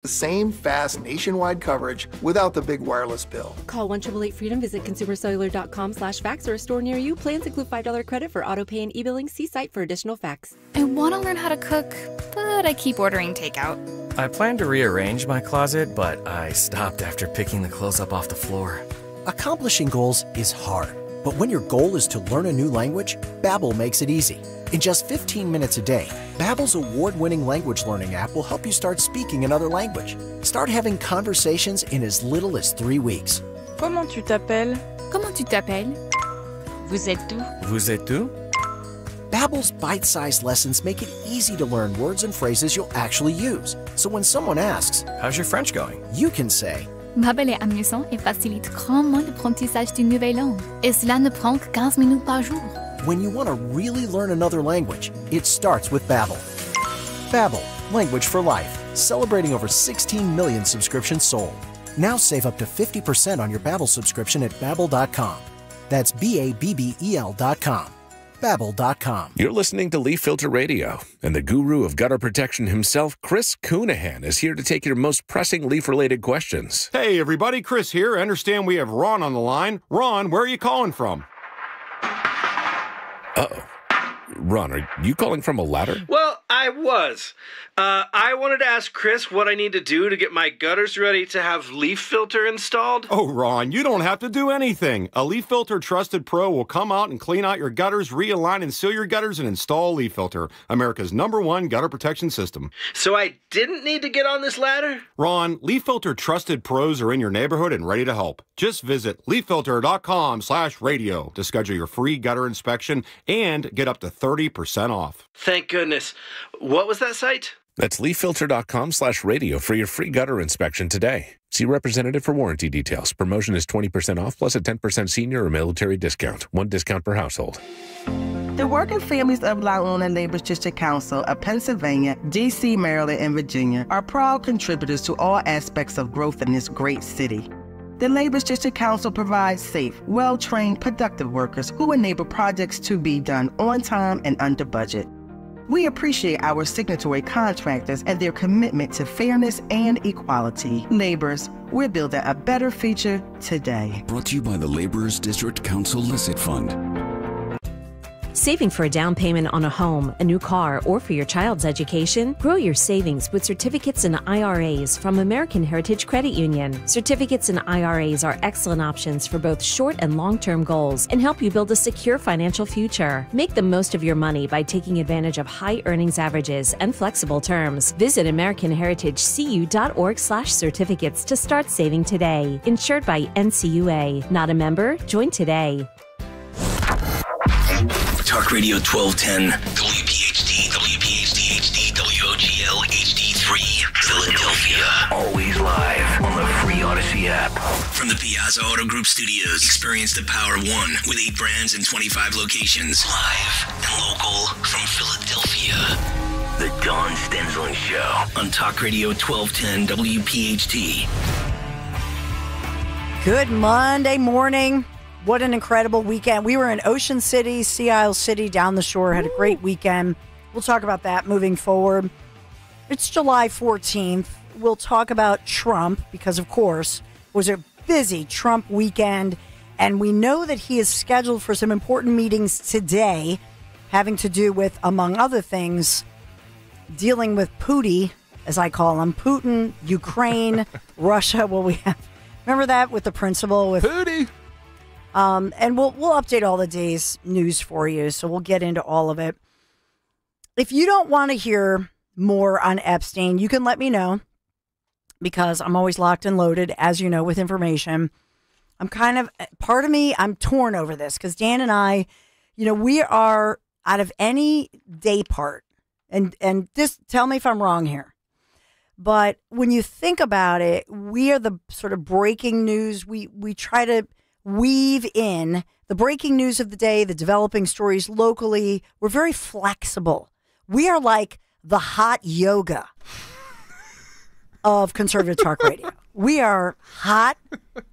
The same fast nationwide coverage without the big wireless bill. Call 1-888-FREEDOM, visit consumercellular.com/facts or a store near you. Plans include $5 credit for auto pay and e-billing. See site for additional facts. I want to learn how to cook, but I keep ordering takeout. I plan to rearrange my closet, but I stopped after picking the clothes up off the floor. Accomplishing goals is hard, but when your goal is to learn a new language, Babbel makes it easy. In just 15 minutes a day, Babbel's award-winning language learning app will help you start speaking another language. Start having conversations in as little as 3 weeks. Comment tu t'appelles? Comment tu t'appelles? Vous êtes où? Vous êtes où? Babbel's bite-sized lessons make it easy to learn words and phrases you'll actually use. So when someone asks, "How's your French going?" you can say, Babbel est amusant et facilite grandement l'apprentissage d'une nouvelle langue. Et cela ne prend que 15 minutes par jour. when you want to really learn another language, it starts with Babbel. Babbel, language for life. Celebrating over 16 million subscriptions sold. Now save up to 50% on your Babbel subscription at Babbel.com. That's Babbel.com. Babbel.com. You're listening to Leaf Filter Radio, and the guru of gutter protection himself, Chris Coonahan, is here to take your most pressing leaf-related questions. Hey, everybody, Chris here. I understand we have Ron on the line. Ron, where are you calling from? Uh-oh. Ron, are you calling from a ladder? Well, I was. I wanted to ask Chris what I need to do to get my gutters ready to have Leaf Filter installed. Oh, Ron, you don't have to do anything. A Leaf Filter Trusted Pro will come out and clean out your gutters, realign and seal your gutters, and install Leaf Filter, America's #1 gutter protection system. So I didn't need to get on this ladder? Ron, Leaf Filter Trusted Pros are in your neighborhood and ready to help. Just visit leaffilter.com/radio to schedule your free gutter inspection and get up to 30% off. Thank goodness. What was that site? That's leaffilter.com/radio for your free gutter inspection today. See representative for warranty details. Promotion is 20% off plus a 10% senior or military discount. One discount per household. The working families of La Una Labor's District Council of Pennsylvania, D.C., Maryland, and Virginia are proud contributors to all aspects of growth in this great city. The Labor's District Council provides safe, well-trained, productive workers who enable projects to be done on time and under budget. We appreciate our signatory contractors and their commitment to fairness and equality. Laborers, we're building a better future today. Brought to you by the Laborers District Council Licit Fund. Saving for a down payment on a home, a new car, or for your child's education? Grow your savings with certificates and IRAs from American Heritage Credit Union. Certificates and IRAs are excellent options for both short and long-term goals and help you build a secure financial future. Make the most of your money by taking advantage of high earnings averages and flexible terms. Visit AmericanHeritageCU.org/certificates to start saving today. Insured by NCUA. Not a member? Join today. Talk Radio 1210, WPHT, WPHT HD, WOGL HD3, Philadelphia. Always live on the free Odyssey app. From the Piazza Auto Group Studios, experience the power of one with 8 brands and 25 locations. Live and local from Philadelphia. The Dawn Stensland Show on Talk Radio 1210, WPHT. Good Monday morning. What an incredible weekend. We were in Ocean City, Sea Isle City, down the shore, had a great weekend. We'll talk about that moving forward. It's July 14th. We'll talk about Trump because, of course, it was a busy Trump weekend, and we know that he is scheduled for some important meetings today having to do with, among other things, dealing with Putin, as I call him, Putin, Ukraine, Russia. Well, we have, remember that with the principal? With Putin. And we'll update all the day's news for you, so we'll get into all of it. If you don't want to hear more on Epstein, you can let me know, because I'm always locked and loaded, as you know, with information. Part of me, I'm torn over this, because Dan and I, we are, out of any day part, and this, tell me if I'm wrong here, but when you think about it, we are the sort of breaking news. We try to weave in the breaking news of the day, the developing stories locally. We're very flexible. We are like the hot yoga. of conservative talk radio. We are hot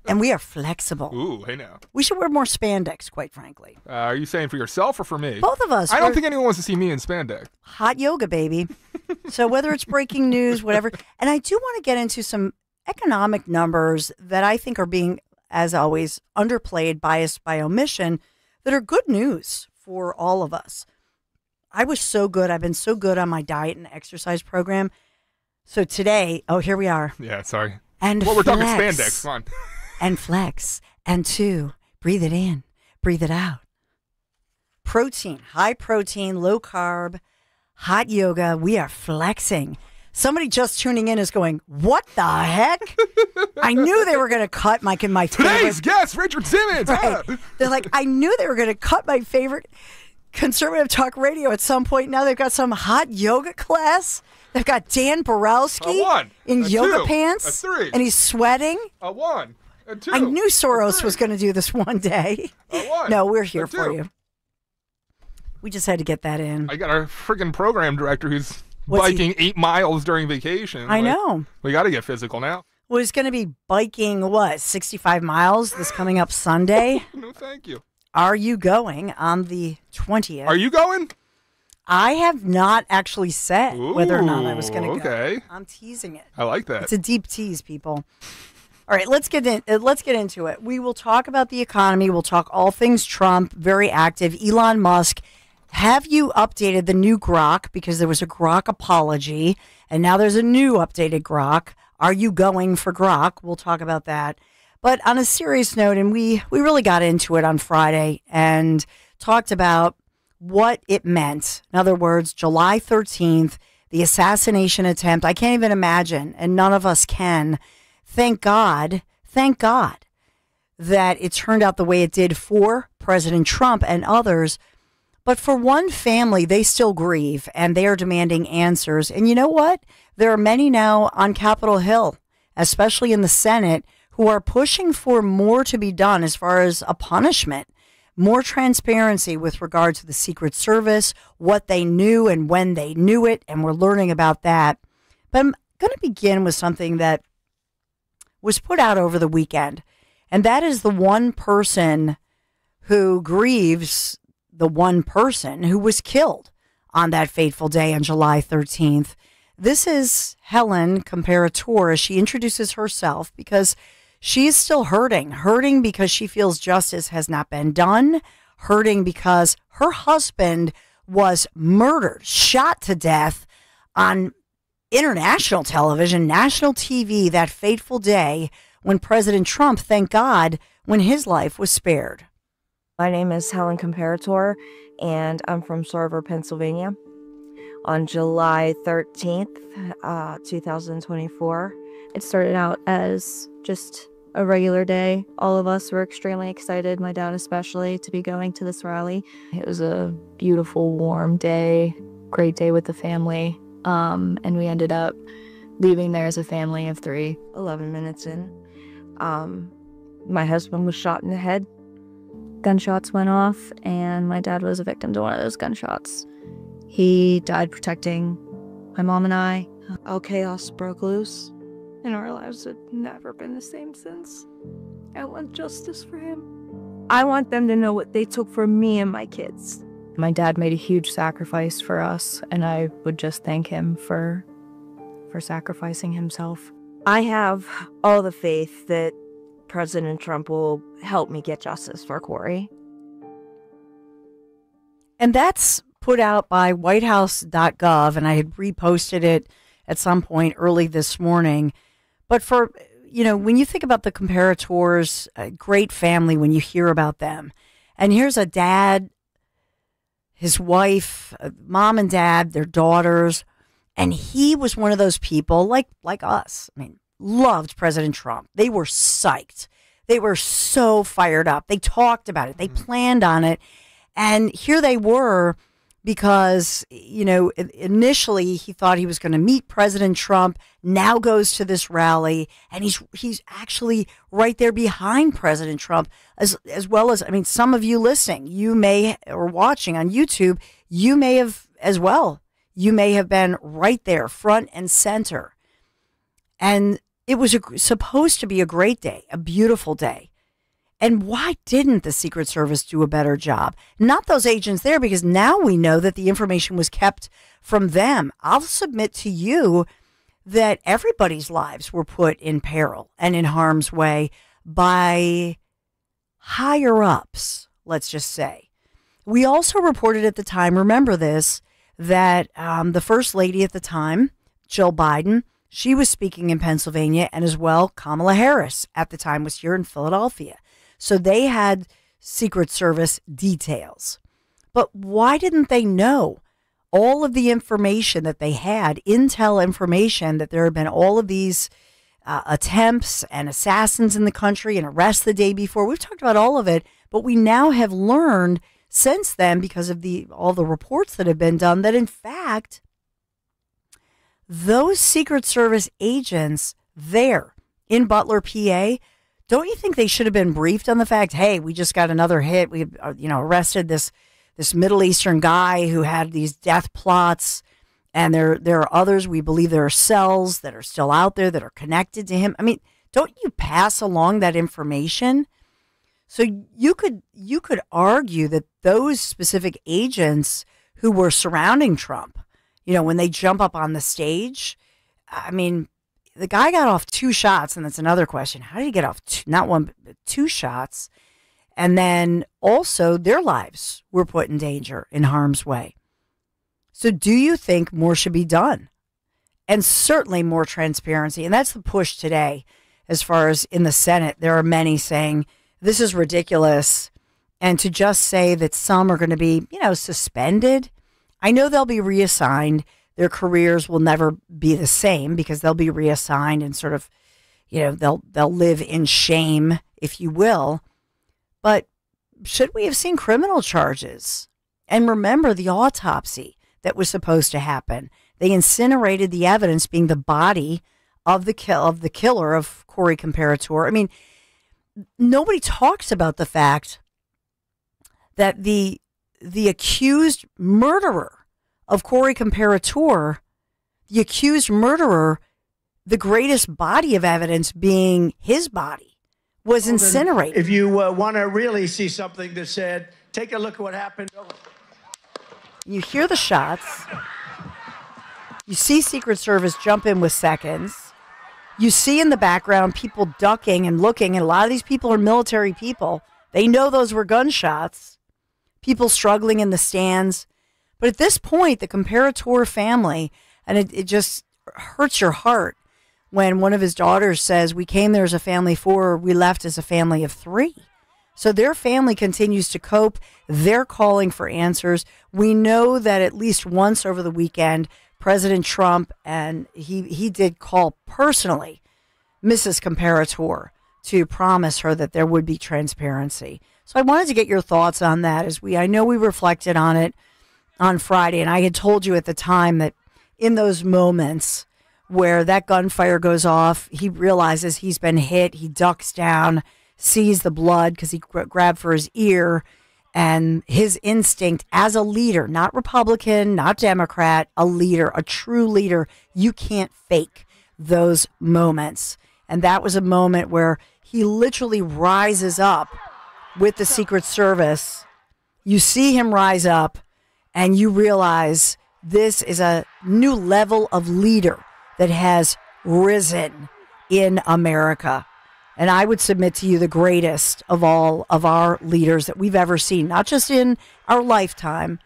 and we are flexible. Ooh, hey now. We should wear more spandex, quite frankly. Are you saying for yourself or for me? Both of us. I don't think anyone wants to see me in spandex. Hot yoga, baby. So whether it's breaking news, whatever. And I do want to get into some economic numbers that I think are being, as always, underplayed, biased by omission, that are good news for all of us. I was so good. I've been so good on my diet and exercise program. So today, here we are. Yeah, sorry. And we're talking flex. spandex. Come on. And flex. And 2, breathe it in, breathe it out. Protein, high protein, low carb, hot yoga. We are flexing. Somebody just tuning in is going, what the heck? I knew they were going to cut my favorite. Today's guest, Richard Simmons. Right. They're like, I knew they were going to cut my favorite conservative talk radio at some point. Now they've got some hot yoga class. They've got Dan Borowski in yoga pants. A 3. And he's sweating. A 1. A 2. I knew Soros was going to do this one day. A 1. No, we're here A 2. for you. We just had to get that in. I got our friggin' program director who's biking 8 miles during vacation. I know. We got to get physical now. Well, he's going to be biking, 65 miles this coming up Sunday? No, thank you. Are you going on the 20th? Are you going? I have not actually said whether or not I was going to go. Okay. I'm teasing it. I like that. It's a deep tease, people. All right, let's get into it. We will talk about the economy. We'll talk all things Trump, very active. Elon Musk. Have you updated the new Grok? Because there was a Grok apology, and now there's a new updated Grok. Are you going for Grok? We'll talk about that. But on a serious note, and we really got into it on Friday and talked about what it meant. In other words, July 13th, the assassination attempt. I can't even imagine, and none of us can. Thank God that it turned out the way it did for President Trump and others. But for one family, they still grieve, and they are demanding answers. And you know what? There are many now on Capitol Hill, especially in the Senate, who are pushing for more to be done as far as a punishment, more transparency with regard to the Secret Service, what they knew and when they knew it, and we're learning about that. But I'm going to begin with something that was put out over the weekend, and that is the one person who grieves the one person who was killed on that fateful day on July 13th. This is Helen Comparator as she introduces herself because she is still hurting because she feels justice has not been done, hurting because her husband was murdered, shot to death on international television, national TV, that fateful day when President Trump, thank God, when his life was spared. My name is Helen Comparator, and I'm from Sorver, Pennsylvania. On July 13th, 2024, it started out as just a regular day. All of us were extremely excited, my dad especially, to be going to this rally. It was a beautiful, warm day, great day with the family, and we ended up leaving there as a family of 3. 11 minutes in, my husband was shot in the head. Gunshots went off, and my dad was a victim to one of those gunshots. He died protecting my mom and I. All chaos broke loose, and our lives had never been the same since. I want justice for him. I want them to know what they took from me and my kids. My dad made a huge sacrifice for us, and I would just thank him for sacrificing himself. I have all the faith that President Trump will help me get justice for Corey. And that's put out by whitehouse.gov, and I had reposted it at some point early this morning. But for, when you think about the Comparators, a great family when you hear about them. And here's a dad, his wife, mom and dad, their daughters. And he was one of those people like us. I mean, loved President Trump. They were psyched. They were so fired up. They talked about it. They planned on it. And here they were because, initially he thought he was going to meet President Trump, now goes to this rally, and he's actually right there behind President Trump, as well as, some of you listening, or watching on YouTube, you may have as well. You may have been right there, front and center. And it was supposed to be a great day, a beautiful day. And why didn't the Secret Service do a better job? Not those agents there, because now we know that the information was kept from them. I'll submit to you that everybody's lives were put in peril and in harm's way by higher ups, let's just say. We also reported at the time, remember this, that the First Lady at the time, Jill Biden, she was speaking in Pennsylvania, and as well, Kamala Harris at the time was here in Philadelphia. So they had Secret Service details. But why didn't they know all of the information that they had, intel information, that there had been all of these attempts and assassins in the country and arrests the day before? We've talked about all of it, but we now have learned since then, because of all the reports that have been done, that in fact, those Secret Service agents there in Butler, PA, don't you think they should have been briefed on the fact, hey, we just got another hit. We arrested this Middle Eastern guy who had these death plots, and there are others. We believe there are cells that are still out there that are connected to him. I mean, don't you pass along that information? So you could argue that those specific agents who were surrounding Trump, when they jump up on the stage, I mean, the guy got off 2 shots, and that's another question. How did he get off not one, but 2 shots? And then also their lives were put in danger, in harm's way. So do you think more should be done? And certainly more transparency. And that's the push today. As far as in the Senate, there are many saying this is ridiculous. And to just say that some are going to be, suspended. I know they'll be reassigned. Their careers will never be the same because they'll be reassigned and sort of, they'll live in shame, if you will. But should we have seen criminal charges? And remember the autopsy that was supposed to happen. They incinerated the evidence, being the body of the killer of Corey Comparator. I mean, nobody talks about the fact that the accused murderer of Corey Comparator, the accused murderer, the greatest body of evidence being his body, was incinerated. If you want to really see something that's said, take a look at what happened. You hear the shots. You see Secret Service jump in with seconds. You see in the background people ducking and looking, and a lot of these people are military people. They know those were gunshots. People struggling in the stands. But at this point, the Comparator family, and it just hurts your heart when one of his daughters says, we came there as a family of 4, we left as a family of 3. So their family continues to cope. They're calling for answers. We know that at least once over the weekend, President Trump, and he did call personally Mrs. Comparator to promise her that there would be transparency. So I wanted to get your thoughts on that, as I know we reflected on it on Friday, and I had told you at the time that in those moments where that gunfire goes off, he realizes he's been hit, he ducks down, sees the blood because he grabbed for his ear, and his instinct as a leader, not Republican, not Democrat, a leader, a true leader, you can't fake those moments. And that was a moment where he literally rises up with the Secret Service. You see him rise up, and you realize this is a new level of leader that has risen in America. And I would submit to you the greatest of all of our leaders that we've ever seen, not just in our lifetime.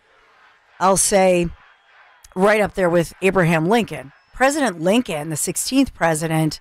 I'll say right up there with Abraham Lincoln. President Lincoln, the 16th president,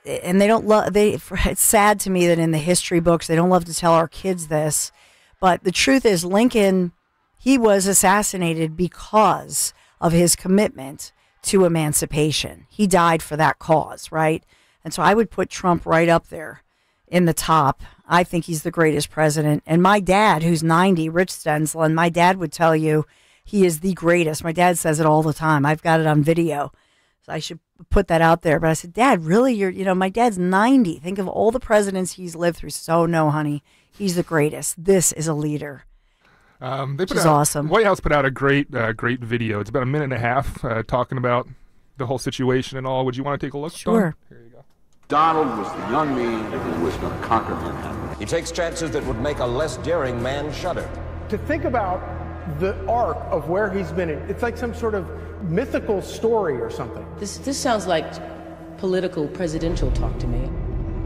and it's sad to me that in the history books, they don't love to tell our kids this, but the truth is Lincoln, he was assassinated because of his commitment to emancipation. He died for that cause, right? And so I would put Trump right up there in the top. I think he's the greatest president. And my dad, who's 90, Rich Stensland, my dad would tell you he is the greatest. My dad says it all the time. I've got it on video. So I should put that out there. But I said, Dad, really? My dad's 90. Think of all the presidents he's lived through. So no, honey, he's the greatest. This is a leader. Which is awesome. White House put out a great video. It's about a minute and a half talking about the whole situation and all. Would you want to take a look? Sure. Here you go. Donald was the young man who was going to conquer mankind. He takes chances that would make a less daring man shudder. To think about the arc of where he's been in, it's like some sort of mythical story or something. This sounds like political presidential talk to me.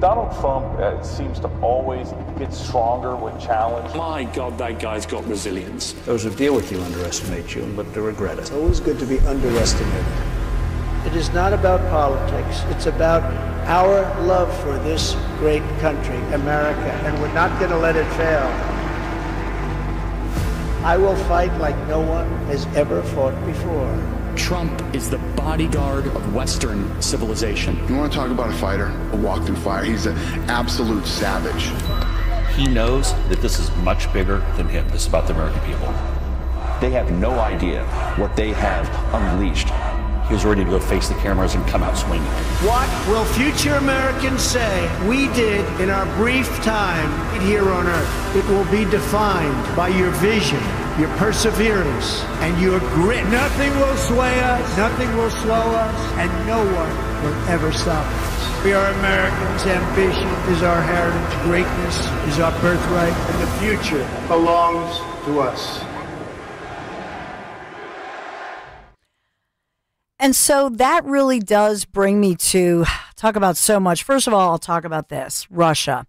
Donald Trump seems to always get stronger when challenged. My God, that guy's got resilience. Those who deal with you underestimate you and live to regret it. It's always good to be underestimated. It is not about politics. It's about our love for this great country, America, and we're not going to let it fail. I will fight like no one has ever fought before. Trump is the bodyguard of Western civilization. You want to talk about a fighter, a walk through fire? He's an absolute savage. He knows that this is much bigger than him. This is about the American people. They have no idea what they have unleashed. He was ready to go face the cameras and come out swinging. What will future Americans say we did in our brief time here on Earth? It will be defined by your vision, your perseverance, and your grit. Nothing will sway us, nothing will slow us, and no one will ever stop us. We are Americans. Ambition is our heritage. Greatness is our birthright, and the future belongs to us. And so that really does bring me to talk about so much. First of all, I'll talk about this, Russia.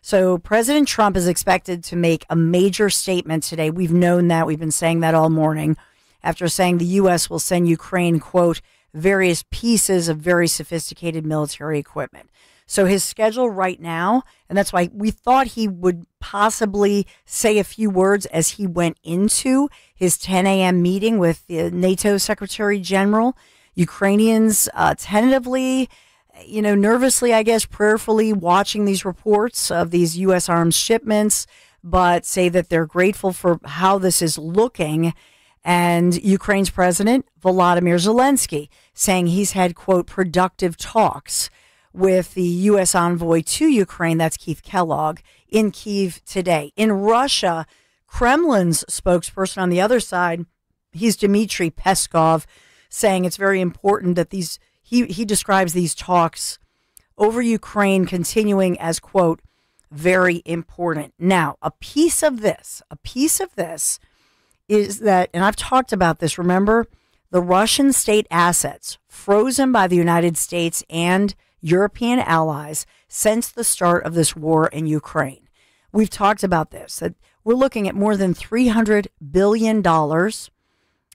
So President Trump is expected to make a major statement today. We've known that. We've been saying that all morning after saying the U.S. will send Ukraine, quote, various pieces of very sophisticated military equipment. So his schedule right now, and that's why we thought he would possibly say a few words as he went into his 10 a.m. meeting with the NATO Secretary General. Ukrainians tentatively, nervously, I guess, prayerfully watching these reports of these U.S. arms shipments, but say that they're grateful for how this is looking. And Ukraine's president, Volodymyr Zelensky, saying he's had, quote, productive talks with the U.S. envoy to Ukraine, that's Keith Kellogg, in Kyiv today. In Russia, Kremlin's spokesperson on the other side, he's Dmitry Peskov, saying it's very important that he describes these talks over Ukraine continuing as, quote, very important. Now, a piece of this is that, and I've talked about this, remember, the Russian state assets frozen by the United States and European allies since the start of this war in Ukraine. We've talked about this, that we're looking at more than $300 billion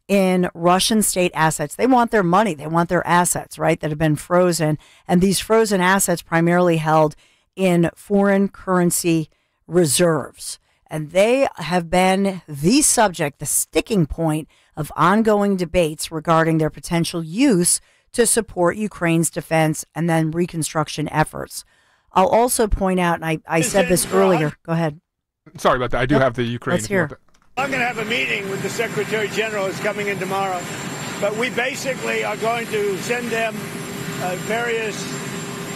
in Russian state assets. They want their money. They want their assets, right, that have been frozen. And these frozen assets primarily held in foreign currency reserves. And they have been the subject, the sticking point of ongoing debates regarding their potential use to support Ukraine's defense and then reconstruction efforts. I'll also point out, and I said this earlier. Go ahead. Sorry about that. I do have the Ukraine. Let's hear. I'm going to have a meeting with the Secretary General who's coming in tomorrow. But we basically are going to send them various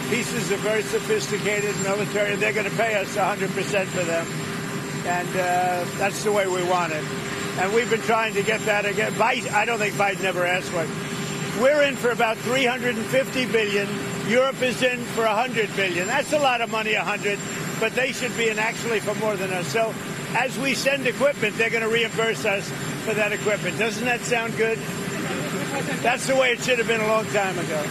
pieces of very sophisticated military, and they're going to pay us 100% for them. And that's the way we want it. And we've been trying to get that again. I don't think Biden ever asked for it. We're in for about $350 billion. Europe is in for $100 billion. That's a lot of money, 100, but they should be in actually for more than us. So as we send equipment, they're going to reimburse us for that equipment. Doesn't that sound good? That's the way it should have been a long time ago.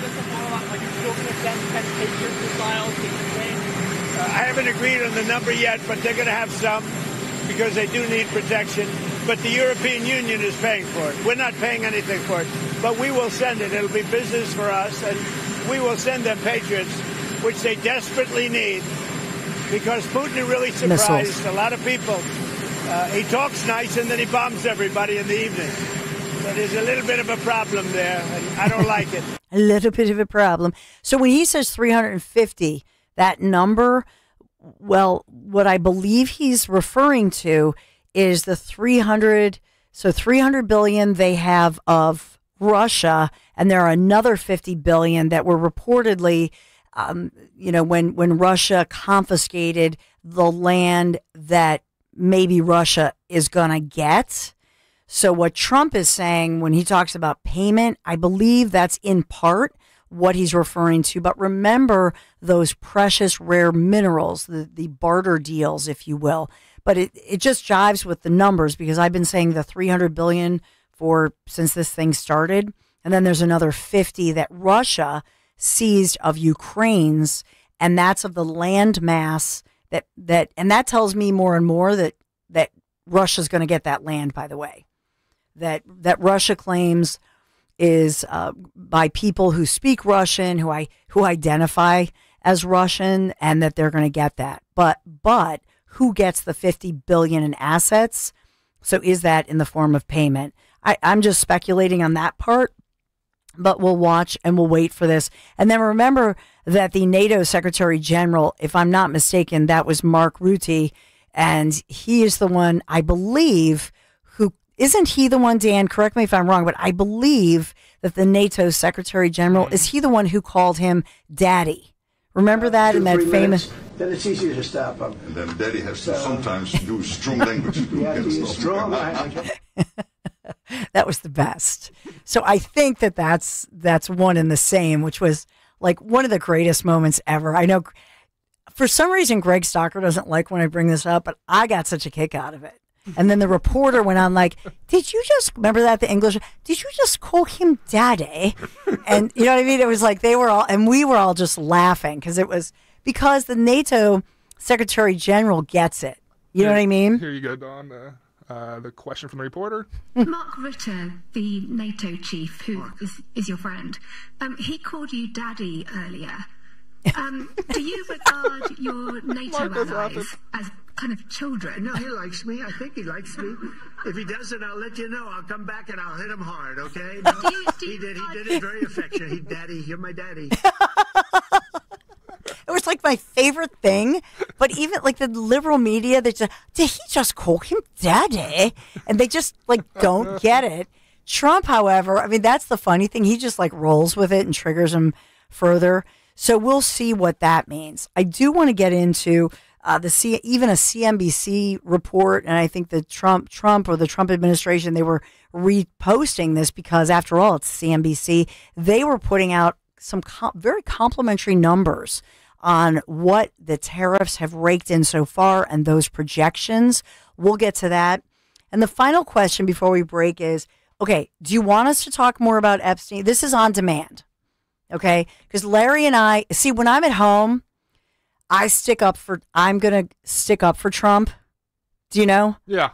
I haven't agreed on the number yet, but they're going to have some because they do need protection. But the European Union is paying for it. We're not paying anything for it, but we will send it. It'll be business for us, and we will send them Patriots, which they desperately need, because Putin really surprised a lot of people. He talks nice, and then he bombs everybody in the evening. So there's a little bit of a problem there, and I don't like it. A little bit of a problem. So when he says 350, that number, well, what I believe he's referring to is the 300 billion they have of Russia, and there are another 50 billion that were reportedly, when Russia confiscated the land that maybe Russia is going to get. So what Trump is saying when he talks about payment, I believe that's in part what he's referring to. But remember those precious rare minerals, the barter deals, if you will. But it just jives with the numbers, because I've been saying the $300 billion since this thing started. And then there's another 50 that Russia seized of Ukraine's, and that's of the land mass and that tells me more and more that Russia's going to get that land, by the way. That Russia claims is by people who speak Russian, who identify as Russian, and that they're going to get that. But who gets the $50 billion in assets? So is that in the form of payment? I'm just speculating on that part, but we'll watch and we'll wait for this. And then remember that the NATO Secretary General, if I'm not mistaken, that was Mark Rutte, and he is the one, I believe, isn't he the one, Dan, correct me if I'm wrong, but I believe that the NATO Secretary General, is he the one who called him Daddy? Remember that in that famous... Then it's easier to stop him. And then Daddy has to sometimes do strong language. Strong language. That was the best. So I think that's one and the same, which was like one of the greatest moments ever. I know for some reason Greg Stocker doesn't like when I bring this up, but I got such a kick out of it. And then the reporter went on like, did you just, remember that, the English, did you just call him Daddy? And you know what I mean? It was like they were all, and we were all just laughing because the NATO Secretary General gets it. You know what I mean? Here you go, Dawn. The question from the reporter. Mark Rutte, the NATO chief, who is your friend, he called you Daddy earlier. Do you regard your NATO allies as kind of children? No, he likes me. I think he likes me. If he doesn't, I'll let you know. I'll come back and I'll hit him hard, okay? No, he did it very affectionate. Daddy, you're my daddy. It was like my favorite thing, but even like the liberal media, they just, did he just call him Daddy? And they just like don't get it. Trump, however, I mean, that's the funny thing. He just like rolls with it and triggers him further. So we'll see what that means. I do want to get into even a CNBC report, and I think the Trump or the Trump administration, they were reposting this because after all, it's CNBC. They were putting out some very complimentary numbers on what the tariffs have raked in so far and those projections. We'll get to that. And the final question before we break is, okay, do you want us to talk more about Epstein? This is on demand, okay? Because Larry and I, see, when I'm at home, I'm going to stick up for Trump. Do you know? Yeah.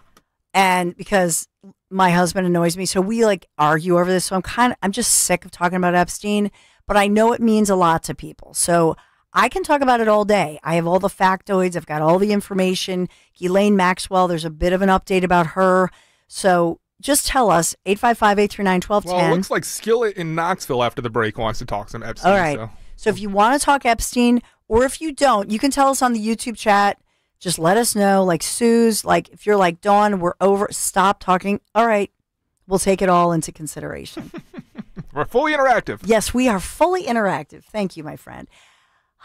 And because my husband annoys me, so we like argue over this. So I'm just sick of talking about Epstein, but I know it means a lot to people. So I can talk about it all day. I have all the factoids. I've got all the information. Ghislaine Maxwell, there's a bit of an update about her. So just tell us, 855-839-1210. Well, it looks like Skillet in Knoxville after the break wants to talk some Epstein. All right. So if you want to talk Epstein, or if you don't, you can tell us on the YouTube chat. Just let us know. Like Sue's, like if you're like, Dawn, we're over, stop talking. All right. We'll take it all into consideration. We're fully interactive. Yes, we are fully interactive. Thank you, my friend.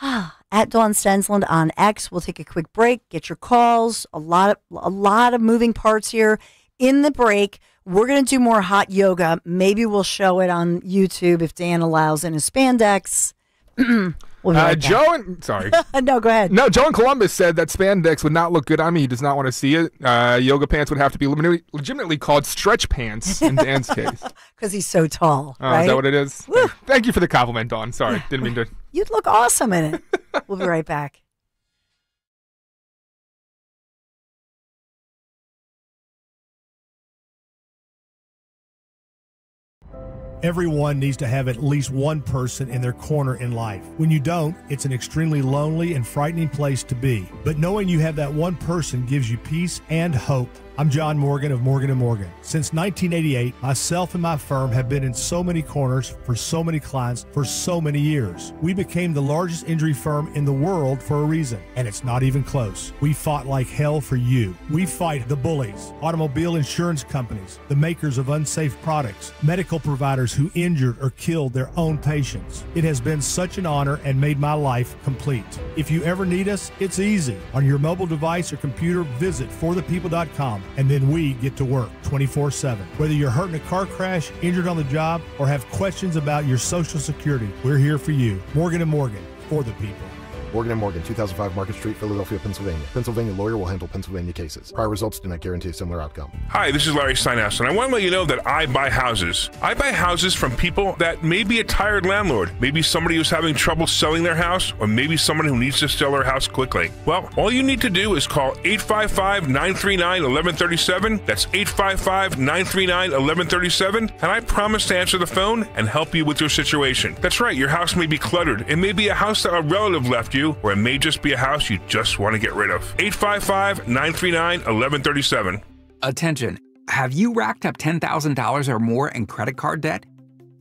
At Dawn Stensland on X. We'll take a quick break. Get your calls. A lot of moving parts here. In the break, we're going to do more hot yoga. Maybe we'll show it on YouTube if Dan allows in his spandex. We'll be right back. Sorry. No, go ahead. No, Joe in Columbus said that spandex would not look good on me. He does not want to see it. Yoga pants would have to be legitimately called stretch pants in Dan's case. Because he's so tall, right? Is that what it is? Thank you for the compliment, Dawn. Sorry, didn't mean to. You'd look awesome in it. We'll be right back. Everyone needs to have at least one person in their corner in life. When you don't, it's an extremely lonely and frightening place to be. But knowing you have that one person gives you peace and hope. I'm John Morgan of Morgan & Morgan. Since 1988, myself and my firm have been in so many corners for so many clients for so many years. We became the largest injury firm in the world for a reason, and it's not even close. We fought like hell for you. We fight the bullies, automobile insurance companies, the makers of unsafe products, medical providers who injured or killed their own patients. It has been such an honor and made my life complete. If you ever need us, it's easy. On your mobile device or computer, visit forthepeople.com. and then we get to work 24/7. Whether you're hurt in a car crash, injured on the job, or have questions about your Social Security, we're here for you. Morgan & Morgan, for the people. Morgan & Morgan, 2005 Market Street, Philadelphia, Pennsylvania. Pennsylvania lawyer will handle Pennsylvania cases. Prior results do not guarantee a similar outcome. Hi, this is Larry Steinhaus, and I want to let you know that I buy houses. I buy houses from people that may be a tired landlord, maybe somebody who's having trouble selling their house, or maybe someone who needs to sell their house quickly. Well, all you need to do is call 855-939-1137. That's 855-939-1137, and I promise to answer the phone and help you with your situation. That's right, your house may be cluttered. It may be a house that a relative left you, or it may just be a house you just want to get rid of. 855-939-1137. Attention. Have you racked up $10,000 or more in credit card debt?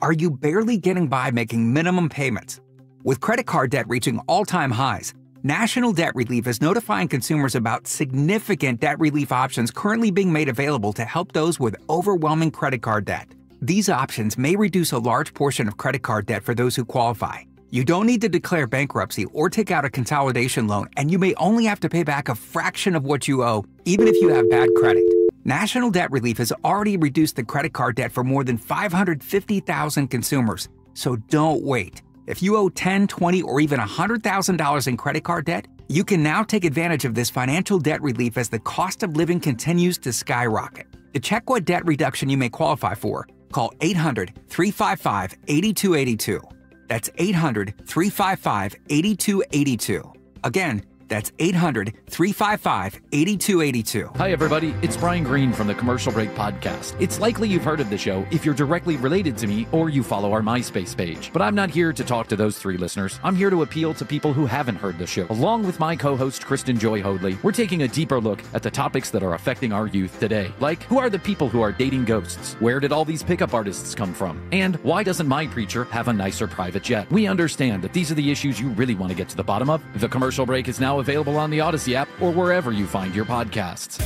Are you barely getting by making minimum payments? With credit card debt reaching all-time highs, National Debt Relief is notifying consumers about significant debt relief options currently being made available to help those with overwhelming credit card debt. These options may reduce a large portion of credit card debt for those who qualify. You don't need to declare bankruptcy or take out a consolidation loan, and you may only have to pay back a fraction of what you owe, even if you have bad credit. National Debt Relief has already reduced the credit card debt for more than 550,000 consumers, so don't wait. If you owe $10,000, $20,000, or even $100,000 in credit card debt, you can now take advantage of this financial debt relief as the cost of living continues to skyrocket. To check what debt reduction you may qualify for, call 800-355-8282. That's 800-355-8282. Again, that's 800-355-8282. Hi, everybody. It's Brian Green from the Commercial Break Podcast. It's likely you've heard of the show if you're directly related to me or you follow our MySpace page. But I'm not here to talk to those three listeners. I'm here to appeal to people who haven't heard the show. Along with my co-host, Kristen Joy Hoadley, we're taking a deeper look at the topics that are affecting our youth today. Like, who are the people who are dating ghosts? Where did all these pickup artists come from? And why doesn't my preacher have a nicer private jet? We understand that these are the issues you really want to get to the bottom of. The Commercial Break is now available on the Odyssey app or wherever you find your podcasts.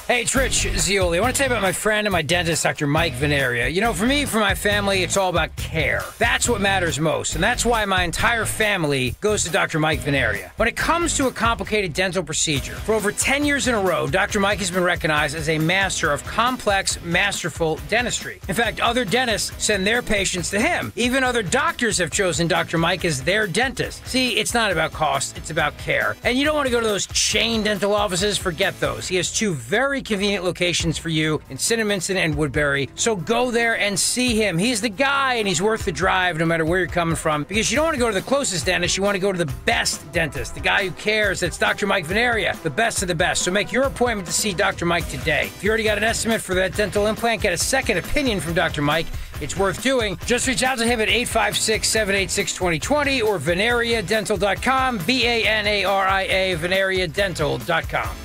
Hey, it's Rich Zioli. I want to tell you about my friend and my dentist, Dr. Mike Veneria. You know, for me, for my family, it's all about care. That's what matters most, and that's why my entire family goes to Dr. Mike Veneria. When it comes to a complicated dental procedure, for over 10 years in a row, Dr. Mike has been recognized as a master of complex, masterful dentistry. In fact, other dentists send their patients to him. Even other doctors have chosen Dr. Mike as their dentist. See, it's not about cost, it's about care. And you don't want to go to those chain dental offices, forget those. He has two very convenient locations for you in Cinnaminson and Woodbury. So go there and see him. He's the guy, and he's worth the drive no matter where you're coming from, because you don't want to go to the closest dentist. You want to go to the best dentist, the guy who cares. That's Dr. Mike Veneria, the best of the best. So make your appointment to see Dr. Mike today. If you already got an estimate for that dental implant, get a second opinion from Dr. Mike. It's worth doing. Just reach out to him at 856-786-2020 or VeneriaDental.com, VANARIA, VeneriaDental.com.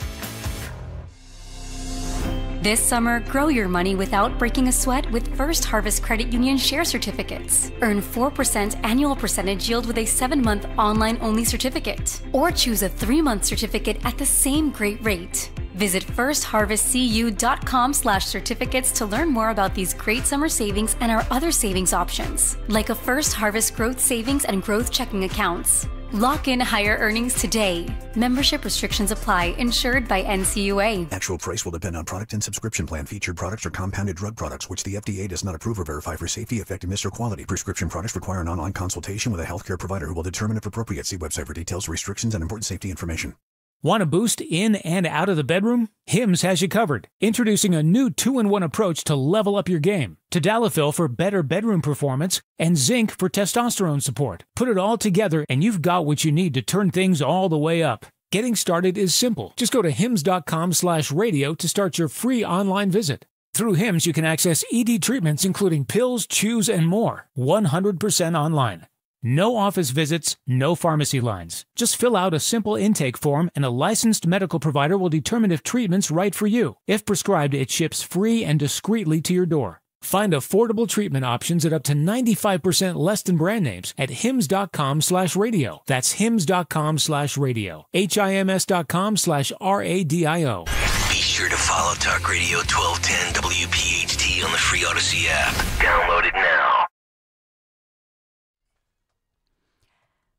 This summer, grow your money without breaking a sweat with First Harvest Credit Union Share Certificates. Earn 4% annual percentage yield with a 7-month online-only certificate. Or choose a 3-month certificate at the same great rate. Visit firstharvestcu.com/certificates to learn more about these great summer savings and our other savings options, like a First Harvest Growth Savings and Growth Checking accounts. Lock in higher earnings today. Membership restrictions apply. Insured by NCUA. Actual price will depend on product and subscription plan. Featured products are compounded drug products, which the FDA does not approve or verify for safety, effectiveness, or quality. Prescription products require an online consultation with a healthcare provider who will determine if appropriate. See website for details, restrictions, and important safety information. Want a boost in and out of the bedroom? Hims has you covered. Introducing a new 2-in-1 approach to level up your game. Tadalafil for better bedroom performance and zinc for testosterone support. Put it all together and you've got what you need to turn things all the way up. Getting started is simple. Just go to hims.com/radio to start your free online visit. Through Hims, you can access ED treatments including pills, chews, and more. 100% online. No office visits, no pharmacy lines. Just fill out a simple intake form and a licensed medical provider will determine if treatment's right for you. If prescribed, it ships free and discreetly to your door. Find affordable treatment options at up to 95% less than brand names at hims.com/radio. That's hims.com/radio. HIMS.com/RADIO. Be sure to follow Talk Radio 1210 WPHT on the free Odyssey app. Download it now.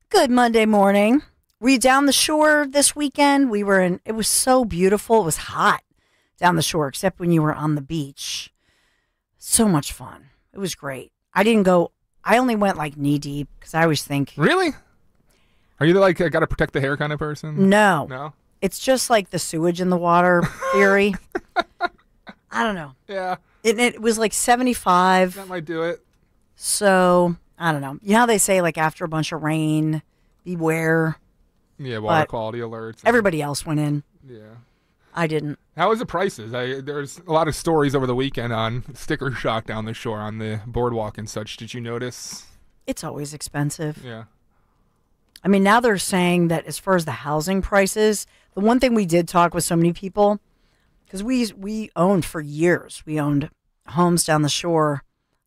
Good Monday morning. Were you down the shore this weekend? It was so beautiful. It was hot down the shore, except when you were on the beach. So much fun. It was great. I only went like knee deep because I always think. Really? Are you like got to protect the hair kind of person? No. No? It's just like the sewage in the water theory. I don't know. Yeah. It was like 75. That might do it. So, I don't know. You know how they say like after a bunch of rain, beware? Yeah, water But quality alerts. Everybody else went in. Yeah. I didn't. How was the prices? There's a lot of stories over the weekend on sticker shock down the shore on the boardwalk and such. Did you notice? It's always expensive. Yeah. I mean, now they're saying that as far as the housing prices, the one thing we did talk with so many people, because we owned for years. We owned homes down the shore,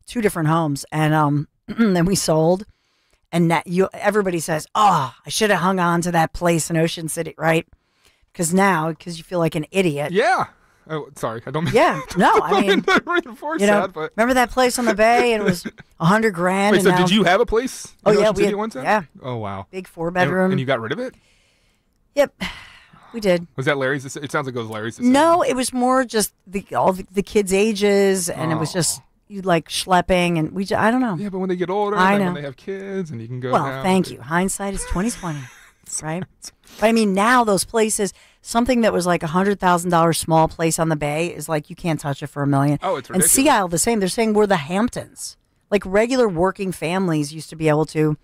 2 different homes, and then we sold. And everybody says, "Oh, I should have hung on to that place in Ocean City," right? Because you feel like an idiot. Yeah. Oh, sorry, I don't mean. Yeah, no, I mean, reinforce you know, that, but remember that place on the bay, and it was $100,000. Wait, and so now, did you have a place? Oh in yeah, Ocean City once then? yeah. Oh wow. Big 4-bedroom. And you got rid of it? Yep, we did. Was that Larry's? It sounds like it was Larry's decision. No, it was more just all the kids' ages, and it was just you like schlepping, and I don't know. Yeah, but when they get older, I know. when they have kids, and you can go. Well, now, thank you. Hindsight is 20/20, right? But I mean, now those places, something that was like $100,000 small place on the bay is like you can't touch it for $1 million. Oh, it's and ridiculous. Sea Isle the same. They're saying we're the Hamptons. Like regular working families used to be able to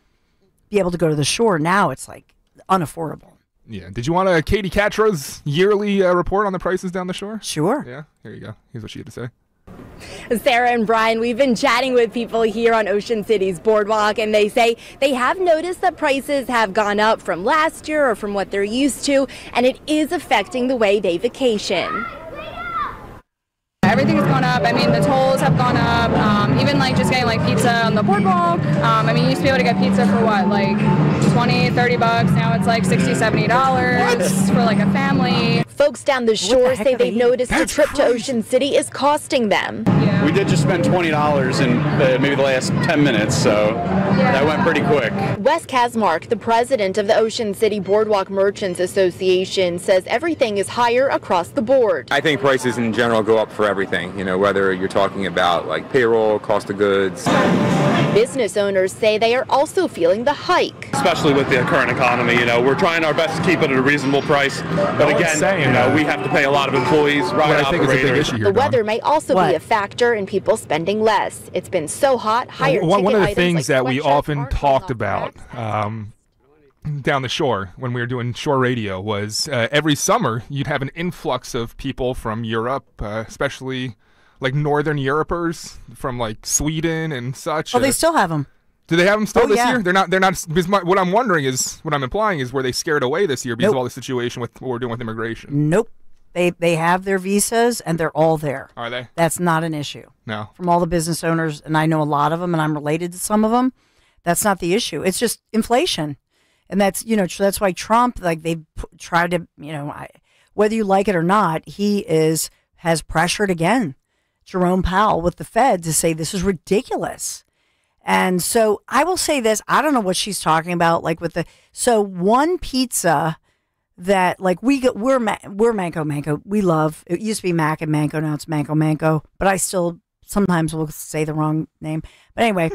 go to the shore. Now it's like unaffordable. Yeah. Did you want Katie Catro's yearly report on the prices down the shore? Sure. Yeah. Here you go. Here's what she had to say. Sarah and Brian, we've been chatting with people here on Ocean City's boardwalk, and they say they have noticed that prices have gone up from last year or from what they're used to, and it is affecting the way they vacation. Everything has gone up. I mean, the tolls have gone up. Even like just getting like pizza on the boardwalk. I mean, you used to be able to get pizza for what, like $20-30. Now it's like $60-70 for like a family. Folks down the shore say they've noticed the trip to Ocean City is costing them. Yeah. We did just spend $20 in maybe the last 10 minutes, so that went pretty quick. Wes Kasmark, the president of the Ocean City Boardwalk Merchants Association, says everything is higher across the board. I think prices in general go up for everything, whether you're talking about like payroll, cost of goods. Business owners say they are also feeling the hike. Especially with the current economy, we're trying our best to keep it at a reasonable price. But again, we have to pay a lot of employees, ride operators. The weather may also be a factor in people spending less. It's been so hot, higher ticket One of the items things like that we sweatshirts often aren't talked about down the shore when we were doing shore radio was every summer you'd have an influx of people from Europe, especially like Northern Europers from like Sweden and such. Oh, they still have them. Do they have them still this yeah. year? They're not. Because what I'm wondering is, what I'm implying is, were they scared away this year because of all the situation with what we're doing with immigration? Nope. They have their visas and they're all there. Are they? That's not an issue. No. From all the business owners, and I know a lot of them, and I'm related to some of them. That's not the issue. It's just inflation, and that's that's why Trump, like they tried to whether you like it or not, he has pressured again Jerome Powell with the Fed to say this is ridiculous. And so I will say this, I don't know what she's talking about, like with so one pizza that like we're Manco. We love, it used to be Mac and Manco, now it's Manco, but I still sometimes will say the wrong name. But anyway,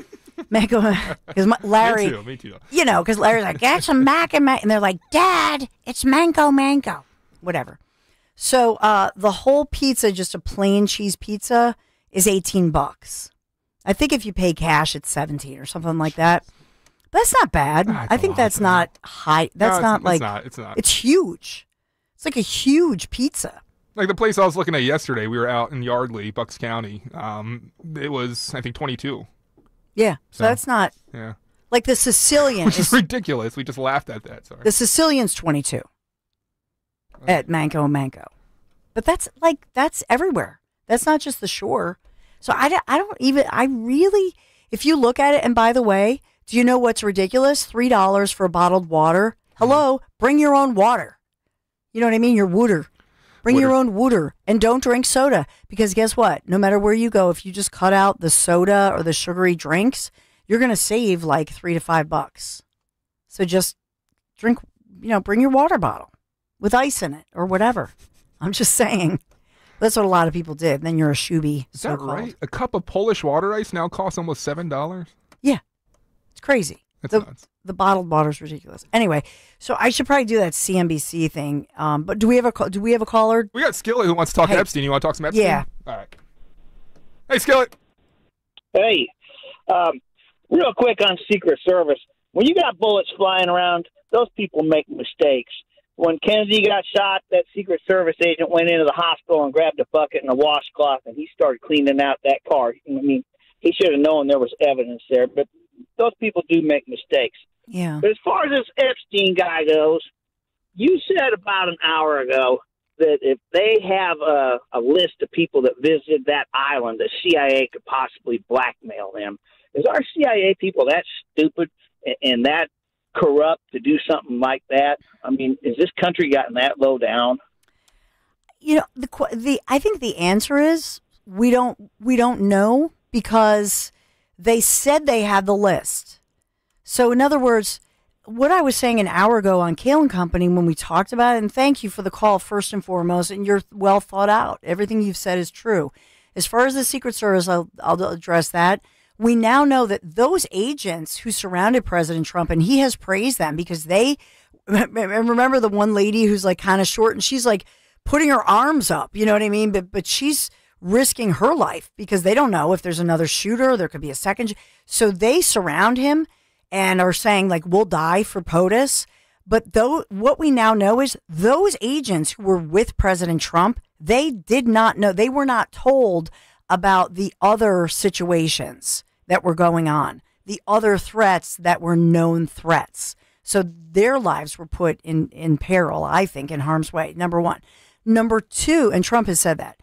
Manco, because Larry, me too. Because Larry's like, get some Mac and they're like, Dad, it's Manco, whatever. So the whole pizza, just a plain cheese pizza, is $18. I think if you pay cash, it's 17 or something like that. But that's not bad. I think that's not high. That's not like it's not. It's huge. It's like a huge pizza. Like the place I was looking at yesterday, we were out in Yardley, Bucks County. It was, I think, 22. Yeah, so that's not. Yeah. Like the Sicilian, which is ridiculous. We just laughed at that. Sorry. The Sicilian's 22 at Manco. But that's everywhere. That's not just the shore. So I really, if you look at it, and by the way, do you know what's ridiculous? $3 for bottled water. Hello, bring your own water. You know what I mean? Your water. Bring your own water, and don't drink soda, because guess what? No matter where you go, if you just cut out the soda or the sugary drinks, you're going to save like $3 to $5. So just drink, bring your water bottle with ice in it or whatever. I'm just saying. That's what a lot of people did. Then you're a shooby. Is that right? A cup of Polish water ice now costs almost $7? Yeah. It's crazy. That's nuts. The bottled water is ridiculous. Anyway, so I should probably do that CNBC thing. But do we have a caller? We got Skillet who wants to talk to Epstein. You want to talk some Epstein? Yeah. All right. Hey, Skillet. Hey, real quick on Secret Service. When you got bullets flying around, those people make mistakes. When Kennedy got shot, that Secret Service agent went into the hospital and grabbed a bucket and a washcloth, and he started cleaning out that car. I mean, he should have known there was evidence there, but those people do make mistakes. Yeah. But as far as this Epstein guy goes, you said about an hour ago that if they have a list of people that visited that island, the CIA could possibly blackmail them. Is our CIA people that stupid and that corrupt to do something like that? I mean, is this country gotten that low down? You know, I think the answer is we don't know, because they said they had the list. So in other words, what I was saying an hour ago on Kale and Company when we talked about it, and thank you for the call first and foremost, and you're well thought out. Everything you've said is true. As far as the Secret Service, I'll address that. We now know that those agents who surrounded President Trump, and he has praised them because they, remember the one lady who's like kind of short and she's like putting her arms up, you know what I mean? But she's risking her life because they don't know if there's another shooter, there could be a second. So they surround him and are saying like, we'll die for POTUS. But what we now know is those agents who were with President Trump, they did not know, they were not told about the other situations that were going on, the other threats that were known threats. So their lives were put in peril, I think, in harm's way, number one. Number two, and Trump has said that.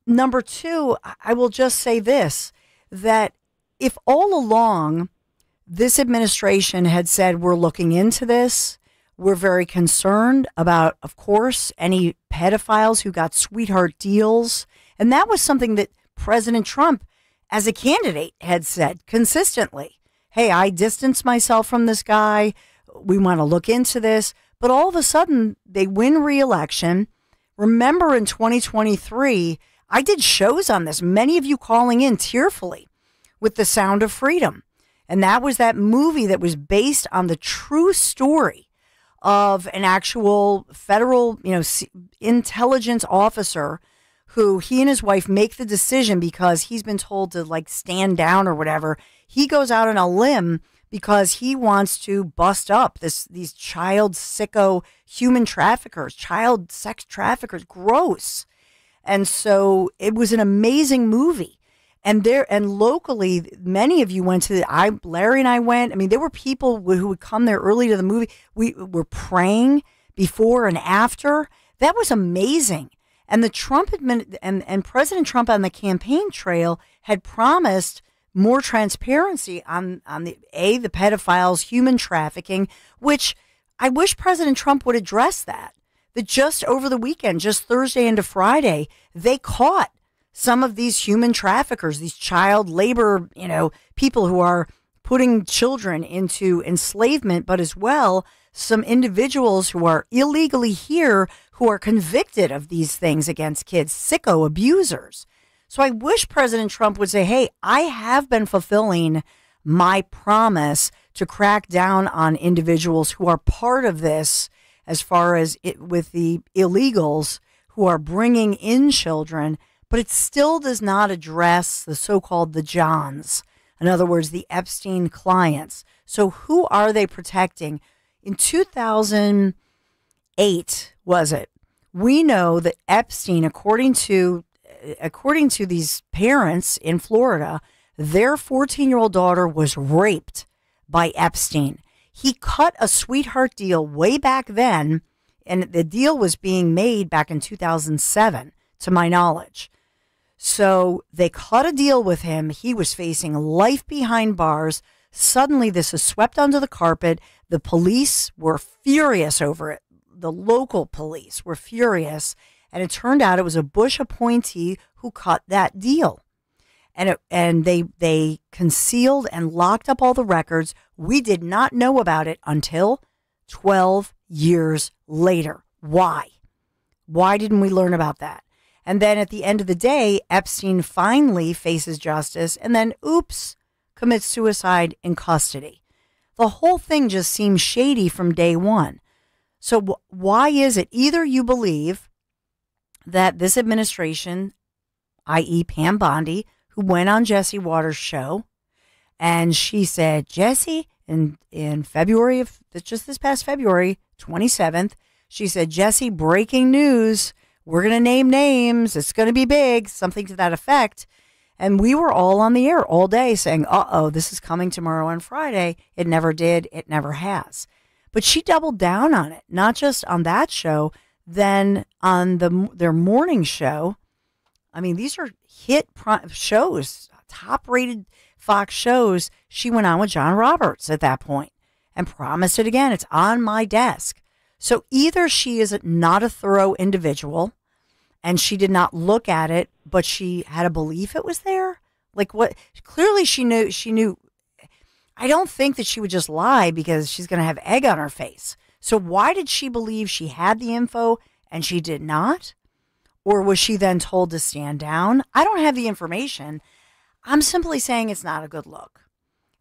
Number two, I will just say this, that if all along this administration had said, we're looking into this, we're very concerned about, of course, any pedophiles who got sweetheart deals. And that was something that President Trump, as a candidate, had said consistently. Hey, I distance myself from this guy. We want to look into this. But all of a sudden, they win re-election. Remember in 2023, I did shows on this, many of you calling in tearfully with The Sound of Freedom. And that was that movie that was based on the true story of an actual federal, intelligence officer who he and his wife make the decision because he's been told to like stand down or whatever. He goes out on a limb because he wants to bust up these child sicko human traffickers, child sex traffickers. Gross. And so it was an amazing movie. And locally, many of you went to Larry and I went. I mean, there were people who would come there early to the movie. We were praying before and after. That was amazing. And the Trump and President Trump on the campaign trail had promised more transparency on the pedophiles, human trafficking, which I wish President Trump would address that. That just over the weekend, just Thursday into Friday, they caught some of these human traffickers, these child labor, people who are putting children into enslavement, but as well, some individuals who are illegally here who are convicted of these things against kids, sicko abusers. So I wish President Trump would say, hey, I have been fulfilling my promise to crack down on individuals who are part of this as far as with the illegals who are bringing in children, but it still does not address the so-called the Johns. In other words, the Epstein clients. So who are they protecting? In 2008, was it? We know that Epstein, according to these parents in Florida, their 14-year-old daughter was raped by Epstein. He cut a sweetheart deal way back then, and the deal was being made back in 2007, to my knowledge. So they cut a deal with him. He was facing life behind bars. Suddenly, this is swept under the carpet. The police were furious over it. The local police were furious. And it turned out it was a Bush appointee who cut that deal. And they concealed and locked up all the records. We did not know about it until 12 years later. Why? Why didn't we learn about that? And then at the end of the day, Epstein finally faces justice and then, oops, commits suicide in custody. The whole thing just seems shady from day one. So why is it either you believe that this administration, i.e. Pam Bondi, who went on Jesse Waters' show, and she said, Jesse, in February of just this past February 27th, she said, Jesse, breaking news. We're going to name names. It's going to be big, something to that effect. And we were all on the air all day saying, uh-oh, this is coming tomorrow on Friday. It never did. It never has. But she doubled down on it, not just on that show, then on their morning show. I mean, these are hit shows, top-rated Fox shows. She went on with John Roberts at that point and promised it again. It's on my desk. So either she is not a thorough individual and she did not look at it, but she had a belief it was there. Like what? Clearly she knew. I don't think that she would just lie because she's going to have egg on her face. So why did she believe she had the info and she did not? Or was she then told to stand down? I don't have the information. I'm simply saying it's not a good look.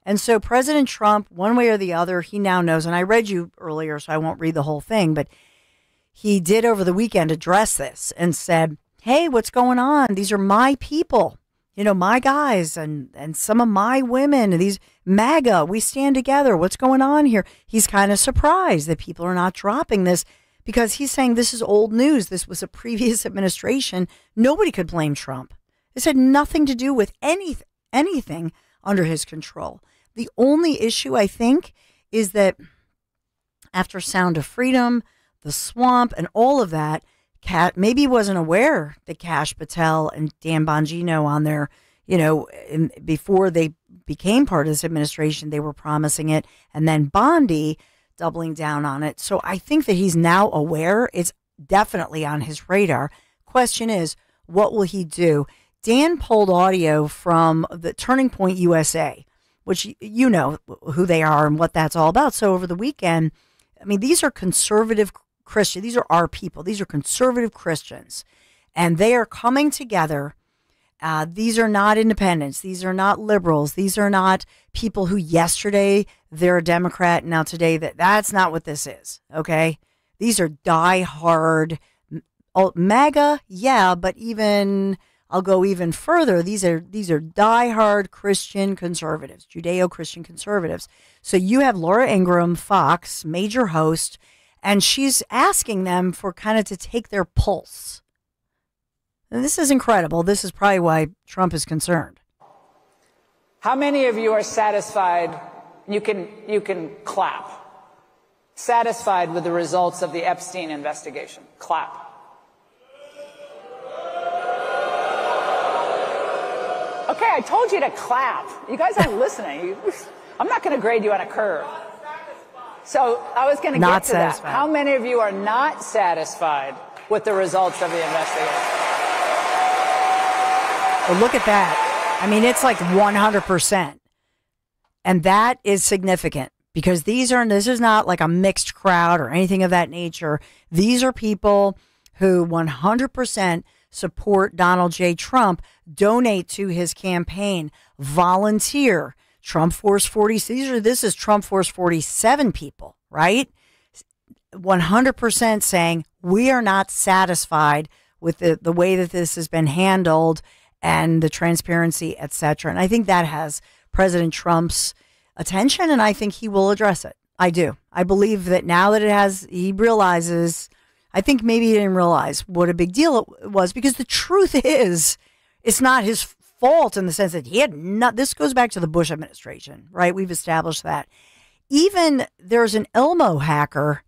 And so President Trump, one way or the other, he now knows, and I read you earlier, so I won't read the whole thing, but he did over the weekend address this and said, hey, what's going on? These are my people, my guys and some of my women, and these MAGA, we stand together. What's going on here? He's kind of surprised that people are not dropping this because he's saying this is old news. This was a previous administration. Nobody could blame Trump. This had nothing to do with anything under his control. The only issue, I think, is that after Sound of Freedom, The Swamp, and all of that, maybe he wasn't aware that Kash Patel and Dan Bongino on there, before they became part of this administration, they were promising it, and then Bondi doubling down on it. So I think that he's now aware. It's definitely on his radar. Question is, what will he do? Dan pulled audio from the Turning Point USA, which you know who they are and what that's all about. So over the weekend, I mean, these are conservative Christians. These are our people. These are conservative Christians. And they are coming together. These are not independents. These are not liberals. These are not people who yesterday they're a Democrat. And now today that's not what this is. Okay. These are diehard MAGA. Yeah. But I'll go even further. These are diehard Christian conservatives, Judeo-Christian conservatives. So you have Laura Ingraham, Fox, major host, and she's asking them for kind of to take their pulse. And this is incredible. This is probably why Trump is concerned. How many of you are satisfied? You can clap. Satisfied with the results of the Epstein investigation? Clap. Okay, I told you to clap. You guys aren't listening. I'm not going to grade you on a curve. So I was going to get to that. How many of you are not satisfied with the results of the investigation? Well, look at that. I mean, it's like 100%. And that is significant because this is not like a mixed crowd or anything of that nature. These are people who 100% support Donald J. Trump, donate to his campaign, volunteer. Trump Force 40. This is Trump Force 47 people, right? 100% saying we are not satisfied with the way that this has been handled and the transparency, etc. And I think that has President Trump's attention, and I think he will address it. I do. I believe that now that he realizes. I think maybe he didn't realize what a big deal it was because the truth is, it's not his fault in the sense that he had not. This goes back to the Bush administration, right? We've established that. Even there's an Elmo hacker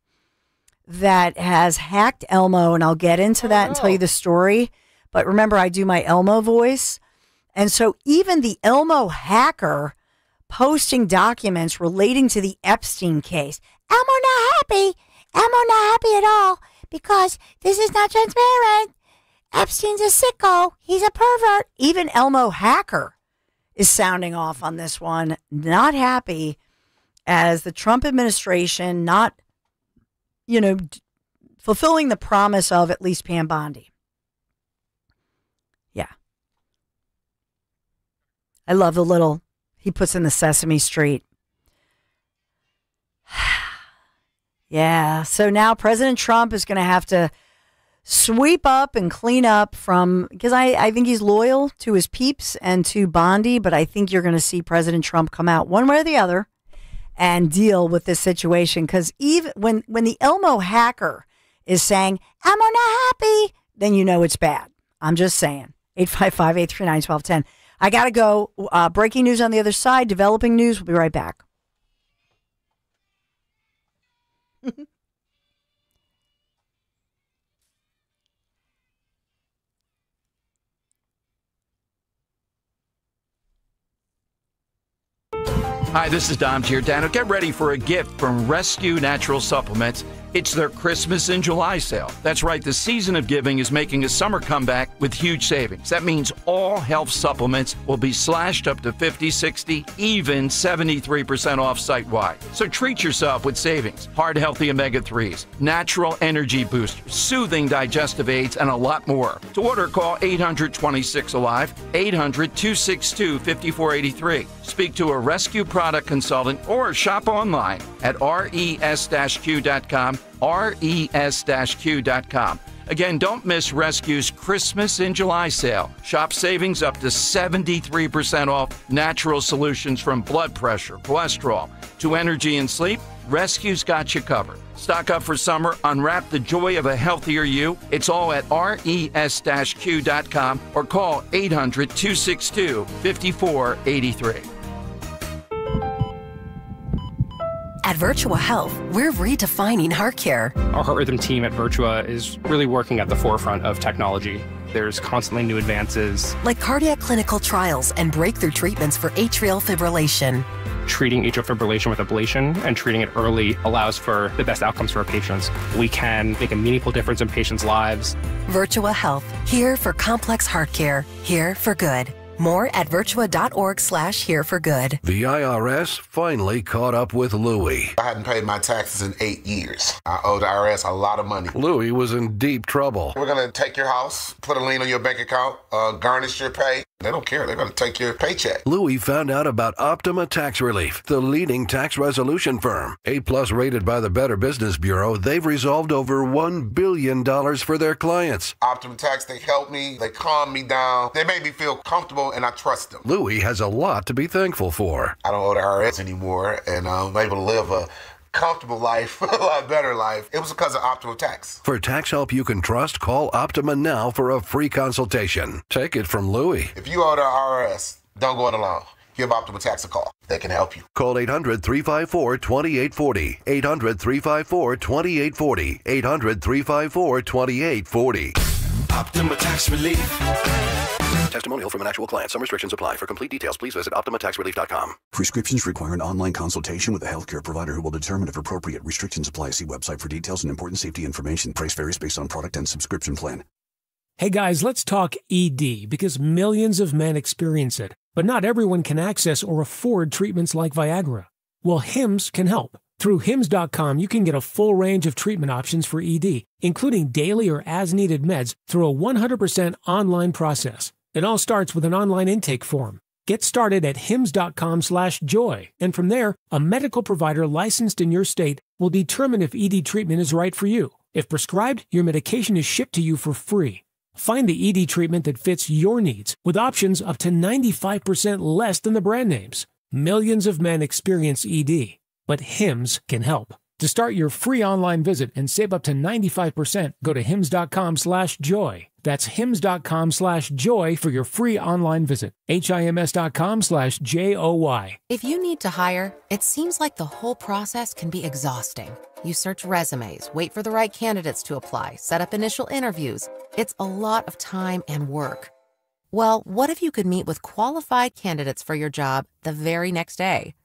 that has hacked Elmo, and I'll get into that and tell you the story. But remember, I do my Elmo voice. And so even the Elmo hacker posting documents relating to the Epstein case. Elmo not happy. Elmo not happy at all. Because this is not transparent. Epstein's a sicko. He's a pervert. Even Elmo Hacker is sounding off on this one. Not happy as the Trump administration not, fulfilling the promise of at least Pam Bondi. I love the little he puts in the Sesame Street. Yeah, so now President Trump is going to have to sweep up and clean up from, because I think he's loyal to his peeps and to Bondi, but I think you're going to see President Trump come out one way or the other and deal with this situation, because even when the Elmo hacker is saying, I'm not happy, then you know it's bad. I'm just saying. 855-839-1210. I got to go. Breaking news on the other side, developing news. We'll be right back. Hi, this is Dom Giordano. Get ready for a gift from Rescue Natural Supplements. It's their Christmas in July sale. That's right, the season of giving is making a summer comeback with huge savings. That means all health supplements will be slashed up to 50, 60, even 73% off site-wide. So treat yourself with savings. Heart Healthy Omega-3s, natural energy boosters, soothing digestive aids, and a lot more. To order, call 800-26-ALIVE, 800-262-5483. Speak to a Rescue product consultant or shop online at res-q.com, res-q.com. Again, don't miss Rescue's Christmas in July sale. Shop savings up to 73% off natural solutions from blood pressure, cholesterol, to energy and sleep. Rescue's got you covered. Stock up for summer. Unwrap the joy of a healthier you. It's all at res-q.com or call 800-262-5483. At Virtua Health, we're redefining heart care. Our Heart Rhythm team at Virtua is really working at the forefront of technology. There's constantly new advances. Like cardiac clinical trials and breakthrough treatments for atrial fibrillation. Treating atrial fibrillation with ablation and treating it early allows for the best outcomes for our patients. We can make a meaningful difference in patients' lives. Virtua Health, here for complex heart care, here for good. More at virtua.org/hereforgood. The IRS finally caught up with Louie. I hadn't paid my taxes in 8 years. I owe the IRS a lot of money. Louie was in deep trouble. We're going to take your house, put a lien on your bank account, garnish your pay. They don't care. They're going to take your paycheck. Louie found out about Optima Tax Relief, the leading tax resolution firm. A+ rated by the Better Business Bureau, they've resolved over $1 billion for their clients. Optima Tax, they helped me. They calmed me down. They made me feel comfortable, and I trust them. Louie has a lot to be thankful for. I don't owe the IRS anymore, and I'm able to live a comfortable life, a lot better life. It was because of Optima Tax. For tax help you can trust, call Optima now for a free consultation. Take it from Louie. If you owe the IRS, don't go it alone. Give Optima Tax a call. They can help you. Call 800-354-2840. 800-354-2840. 800-354-2840. Optima Tax Relief. Testimonial from an actual client. Some restrictions apply. For complete details, please visit OptimaTaxRelief.com. Prescriptions require an online consultation with a healthcare provider who will determine if appropriate. Restrictions apply. See website for details and important safety information. Price varies based on product and subscription plan. Hey guys, let's talk ED, because millions of men experience it, but not everyone can access or afford treatments like Viagra. Well, Hims can help. Through Hims.com, you can get a full range of treatment options for ED, including daily or as-needed meds through a 100% online process. It all starts with an online intake form. Get started at hims.com/joy, and from there, a medical provider licensed in your state will determine if ED treatment is right for you. If prescribed, your medication is shipped to you for free. Find the ED treatment that fits your needs, with options up to 95% less than the brand names. Millions of men experience ED, but Hims can help. To start your free online visit and save up to 95%, go to hims.com/joy. That's hims.com/joy for your free online visit. HIMS.com/JOY. If you need to hire, it seems like the whole process can be exhausting. You search resumes, wait for the right candidates to apply, set up initial interviews. It's a lot of time and work. Well, what if you could meet with qualified candidates for your job the very next day?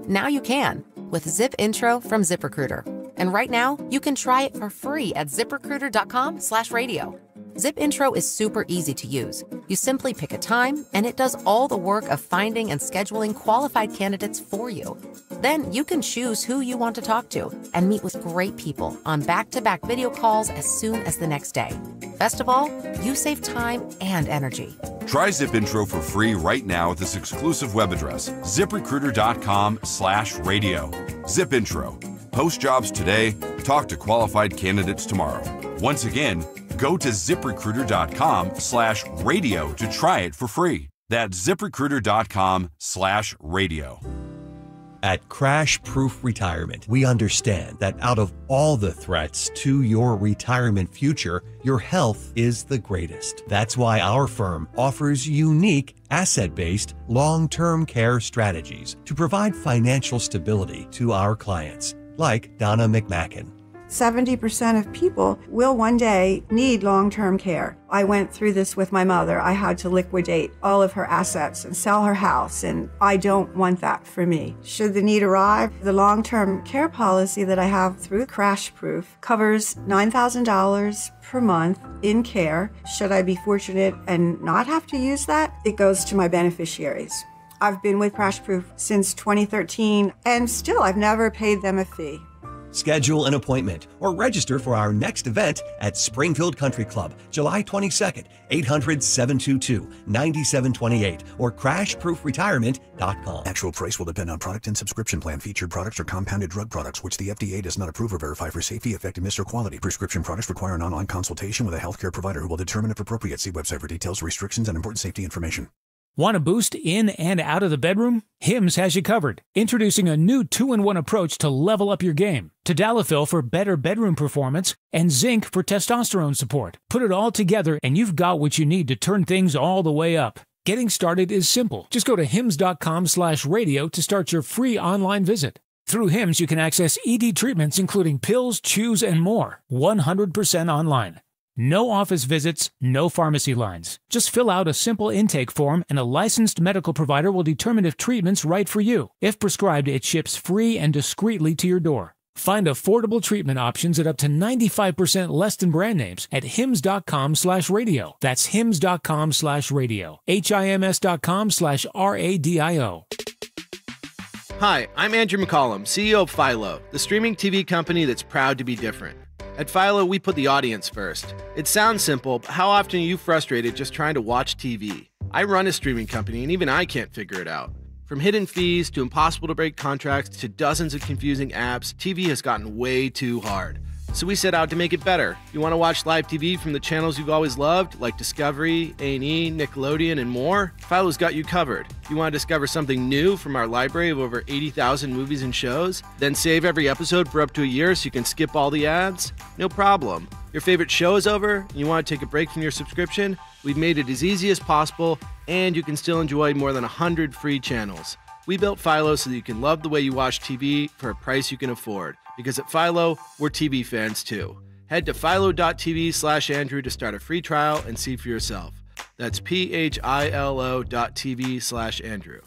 Now you can with Zip Intro from ZipRecruiter. And right now, you can try it for free at ziprecruiter.com/radio. Zip Intro is super easy to use. You simply pick a time, and it does all the work of finding and scheduling qualified candidates for you. Then you can choose who you want to talk to and meet with great people on back-to-back video calls as soon as the next day. Best of all, you save time and energy Try ZipIntro for free right now at this exclusive web address, ZipRecruiter.com/radio. ZipIntro. Post jobs today, talk to qualified candidates tomorrow. Once again, go to ZipRecruiter.com/radio to try it for free. That's ZipRecruiter.com/radio. At Crash Proof Retirement, we understand that out of all the threats to your retirement future, your health is the greatest. That's why our firm offers unique asset-based long-term care strategies to provide financial stability to our clients, like Donna McMacken. 70% of people will one day need long-term care. I went through this with my mother. I had to liquidate all of her assets and sell her house, and I don't want that for me. Should the need arrive, the long-term care policy that I have through Crash Proof covers $9,000 per month in care. Should I be fortunate and not have to use that, it goes to my beneficiaries. I've been with Crash Proof since 2013, and still I've never paid them a fee. Schedule an appointment or register for our next event at Springfield Country Club, July 22nd, 800-722-9728 or crashproofretirement.com. Actual price will depend on product and subscription plan. Featured products are compounded drug products, which the FDA does not approve or verify for safety, effectiveness, or quality. Prescription products require an online consultation with a healthcare provider who will determine if appropriate. See website for details, restrictions, and important safety information. Want a boost in and out of the bedroom? Hims has you covered. Introducing a new 2-in-1 approach to level up your game. Tadalafil for better bedroom performance and zinc for testosterone support. Put it all together and you've got what you need to turn things all the way up. Getting started is simple. Just go to hims.com/radio to start your free online visit. Through Hims, you can access ED treatments including pills, chews, and more. 100% online. No office visits, no pharmacy lines. Just fill out a simple intake form and a licensed medical provider will determine if treatment's right for you. If prescribed, it ships free and discreetly to your door. Find affordable treatment options at up to 95% less than brand names at hims.com/radio. That's hims.com/radio. HIMS.com/RADIO. Hi, I'm Andrew McCollum, CEO of Philo, the streaming TV company that's proud to be different. At Philo, we put the audience first. It sounds simple, but how often are you frustrated just trying to watch TV? I run a streaming company, and even I can't figure it out. From hidden fees to impossible to break contracts to dozens of confusing apps, TV has gotten way too hard. So we set out to make it better. You want to watch live TV from the channels you've always loved, like Discovery, A&E, Nickelodeon, and more? Philo's got you covered. You want to discover something new from our library of over 80,000 movies and shows? Then save every episode for up to a year so you can skip all the ads? No problem. Your favorite show is over, and you want to take a break from your subscription? We've made it as easy as possible, and you can still enjoy more than 100 free channels. We built Philo so that you can love the way you watch TV for a price you can afford. Because at Philo, we're TV fans too. Head to philo.tv/Andrew to start a free trial and see for yourself. That's philo.tv/Andrew.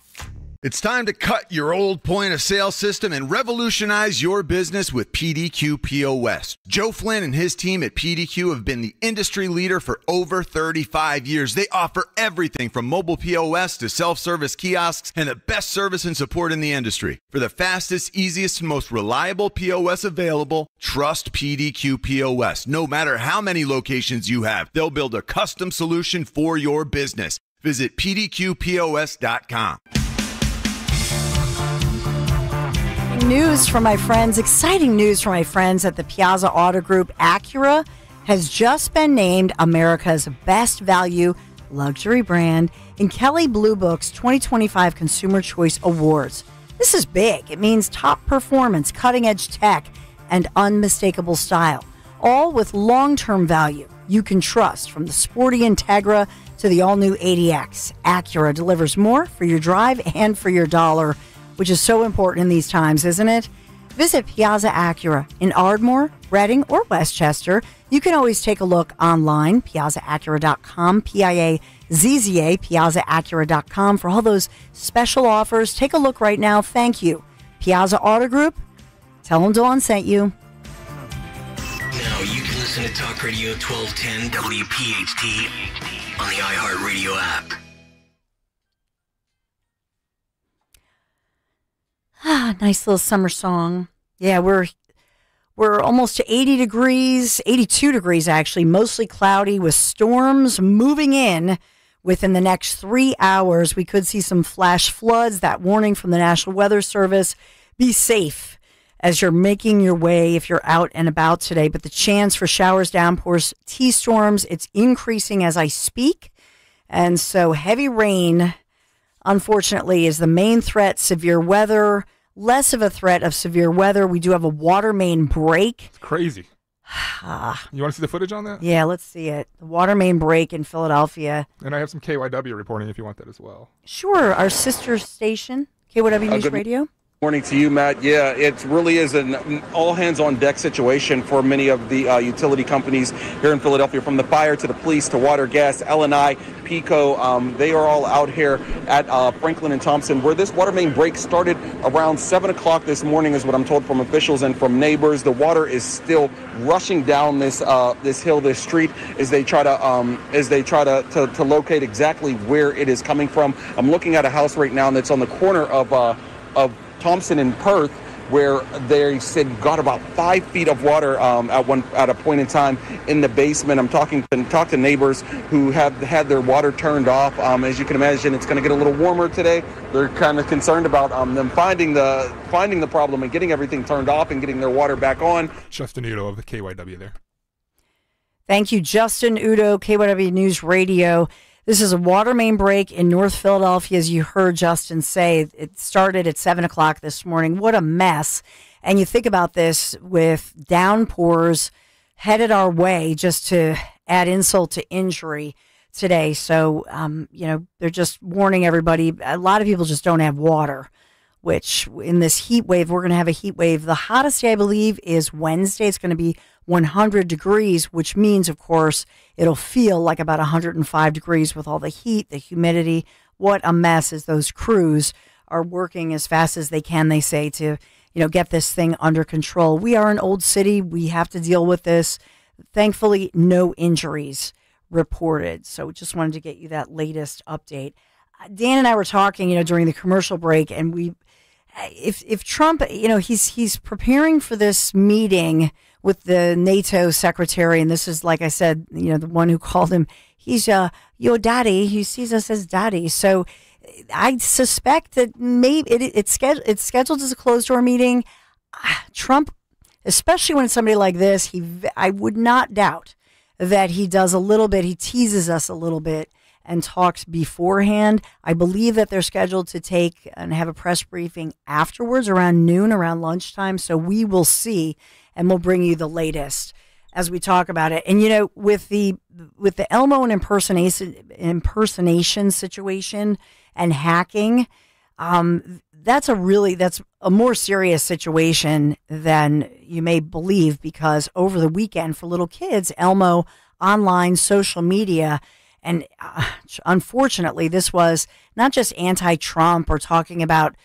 It's time to cut your old point of sale system and revolutionize your business with PDQ POS. Joe Flynn and his team at PDQ have been the industry leader for over 35 years. They offer everything from mobile POS to self-service kiosks and the best service and support in the industry. For the fastest, easiest, and most reliable POS available, trust PDQ POS. No matter how many locations you have, they'll build a custom solution for your business. Visit pdqpos.com. News from my friends, exciting news from my friends at the Piazza Auto Group. Acura has just been named America's best value luxury brand in Kelley Blue Book's 2025 Consumer Choice Awards. This is big. It means top performance, cutting-edge tech, and unmistakable style, all with long-term value you can trust. From the sporty Integra to the all-new ADX, Acura delivers more for your drive and for your dollar, which is so important in these times, isn't it? Visit Piazza Acura in Ardmore, Reading, or Westchester. You can always take a look online, piazzaacura.com, Piazza, piazzaacura.com for all those special offers. Take a look right now. Thank you. Piazza Auto Group, tell them Dawn sent you. Now you can listen to Talk Radio 1210 WPHT on the iHeartRadio app. Nice little summer song. Yeah, we're almost to 80 degrees, 82 degrees actually, mostly cloudy with storms moving in Within the next 3 hours, we could see some flash floods. That warning from the National Weather Service. Be safe as you're making your way if you're out and about today. But the chance for showers, downpours, T-storms, it's increasing as I speak. And so heavy rain, unfortunately, is the main threat. Severe weather, less of a threat of severe weather. We do have a water main break. It's crazy. You want to see the footage on that? Yeah, let's see it. The water main break in Philadelphia. And I have some KYW reporting if you want that as well. Sure, our sister station, KYW News Radio. Morning to you, Matt. Yeah, it really is an all-hands-on-deck situation for many of the utility companies here in Philadelphia, from the fire to the police to water, gas, L&I, PECO. They are all out here at Franklin and Thompson, where this water main break started around 7 o'clock this morning, is what I'm told from officials and from neighbors. The water is still rushing down this hill, this street, as they try to locate exactly where it is coming from. I'm looking at a house right now that's on the corner of Thompson and Perth, where they said got about 5 feet of water at a point in time in the basement. I'm talking to neighbors who have had their water turned off. As you can imagine, it's going to get a little warmer today. They're kind of concerned about them finding the problem and getting everything turned off and getting their water back on. Justin Udo of the KYW there. Thank you, Justin Udo, KYW News Radio. This is a water main break in North Philadelphia, as you heard Justin say. It started at 7 o'clock this morning. What a mess. And you think about this with downpours headed our way, just to add insult to injury today. So, they're just warning everybody. A lot of people just don't have water, which in this heat wave, we're going to have a heat wave. The hottest day, I believe, is Wednesday. It's going to be 100 degrees, which means, of course, it'll feel like about 105 degrees with all the heat, the humidity. What a mess as those crews are working as fast as they can, they say, to, get this thing under control. We are an old city. We have to deal with this. Thankfully, no injuries reported. So just wanted to get you that latest update. Dan and I were talking, during the commercial break, and if Trump, he's preparing for this meeting with the NATO secretary, and this is, like I said, the one who called him, he's your daddy. He sees us as daddy. So I suspect that maybe it's scheduled as a closed-door meeting. Trump, especially when it's somebody like this, I would not doubt that he does a little bit. He teases us a little bit and talks beforehand. I believe that they're scheduled to take and have a press briefing afterwards around noon, around lunchtime. So we will see, and we'll bring you the latest as we talk about it. And, with the Elmo and impersonation situation and hacking, that's a more serious situation than you may believe, because over the weekend for little kids, Elmo online social media. And unfortunately, this was not just anti-Trump or talking about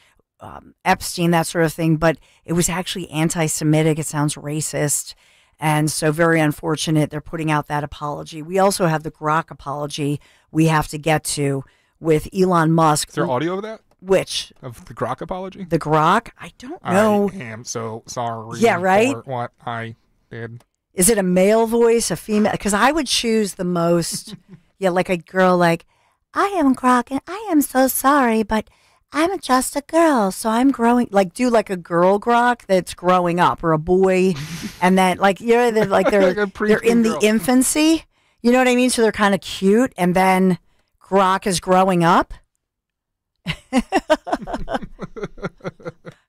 Epstein, that sort of thing, but it was actually anti-Semitic. It sounds racist. And so very unfortunate they're putting out that apology. We also have the Grok apology we have to get to with Elon Musk. Is there audio of that? Which? Of the Grok apology? The Grok? I don't know. I am so sorry. Yeah, right? For what I did. Is it a male voice, a female? Because I would choose the most... Yeah, like a girl, like, I am Grok, and I am so sorry, but I'm just a girl, so I'm growing. Like, do like a girl Grok that's growing up, or a boy, and then they're like they're in the infancy. You know what I mean? So they're kind of cute, and then Grok is growing up.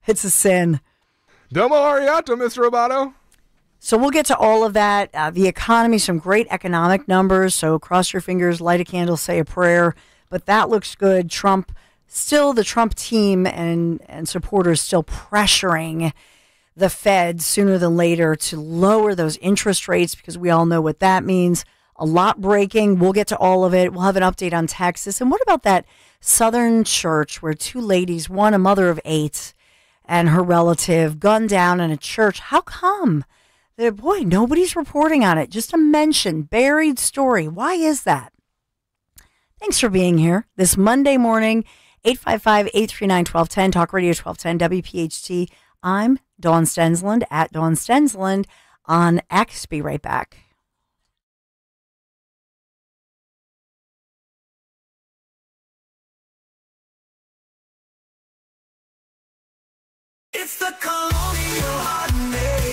It's a sin. Domo arigato, Mr. Roboto. So we'll get to all of that. The economy, some great economic numbers. So cross your fingers, light a candle, say a prayer. But that looks good. The Trump team and supporters still pressuring the Fed sooner than later to lower those interest rates, because we all know what that means. A lot breaking. We'll get to all of it. We'll have an update on Texas. And what about that Southern church where two ladies, one a mother of 8 and her relative, gunned down in a church? How come? Boy, nobody's reporting on it. Just a mention, buried story. Why is that? Thanks for being here this Monday morning, 855-839-1210, Talk Radio 1210, WPHT. I'm Dawn Stensland, at Dawn Stensland on X. Be right back. It's the Colonial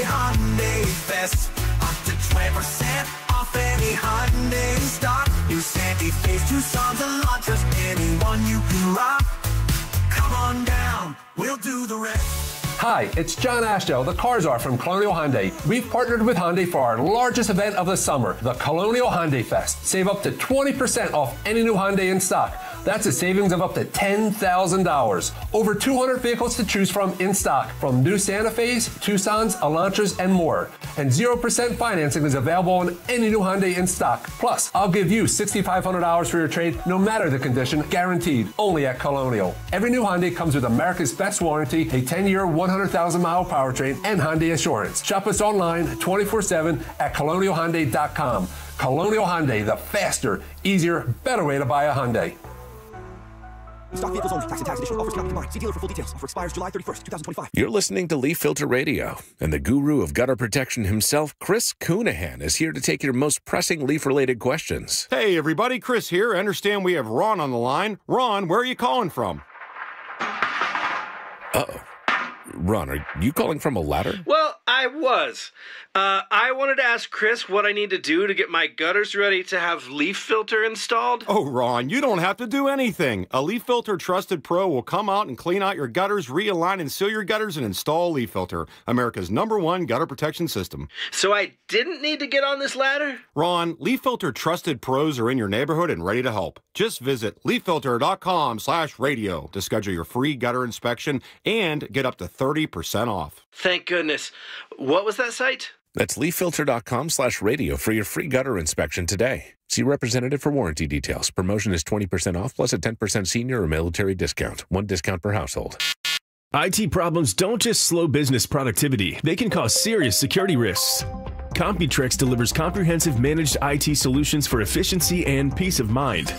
Hyundai Fest. Up to 20% off any Hyundai stock. New Santa Fe's, Tucson's, and Elantras. Anyone you can rock. Come on down, we'll do the rest. Hi, it's John Ashdale, the Car Czar from Colonial Hyundai. We've partnered with Hyundai for our largest event of the summer, the Colonial Hyundai Fest. Save up to 20% off any new Hyundai in stock. That's a savings of up to $10,000. Over 200 vehicles to choose from in stock, from new Santa Fe's, Tucson's, Elantras, and more. And 0% financing is available on any new Hyundai in stock. Plus, I'll give you $6,500 for your trade, no matter the condition, guaranteed, only at Colonial. Every new Hyundai comes with America's best warranty, a 10-year, 100,000-mile powertrain, and Hyundai Assurance. Shop us online 24/7 at colonialhyundai.com. Colonial Hyundai, the faster, easier, better way to buy a Hyundai. Stock vehicles only. Tax and tax additional. Offers cannot be combined. See dealer for full details. Offer expires July 31st, 2025. You're listening to Leaf Filter Radio, and the guru of gutter protection himself, Chris Coonahan, is here to take your most pressing leaf-related questions. Hey, everybody. Chris here. I understand we have Ron on the line. Ron, where are you calling from? Uh-oh. Ron, are you calling from a ladder? Well, I was. I wanted to ask Chris what I need to do to get my gutters ready to have leaf filter installed. Oh, Ron, you don't have to do anything. A Leaf Filter Trusted Pro will come out and clean out your gutters, realign and seal your gutters, and install Leaf Filter, America's #1 gutter protection system. So I didn't need to get on this ladder? Ron, Leaf Filter Trusted Pros are in your neighborhood and ready to help. Just visit leaffilter.com/radio to schedule your free gutter inspection and get up to 30% off. Thank goodness. What was that site? That's leaffilter.com/radio for your free gutter inspection today. See representative for warranty details. Promotion is 20% off plus a 10% senior or military discount. One discount per household. IT problems don't just slow business productivity. They can cause serious security risks. Computrex delivers comprehensive managed IT solutions for efficiency and peace of mind,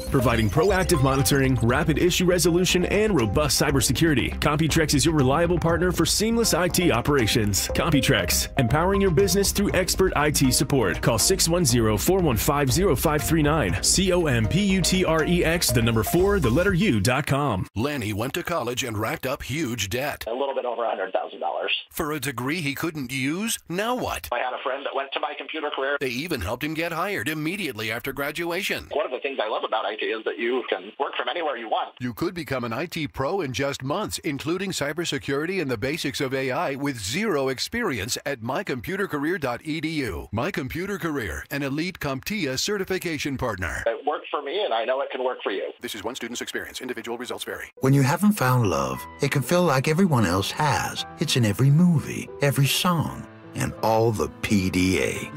providing proactive monitoring, rapid issue resolution, and robust cybersecurity. Computrex is your reliable partner for seamless IT operations. Computrex, empowering your business through expert IT support. Call 610-415-0539. COMPUTREX, 4, U.com. Lanny went to college and racked up huge debt. A little bit over $100,000. For a degree he couldn't use? Now what? I had a friend that went to my computer career. They even helped him get hired immediately after graduation. One of the things I love about IT is that you can work from anywhere you want. You could become an IT pro in just months, including cybersecurity and the basics of AI with zero experience at mycomputercareer.edu. My Computer Career, an elite CompTIA certification partner. It worked for me, and I know it can work for you. This is one student's experience. Individual results vary. When you haven't found love, it can feel like everyone else has. It's in every movie, every song, and all the PDA.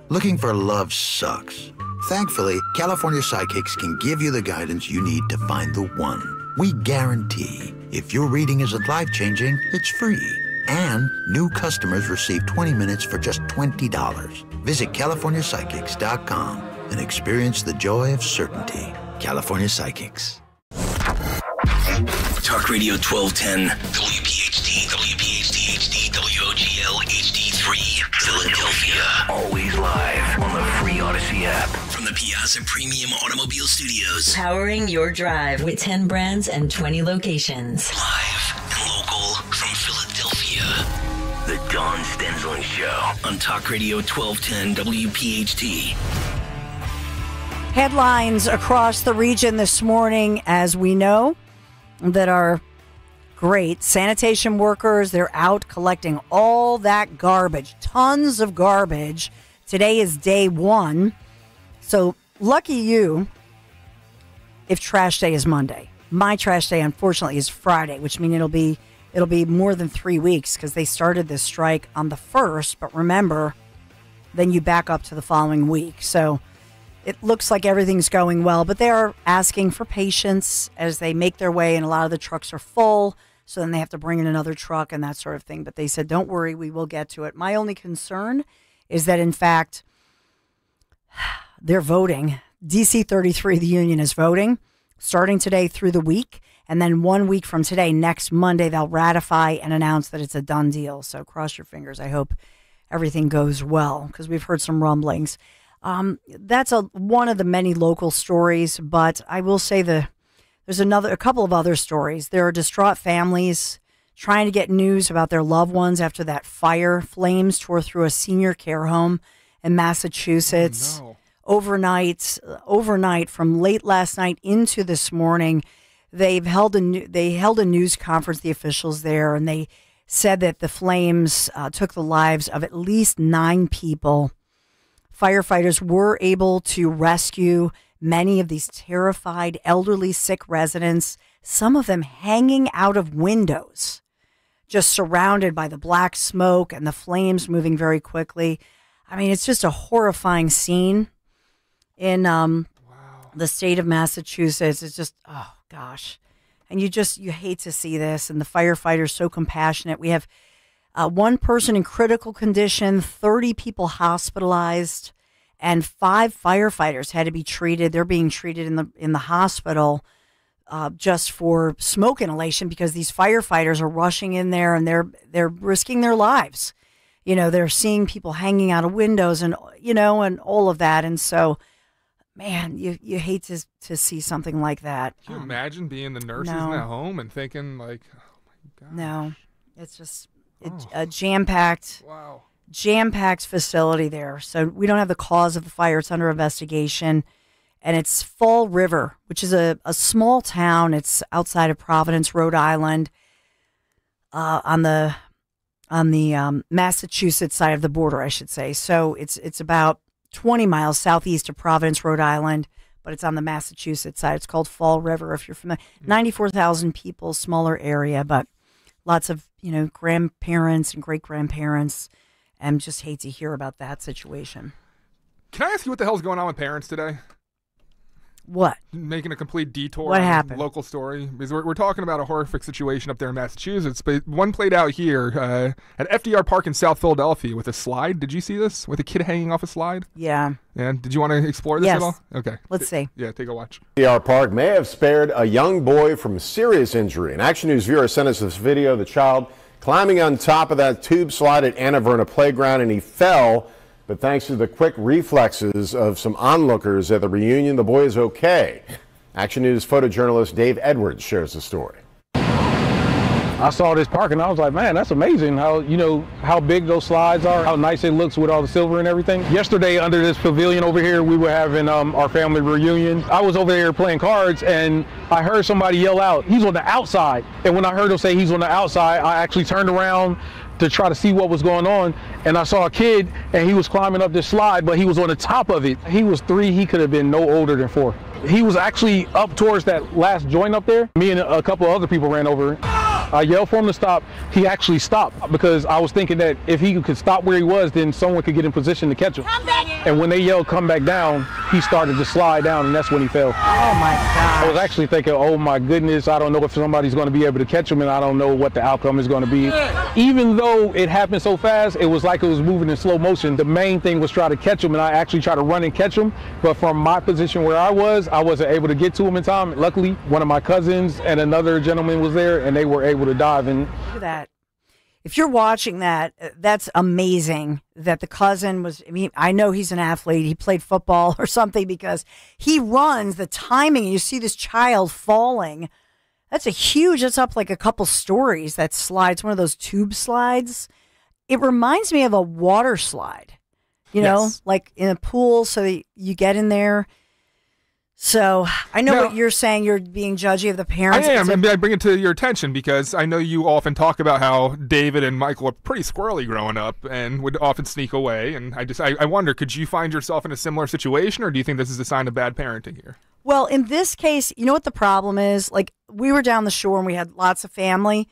Looking for love sucks. Thankfully, California Psychics can give you the guidance you need to find the one. We guarantee if your reading isn't life-changing, it's free. And new customers receive 20 minutes for just $20. Visit CaliforniaPsychics.com and experience the joy of certainty. California Psychics. Talk Radio 1210, WPHT, WPHT HD, WOGL HD3, Philadelphia. Always live on the free Odyssey app. From the Piazza Premium Automobile Studios. Powering your drive with 10 brands and 20 locations. Live and local from Philadelphia. The Dawn Stensling Show on Talk Radio 1210 WPHT. Headlines across the region this morning, as we know, that are great. Sanitation workers, they're out collecting all that garbage, tons of garbage. Today is day one. So lucky you if trash day is Monday. My trash day, unfortunately, is Friday, which means it'll be more than 3 weeks because they started this strike on the 1st. But remember, then you back up to the following week. So it looks like everything's going well, but they are asking for patience as they make their way, and a lot of the trucks are full, so then they have to bring in another truck and that sort of thing. But they said, don't worry, we will get to it. My only concern is that, in fact, they're voting. DC 33, the union, is voting, starting today through the week, and then 1 week from today, next Monday, they'll ratify and announce that it's a done deal. So cross your fingers. I hope everything goes well, because we've heard some rumblings. That's one of the many local stories, but I will say the There's a couple of other stories. There are distraught families trying to get news about their loved ones after that fire. Flames tore through a senior care home in Massachusetts. Oh, no. Overnight from late last night into this morning, they held a news conference, the officials there, and they said that the flames took the lives of at least 9 people. Firefighters were able to rescue many of these terrified, elderly, sick residents, some of them hanging out of windows, just surrounded by the black smoke and the flames moving very quickly. I mean, it's just a horrifying scene in the state of Massachusetts. It's just, oh, gosh. And you hate to see this. And the firefighters so compassionate. We have 1 person in critical condition, 30 people hospitalized, and 5 firefighters had to be treated. They're being treated in the hospital just for smoke inhalation because these firefighters are rushing in there and they're risking their lives. You know, they're seeing people hanging out of windows and, and all of that. And so, man, you hate to see something like that. Can you imagine being the nurses in that home and thinking like, oh my God. No, it's just a jam-packed facility there. So we don't have the cause of the fire. It's under investigation. And it's Fall River, which is a small town. It's outside of Providence, Rhode Island, on the Massachusetts side of the border, I should say. So it's about 20 miles southeast of Providence, Rhode Island, but it's on the Massachusetts side. It's called Fall River, if you're familiar. 94,000 people, smaller area, but lots of, grandparents and great-grandparents, and just hate to hear about that situation. Can I ask you what the hell's going on with parents today? What? Making a complete detour. What on happened? Local story. Because we're talking about a horrific situation up there in Massachusetts, but one played out here at FDR Park in South Philadelphia with a slide. Did you see this? With a kid hanging off a slide? Yeah. And did you want to explore this Yes. at all? Okay. Let's see. Yeah, take a watch. FDR Park may have spared a young boy from serious injury. An Action News viewer sent us this video of the child climbing on top of that tube slide at Anna Verna Playground, and he fell. But thanks to the quick reflexes of some onlookers at the reunion, the boy is okay. Action News photojournalist Dave Edwards shares the story. I saw this park and I was like, man, that's amazing how, how big those slides are, how nice it looks with all the silver and everything. Yesterday under this pavilion over here, we were having our family reunion. I was over there playing cards and I heard somebody yell out, he's on the outside. And when I heard him say he's on the outside, I actually turned around to try to see what was going on, and I saw a kid and he was climbing up this slide, but he was on the top of it. He was 3, he could have been no older than 4. He was actually up towards that last joint up there. Me and a couple of other people ran over. I yelled for him to stop. He actually stopped because I was thinking that if he could stop where he was, then someone could get in position to catch him. And when they yelled, come back down, he started to slide down, and that's when he fell. Oh my God. I was actually thinking, oh my goodness, I don't know if somebody's going to be able to catch him, and I don't know what the outcome is going to be. Even though it happened so fast, it was like it was moving in slow motion. The main thing was try to catch him, and I actually tried to run and catch him. But from my position where I wasn't able to get to him in time. Luckily, one of my cousins and another gentleman was there, and they were able to dive in. Look at that. If you're watching that, that's amazing that the cousin was, I know he's an athlete. He played football or something because he runs the timing. And you see this child falling. That's up like a couple stories, that slide. It's one of those tube slides. It reminds me of a water slide, like in a pool. So you get in there. So I know what you're saying. You're being judgy of the parents. I am, and I bring it to your attention because I know you often talk about how David and Michael were pretty squirrely growing up and would often sneak away. And I wonder, could you find yourself in a similar situation, or do you think this is a sign of bad parenting here? Well, in this case, you know what the problem is? Like, we were down the shore and we had lots of family.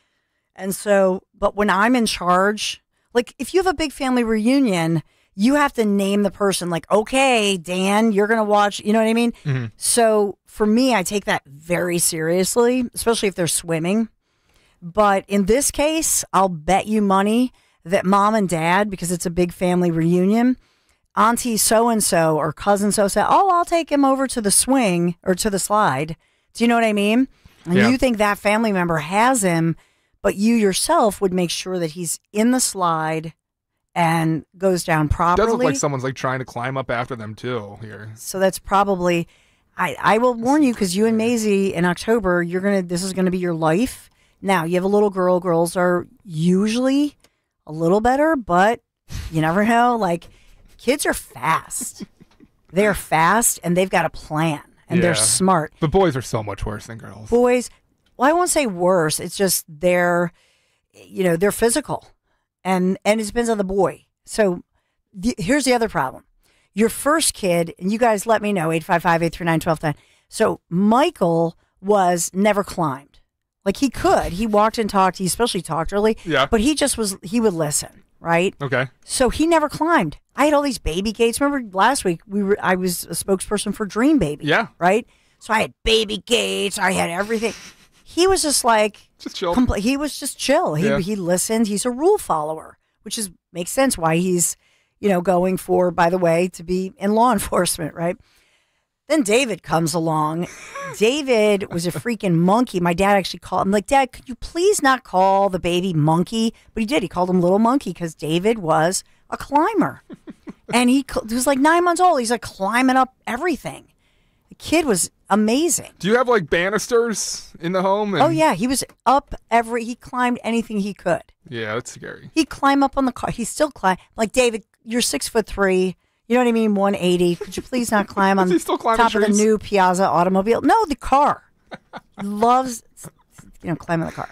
And so, but when I'm in charge, like if you have a big family reunion, you have to name the person, like, okay, Dan, you're going to watch, you know what I mean? Mm-hmm. So for me, I take that very seriously, especially if they're swimming. But in this case, I'll bet you money that mom and dad, because it's a big family reunion, auntie so-and-so or cousin so-so, I'll take him over to the swing or to the slide. Do you know what I mean? And you think that family member has him, but you yourself would make sure that he's in the slide and goes down properly. It does look like someone's like trying to climb up after them too here. So that's probably, I will warn you, because you and Maisie in October, this is gonna be your life. Now you have a little girl. Girls are usually a little better, but you never know. Like, kids are fast. They're fast and they've got a plan and they're smart. But boys are so much worse than girls. Boys, well, I won't say worse. It's just they're physical, and it depends on the boy. So here's the other problem. Your first kid, and you guys let me know, 855-839-1210. So Michael never climbed. Like, he could. He walked and talked. He especially talked early. Yeah. But he would listen, right? Okay. So he never climbed. I had all these baby gates. Remember last week I was a spokesperson for Dream Baby. Yeah. Right? So I had baby gates. I had everything. He was just like... Just chill. He was just chill. He listened. He's a rule follower, which makes sense why he's, going for, by the way, to be in law enforcement, right? Then David comes along. David was a freaking monkey. My dad actually called him, like, Dad, could you please not call the baby monkey? But he did. He called him Little Monkey because David was a climber. And he was like 9 months old. He's like climbing up everything. The kid was amazing. Do you have like banisters in the home? Oh, yeah. He was up he climbed anything he could. Yeah, that's scary. He'd climb up on the car. He still climbed. Like, David, you're 6'3". You know what I mean? 180. Could you please not climb on top of the new Piazza automobile? No, the car. He loves, climbing the car.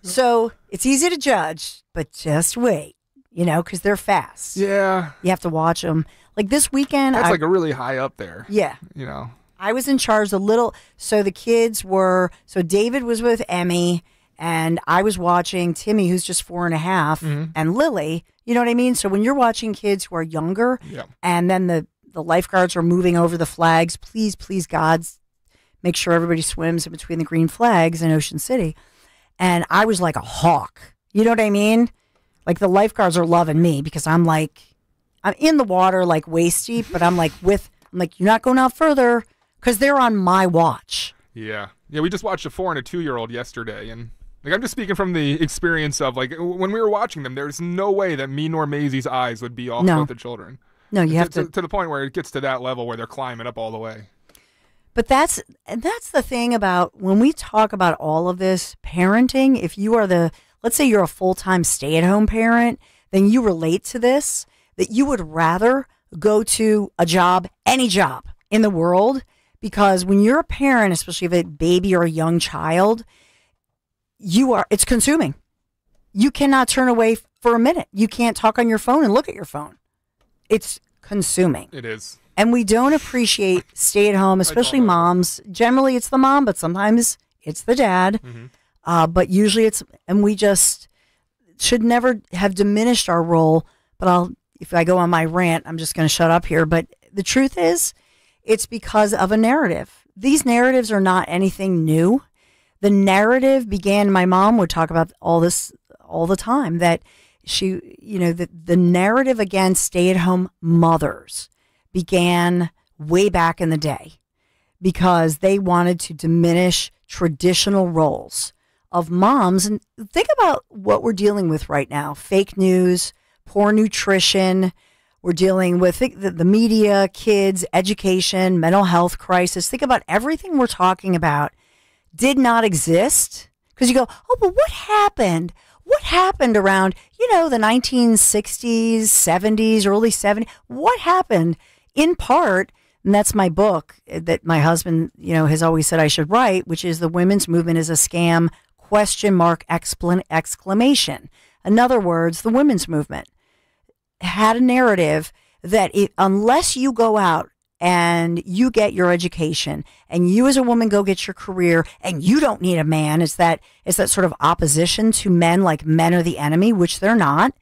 So it's easy to judge, but just wait, because they're fast. Yeah. You have to watch them. Like this weekend. That's like a really high up there. Yeah. I was in charge so the kids so David was with Emmy, and I was watching Timmy, who's just 4.5, and Lily. You know what I mean? So when you're watching kids who are younger, and then the lifeguards are moving over the flags, please, God, make sure everybody swims in between the green flags in Ocean City. And I was like a hawk. You know what I mean? Like, the lifeguards are loving me because I'm in the water, like waist deep, but I'm like, you're not going out further because they're on my watch. Yeah. Yeah, we just watched a 4 and a 2-year-old yesterday, and I'm just speaking from the experience of, when we were watching them, there's no way that me nor Maisie's eyes would be off both the children. No, you have to the point where it gets to that level where they're climbing up all the way. But that's the thing about when we talk about all of this parenting. If you are let's say you're a full-time stay-at-home parent, then you relate to this, that you would rather go to a job, any job in the world, because when you're a parent, especially of a baby or a young child, it's consuming. You cannot turn away for a minute. You can't talk on your phone and look at your phone. It's consuming. It is. And we don't appreciate stay-at-home, especially moms. Generally, it's the mom, but sometimes it's the dad. But usually and we just should never have diminished our role. But if I go on my rant, I'm just going to shut up here. But the truth is, it's because of a narrative. These narratives are not anything new. The narrative began, my mom would talk about all this all the time, that the narrative against stay-at-home mothers began way back in the day because they wanted to diminish traditional roles of moms. And think about what we're dealing with right now. Fake news, poor nutrition. We're dealing with the media, kids, education, mental health crisis. Think about everything we're talking about did not exist. Because you go, oh, but what happened? What happened around, the 1960s, 70s, early 70s? What happened? In part, and that's my book that my husband, has always said I should write, which is The Women's Movement is a Scam, ? Exclamation. In other words, the women's movement had a narrative that unless you go out and you get your education and you as a woman go get your career and you don't need a man, it's that sort of opposition to men, like men are the enemy, which they're not.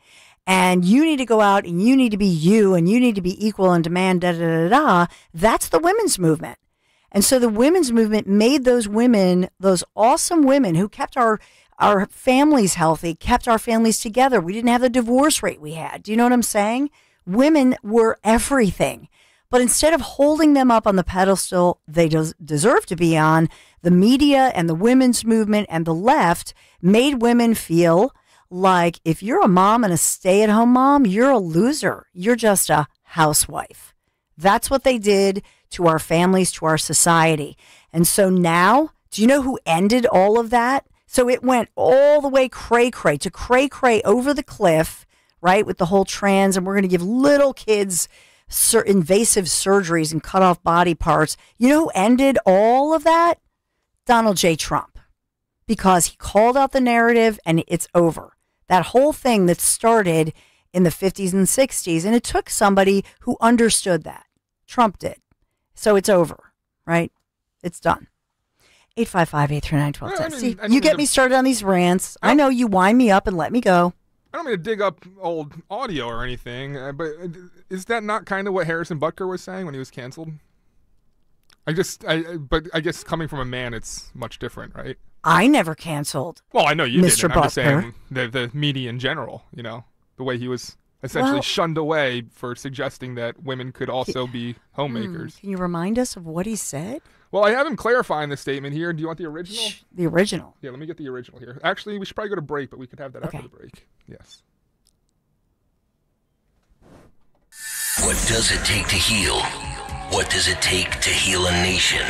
And you need to go out and you need to be you and you need to be equal and demand da-da-da-da. That's the women's movement. And so the women's movement made those women, those awesome women who kept our families healthy, kept our families together. We didn't have the divorce rate we had. Do you know what I'm saying? Women were everything. But instead of holding them up on the pedestal they deserve to be on, the media and the women's movement and the left made women feel like if you're a mom and a stay-at-home mom, you're a loser. You're just a housewife. That's what they did to our families, to our society. And so now, do you know who ended all of that? So it went all the way cray-cray to cray-cray over the cliff, right, with the whole trans, and we're going to give little kids invasive surgeries and cut off body parts. You know who ended all of that? Donald J. Trump, because he called out the narrative and it's over. That whole thing that started in the 50s and 60s, and it took somebody who understood that. Trump did. So it's over, right? It's done. 855-839-1210. See, you get me started on these rants. I know you wind me up and let me go. I don't mean to dig up old audio or anything, but is that not kind of what Harrison Butker was saying when he was canceled? But I guess coming from a man, it's much different, right? I never canceled. Well, I know you Mr. didn't. I'm just Butker. saying the media in general, you know, the way he was essentially shunned away for suggesting that women could also be homemakers. Can you remind us of what he said? Well, I have him clarifying the statement here. Do you want the original? The original. Yeah, let me get the original here. Actually, we should probably go to break, but we could have that after the break. Yes. What does it take to heal? What does it take to heal a nation?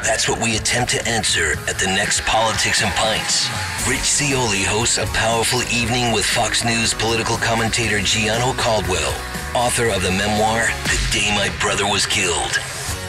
That's what we attempt to answer at the next Politics and Pints. Rich Cioli hosts a powerful evening with Fox News political commentator Giordano Caldwell, author of the memoir, The Day My Brother Was Killed.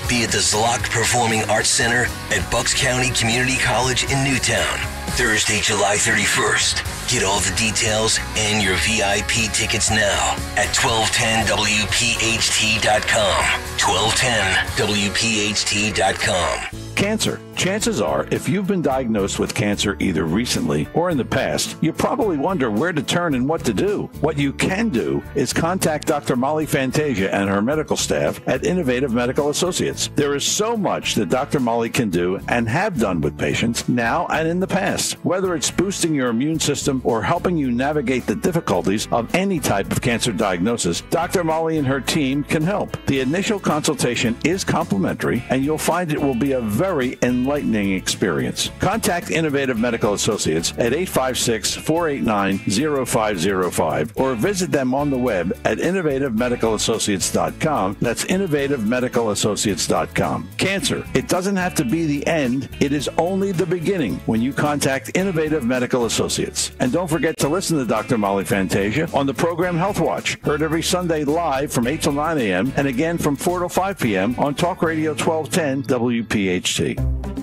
Be at the Zlock Performing Arts Center at Bucks County Community College in Newtown, Thursday, July 31st. Get all the details and your VIP tickets now at 1210WPHT.com. 1210WPHT.com. Cancer. Chances are, if you've been diagnosed with cancer either recently or in the past, you probably wonder where to turn and what to do. What you can do is contact Dr. Molly Fantasia and her medical staff at Innovative Medical Associates. There is so much that Dr. Molly can do and have done with patients now and in the past. Whether it's boosting your immune system or helping you navigate the difficulties of any type of cancer diagnosis, Dr. Molly and her team can help. The initial consultation is complimentary, and you'll find it will be a very enlightening experience. Contact Innovative Medical Associates at 856-489-0505 or visit them on the web at innovativemedicalassociates.com. That's innovativemedicalassociates.com. Cancer. It doesn't have to be the end. It is only the beginning when you contact Innovative Medical Associates. And don't forget to listen to Dr. Molly Fantasia on the program Health Watch, heard every Sunday live from 8 till 9 a.m. and again from 4 till 5 p.m. on Talk Radio 1210 WPHT.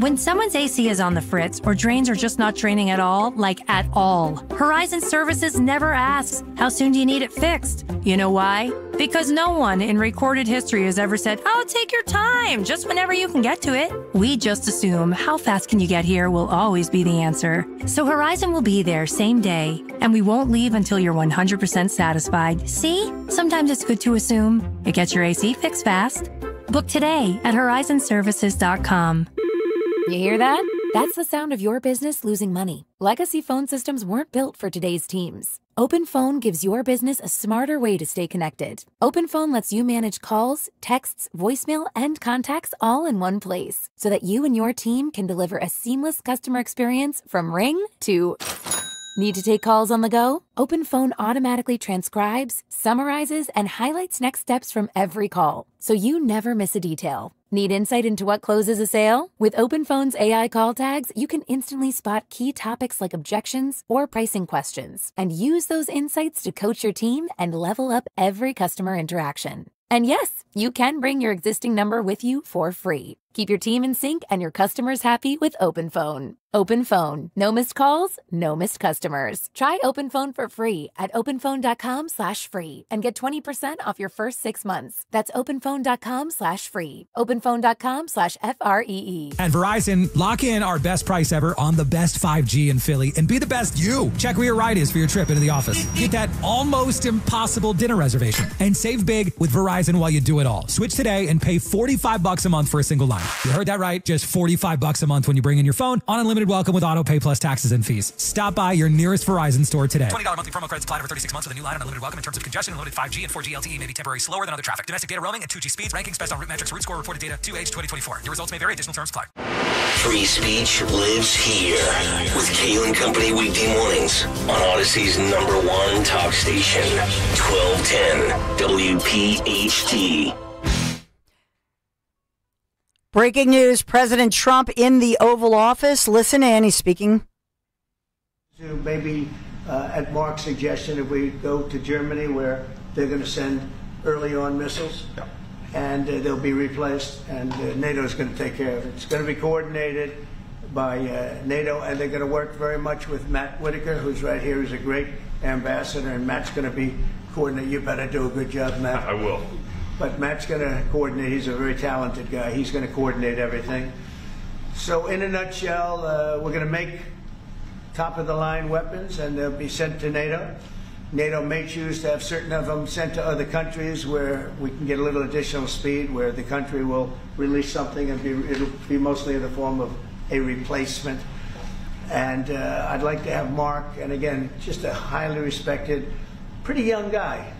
When someone's AC is on the fritz or drains are just not draining at all, like at all, Horizon Services never asks, how soon do you need it fixed? You know why? Because no one in recorded history has ever said, oh, take your time, just whenever you can get to it. We just assume how fast can you get here will always be the answer. So Horizon will be there same day, and we won't leave until you're 100% satisfied. See? Sometimes it's good to assume. It gets your AC fixed fast. Book today at horizonservices.com. You hear that? That's the sound of your business losing money. Legacy phone systems weren't built for today's teams. OpenPhone gives your business a smarter way to stay connected. OpenPhone lets you manage calls, texts, voicemail, and contacts all in one place so that you and your team can deliver a seamless customer experience from ring to... Need to take calls on the go? OpenPhone automatically transcribes, summarizes, and highlights next steps from every call, so you never miss a detail. Need insight into what closes a sale? With OpenPhone's AI call tags, you can instantly spot key topics like objections or pricing questions, and use those insights to coach your team and level up every customer interaction. And yes, you can bring your existing number with you for free. Keep your team in sync and your customers happy with OpenPhone. OpenPhone. No missed calls, no missed customers. Try OpenPhone for free at openphone.com/free and get 20% off your first 6 months. That's openphone.com/free. openphone.com/FREE. At Verizon, lock in our best price ever on the best 5G in Philly and be the best you. Check where your ride is for your trip into the office. Get that almost impossible dinner reservation and save big with Verizon while you do it all. Switch today and pay $45 a month for a single line. You heard that right. Just $45 a month when you bring in your phone on unlimited welcome with auto pay plus taxes and fees. Stop by your nearest Verizon store today. $20 monthly promo credits applied over 36 months with a new line on unlimited welcome in terms of congestion and loaded 5G and 4G LTE may be temporarily slower than other traffic. Domestic data roaming and 2G speeds. Rankings based on root metrics. Root score reported data 2H 2024. Your results may vary. Additional terms apply. Free speech lives here with Kale and Company weekday mornings on Odyssey's #1 talk station, 1210 WPHT. Breaking news, President Trump in the Oval Office. Listen in, he's speaking. To maybe, at Mark's suggestion, if we go to Germany where they're going to send early on missiles and they'll be replaced, and NATO is going to take care of it. It's going to be coordinated by NATO, and they're going to work very much with Matt Whitaker, who's right here. He's a great ambassador, and Matt's going to be coordinated. You better do a good job, Matt. I will. But Matt's going to coordinate. He's a very talented guy. He's going to coordinate everything. So in a nutshell, we're going to make top-of-the-line weapons, and they'll be sent to NATO. NATO may choose to have certain of them sent to other countries where we can get a little additional speed, where the country will release something and it'll be mostly in the form of a replacement. And I'd like to have Mark, and again, just a highly respected, pretty young guy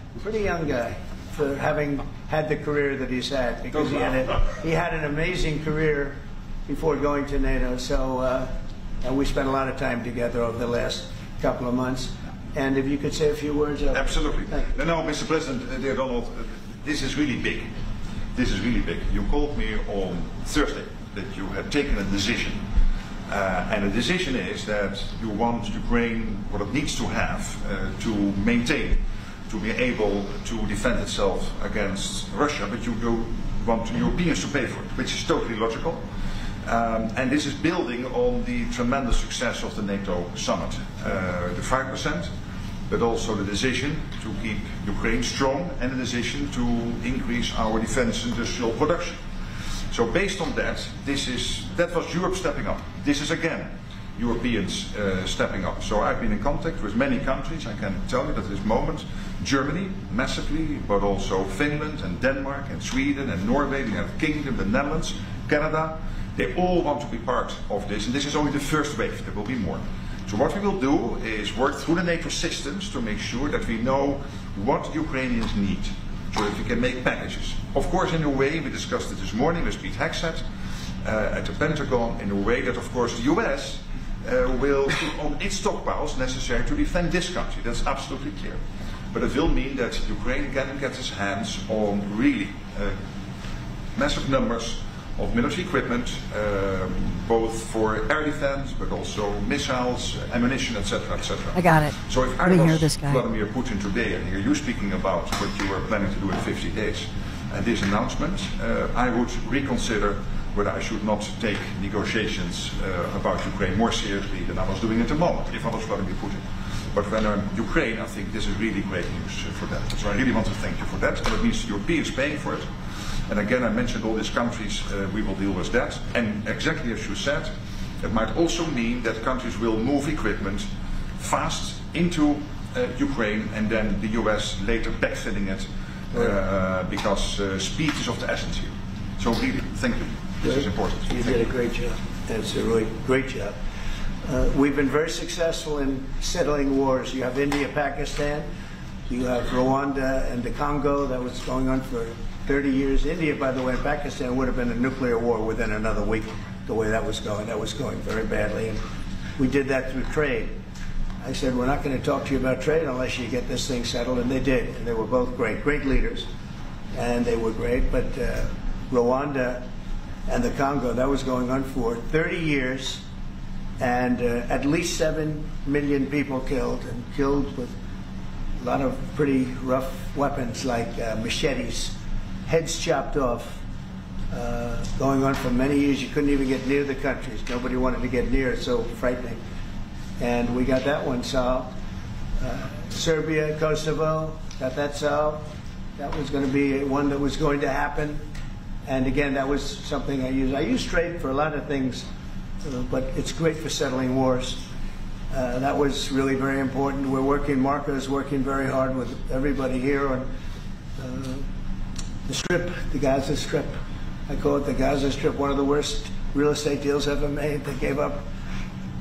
for having had the career that he's had, because he had an amazing career before going to NATO. So and we spent a lot of time together over the last couple of months. And if you could say a few words. Absolutely. No, Mr. President, dear Donald, this is really big. This is really big. You called me on Thursday that you had taken a decision. And the decision is that you want Ukraine, what it needs to have to maintain, to be able to defend itself against Russia, but you want the Europeans to pay for it, which is totally logical. And this is building on the tremendous success of the NATO summit. The 5%, but also the decision to keep Ukraine strong, and the decision to increase our defense industrial production. So based on that, that was Europe stepping up. This is again Europeans stepping up. So I've been in contact with many countries. I can tell you that at this moment, Germany massively, but also Finland and Denmark and Sweden and Norway, the United Kingdom, the Netherlands, Canada, they all want to be part of this. And this is only the first wave. There will be more. So what we will do is work through the NATO systems to make sure that we know what Ukrainians need, so that we can make packages. Of course, in a way, we discussed it this morning with Pete Hegseth at the Pentagon, in a way that, of course, the US will put on its stockpiles necessary to defend this country. That's absolutely clear. But it will mean that Ukraine can get its hands on really massive numbers of military equipment, both for air defense, but also missiles, ammunition, etc., etc. I got it. So if I hear was this guy. Vladimir Putin today and hear you speaking about what you were planning to do in 50 days, and this announcement, I would reconsider whether I should not take negotiations about Ukraine more seriously than I was doing at the moment, if I was Vladimir Putin. But when I'm Ukraine, I think this is really great news for that. So I really want to thank you for that. And it means the Europeans paying for it. And again, I mentioned all these countries, we will deal with that. And exactly as you said, it might also mean that countries will move equipment fast into Ukraine, and then the US later backfilling it, because speed is of the essence here. So really, thank you. This is important. You did a great job. That's a really great job. We've been very successful in settling wars. You have India, Pakistan, you have Rwanda and the Congo. That was going on for 30 years. India, by the way, and Pakistan would have been a nuclear war within another week, the way that was going. That was going very badly. And we did that through trade. I said, we're not going to talk to you about trade unless you get this thing settled. And they did. And they were both great leaders. And they were great. But Rwanda and the Congo, that was going on for 30 years. And at least 7 million people killed, and killed with a lot of pretty rough weapons like machetes, heads chopped off, going on for many years. You couldn't even get near the countries. Nobody wanted to get near. It's so frightening. And we got that one solved. Serbia, Kosovo, got that solved. That was going to be one that was going to happen. And again, that was something I used. I use trade for a lot of things, but it's great for settling wars. That was really very important. We're working, Marco is working very hard with everybody here on the Strip, the Gaza Strip. I call it the Gaza Strip, one of the worst real estate deals ever made. They gave up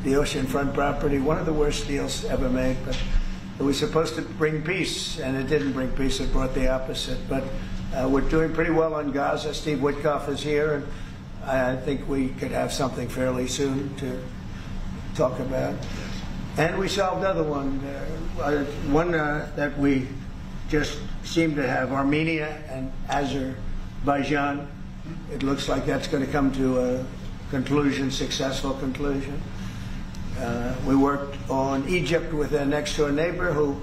the oceanfront property, one of the worst deals ever made. But it was supposed to bring peace, and it didn't bring peace. It brought the opposite. But we're doing pretty well on Gaza. Steve Witkoff is here, and I think we could have something fairly soon to talk about. And we solved another one, that we just seem to have, Armenia and Azerbaijan. It looks like that's going to come to a conclusion, successful conclusion. We worked on Egypt with their next door neighbor who,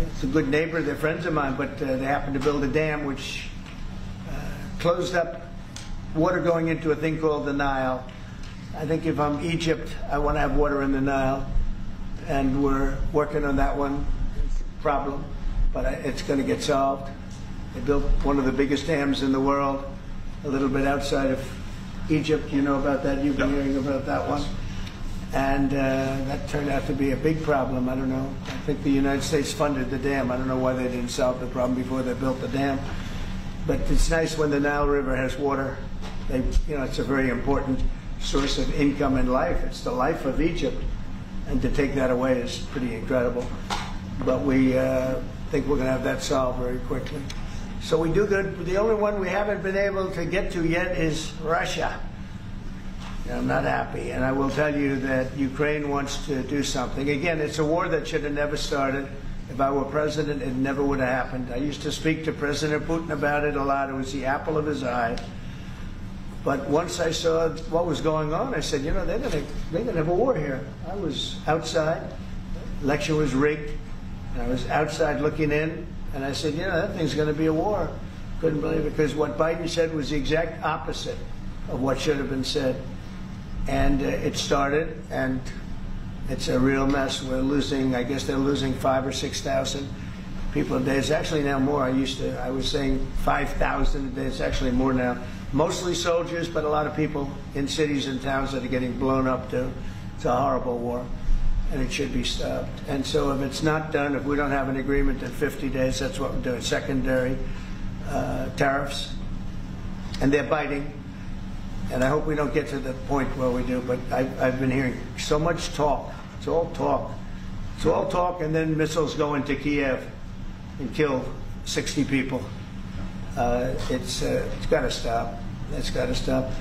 it's a good neighbor, they're friends of mine, but they happened to build a dam which closed up water going into a thing called the Nile. I think if I'm Egypt, I want to have water in the Nile, and we're working on that one problem, but it's going to get solved. They built one of the biggest dams in the world, a little bit outside of Egypt. You know about that? You've been hearing about that one. And that turned out to be a big problem. I don't know. I think the United States funded the dam. I don't know why they didn't solve the problem before they built the dam. But it's nice when the Nile River has water. It's a very important source of income and life. It's the life of Egypt. And to take that away is pretty incredible. But we think we're going to have that solved very quickly. So we do good. The only one we haven't been able to get to yet is Russia. I'm not happy. And I will tell you that Ukraine wants to do something. Again, it's a war that should have never started. If I were president, it never would have happened. I used to speak to President Putin about it a lot. It was the apple of his eye. But once I saw what was going on, I said, they're gonna have a war here. I was outside. Election was rigged. And I was outside looking in. And I said, that thing's going to be a war. Couldn't believe it, because what Biden said was the exact opposite of what should have been said. And it started, and it's a real mess. We're losing, I guess they're losing 5,000 or 6,000 people a day. It's actually now more. I was saying 5,000 a day. It's actually more now. Mostly soldiers, but a lot of people in cities and towns that are getting blown up too. It's a horrible war, and it should be stopped. And so if it's not done, if we don't have an agreement in 50 days, that's what we're doing. Secondary tariffs, and they're biting. And I hope we don't get to the point where we do, but I've been hearing so much talk. It's all talk. It's all talk, and then missiles go into Kiev and kill 60 people. It's got to stop. It's got to stop.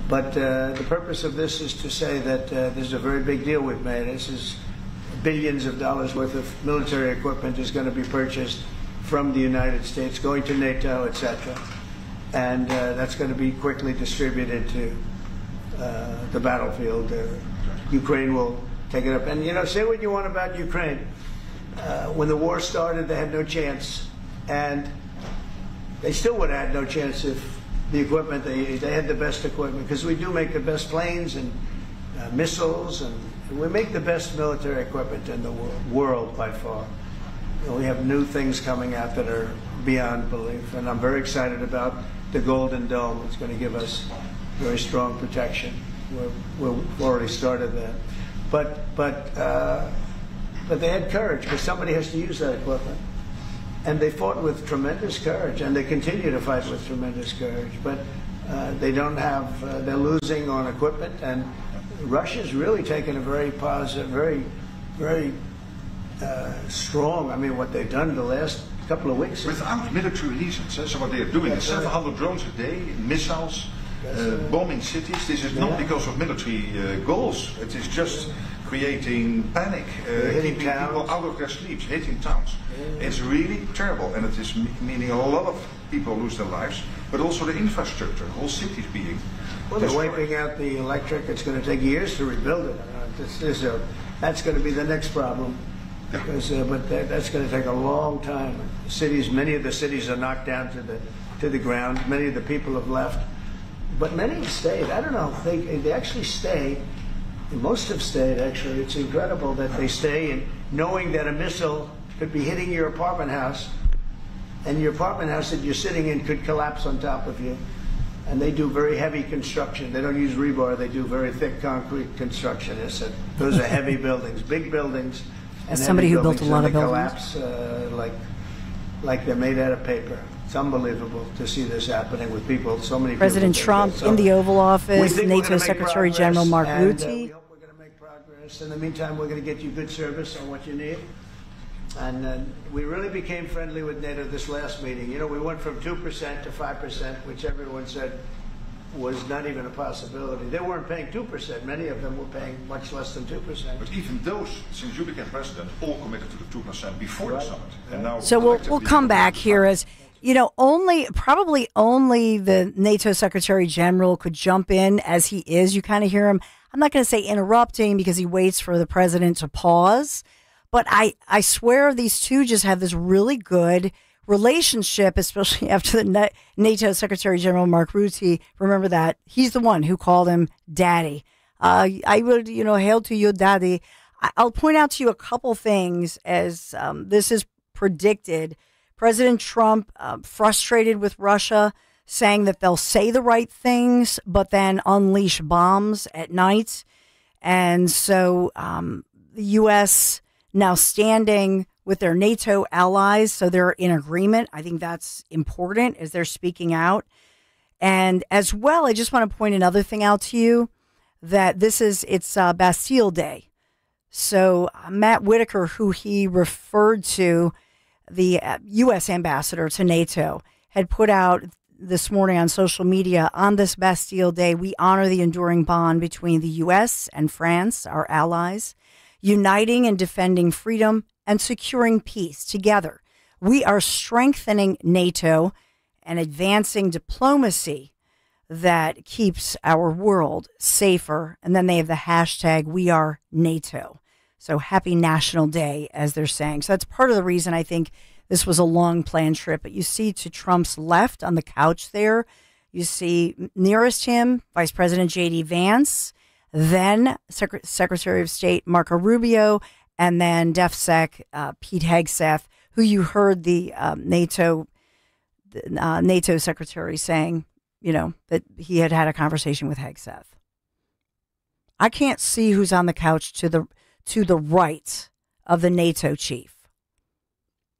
But the purpose of this is to say that this is a very big deal we've made. This is billions of dollars worth of military equipment is going to be purchased from the United States, going to NATO, etc. And that's going to be quickly distributed to the battlefield. Ukraine will take it up. And, say what you want about Ukraine. When the war started, they had no chance. And they still would have had no chance if the equipment, they had the best equipment. Because we do make the best planes and missiles. And we make the best military equipment in the world by far. We have new things coming out that are beyond belief. And I'm very excited about the Golden Dome. It's going to give us very strong protection. We've already started that. But they had courage, because somebody has to use that equipment. And they fought with tremendous courage, and they continue to fight with tremendous courage. But they don't have, they're losing on equipment, and Russia's really taken a very positive, very strong, what they've done the last couple of weeks. Without military reasons, so what they are doing is 700 drones a day, missiles, bombing cities. This is not because of military goals. It is just creating panic, keeping people out of their sleeps, hitting towns. It's really terrible, and it is meaning a lot of people lose their lives, but also the infrastructure, whole cities being they're wiping out the electric. It's going to take years to rebuild it. That's going to be the next problem. Because, but that's going to take a long time. Many of the cities are knocked down to the ground. Many of the people have left, but many have stayed. I don't know. They actually stay. Most have stayed. Actually, it's incredible that they stay, and knowing that a missile could be hitting your apartment house, and your apartment house that you're sitting in could collapse on top of you. And they do very heavy construction. They don't use rebar. They do very thick concrete construction. Those are heavy buildings, big buildings. As somebody who built a lot of buildings, collapse like they're made out of paper. It's unbelievable to see this happening with people. So many. President Trump in the Oval Office, NATO Secretary General Mark Rutte. We hope we're going to make progress. In the meantime, we're going to get you good service on what you need. And we really became friendly with NATO this last meeting. We went from 2% to 5%, which everyone said was not even a possibility. They weren't paying 2%. Many of them were paying much less than 2%. But even those, since you became president, all committed to the 2% before the summit. And now so we'll come back here as Probably only the NATO Secretary General could jump in as he is. You kind of hear him. I'm not going to say interrupting because he waits for the president to pause. But I swear these two just have this really good relationship, especially after the NATO Secretary General Mark Rutte. Remember that. He's the one who called him daddy. I will, hail to you, daddy. I'll point out to you a couple things as this is predicted. President Trump, frustrated with Russia, saying that they'll say the right things, but then unleash bombs at night. And so the U.S. now standing with their NATO allies, so they're in agreement. I think that's important as they're speaking out. And as well, I just want to point another thing out to you, that it's Bastille Day. So Matt Whitaker, who he referred to, the U.S. ambassador to NATO, had put out this morning on social media, on this Bastille Day, we honor the enduring bond between the U.S. and France, our allies, uniting and defending freedom and securing peace together. We are strengthening NATO and advancing diplomacy that keeps our world safer. And then they have the hashtag We Are NATO. So happy National Day, as they're saying. So that's part of the reason I think this was a long planned trip. But you see to Trump's left on the couch there, you see nearest him, Vice President J.D. Vance, then Secretary of State Marco Rubio, and then DefSec Pete Hegseth, who you heard the NATO secretary saying, that he had a conversation with Hegseth. I can't see who's on the couch to the right of the NATO chief.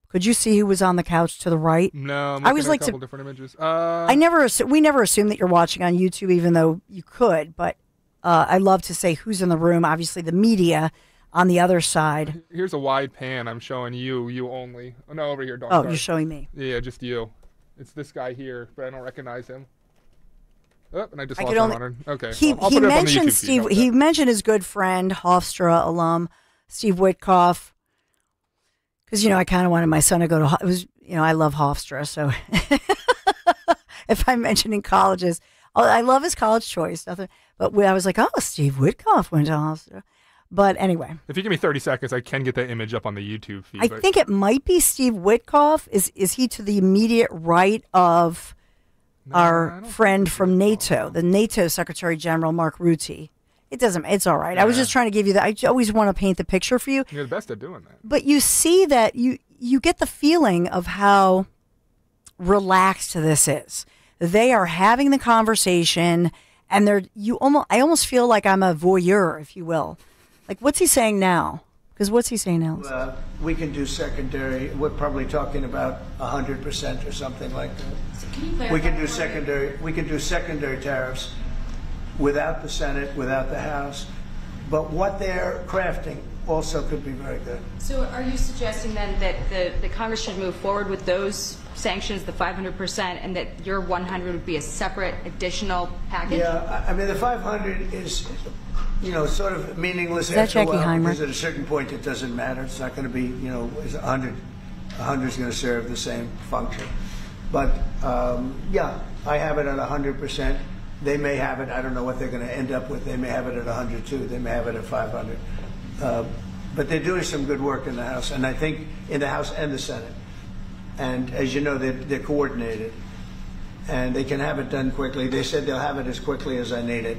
Could you see who was on the couch to the right? No, I'm looking at a couple different images. We never assume that you're watching on YouTube, even though you could. But I love to say who's in the room. Obviously, the media on the other side. Here's a wide pan. I'm showing you only. Oh, no, over here. Oh, you're showing me. Yeah, just you. It's this guy here, but I don't recognize him. Oh, and I just lost my honor. Okay. He mentioned Steve. He mentioned his good friend, Hofstra alum, Steve Witkoff. Because, I kind of wanted my son to go to, it was, I love Hofstra. So if I'm mentioning colleges, I love his college choice. Nothing, but I was like, oh, Steve Witkoff went to Hofstra. But anyway. If you give me 30 seconds, I can get that image up on the YouTube feed. I think it might be Steve Witkoff. Is he to the immediate right of our friend from NATO, the NATO Secretary General Mark Rutte? It's all right. Yeah. I was just trying to give you that. I always want to paint the picture for you. You're the best at doing that. But you see that you get the feeling of how relaxed this is. They are having the conversation, and I almost feel like I'm a voyeur, if you will. Like, what's he saying now? Because what's he saying now? We can do secondary. We're probably talking about 100% or something like that. So can you we can do secondary. We can do secondary tariffs without the Senate, without the House. But what they're crafting also could be very good. So are you suggesting then that the Congress should move forward with those sanctions, the 500%, and that your 100 would be a separate additional package? Yeah, I mean, the 500 is, sort of meaningless after a while, because at a certain point it doesn't matter. It's not going to be, it's 100. 100 is going to serve the same function. But, yeah, I have it at 100%. They may have it, I don't know what they're going to end up with. They may have it at 100 too. They may have it at 500. But they're doing some good work in the House, and I think in the House and the Senate. And as you know, they're coordinated, and they can have it done quickly. They said they'll have it as quickly as I need it.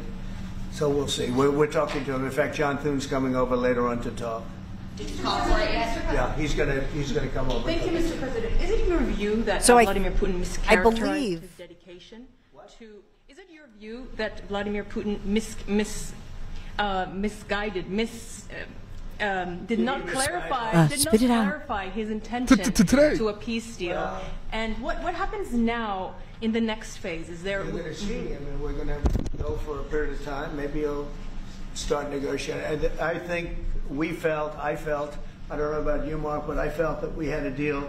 So we'll see. We're talking to them. In fact, John Thune's coming over later on to talk. Did you talk for it yet? Yeah, he's gonna come over. Thank you, Mr. President. Is it your view that Vladimir Putin mischaracterized his dedication to? Is it your view that Vladimir Putin did not clarify his intention to a peace deal? And what happens now in the next phase? Is there? We're going to see. I mean, we're going to go for a period of time. Maybe he'll start negotiating. I think I felt, I don't know about you, Mark, but I felt that we had a deal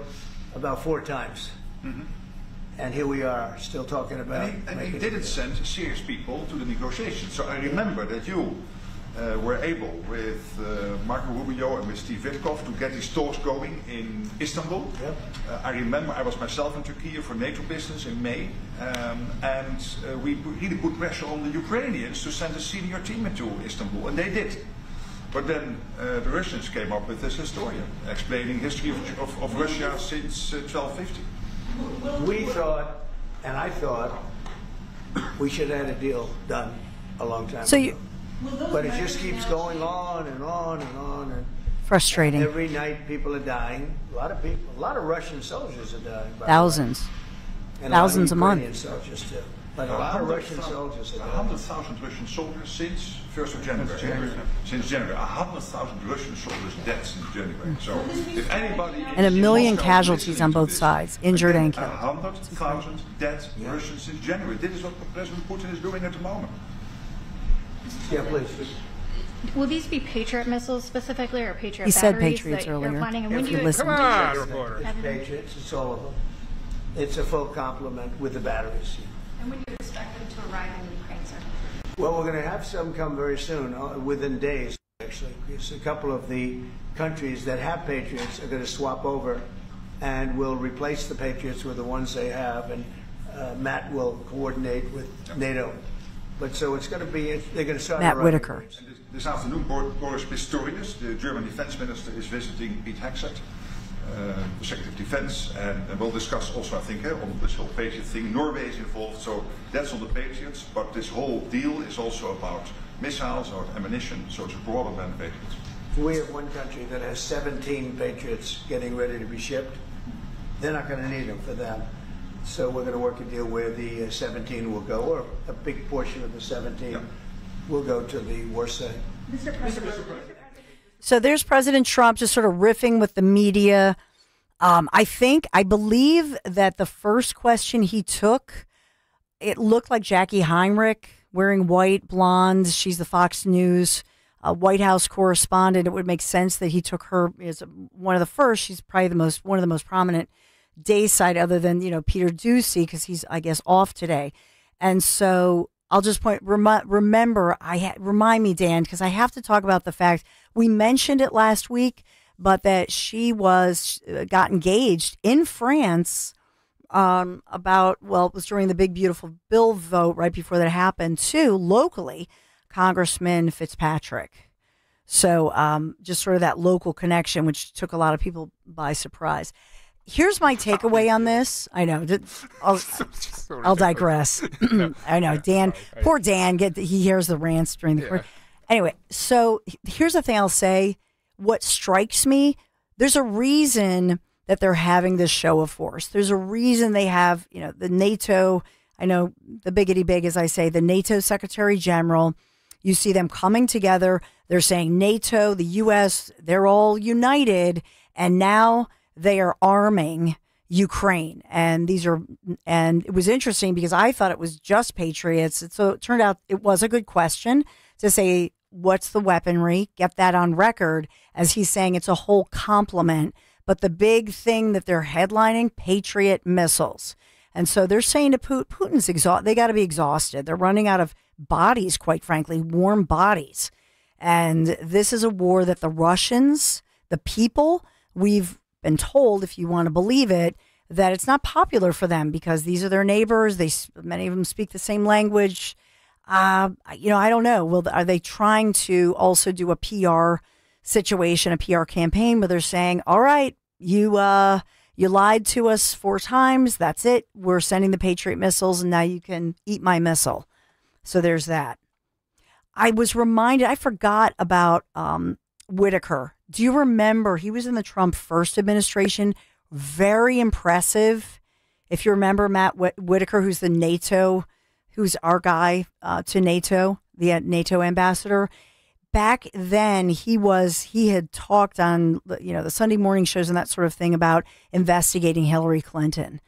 about 4 times. Mm-hmm. And here we are, still talking about. And he didn't send serious people to the negotiations. So I remember that you were able, with Marco Rubio and with Steve Witkoff, to get these talks going in Istanbul. Yep. I remember I was myself in Turkey for NATO business in May, and we really put pressure on the Ukrainians to send a senior team into Istanbul, and they did. But then the Russians came up with this historian explaining history of Russia since 1250. We thought, and I thought, we should have had a deal done a long time ago. But it just keeps going on and on and on. And frustrating. Every night people are dying. A lot of people, a lot of Russian soldiers are dying. Thousands. And Thousands a month. Ukrainian soldiers too. But a lot of Russian soldiers are dying. 100,000 Russian soldiers since 1st of January. Since January. 100,000 Russian soldiers dead since January. So if anybody... And 1 million casualties on both sides, injured and killed. 100,000 dead Russians since January. This is what President Putin is doing at the moment. Yeah, please. Will these be Patriot missiles specifically, or Patriot He said batteries Patriots that you're earlier. planning? And when do you Listen. come on, reporter. It's Patriots, it's all of them. It's a full complement with the batteries. And when do you expect them to arrive in Ukraine, sir? Well, we're going to have some come very soon, within days, actually. Because a couple of the countries that have Patriots are going to swap over and will replace the Patriots with the ones they have, and Matt will coordinate with NATO. But so it's going to be, they're going to start. Matt Whitaker. This afternoon, Boris Pistorius, the German defense minister, is visiting Pete Hegseth, the Secretary of Defense, and we'll discuss also, I think, on this whole Patriot thing. Norway is involved, so that's on the Patriots, but this whole deal is also about missiles or ammunition, so it's broader than Patriots. We have one country that has 17 Patriots getting ready to be shipped. They're not going to need them for them. So we're going to work a deal where the 17 will go, or a big portion of the 17 will go to the war site. Mr. President. So there's President Trump just sort of riffing with the media. I believe that the first question he took, it looked like Jackie Heinrich wearing white, blonde. She's the Fox News White House correspondent. It would make sense that he took her as one of the first. She's probably one of the most prominent day side, other than, Peter Doocy, because he's, I guess, off today. And so I'll just remind me, Dan, because I have to talk about the fact we mentioned it last week, but that she got engaged in France it was during the big beautiful bill vote right before that happened to locally Congressman Fitzpatrick. So just sort of that local connection, which took a lot of people by surprise. Here's my takeaway on this. I know. I'll digress. I know. Dan, poor Dan, he hears the rants during the court. Anyway, so here's the thing I'll say. What strikes me, there's a reason that they're having this show of force. There's a reason they have, the NATO, I know the biggity big, as I say, the NATO Secretary General. You see them coming together. They're saying NATO, the U.S., they're all united. And now they are arming Ukraine. And it was interesting because I thought it was just Patriots. So it turned out it was a good question to say, what's the weaponry? Get that on record, as he's saying it's a whole complement. But the big thing that they're headlining, Patriot missiles. And so they're saying to Putin's exhausted. They got to be exhausted. They're running out of bodies, quite frankly, warm bodies. And this is a war that the Russians, the people, we've been told, if you want to believe it, that it's not popular for them because these are their neighbors. Many of them speak the same language. I don't know. Are they trying to also do a PR situation, a PR campaign where they're saying, all right, you lied to us 4 times. That's it. We're sending the Patriot missiles and now you can eat my missile. So there's that. I was reminded, I forgot about Whitaker. Do you remember he was in the Trump first administration? Very impressive. If you remember Matt Whitaker, who's who's our guy to NATO, the NATO ambassador. Back then, he had talked on the Sunday morning shows and that sort of thing about investigating Hillary Clinton.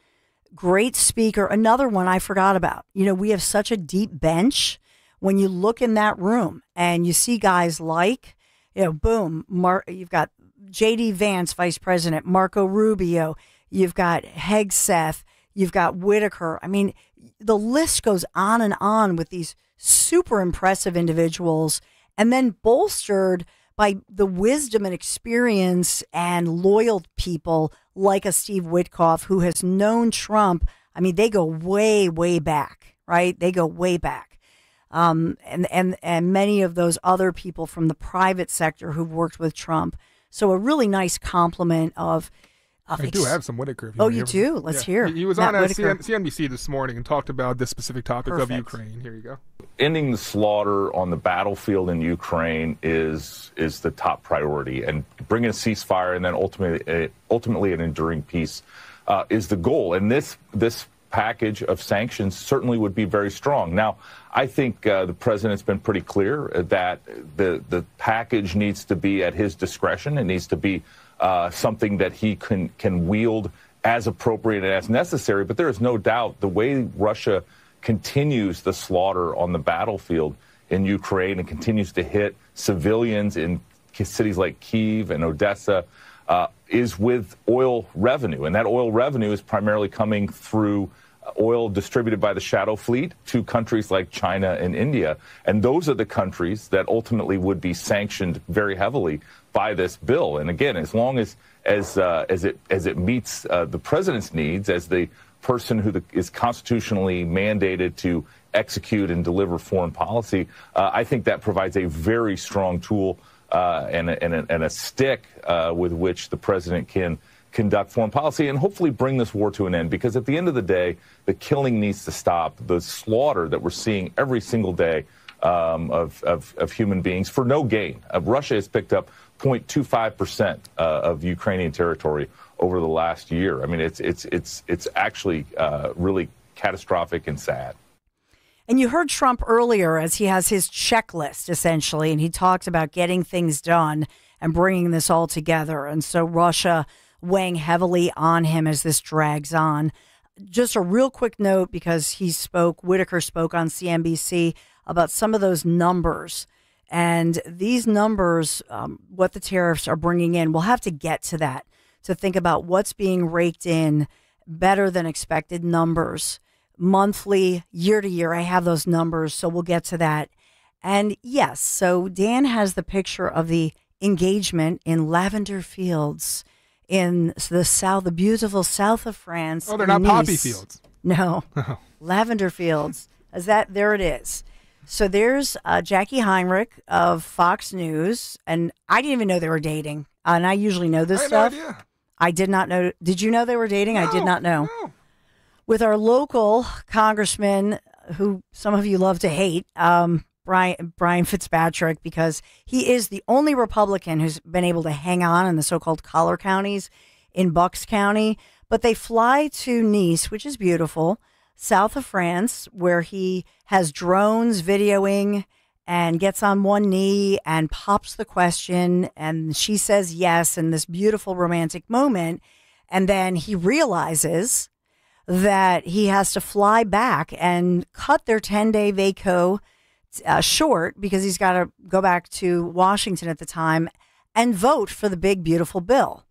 Great speaker. Another one I forgot about. We have such a deep bench. When you look in that room and you see guys like, boom, you've got J.D. Vance, Vice President, Marco Rubio, you've got Hegseth, you've got Whitaker. I mean, the list goes on and on with these super impressive individuals. and then bolstered by the wisdom and experience and loyal people like a Steve Witkoff, who has known Trump. I mean, they go way, way back, right? They go way back. And many of those other people from the private sector who've worked with Trump. So a really nice compliment of I do have some Whitaker. Oh, you do? Let's hear. He was Matt on Whitaker. CNBC this morning and talked about this specific topic of Ukraine. Here you go. Ending the slaughter on the battlefield in Ukraine is the top priority, and bringing a ceasefire and then ultimately an enduring peace is the goal. And this package of sanctions certainly would be very strong. Now, I think the president's been pretty clear that the package needs to be at his discretion. It needs to be something that he can wield as appropriate and as necessary. But there is no doubt the way Russia continues the slaughter on the battlefield in Ukraine and continues to hit civilians in cities like Kyiv and Odessa is with oil revenue. And that oil revenue is primarily coming through oil distributed by the shadow fleet to countries like China and India. And those are the countries that ultimately would be sanctioned very heavily by this bill. And again, as long as it meets the president's needs as the person who is constitutionally mandated to execute and deliver foreign policy, I think that provides a very strong tool and a stick with which the president can conduct foreign policy and hopefully bring this war to an end. Because at the end of the day, the killing needs to stop. The slaughter that we're seeing every single day of human beings for no gain. Russia has picked up 0.25% of Ukrainian territory over the last year. I mean, it's actually really catastrophic and sad. And you heard Trump earlier as he has his checklist, essentially, and he talks about getting things done and bringing this all together. And so Russia weighing heavily on him as this drags on. Just a real quick note, because Whitaker spoke on CNBC about some of those numbers. And these numbers, what the tariffs are bringing in, we'll have to get to that to think about what's being raked in, better than expected numbers. Monthly, year to year, I have those numbers, so we'll get to that. And yes, so Dan has the picture of the engagement in lavender fields in the beautiful south of France. Oh, they're not Nice. poppy fields. No, lavender fields. There it is. So there's Jackie Heinrich of Fox News, and I didn't even know they were dating. And I usually know this stuff. No idea. I did not know. Did you know they were dating? No, I did not know. No. With our local congressman, who some of you love to hate, Brian Fitzpatrick, because he is the only Republican who's been able to hang on in the so-called collar counties in Bucks County. But they fly to Nice, which is beautiful, south of France, where he has drones videoing and gets on one knee and pops the question. And she says yes in this beautiful romantic moment. And then he realizes that he has to fly back and cut their 10-day vaco short because he's got to go back to Washington at the time and vote for the big, beautiful bill.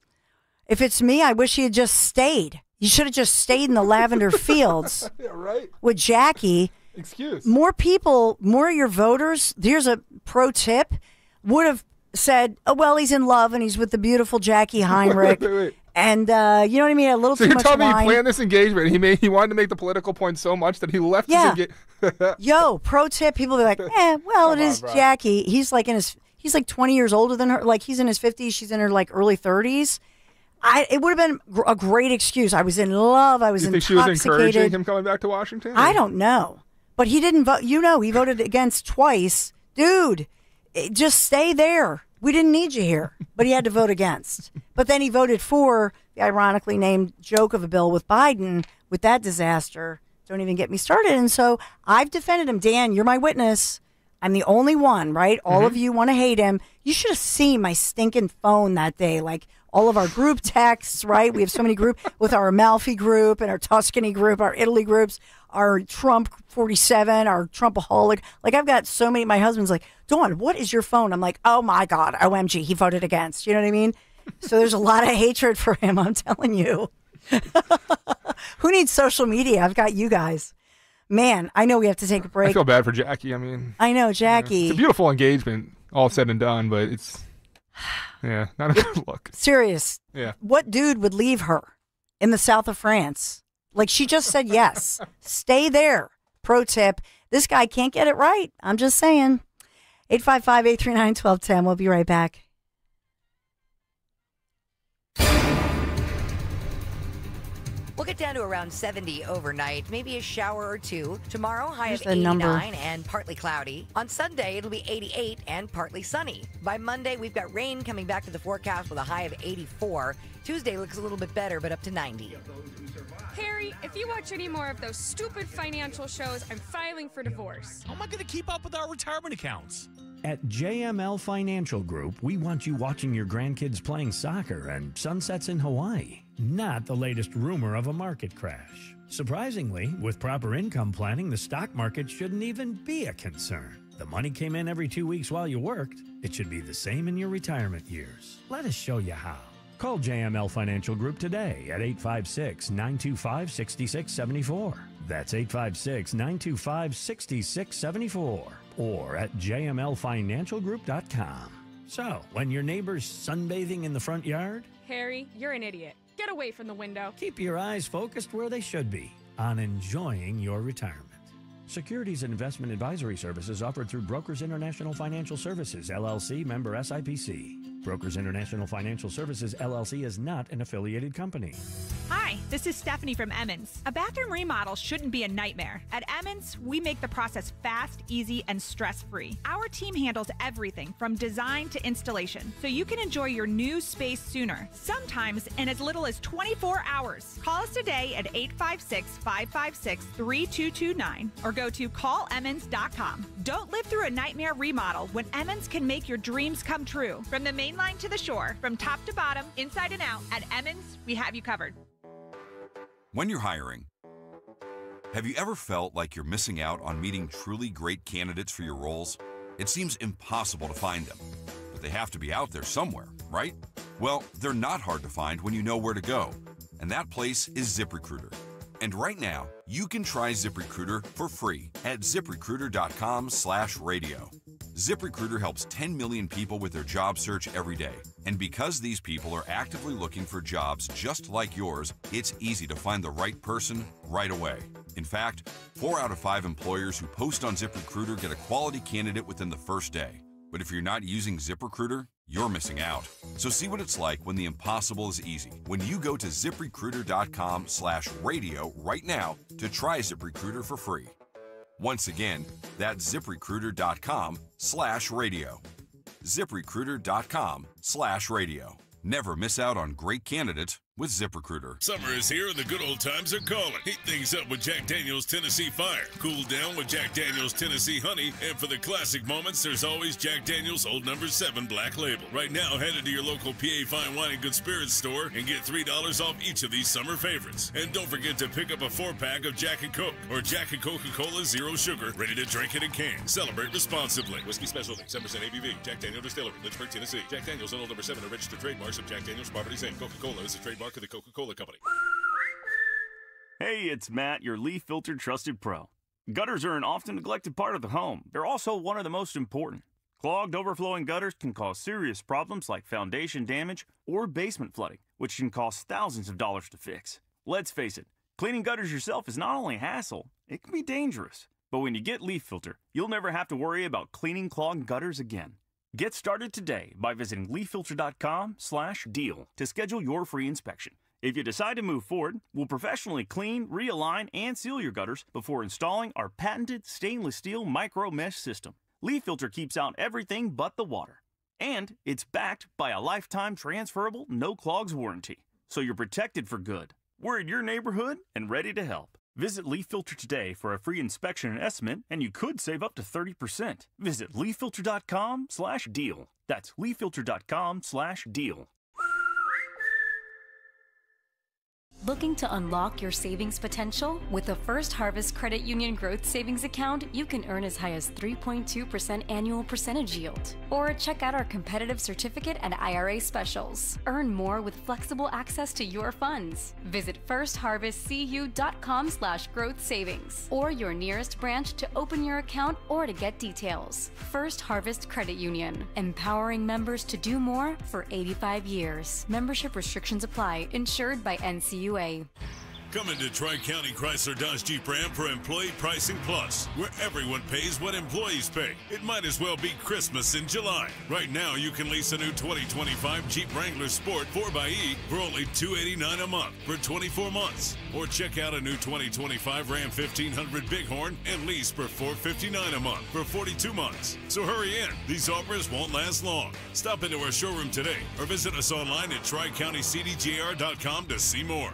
If it's me, I wish he had just stayed. You should have just stayed in the lavender fields Yeah, right. with Jackie. Excuse. More people, more of your voters, here's a pro tip, would have said, oh, well, he's in love and he's with the beautiful Jackie Heinrich. Wait. And, you know what I mean? A little So too you're much telling me wine. he planned this engagement. He wanted to make the political point so much that he left Yeah. his engagement. Yo, pro tip, people be like, well, it is bro. Jackie. He's like he's like 20 years older than her. Like he's in his 50s. She's in her like early 30s. It would have been a great excuse. I was in love. I was You think intoxicated. she was encouraging him coming back to Washington? I don't know. But he didn't vote. You know, he voted against twice. Dude, just stay there. We didn't need you here. But he had to vote against. But then he voted for the ironically named joke of a bill with Biden with that disaster. Don't even get me started. And so I've defended him. Dan, you're my witness. I'm the only one, right? All of you want to hate him. You should have seen my stinking phone that day. Like all of our group texts, right? We have so many groups with our Amalfi group and our Tuscany group, our Italy groups, our Trump 47, our Trumpaholic. Like I've got so many. My husband's like, Dawn, what is your phone? I'm like, oh my God, OMG, he voted against. You know what I mean? So there's a lot of hatred for him, I'm telling you. Who needs social media? I've got you guys. Man, I know we have to take a break. I feel bad for Jackie. I mean, I know, Jackie. it's a beautiful engagement. all said and done, but it's, yeah, not a good look. Serious. Yeah. What dude would leave her in the south of France? Like, she just said yes. Stay there. Pro tip. This guy can't get it right. I'm just saying. 855-839-1210. We'll be right back. We'll get down to around 70 overnight, maybe a shower or two. Tomorrow, high Here's of the 89 number. and partly cloudy. On Sunday, it'll be 88 and partly sunny. By Monday, we've got rain coming back to the forecast with a high of 84. Tuesday looks a little bit better, but up to 90. Harry, if you watch any more of those stupid financial shows, I'm filing for divorce. How am I going to keep up with our retirement accounts? At JML Financial Group, we want you watching your grandkids playing soccer and sunsets in Hawaii, not the latest rumor of a market crash. Surprisingly, with proper income planning, the stock market shouldn't even be a concern. The money came in every 2 weeks while you worked. It should be the same in your retirement years. Let us show you how. Call JML Financial Group today at 856-925-6674. That's 856-925-6674. Or at jmlfinancialgroup.com. So, when your neighbor's sunbathing in the front yard, Harry, you're an idiot. Get away from the window. keep your eyes focused where they should be, on enjoying your retirement. Securities and investment advisory services offered through Brokers International Financial Services, LLC, member SIPC. Brokers International Financial Services, LLC is not an affiliated company. Hi, this is Stephanie from Emmons. A bathroom remodel shouldn't be a nightmare. At Emmons, we make the process fast, easy, and stress-free. Our team handles everything from design to installation, so you can enjoy your new space sooner, sometimes in as little as 24 hours. Call us today at 856-556-3229 or go to callemmons.com. Don't live through a nightmare remodel when Emmons can make your dreams come true. From the main line to the shore, from top to bottom, inside and out, at Emmons, we have you covered. When you're hiring, have you ever felt like you're missing out on meeting truly great candidates for your roles? It seems impossible to find them, but they have to be out there somewhere, right? Well, they're not hard to find when you know where to go, and that place is ZipRecruiter. And right now, you can try ZipRecruiter for free at ZipRecruiter.com/radio. ZipRecruiter helps 10 million people with their job search every day. And because these people are actively looking for jobs just like yours, it's easy to find the right person right away. In fact, 4 out of 5 employers who post on ZipRecruiter get a quality candidate within the first day. But if you're not using ZipRecruiter, you're missing out. So see what it's like when the impossible is easy. When you go to ZipRecruiter.com/radio right now to try ZipRecruiter for free. Once again, that's ZipRecruiter.com/radio. ZipRecruiter.com/radio. Never miss out on great candidates with ZipRecruiter. Summer is here and the good old times are calling. Heat things up with Jack Daniel's Tennessee Fire. Cool down with Jack Daniel's Tennessee Honey. And for the classic moments, there's always Jack Daniel's Old No. 7 Black Label. Right now, head into your local PA Fine Wine and Good Spirits store and get $3 off each of these summer favorites. And don't forget to pick up a 4-pack of Jack and Coke or Jack and Coca-Cola Zero Sugar, ready to drink in a can. Celebrate responsibly. Whiskey Specialty, 7% ABV. Jack Daniel Distillery, Lynchburg, Tennessee. Jack Daniel's and Old No. 7 are registered trademarks of Jack Daniel's Properties Inc. Coca-Cola is a trademark of the Coca-Cola Company. Hey, it's Matt, your leaf filter trusted pro. Gutters are an often neglected part of the home. They're also one of the most important. Clogged, overflowing gutters can cause serious problems like foundation damage or basement flooding, which can cost thousands of dollars to fix. Let's face it, cleaning gutters yourself is not only a hassle, it can be dangerous. But when you get Leaf Filter, you'll never have to worry about cleaning clogged gutters again. Get started today by visiting leaffilter.com/deal to schedule your free inspection. If you decide to move forward, we'll professionally clean, realign, and seal your gutters before installing our patented stainless steel micro mesh system. Leaf Filter keeps out everything but the water. And it's backed by a lifetime transferable no clogs warranty. So you're protected for good. We're in your neighborhood and ready to help. Visit Leaf Filter today for a free inspection and estimate, and you could save up to 30%. Visit leaffilter.com/deal. That's leaffilter.com/deal. Looking to unlock your savings potential? With the First Harvest Credit Union Growth Savings Account, you can earn as high as 3.2% annual percentage yield. Or check out our competitive certificate and IRA specials. Earn more with flexible access to your funds. Visit firstharvestcu.com/growth savings or your nearest branch to open your account or to get details. First Harvest Credit Union, empowering members to do more for 85 years. Membership restrictions apply. Insured by NCUA. Come into Tri-County Chrysler Dodge Jeep Ram for Employee Pricing Plus, where everyone pays what employees pay. It might as well be Christmas in July. Right now, you can lease a new 2025 Jeep Wrangler Sport 4xE for only $289 a month for 24 months. Or check out a new 2025 Ram 1500 Bighorn and lease for $459 a month for 42 months. So hurry in. These offers won't last long. Stop into our showroom today or visit us online at TriCountyCDJR.com to see more.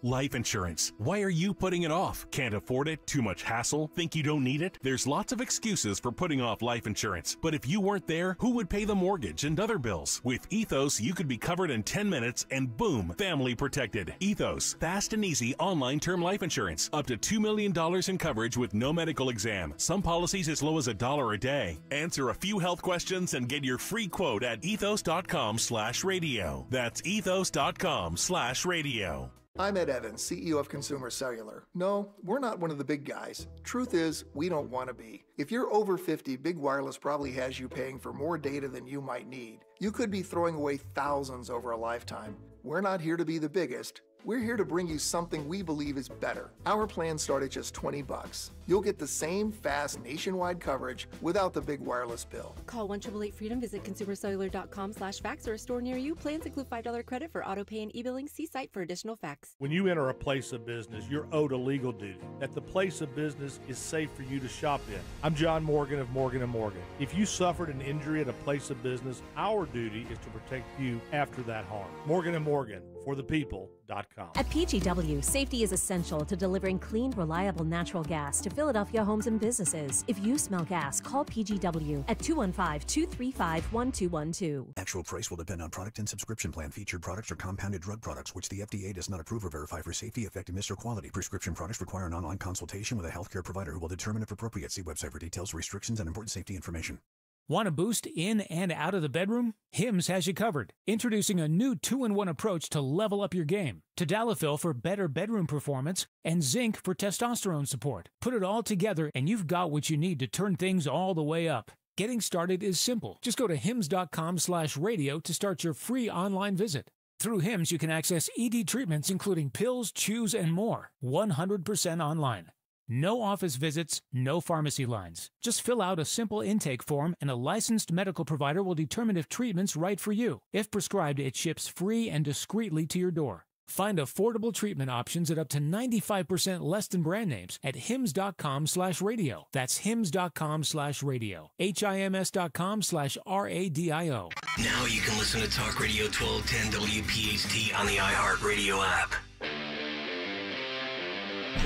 Life insurance. Why are you putting it off? Can't afford it? Too much hassle? Think you don't need it? There's lots of excuses for putting off life insurance. But if you weren't there, who would pay the mortgage and other bills? With Ethos, you could be covered in 10 minutes and boom, family protected. Ethos, fast and easy online term life insurance. Up to $2 million in coverage with no medical exam. Some policies as low as $1 a day. Answer a few health questions and get your free quote at ethos.com/radio. That's ethos.com/radio. I'm Ed Evans, CEO of Consumer Cellular. No, we're not one of the big guys. Truth is, we don't want to be. If you're over 50, Big Wireless probably has you paying for more data than you might need. You could be throwing away thousands over a lifetime. We're not here to be the biggest. We're here to bring you something we believe is better. Our plans start at just $20. You'll get the same fast nationwide coverage without the big wireless bill. Call 1-888-FREEDOM, visit consumercellular.com/fax or a store near you. Plans include $5 credit for auto pay and e-billing. See site for additional facts. When you enter a place of business, you're owed a legal duty that the place of business is safe for you to shop in. I'm John Morgan of Morgan & Morgan. If you suffered an injury at a place of business, our duty is to protect you after that harm. Morgan & Morgan, for the people.com. At PGW, safety is essential to delivering clean, reliable natural gas to Philadelphia homes and businesses. If you smell gas, call PGW at 215-235-1212. Actual price will depend on product and subscription plan. Featured products are compounded drug products, which the FDA does not approve or verify for safety, effectiveness, or quality. Prescription products require an online consultation with a healthcare provider who will determine if appropriate. See website for details, restrictions, and important safety information. Want a boost in and out of the bedroom? Hims has you covered. Introducing a new 2-in-1 approach to level up your game. Tadalafil for better bedroom performance and zinc for testosterone support. Put it all together and you've got what you need to turn things all the way up. Getting started is simple. Just go to hims.com/radio to start your free online visit. Through Hims, you can access ED treatments including pills, chews, and more. 100% online. No office visits, no pharmacy lines. Just fill out a simple intake form and a licensed medical provider will determine if treatment's right for you. If prescribed, it ships free and discreetly to your door. Find affordable treatment options at up to 95% less than brand names at hims.com/radio. That's hims.com/radio. HIMS.com/RADIO. Now you can listen to Talk Radio 1210 WPHT on the iHeartRadio app.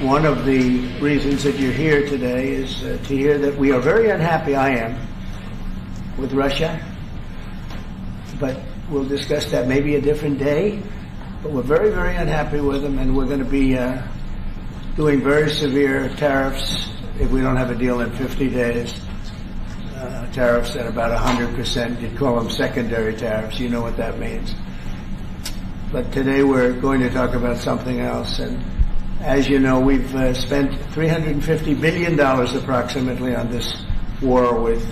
One of the reasons that you're here today is to hear that we are very unhappy, I am, with Russia. But we'll discuss that maybe a different day. But we're very, very unhappy with them, and we're going to be doing very severe tariffs if we don't have a deal in 50 days. Tariffs at about 100%. You'd call them secondary tariffs. You know what that means. But today we're going to talk about something else. And as you know, we've spent $350 billion approximately on this war with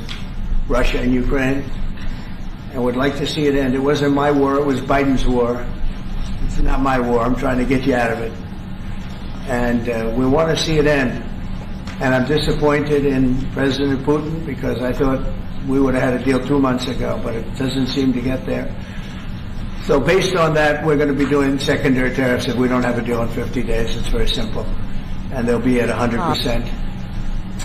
Russia and Ukraine, and would like to see it end. It wasn't my war, it was Biden's war. It's not my war. I'm trying to get you out of it. And we want to see it end. And I'm disappointed in President Putin because I thought we would have had a deal 2 months ago, but it doesn't seem to get there. So based on that, we're going to be doing secondary tariffs if we don't have a deal in 50 days. It's very simple. And they'll be at 100%.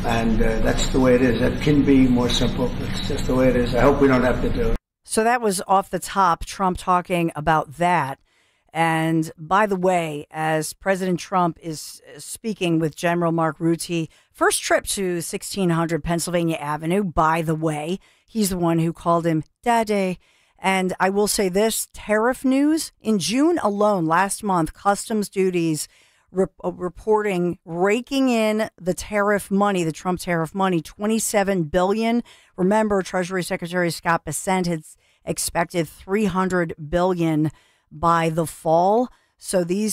And that's the way it is. That can be more simple. It's just the way it is. I hope we don't have to do it. So that was off the top, Trump talking about that. And by the way, as President Trump is speaking with General Mark Rutte, first trip to 1600 Pennsylvania Avenue, by the way, he's the one who called him Daddy. And I will say this, tariff news, in June alone, last month, customs duties reporting raking in the tariff money, the Trump tariff money, $27 billion. Remember, Treasury Secretary Scott Bessent had expected $300 billion by the fall. So the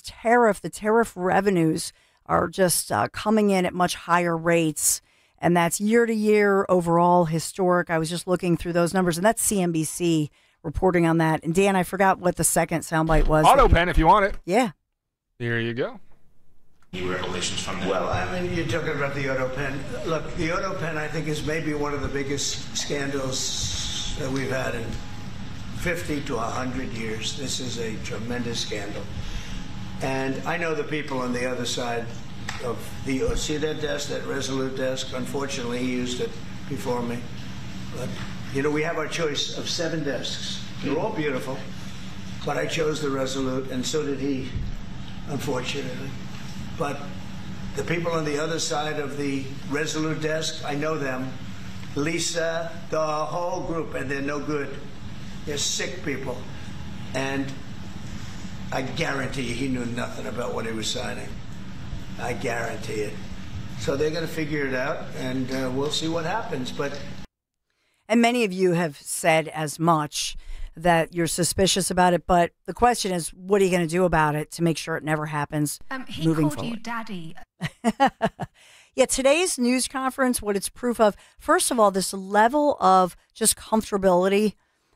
tariff revenues are just coming in at much higher rates. And that's year to year overall historic. I was just looking through those numbers, and that's CNBC reporting on that. And Dan, I forgot what the second soundbite was. Auto pen, if you want it. Yeah. Here you go. New revelations from that. Well, I mean, you're talking about the auto pen. Look, the auto pen, I think, is maybe one of the biggest scandals that we've had in 50 to 100 years. This is a tremendous scandal. And I know the people on the other side of the, see that desk, that Resolute desk? Unfortunately, he used it before me. But, you know, we have our choice of 7 desks. They're all beautiful, but I chose the Resolute, and so did he, unfortunately. But the people on the other side of the Resolute desk, I know them. Lisa, the whole group, and they're no good. They're sick people. And I guarantee you he knew nothing about what he was signing. I guarantee it. So they're going to figure it out, and we'll see what happens. And many of you have said as much, that you're suspicious about it. But the question is, what are you going to do about it to make sure it never happens moving forward? He called you daddy. Yeah, today's news conference, what it's proof of, first of all, this level of just comfortability,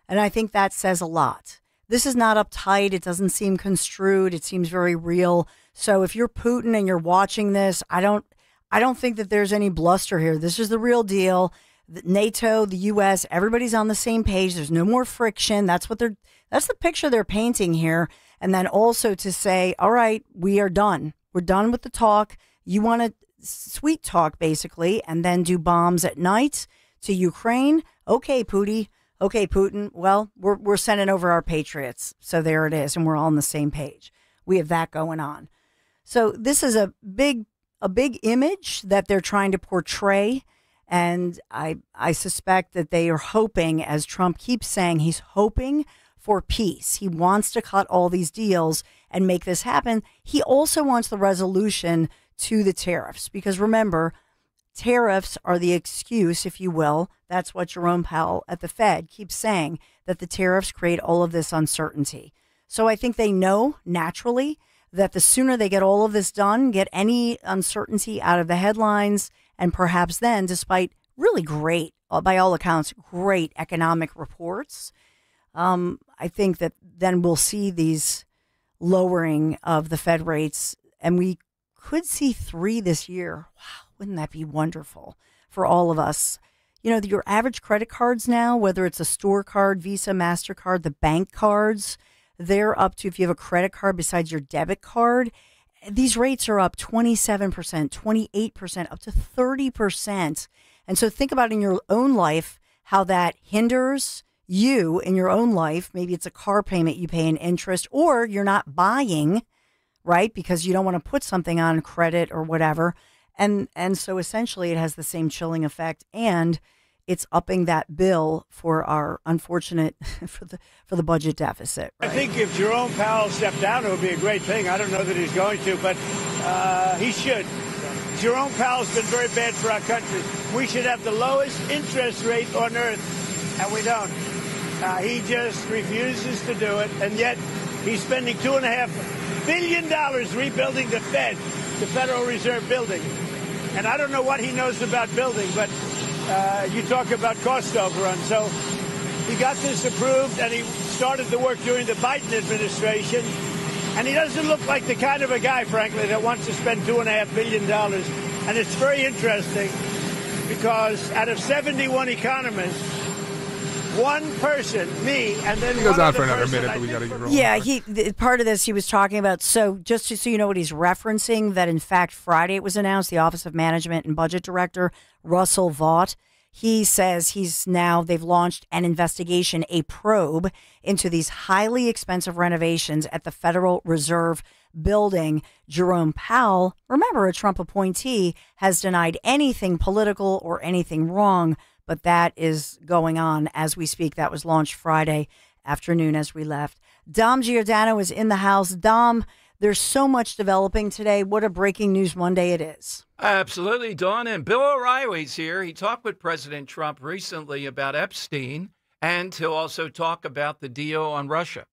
and I think that says a lot. This is not uptight. It doesn't seem construed. It seems very real. So if you're Putin and you're watching this, I don't think that there's any bluster here. This is the real deal. NATO, the U.S., everybody's on the same page. There's no more friction. That's the picture they're painting here. And then also to say, all right, we are done. We're done with the talk. You want to sweet talk, basically, and then do bombs at night to Ukraine. Okay, Putin. Okay, Putin. Well, we're sending over our patriots. So there it is. And we're all on the same page. We have that going on. So this is a big image that they're trying to portray. And I suspect that they are hoping, as Trump keeps saying, he's hoping for peace. He wants to cut all these deals and make this happen. He also wants the resolution to the tariffs, because remember, tariffs are the excuse, if you will. That's what Jerome Powell at the Fed keeps saying, that the tariffs create all of this uncertainty. So I think they know naturally that the sooner they get all of this done, get any uncertainty out of the headlines, and perhaps then, despite really great, by all accounts, great economic reports, I think that then we'll see these lowering of the Fed rates, and we could see 3 this year. Wow, wouldn't that be wonderful for all of us? You know, your average credit cards now, whether it's a store card, Visa, MasterCard, the bank cards, they're up to, if you have a credit card besides your debit card, these rates are up 27%, 28%, up to 30%. And so think about in your own life how that hinders you in your own life. Maybe it's a car payment you pay in interest, or you're not buying, right? Because you don't want to put something on credit or whatever. And so essentially it has the same chilling effect, and it's upping that bill for our unfortunate for the budget deficit. Right? I think if Jerome Powell stepped down, it would be a great thing. I don't know that he's going to, but he should. Jerome Powell's been very bad for our country. We should have the lowest interest rate on earth, and we don't. He just refuses to do it, and yet he's spending $2.5 billion rebuilding the Fed, the Federal Reserve building. And I don't know what he knows about building, but you talk about cost overrun. So he got this approved, and he started the work during the Biden administration. And he doesn't look like the kind of a guy, frankly, that wants to spend $2.5 billion. And it's very interesting because out of 71 economists, one person, me, and then he goes on for another minute, but we got to get rolling. Yeah, part of this he was talking about. So just so you know what he's referencing, that in fact Friday it was announced, the Office of Management and Budget Director Russell Vought, he says they've launched an investigation, a probe into these highly expensive renovations at the Federal Reserve building. Jerome Powell, remember a Trump appointee, has denied anything political or anything wrong. but that is going on as we speak. That was launched Friday afternoon as we left. Dom Giordano is in the house. Dom, there's so much developing today. What a breaking news Monday it is. Absolutely, Dawn. And Bill O'Reilly's here. He talked with President Trump recently about Epstein, and he'll also talk about the deal on Russia.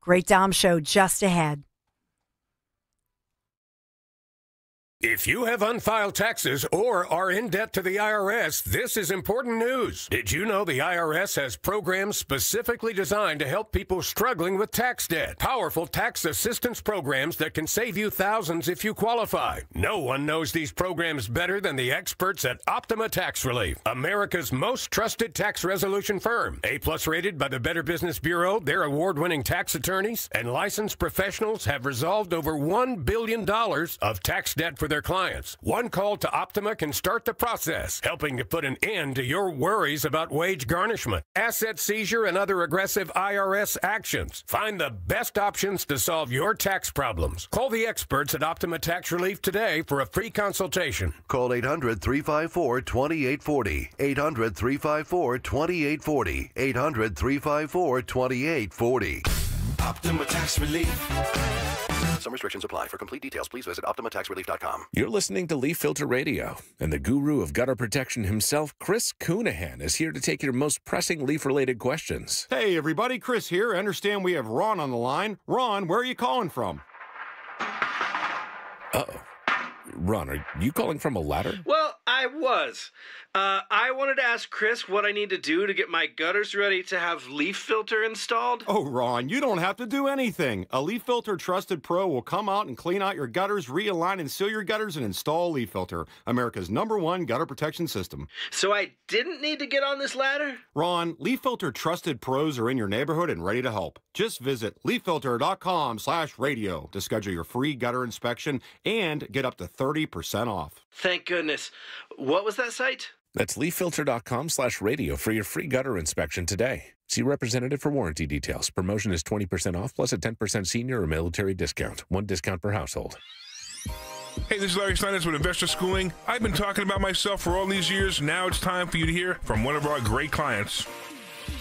Great Dom show just ahead. If you have unfiled taxes or are in debt to the IRS, this is important news. Did you know the IRS has programs specifically designed to help people struggling with tax debt? Powerful tax assistance programs that can save you thousands if you qualify. No one knows these programs better than the experts at Optima Tax Relief, America's most trusted tax resolution firm. A+ rated by the Better Business Bureau, their award-winning tax attorneys and licensed professionals have resolved over $1 billion of tax debt for their clients. One call to Optima can start the process, helping to put an end to your worries about wage garnishment, asset seizure, and other aggressive IRS actions. Find the best options to solve your tax problems. Call the experts at Optima Tax Relief today for a free consultation. Call 800-354-2840. 800-354-2840. 800-354-2840. Optima Tax Relief. Some restrictions apply. For complete details, please visit OptimaTaxRelief.com. You're listening to Leaf Filter Radio, and the guru of gutter protection himself, Chris Coonahan, is here to take your most pressing leaf-related questions. Hey, everybody. Chris here. I understand we have Ron on the line. Ron, where are you calling from? Uh-oh. Ron, are you calling from a ladder? Well, I was. I wanted to ask Chris what I need to do to get my gutters ready to have leaf filter installed. Oh, Ron, you don't have to do anything. A Leaf Filter Trusted Pro will come out and clean out your gutters, realign and seal your gutters, and install Leaf Filter, America's #1 gutter protection system. So I didn't need to get on this ladder? Ron, Leaf Filter Trusted Pros are in your neighborhood and ready to help. Just visit leaffilter.com/radio to schedule your free gutter inspection and get up to 30% off. Thank goodness. What was that site? That's leaffilter.com/radio for your free gutter inspection today. See representative for warranty details. Promotion is 20% off plus a 10% senior or military discount. One discount per household. Hey, this is Larry Steinitz with Investor Schooling. I've been talking about myself for all these years. Now it's time for you to hear from one of our great clients.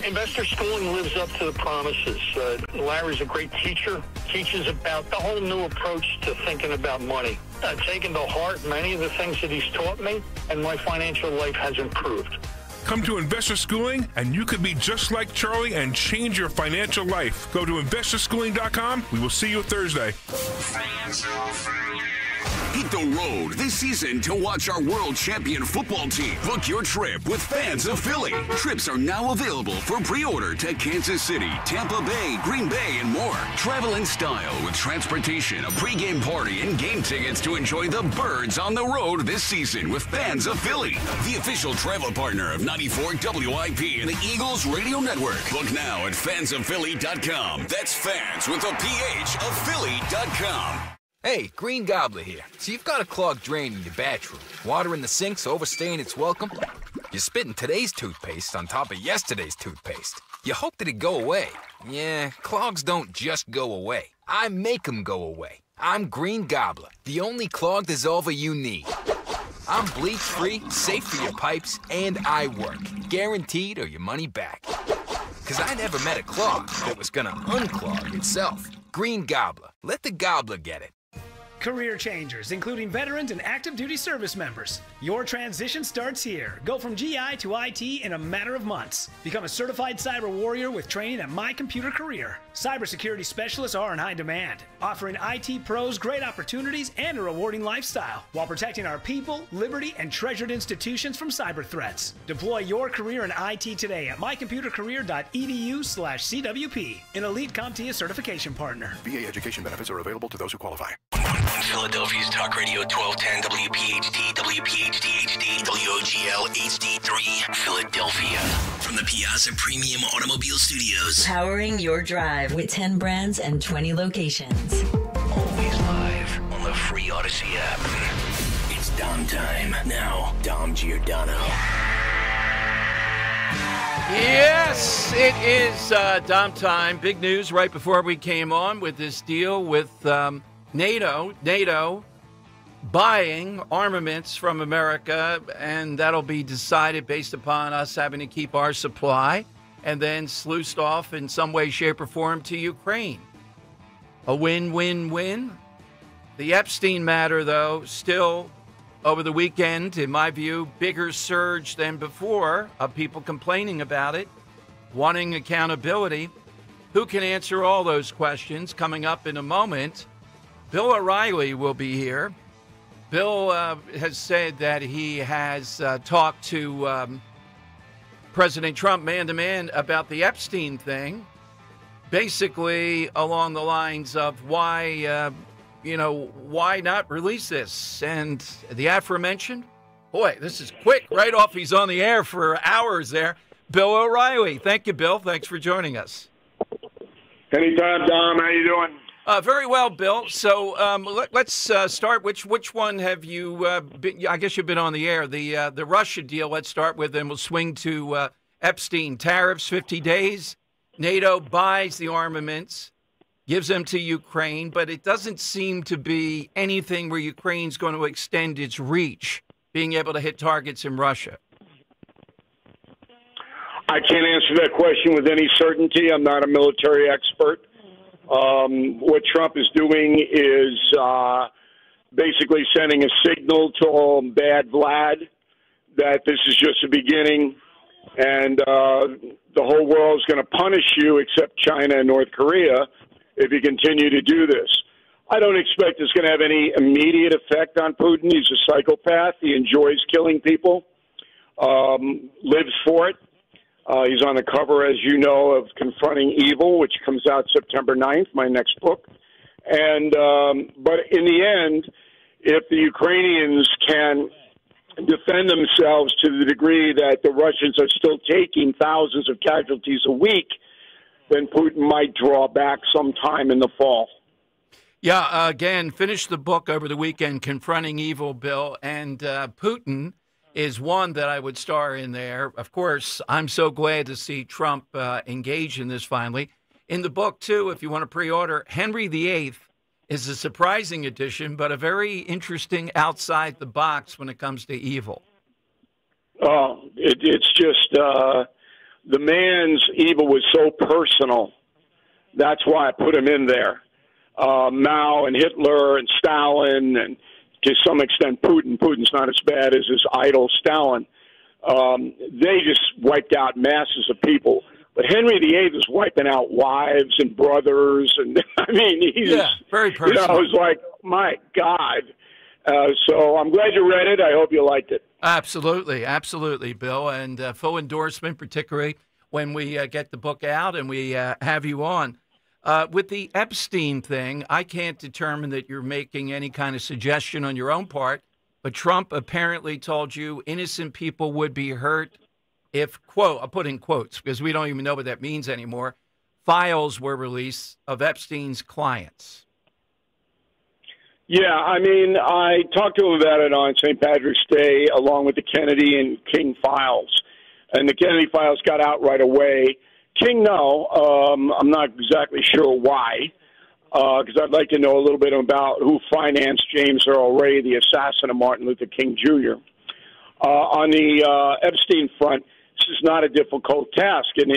Investor Schooling lives up to the promises. Larry's a great teacher, teaches about the whole new approach to thinking about money. I've taken to heart many of the things that he's taught me, and my financial life has improved. Come to Investor Schooling, and you could be just like Charlie and change your financial life. Go to investorschooling.com. We will see you Thursday. Hit the road this season to watch our world champion football team. Book your trip with Fans of Philly. Trips are now available for pre-order to Kansas City, Tampa Bay, Green Bay, and more. Travel in style with transportation, a pregame party, and game tickets to enjoy the Birds on the road this season with Fans of Philly, the official travel partner of 94 WIP and the Eagles Radio Network. Book now at fansofphilly.com. That's fans with a PH of Philly.com. Hey, Green Gobbler here. So you've got a clogged drain in your bathroom. Water in the sink's overstaying its welcome. You're spitting today's toothpaste on top of yesterday's toothpaste. You hope that it go away. Yeah, clogs don't just go away. I make them go away. I'm Green Gobbler, the only clog dissolver you need. I'm bleach-free, safe for your pipes, and I work. Guaranteed or your money back. Because I never met a clog that was gonna unclog itself. Green Gobbler. Let the gobbler get it. Career changers, including veterans and active duty service members. Your transition starts here. Go from GI to IT in a matter of months. Become a certified cyber warrior with training at My Computer Career. Cybersecurity specialists are in high demand, offering IT pros great opportunities and a rewarding lifestyle while protecting our people, liberty, and treasured institutions from cyber threats. Deploy your career in IT today at mycomputercareer.edu/CWP, an elite CompTIA certification partner. VA education benefits are available to those who qualify. Philadelphia's Talk Radio 1210 WPHT, WPHT HD, WOGL HD3, Philadelphia. From the Piazza Premium Automobile Studios. Powering your drive with 10 brands and 20 locations. Always live on the free Odyssey app. It's Dom time. Now, Dom Giordano. Yes, it is Dom time. Big news right before we came on with this deal with NATO buying armaments from America, and that'll be decided based upon us having to keep our supply and then sluiced off in some way, shape, or form to Ukraine. A win-win-win. The Epstein matter, though, still over the weekend, in my view, bigger surge than before of people complaining about it, wanting accountability. Who can answer all those questions? Coming up in a moment, Bill O'Reilly will be here. Bill has said that he has talked to President Trump man-to-man about the Epstein thing, basically along the lines of why not release this? And the aforementioned, boy, this is quick, right off. He's on the air for hours there. Bill O'Reilly. Thank you, Bill. Thanks for joining us. Anytime, Dom. How you doing? Very well, Bill. So let's start. Which one have you been? I guess you've been on the air. The Russia deal. Let's start with, and we'll swing to Epstein. Tariffs, 50 days. NATO buys the armaments, gives them to Ukraine, but it doesn't seem to be anything where Ukraine's going to extend its reach, being able to hit targets in Russia. I can't answer that question with any certainty. I'm not a military expert. What Trump is doing is basically sending a signal to all bad Vlad that this is just the beginning, and the whole world is going to punish you except China and North Korea if you continue to do this. I don't expect it's going to have any immediate effect on Putin. He's a psychopath. He enjoys killing people, lives for it. He's on the cover, as you know, of Confronting Evil, which comes out September 9th, my next book. And but in the end, if the Ukrainians can defend themselves to the degree that the Russians are still taking thousands of casualties a week, then Putin might draw back sometime in the fall. Yeah, again, finished the book over the weekend, Confronting Evil, Bill, and Putin is one that I would star in there. Of course, I'm so glad to see Trump engage in this finally. In the book, too, if you want to pre-order, Henry VIII is a surprising addition, but a very interesting outside the box when it comes to evil. Oh, it's just the man's evil was so personal. That's why I put him in there. Mao and Hitler and Stalin and to some extent Putin. Putin's not as bad as his idol Stalin. They just wiped out masses of people. But Henry VIII is wiping out wives and brothers, and I mean, he's very personal. I was like, my God. So I'm glad you read it. I hope you liked it. Absolutely, absolutely, Bill, and full endorsement, particularly when we get the book out and we have you on. With the Epstein thing, I can't determine that you're making any kind of suggestion on your own part, but Trump apparently told you innocent people would be hurt if, quote, I'll put in quotes because we don't even know what that means anymore, files were released of Epstein's clients. Yeah, I mean, I talked to him about it on St. Patrick's Day along with the Kennedy and King files, and the Kennedy files got out right away. King, no. I'm not exactly sure why, because I'd like to know a little bit about who financed James Earl Ray, the assassin of Martin Luther King Jr. On the Epstein front, this is not a difficult task, and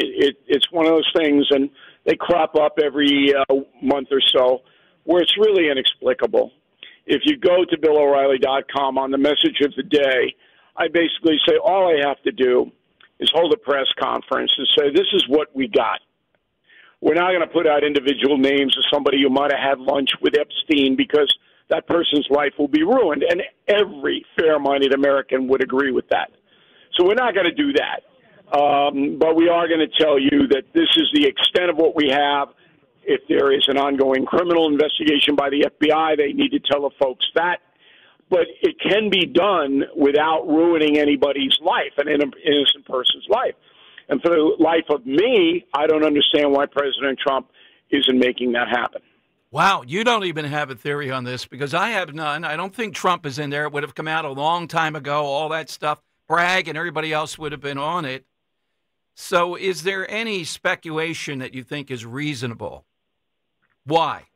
it's one of those things, and they crop up every month or so, where it's really inexplicable. If you go to BillO'Reilly.com on the message of the day, I basically say all I have to do is hold a press conference and say, this is what we got. We're not going to put out individual names of somebody who might have had lunch with Epstein because that person's life will be ruined. And every fair-minded American would agree with that. So we're not going to do that. But we are going to tell you that this is the extent of what we have. If there is an ongoing criminal investigation by the FBI, they need to tell the folks that. But it can be done without ruining anybody's life, an innocent person's life. And for the life of me, I don't understand why President Trump isn't making that happen. Wow, you don't even have a theory on this because I have none. I don't think Trump is in there. It would have come out a long time ago, all that stuff. Bragg and everybody else would have been on it. So is there any speculation that you think is reasonable? Why?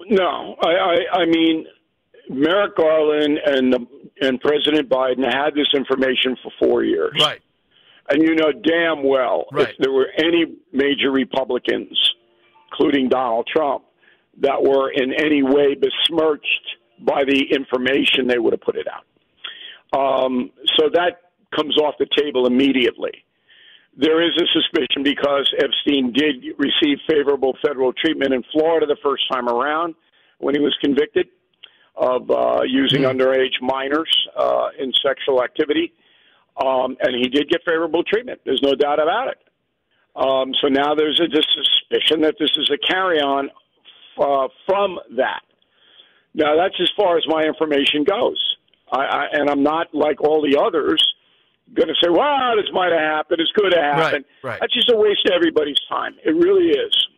No, I mean, Merrick Garland and President Biden had this information for 4 years. Right. And you know damn well if there were any major Republicans, including Donald Trump, that were in any way besmirched by the information, they would have put it out. So that comes off the table immediately. There is a suspicion because Epstein did receive favorable federal treatment in Florida the first time around when he was convicted of using underage minors in sexual activity. And he did get favorable treatment. There's no doubt about it. So now there's a suspicion that this is a carry-on from that. Now, that's as far as my information goes. And I'm not, like all the others, going to say, well, this might have happened, it's going to happen. Right. That's just a waste of everybody's time. It really is.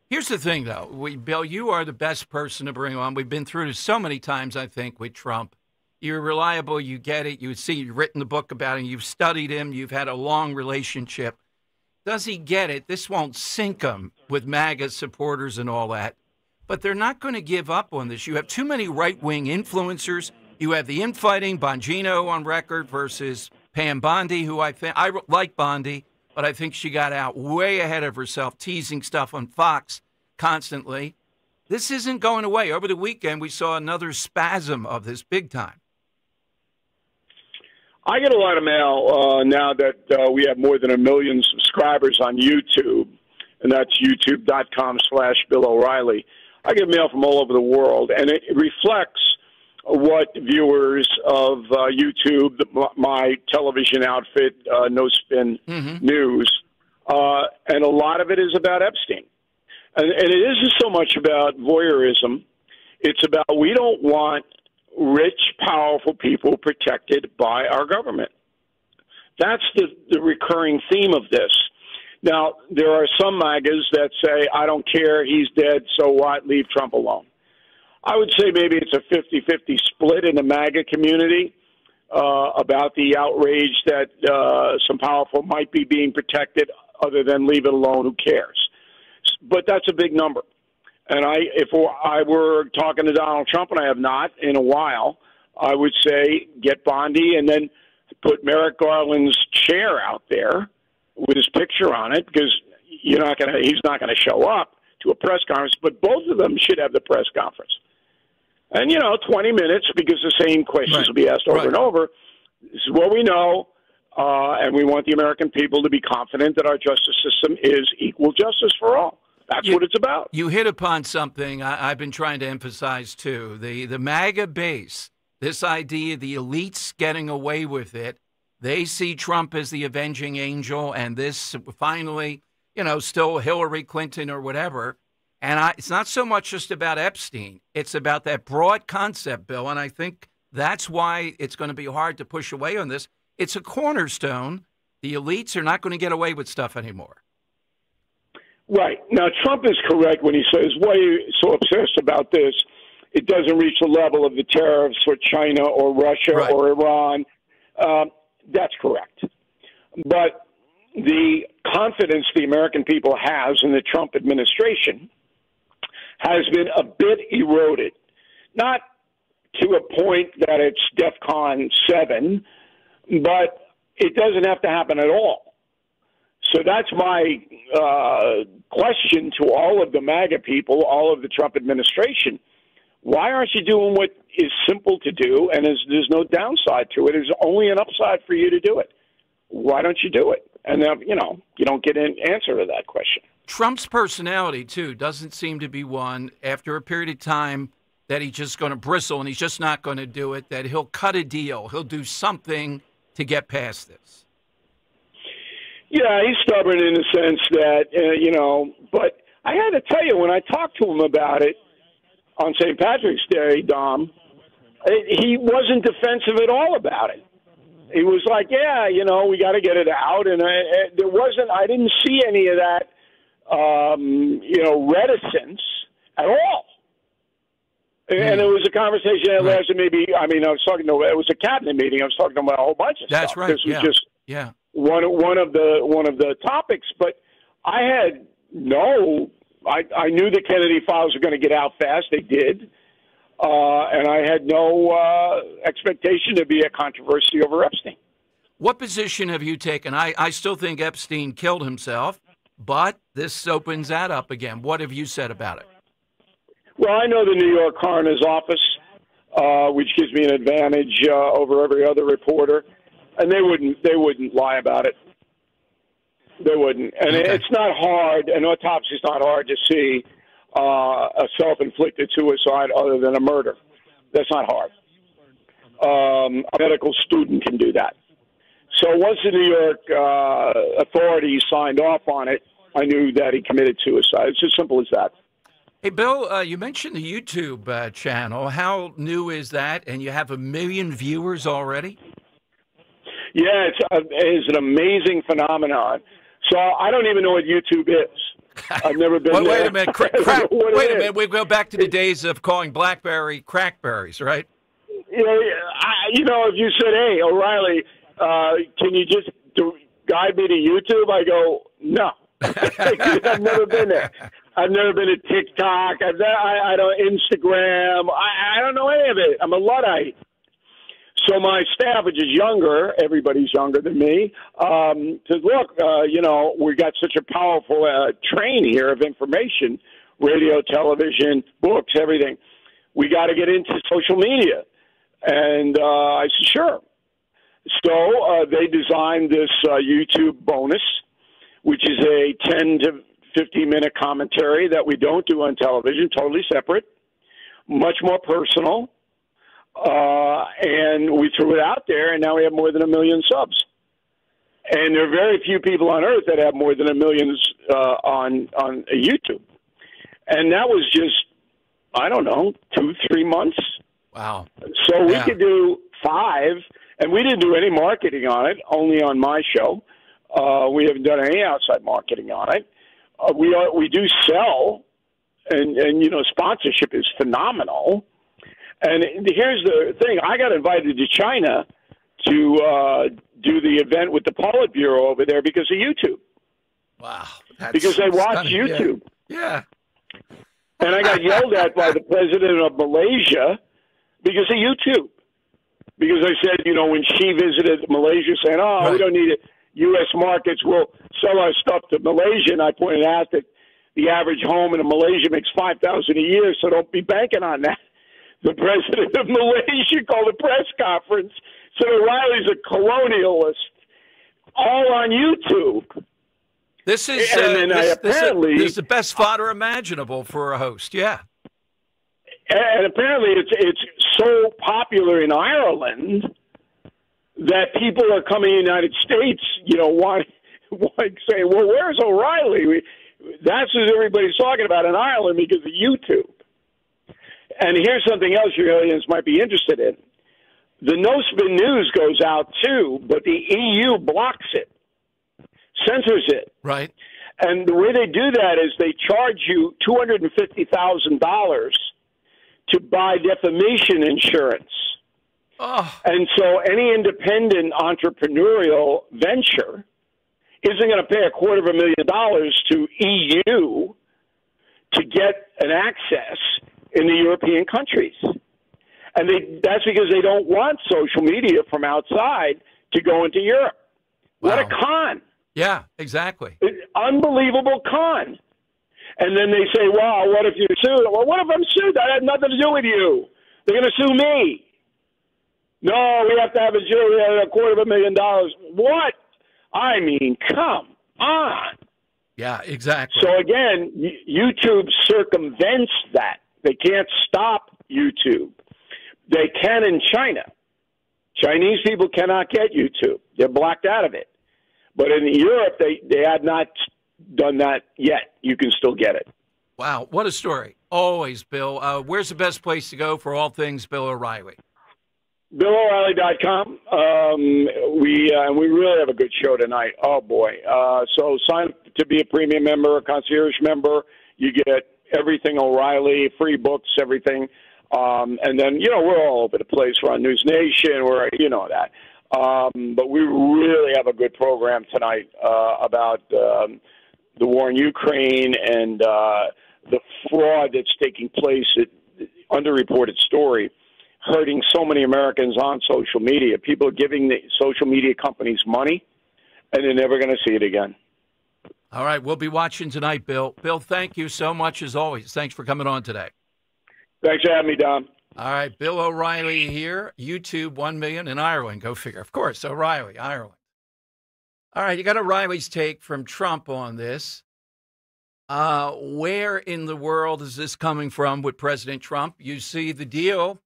Here's the thing, though. Bill, you are the best person to bring on. We've been through this so many times, I think, with Trump. You're reliable. You get it. You see, you've written the book about him. You've studied him. You've had a long relationship. Does he get it? This won't sink him with MAGA supporters and all that. But they're not going to give up on this. You have too many right-wing influencers. You have the infighting, Bongino on record versus Pam Bondi, who I like Bondi, but I think she got out way ahead of herself, teasing stuff on Fox constantly. This isn't going away. Over the weekend, we saw another spasm of this big time. I get a lot of mail now that we have more than 1 million subscribers on YouTube, and that's youtube.com/Bill O'Reilly. I get mail from all over the world, and it reflects what viewers of YouTube, my television outfit, No Spin News, and a lot of it is about Epstein. And it isn't so much about voyeurism. It's about we don't want rich, powerful people protected by our government. That's the recurring theme of this. Now, there are some MAGAs that say, I don't care, he's dead, so what, leave Trump alone. I would say maybe it's a 50-50 split in the MAGA community about the outrage that some powerful might be being protected other than leave it alone, who cares? But that's a big number. And if I were talking to Donald Trump, and I have not in a while, I would say get Bondi and then put Merrick Garland's chair out there with his picture on it, because he's not going to show up to a press conference, but both of them should have the press conference. And, 20 minutes, because the same questions will be asked over and over. This is what we know, and we want the American people to be confident that our justice system is equal justice for all. That's what it's about. You hit upon something I've been trying to emphasize, too. The MAGA base, this idea, the elites getting away with it, they see Trump as the avenging angel, and this finally, still Hillary Clinton or whatever. And it's not so much just about Epstein. It's about that broad concept, Bill, and I think that's why it's going to be hard to push away on this. It's a cornerstone. The elites are not going to get away with stuff anymore. Right. Now, Trump is correct when he says, why are you so obsessed about this? It doesn't reach the level of the tariffs for China or Russia or Iran. That's correct. But the confidence the American people has in the Trump administration has been a bit eroded. Not to a point that it's DEFCON 7, but it doesn't have to happen at all. So that's my question to all of the MAGA people, all of the Trump administration. Why aren't you doing what is simple to do and there's no downside to it? There's only an upside for you to do it. Why don't you do it? And then, you don't get an answer to that question. Trump's personality, too, doesn't seem to be one, after a period of time, that he's just going to bristle and he's just not going to do it, that he'll cut a deal. He'll do something to get past this. Yeah, he's stubborn in the sense that, but I had to tell you, when I talked to him about it on St. Patrick's Day, Dom, he wasn't defensive at all about it. He was like, yeah, we got to get it out. And I didn't see any of that, reticence at all. And it was a conversation that lasted it was a cabinet meeting. I was talking about a whole bunch of stuff. That's right. This was just one of the topics. But I had I knew the Kennedy files were going to get out fast. They did. and I had no expectation to be a controversy over Epstein. What position have you taken? I still think Epstein killed himself, but this opens that up again. What have you said about it? Well, I know the New York Coroner's Office, which gives me an advantage over every other reporter, and they wouldn't lie about it. They wouldn't, and it's not hard. An autopsy is not hard to see a self-inflicted suicide other than a murder. That's not hard. A medical student can do that. So once the New York authorities signed off on it, I knew that he committed suicide. It's as simple as that. Hey, Bill, you mentioned the YouTube channel. How new is that? And you have 1 million viewers already? Yeah, it's an amazing phenomenon. So I don't even know what YouTube is. I've never been there. Wait a minute. Wait a minute. We go back to the days of calling BlackBerry crackberries, right? You know, if you said, hey, O'Reilly, can you just guide me to YouTube? I go, no. I've never been there. I've never been to TikTok. I don't Instagram. I don't know any of it. I'm a Luddite. So my staff, which is younger, everybody's younger than me, says, look, you know, we got such a powerful train here of information, radio, television, books, everything. We got to get into social media. And I said, sure. So they designed this YouTube bonus, which is a 10 to 15-minute commentary that we don't do on television, totally separate, much more personal. And we threw it out there, and now we have more than 1 million subs. And there are very few people on earth that have more than 1 million on YouTube. And that was just, I don't know, 2-3 months. Wow. So we could do 5, and we didn't do any marketing on it, only on my show. We haven't done any outside marketing on it. We do sell, and you know, sponsorship is phenomenal. And here's the thing. I got invited to China to do the event with the Politburo over there because of YouTube. Wow. Because they watch YouTube. Yeah. And I got yelled at by the president of Malaysia because of YouTube. Because I said, you know, when she visited Malaysia saying, we don't need it. U.S. markets will sell our stuff to Malaysia. And I pointed out that the average home in Malaysia makes $5,000 a year, so don't be banking on that. The president of Malaysia called a press conference, said O'Reilly's a colonialist, all on YouTube. This is this is the best fodder imaginable for a host. Yeah. And apparently it's so popular in Ireland that people are coming to the United States, you know, saying, well, where's O'Reilly? That's what everybody's talking about in Ireland because of YouTube. And here's something else your audience might be interested in. The No Spin News goes out too, but the EU blocks it, censors it. Right. And the way they do that is they charge you $250,000 to buy defamation insurance. Oh. And so any independent entrepreneurial venture isn't going to pay $250,000 to EU to get an access in the European countries. And that's because they don't want social media from outside to go into Europe. Wow. What a con. Yeah, exactly. Unbelievable con. And then they say, well, what if you're sued? Well, what if I'm sued? That had nothing to do with you. They're going to sue me. No, we have to have a jury at $250,000. What? I mean, come on. Yeah, exactly. So again, YouTube circumvents that. They can't stop YouTube. They can in China. Chinese people cannot get YouTube. They're blocked out of it. But in Europe, they have not done that yet. You can still get it. Wow, what a story. Always, Bill. Where's the best place to go for all things Bill O'Reilly? BillO'Reilly.com. We really have a good show tonight. Oh, boy. So sign up to be a premium member, a concierge member. You get everything O'Reilly, free books, everything. And then, you know, we're all over the place. We're on News Nation. You know that. But we really have a good program tonight about the war in Ukraine and the fraud that's taking place underreported story, hurting so many Americans on social media. People are giving the social media companies money, and they're never going to see it again. All right, we'll be watching tonight, Bill. Bill, thank you so much as always. Thanks for coming on today. Thanks for having me, Dom. All right, Bill O'Reilly here. YouTube 1 million in Ireland. Go figure. Of course, O'Reilly, Ireland. All right, you got O'Reilly's take from Trump on this. Where in the world is this coming from with President Trump? You see the deal,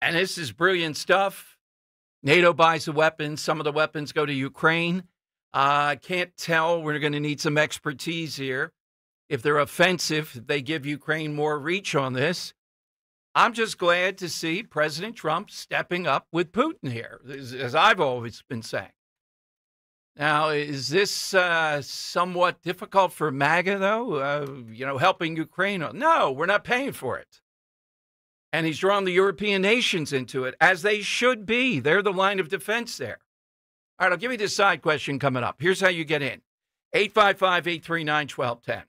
and this is brilliant stuff. NATO buys the weapons. Some of the weapons go to Ukraine. Can't tell. We're going to need some expertise here. If they're offensive, they give Ukraine more reach on this. I'm just glad to see President Trump stepping up with Putin here, as I've always been saying. Now, is this somewhat difficult for MAGA, though? Helping Ukraine? No, we're not paying for it. And he's drawn the European nations into it, as they should be. They're the line of defense there. All right, I'll give you this side question coming up. Here's how you get in. 855-839-1210.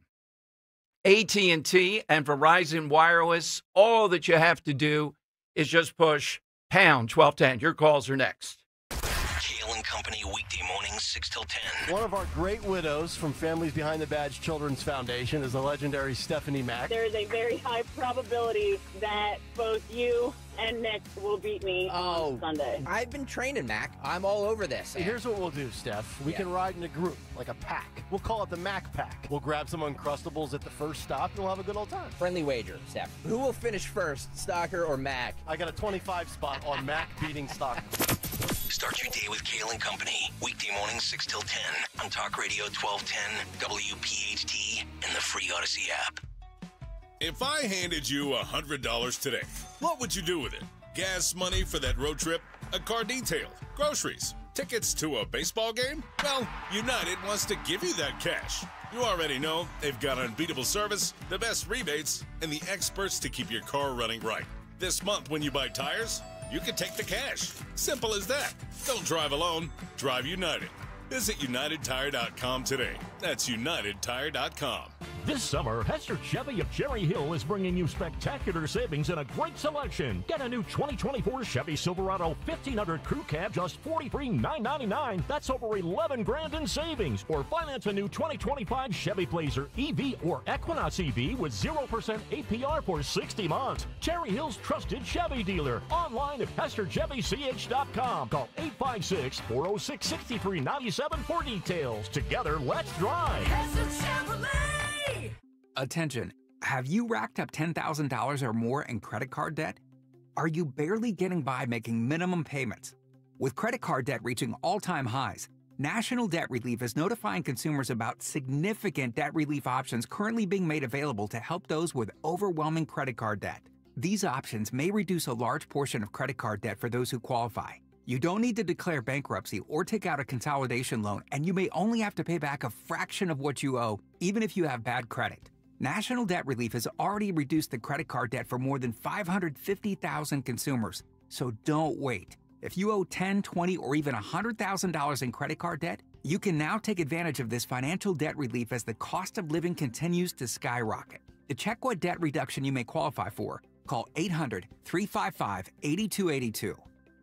AT&T and Verizon Wireless, all that you have to do is just push pound 1210. Your calls are next. Kale and Company, weekday mornings, 6 till 10. One of our great widows from Families Behind the Badge Children's Foundation is the legendary Stephanie Mack. There is a very high probability that both you and Nick will beat me on Sunday. I've been training, Mac. I'm all over this. Here's what we'll do, Steph. We can ride in a group, like a pack. We'll call it the Mac Pack. We'll grab some Uncrustables at the first stop, and we'll have a good old time. Friendly wager, Steph. Who will finish first, Stalker or Mac? I got a 25 spot on Mac beating Stalker. Start your day with Kale and Company. Weekday mornings, 6 till 10 on Talk Radio 1210, WPHT, and the free Odyssey app. If I handed you $100 today, what would you do with it? Gas money for that road trip? A car detail? Groceries? Tickets to a baseball game? Well, United wants to give you that cash. You already know they've got unbeatable service, the best rebates, and the experts to keep your car running right. This month when you buy tires, you can take the cash. Simple as that. Don't drive alone. Drive United. Visit UnitedTire.com today. That's UnitedTire.com. This summer, Hester Chevy of Cherry Hill is bringing you spectacular savings and a great selection. Get a new 2024 Chevy Silverado 1500 Crew Cab, just $43,999. That's over $11,000 in savings. Or finance a new 2025 Chevy Blazer EV or Equinox EV with 0% APR for 60 months. Cherry Hill's trusted Chevy dealer. Online at HesterChevyCH.com. Call 856-406-6397 for details. Together, let's drive. Attention, have you racked up $10,000 or more in credit card debt? Are you barely getting by making minimum payments? With credit card debt reaching all-time highs, National Debt Relief is notifying consumers about significant debt relief options currently being made available to help those with overwhelming credit card debt. These options may reduce a large portion of credit card debt for those who qualify. You don't need to declare bankruptcy or take out a consolidation loan, and you may only have to pay back a fraction of what you owe, even if you have bad credit. National Debt Relief has already reduced the credit card debt for more than 550,000 consumers, so don't wait. If you owe $10,000, $20,000, or even $100,000 in credit card debt, you can now take advantage of this financial debt relief as the cost of living continues to skyrocket. To check what debt reduction you may qualify for, call 800-355-8282.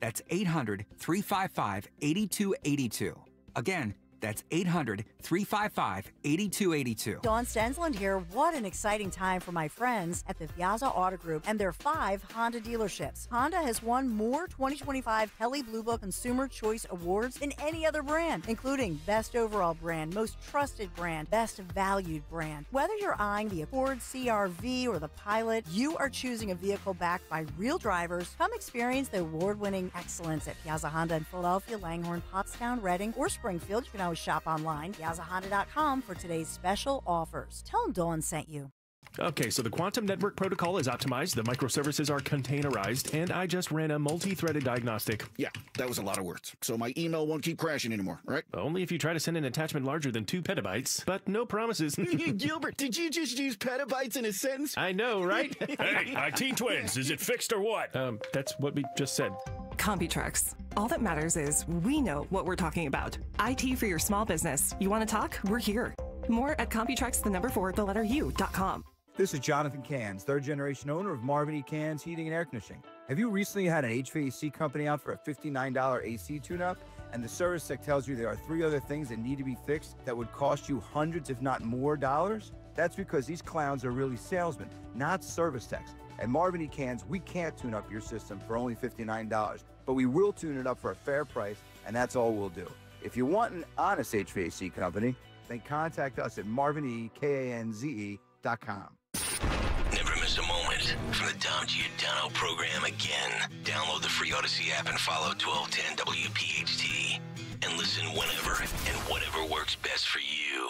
That's 800-355-8282. Again, that's 800-355-8282. Dawn Stensland here. What an exciting time for my friends at the Piazza Auto Group and their 5 Honda dealerships. Honda has won more 2025 Kelley Blue Book Consumer Choice Awards than any other brand, including Best Overall Brand, Most Trusted Brand, Best Valued Brand. Whether you're eyeing the Accord CR-V or the Pilot, you are choosing a vehicle backed by real drivers. Come experience the award-winning excellence at Piazza Honda in Philadelphia, Langhorne, Pottstown, Reading, or Springfield. You can always shop online, PiazzaHonda.com, for today's special offers. Tell them Dawn sent you. Okay, so the quantum network protocol is optimized, the microservices are containerized, and I just ran a multi-threaded diagnostic. Yeah, that was a lot of words. So my email won't keep crashing anymore, right? Only if you try to send an attachment larger than 2 petabytes, but no promises. Gilbert, did you just use petabytes in a sentence? I know, right? Hey, IT Twins, is it fixed or what? That's what we just said. CompuTrex. All that matters is we know what we're talking about. IT for your small business. You want to talk? We're here. More at CompuTrex, the number 4, the letter U.com. This is Jonathan Cans, third-generation owner of Marvin E. Cans Heating and Air Conditioning. Have you recently had an HVAC company out for a $59 AC tune-up, and the service tech tells you there are 3 other things that need to be fixed that would cost you hundreds, if not more, dollars? That's because these clowns are really salesmen, not service techs. At Marvin E. Cans, we can't tune up your system for only $59, but we will tune it up for a fair price, and that's all we'll do. If you want an honest HVAC company, then contact us at marvinekanze.com. Never miss a moment from the Dom Giordano program again. Download the free Odyssey app and follow 1210 WPHT. And listen whenever and whatever works best for you.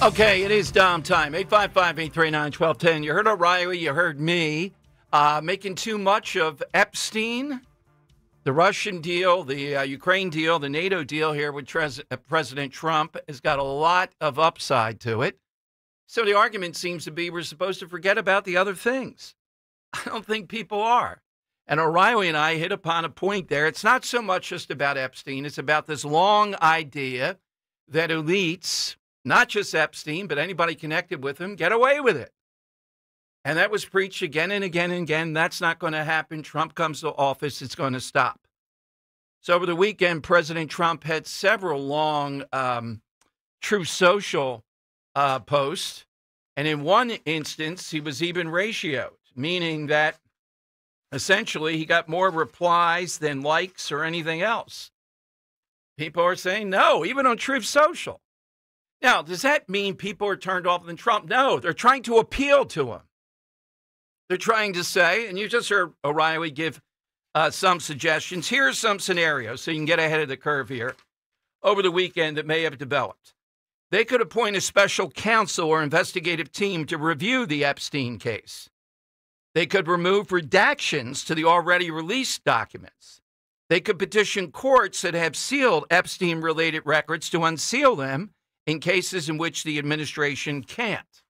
Okay, it is Dom time. 855-839-1210. You heard O'Reilly, you heard me. Making too much of Epstein, the Russian deal, the Ukraine deal, the NATO deal here with President Trump has got a lot of upside to it. So the argument seems to be we're supposed to forget about the other things. I don't think people are. And O'Reilly and I hit upon a point there. It's not so much just about Epstein. It's about this long idea that elites, not just Epstein, but anybody connected with him, get away with it. And that was preached again and again and again. That's not going to happen. Trump comes to office, it's going to stop. So over the weekend, President Trump had several long Truth Social post. And in one instance, he was even ratioed, meaning that essentially he got more replies than likes or anything else. People are saying no, even on Truth Social. Now, does that mean people are turned off than Trump? No, they're trying to appeal to him. They're trying to say, and you just heard O'Reilly give some suggestions. Here are some scenarios so you can get ahead of the curve here over the weekend that may have developed. They could appoint a special counsel or investigative team to review the Epstein case. They could remove redactions to the already released documents. They could petition courts that have sealed Epstein-related records to unseal them in cases in which the administration can't.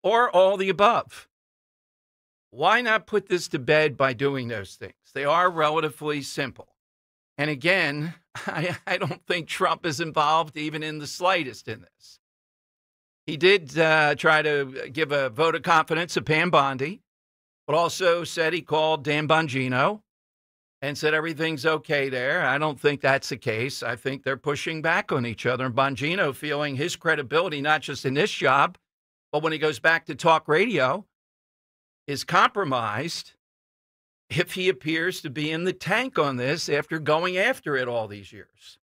Or all the above. Why not put this to bed by doing those things? They are relatively simple. And again, I don't think Trump is involved even in the slightest in this. He did try to give a vote of confidence to Pam Bondi, but also said he called Dan Bongino and said everything's okay there. I don't think that's the case. I think they're pushing back on each other. And Bongino feeling his credibility, not just in this job, but when he goes back to talk radio, is compromised if he appears to be in the tank on this after going after it all these years.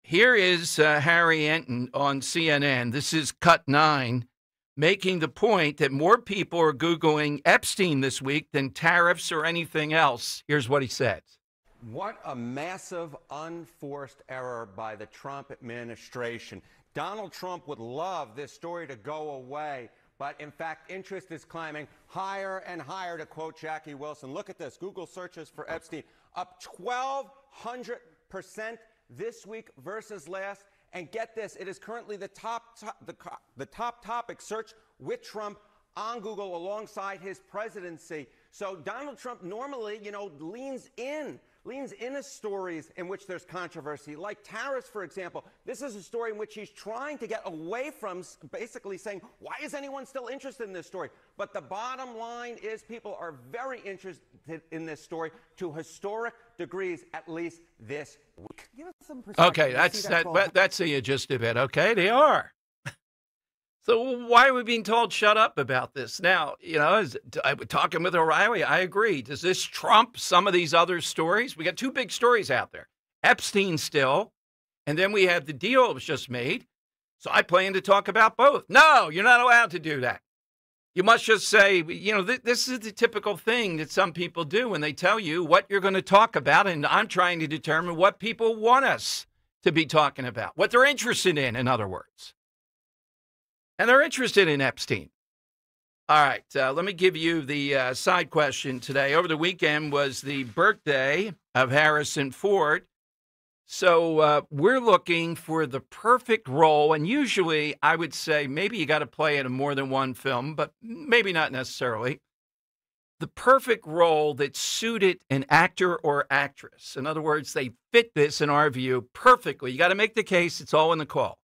Here is Harry Enton on CNN. This is Cut 9, making the point that more people are Googling Epstein this week than tariffs or anything else. Here's what he said. What a massive unforced error by the Trump administration. Donald Trump would love this story to go away. But in fact, interest is climbing higher and higher, to quote Jackie Wilson. Look at this. Google searches for Epstein up 1,200% this week versus last. And get this, it is currently the top topic search with Trump on Google alongside his presidency. So Donald Trump normally, leans into stories in which there's controversy, like tariffs, for example. This is a story in which he's trying to get away from basically saying, why is anyone still interested in this story? But the bottom line is people are very interested in this story to historic degrees, at least this week. Okay, that's the gist of it. Okay, they are. So why are we being told shut up about this? Now, as I was talking with O'Reilly, I agree. Does this trump some of these other stories? We got 2 big stories out there. Epstein still, and then we have the deal that was just made. So I plan to talk about both. No, you're not allowed to do that. You must just say, this is the typical thing that some people do when they tell you what you're going to talk about, and I'm trying to determine what people want us to be talking about, what they're interested in other words. And they're interested in Epstein. All right, let me give you the side question today. Over the weekend was the birthday of Harrison Ford. So we're looking for the perfect role. And usually I would say maybe you got to play it in more than one film, but maybe not necessarily. The perfect role that suited an actor or actress. In other words, they fit this, in our view, perfectly. You got to make the case. It's all in the call.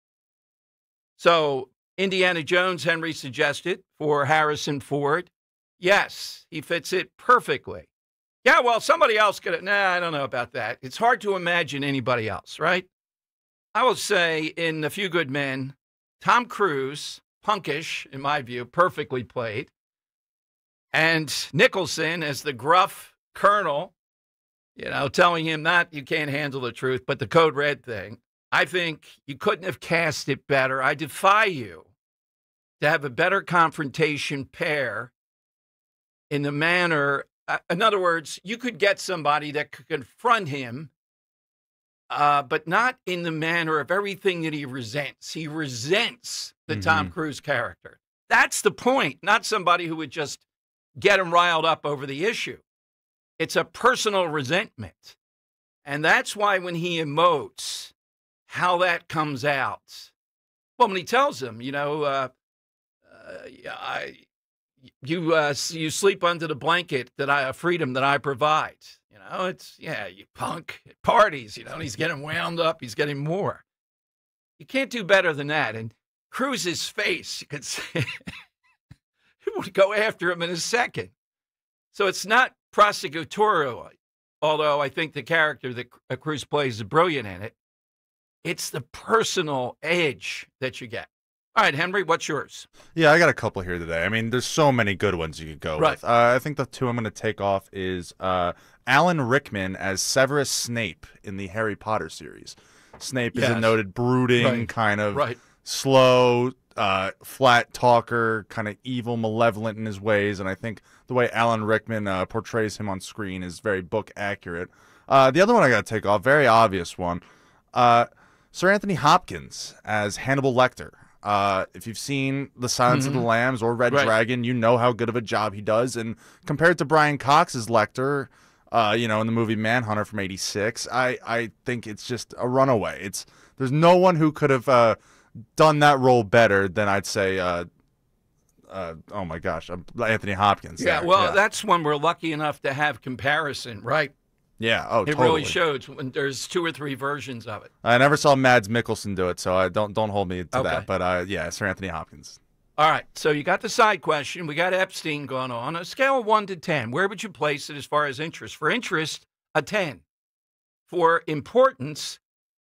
So Indiana Jones, Henry suggested, for Harrison Ford. Yes, he fits it perfectly. Yeah, well, somebody else could have. Nah, I don't know about that. It's hard to imagine anybody else, right? I will say in A Few Good Men, Tom Cruise, punkish, in my view, perfectly played. And Nicholson as the gruff colonel, telling him not you can't handle the truth, but the code red thing. I think you couldn't have cast it better. I defy you to have a better confrontation pair in the manner. In other words, you could get somebody that could confront him, but not in the manner of everything that he resents. He resents the Tom Cruise character. That's the point, not somebody who would just get him riled up over the issue. It's a personal resentment. And that's why when he emotes, how that comes out. Well, when he tells him, you sleep under the blanket freedom that I provide. You punk at parties, and he's getting wound up. He's getting more. You can't do better than that. And Cruise's face, you could say, he would go after him in a second. So it's not prosecutorial, although I think the character that Cruise plays is brilliant in it. It's the personal edge that you get. All right, Henry, what's yours? Yeah, I got a couple here today. I mean, there's so many good ones you could go with. I think the two I'm going to take off is Alan Rickman as Severus Snape in the Harry Potter series. Snape is a noted brooding, kind of slow, flat talker, kind of evil, malevolent in his ways, and I think the way Alan Rickman portrays him on screen is very book accurate. The other one I got to take off, very obvious one, Sir Anthony Hopkins as Hannibal Lecter. If you've seen The Silence of the Lambs or Red Dragon, you know how good of a job he does. And compared to Brian Cox's Lecter, in the movie Manhunter from '86, I think it's just a runaway. There's no one who could have done that role better than I'd say. Oh my gosh, Anthony Hopkins. Yeah, that's when we're lucky enough to have comparison, right? Yeah, it really shows when there's 2 or 3 versions of it. I never saw Mads Mikkelsen do it, so I don't hold me to that. But Sir Anthony Hopkins. All right, so you got the side question. We got Epstein going on. A scale of 1 to 10, where would you place it as far as interest? For interest, a 10. For importance,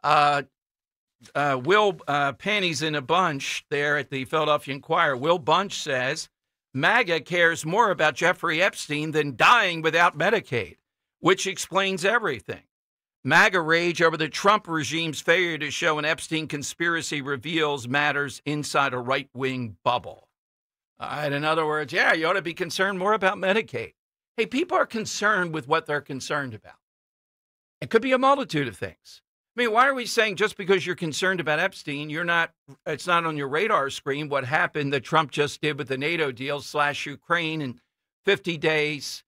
Will Panties in a Bunch there at the Philadelphia Inquirer. Will Bunch says, MAGA cares more about Jeffrey Epstein than dying without Medicaid, which explains everything. MAGA rage over the Trump regime's failure to show an Epstein conspiracy reveals matters inside a right-wing bubble. All right, in other words, you ought to be concerned more about Medicaid. Hey, people are concerned with what they're concerned about. It could be a multitude of things. I mean, why are we saying just because you're concerned about Epstein, it's not on your radar screen what happened that Trump just did with the NATO deal / Ukraine in 50 days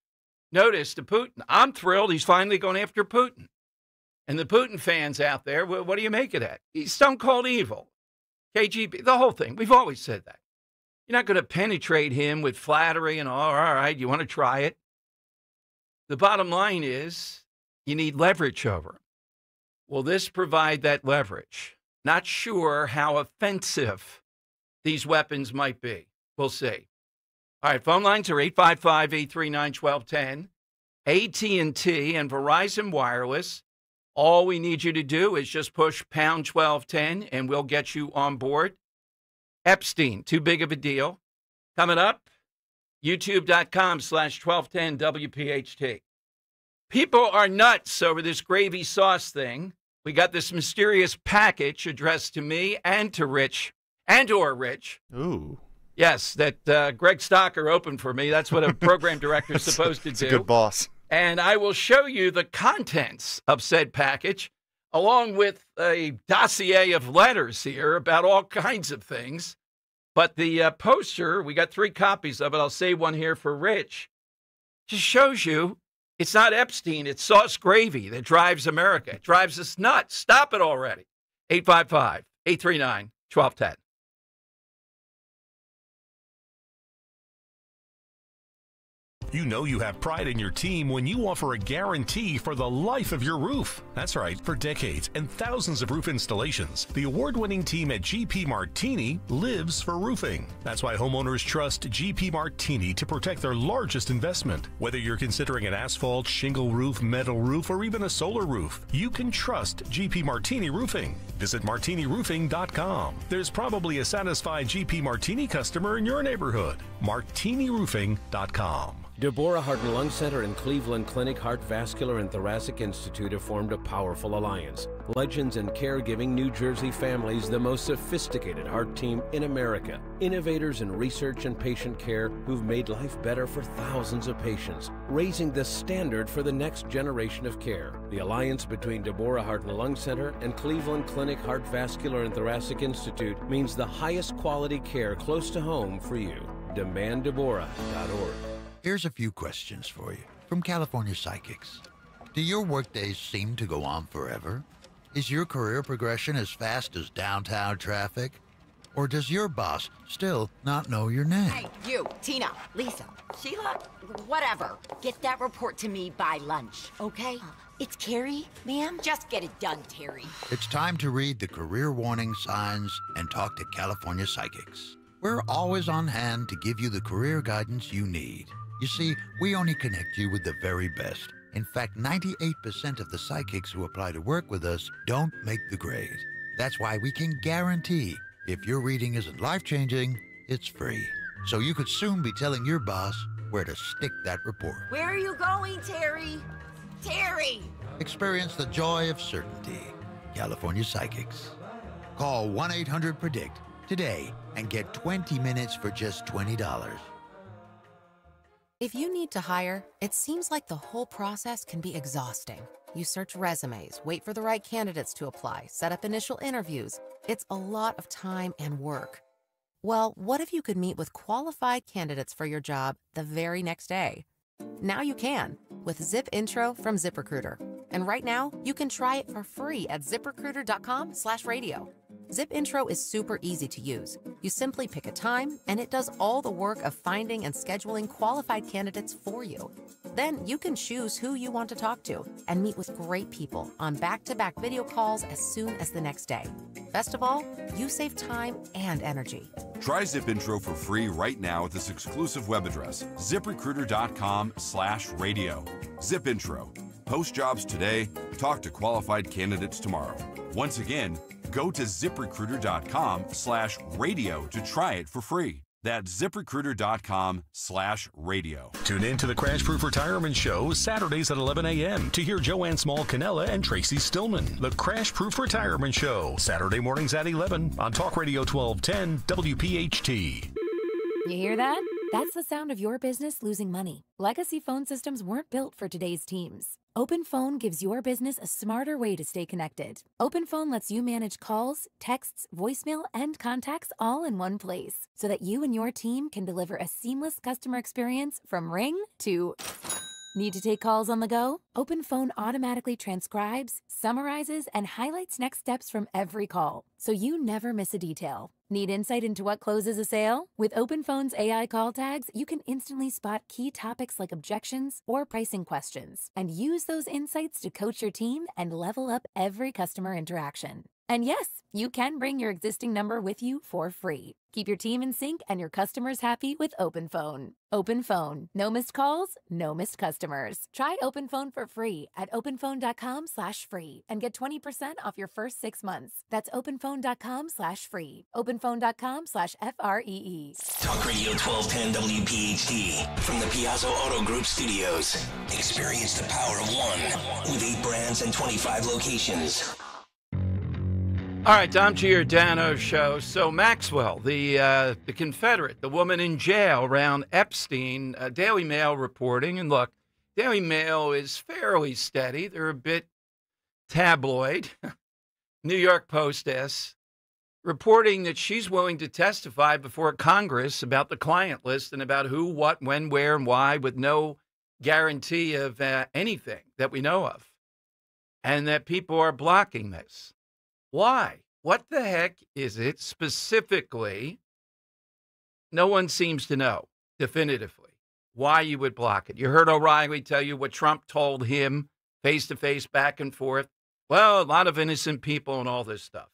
notice to Putin. I'm thrilled he's finally going after Putin. And the Putin fans out there, what do you make of that? He's stone cold evil. KGB, the whole thing. We've always said that. You're not going to penetrate him with flattery and all right, you want to try it? The bottom line is you need leverage over him. Will this provide that leverage? Not sure how offensive these weapons might be. We'll see. All right, phone lines are 855-839-1210, AT&T and Verizon Wireless. All we need you to do is just push pound 1210 and we'll get you on board. Epstein, too big of a deal. Coming up, youtube.com/1210WPHT. People are nuts over this gravy sauce thing. We got this mysterious package addressed to me and to Rich, or Rich. Ooh. Yes, that Greg Stocker opened for me. That's what a program director is supposed to do. It's a good boss. And I will show you the contents of said package, along with a dossier of letters here about all kinds of things. But the poster, we got 3 copies of it. I'll save one here for Rich. Just shows you it's not Epstein. It's sauce gravy that drives America. It drives us nuts. Stop it already. 855-839-1210. You know you have pride in your team when you offer a guarantee for the life of your roof. That's right, for decades and thousands of roof installations, the award-winning team at GP Martini lives for roofing. That's why homeowners trust GP Martini to protect their largest investment. Whether you're considering an asphalt, shingle roof, metal roof, or even a solar roof, you can trust GP Martini Roofing. Visit martiniroofing.com. There's probably a satisfied GP Martini customer in your neighborhood. martiniroofing.com. Deborah Heart and Lung Center and Cleveland Clinic Heart Vascular and Thoracic Institute have formed a powerful alliance. Legends in Caregiving New Jersey families, the most sophisticated heart team in America. Innovators in research and patient care who've made life better for thousands of patients, raising the standard for the next generation of care. The alliance between Deborah Heart and Lung Center and Cleveland Clinic Heart Vascular and Thoracic Institute means the highest quality care close to home for you. DemandDeborah.org. Here's a few questions for you from California Psychics. Do your workdays seem to go on forever? Is your career progression as fast as downtown traffic? Or does your boss still not know your name? Hey, you, Tina, Lisa, Sheila, whatever. Get that report to me by lunch, okay? It's Carrie, ma'am. Just get it done, Terry. It's time to read the career warning signs and talk to California Psychics. We're always on hand to give you the career guidance you need. You see, we only connect you with the very best. In fact, 98% of the psychics who apply to work with us don't make the grade. That's why we can guarantee if your reading isn't life-changing, it's free. So you could soon be telling your boss where to stick that report. Where are you going, Terry? Terry! Experience the joy of certainty. California Psychics. Call 1-800-PREDICT today and get 20 minutes for just $20. If you need to hire, it seems like the whole process can be exhausting. You search resumes, wait for the right candidates to apply, set up initial interviews. It's a lot of time and work. Well, what if you could meet with qualified candidates for your job the very next day? Now you can with Zip Intro from ZipRecruiter. And right now, you can try it for free at ziprecruiter.com/radio. Zip Intro is super easy to use. You simply pick a time, and it does all the work of finding and scheduling qualified candidates for you. Then you can choose who you want to talk to and meet with great people on back-to-back video calls as soon as the next day. Best of all, you save time and energy. Try Zip Intro for free right now at this exclusive web address, ziprecruiter.com/radio. Zip Intro. Post jobs today, talk to qualified candidates tomorrow. Once again, go to ziprecruiter.com/radio to try it for free. That's ziprecruiter.com/radio. Tune in to the Crash Proof Retirement Show Saturdays at 11 a.m. to hear Joanne Small-Canella and Tracy Stillman. The Crash Proof Retirement Show, Saturday mornings at 11 on Talk Radio 1210 WPHT. You hear that? That's the sound of your business losing money. Legacy phone systems weren't built for today's teams. OpenPhone gives your business a smarter way to stay connected. OpenPhone lets you manage calls, texts, voicemail, and contacts all in one place so that you and your team can deliver a seamless customer experience from ring to... Need to take calls on the go? OpenPhone automatically transcribes, summarizes, and highlights next steps from every call, so you never miss a detail. Need insight into what closes a sale? With OpenPhone's AI call tags, you can instantly spot key topics like objections or pricing questions, and use those insights to coach your team and level up every customer interaction. And yes, you can bring your existing number with you for free. Keep your team in sync and your customers happy with OpenPhone. OpenPhone. No missed calls, no missed customers. Try OpenPhone for free at openphone.com/free and get 20% off your first 6 months. That's openphone.com/free. openphone.com/FREE. Talk Radio 1210 WPHT from the Piazza Auto Group Studios. Experience the power of one with 8 brands and 25 locations. All right, Tom Giordano show. So Maxwell, the Confederate, the woman in jail around Epstein, Daily Mail reporting. And look, Daily Mail is fairly steady. They're a bit tabloid. New York Post is reporting that she's willing to testify before Congress about the client list and about who, what, when, where, and why, with no guarantee of anything that we know of. And that people are blocking this. Why? What the heck is it specifically? No one seems to know definitively. why you would block it. You heard O'Reilly tell you what Trump told him face-to-face, back and forth. Well, a lot of innocent people and all this stuff.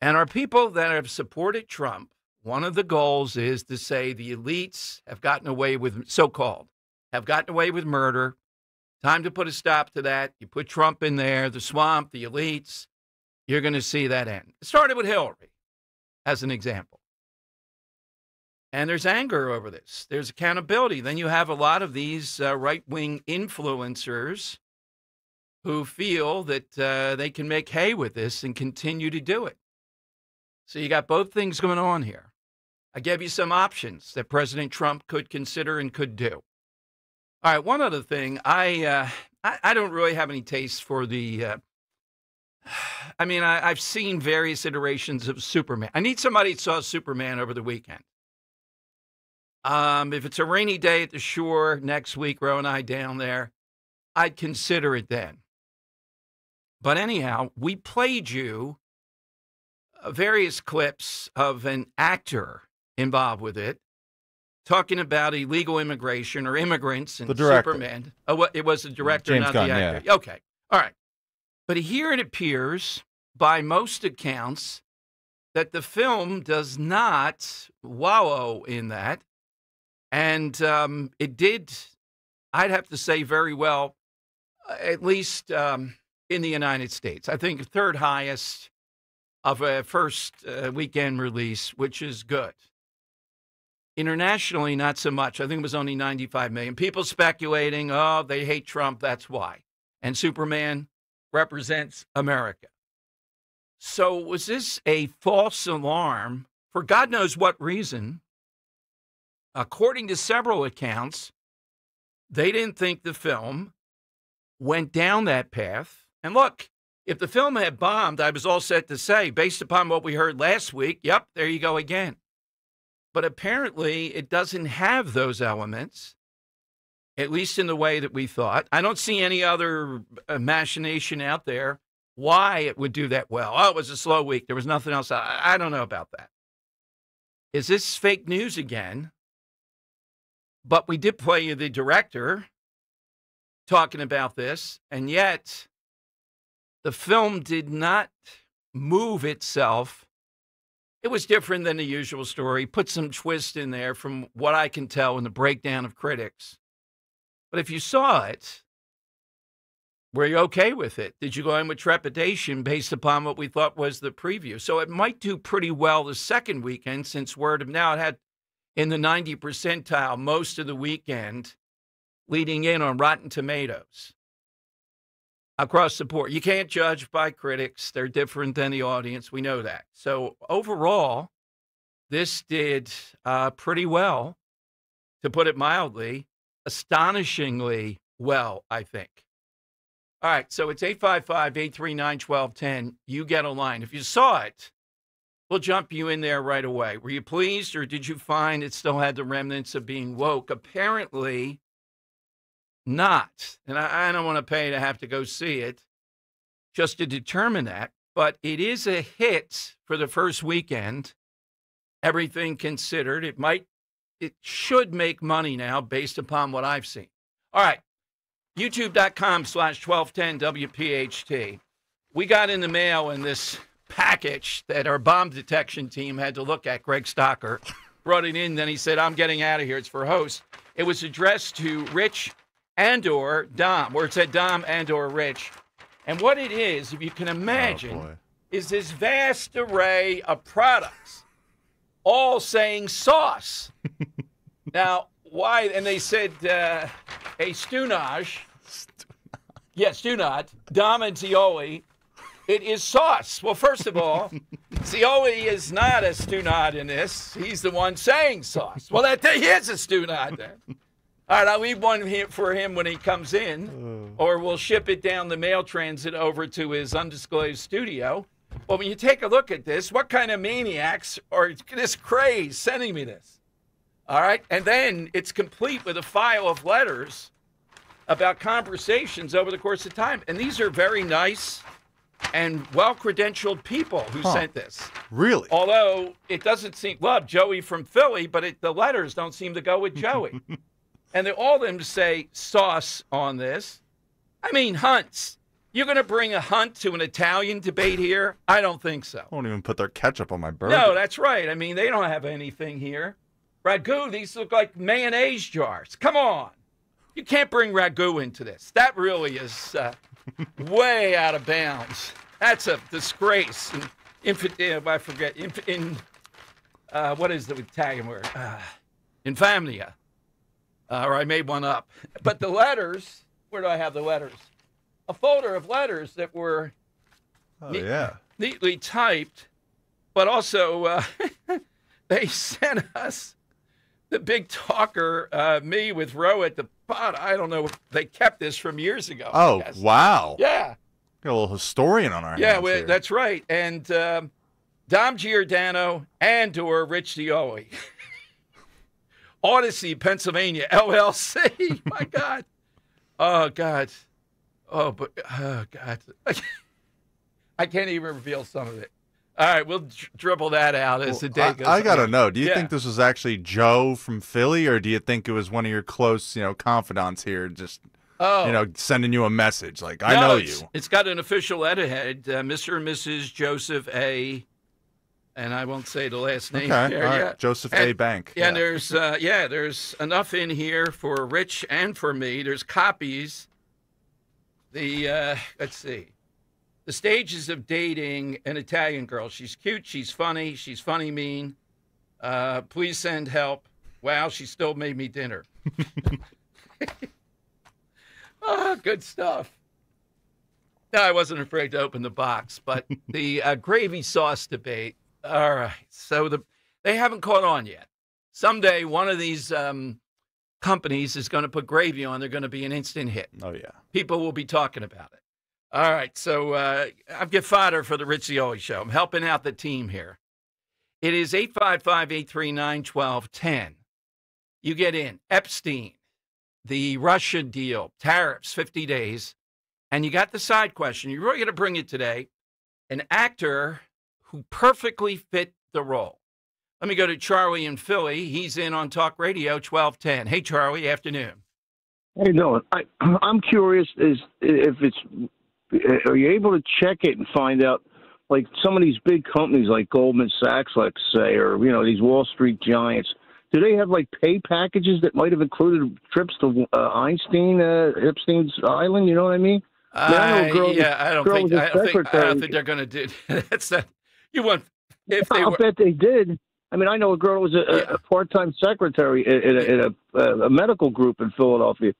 And our people that have supported Trump, one of the goals is to say the elites have gotten away with, so-called, have gotten away with murder. Time to put a stop to that. You put Trump in there, the swamp, the elites, you're going to see that end. It started with Hillary, as an example. And there's anger over this. There's accountability. Then you have a lot of these right-wing influencers who feel that they can make hay with this and continue to do it. So you got both things going on here. I gave you some options that President Trump could consider and could do. All right, one other thing. I don't really have any taste for the I've seen various iterations of Superman. I need somebody that saw Superman over the weekend. If it's a rainy day at the shore next week, Ro and I down there, I'd consider it then. But anyhow, we played you various clips of an actor involved with it, talking about illegal immigration or immigrants and Superman. Oh, it was the director, James not Gunn, the actor. yeah. Okay. All right. But here it appears, by most accounts, that the film does not wallow in that. And it did, I'd have to say, very well, at least in the United States. I think third highest of a first weekend release, which is good. Internationally, not so much. I think it was only 95 million. People speculating, oh, they hate Trump, that's why. And Superman represents America. So was this a false alarm for God knows what reason? According to several accounts, they didn't think the film went down that path. And look, if the film had bombed, I was all set to say, based upon what we heard last week, yep, there you go again. But apparently it doesn't have those elements, at least in the way that we thought. I don't see any other machination out there why it would do that well. Oh, it was a slow week. There was nothing else. I don't know about that. Is this fake news again? But we did play you the director talking about this, and yet the film did not move itself. It was different than the usual story. Put some twist in there from what I can tell in the breakdown of critics. But if you saw it, were you okay with it? Did you go in with trepidation based upon what we thought was the preview? So it might do pretty well the second weekend, since word of now it had in the 90 percentile most of the weekend, leading in on Rotten Tomatoes across the board. You can't judge by critics. They're different than the audience. We know that. So overall, this did pretty well, to put it mildly, astonishingly well, I think. All right, so it's 855-839-1210. You get a line. If you saw it, we'll jump you in there right away. Were you pleased, or did you find it still had the remnants of being woke? Apparently not. And I don't want to pay to have to go see it just to determine that. But it is a hit for the first weekend, everything considered. It should make money now based upon what I've seen. All right, youtube.com/1210WPHT. We got in the mail in this package that our bomb detection team had to look at. Greg Stocker brought it in, then he said, I'm getting out of here. It's for host. It was addressed to Rich and/or Dom, where it said Dom and/or Rich. And what it is, if you can imagine, is this vast array of products, all saying sauce. Now, why? And they said a Stunage. Yeah, Stunat. Dom and Zioli. It is sauce. Well, first of all, Zioli is not a Stunat in this. He's the one saying sauce. Well, he is a Stunat then. All right, I'll leave one here for him when he comes in, or we'll ship it down the mail transit over to his undisclosed studio. Well, when you take a look at this, what kind of maniacs are this craze sending me this? All right, and then it's complete with a file of letters about conversations over the course of time. And these are very nice and well-credentialed people who sent this. Really? Although it doesn't seem, well, Joey from Philly, but the letters don't seem to go with Joey. And all of them say sauce on this. I mean, Hunts. You're going to bring a Hunt to an Italian debate here? I don't think so. Won't even put their ketchup on my burger. No, that's right. I mean, they don't have anything here. Ragu, these look like mayonnaise jars. Come on. You can't bring Ragu into this. That really is way out of bounds. That's a disgrace. I forget. What is the Italian word? Infamia. Or I made one up. But the letters, where do I have the letters? A folder of letters that were neatly typed, but also they sent us the big talker, me with Roe at the pot. I don't know if they kept this from years ago. Oh, wow. Yeah. Got a little historian on our hands here. That's right. And Dom Giordano and/or Rich Dioli. Odyssey, Pennsylvania, LLC. My God. Oh, God. Oh, God. I can't even reveal some of it. All right, we'll dribble that out as the day goes on. I got to know, do you think this was actually Joe from Philly, or do you think it was one of your close, confidants here just, sending you a message like, I know you? It's got an official letterhead, Mr. and Mrs. Joseph A., and I won't say the last name Okay, here. all right. Yeah. Joseph A. Bank. Yeah, and there's enough in here for Rich and for me. There's copies. Let's see. The stages of dating an Italian girl. She's cute. She's funny mean. Please send help. Wow, she still made me dinner. Good stuff. No, I wasn't afraid to open the box, but the gravy sauce debate. All right, so they haven't caught on yet. Someday, one of these companies is going to put gravy on. They're going to be an instant hit. Oh, yeah. People will be talking about it. All right, so I've get fodder for the Rich Zioli Show. I'm helping out the team here. It is 855-839-1210. You get in. Epstein, the Russia deal, tariffs, 50 days. And you got the side question. You're really going to bring it today. An actor who perfectly fit the role. Let me go to Charlie in Philly. He's in on Talk Radio 1210. Hey, Charlie, afternoon. How you doing? I'm curious are you able to check it and find out, like some of these big companies like Goldman Sachs, let's say, or, these Wall Street giants, do they have like pay packages that might have included trips to Epstein's Island? You know what I mean? I don't think they're going to do that's that. I'll bet they did. I mean, I know a girl who was a part-time secretary at a medical group in Philadelphia,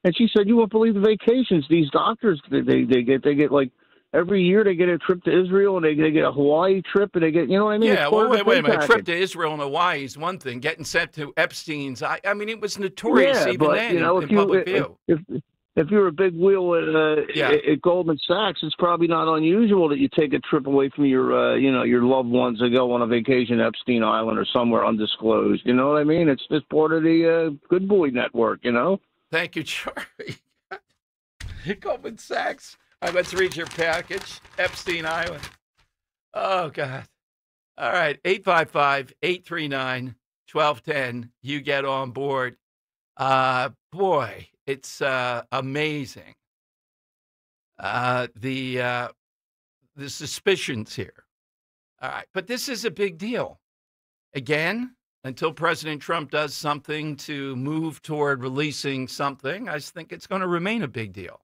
and she said, "You won't believe the vacations these doctors they get. They get like every year they get a trip to Israel, and they get a Hawaii trip, and they get, you know what I mean? Yeah, well, wait a minute. A trip to Israel and Hawaii is one thing. Getting sent to Epstein's, I mean, it was notorious even then in public view. If you're a big wheel at Goldman Sachs, it's probably not unusual that you take a trip away from your loved ones to go on a vacation to Epstein Island or somewhere undisclosed. You know what I mean? It's just part of the Good Boy Network, Thank you, Charlie. Goldman Sachs. All right, let's read your package. Epstein Island. Oh, God. All right, 855-839-1210. You get on board. Boy, it's amazing. The suspicions here. All right, but this is a big deal. Again, until President Trump does something to move toward releasing something, I think it's going to remain a big deal.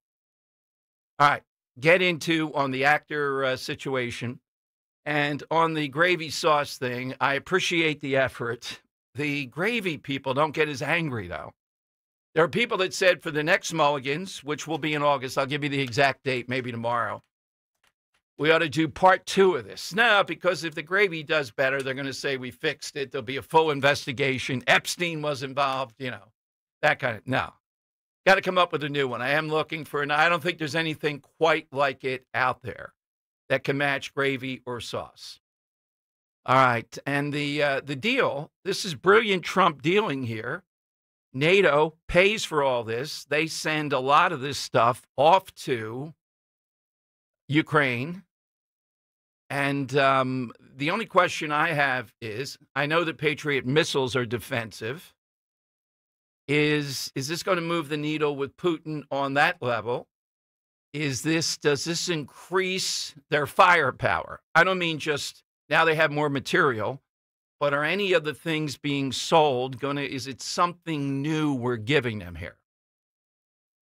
All right, get into on the actor situation and on the gravy sauce thing. I appreciate the effort. The gravy people don't get as angry, though. There are people that said for the next Mulligans, which will be in August, I'll give you the exact date, maybe tomorrow, we ought to do part 2 of this. No, because if the gravy does better, they're going to say we fixed it. There'll be a full investigation. Epstein was involved, that kind of, no. Got to come up with a new one. I am looking for, I don't think there's anything quite like it out there that can match gravy or sauce. All right, and the deal, this is brilliant Trump dealing here. NATO pays for all this. They send a lot of this stuff off to Ukraine. And the only question I have is, I know that Patriot missiles are defensive. Is this going to move the needle with Putin on that level? Does this increase their firepower? I don't mean just now they have more material, but are any of the things being sold is it something new we're giving them here?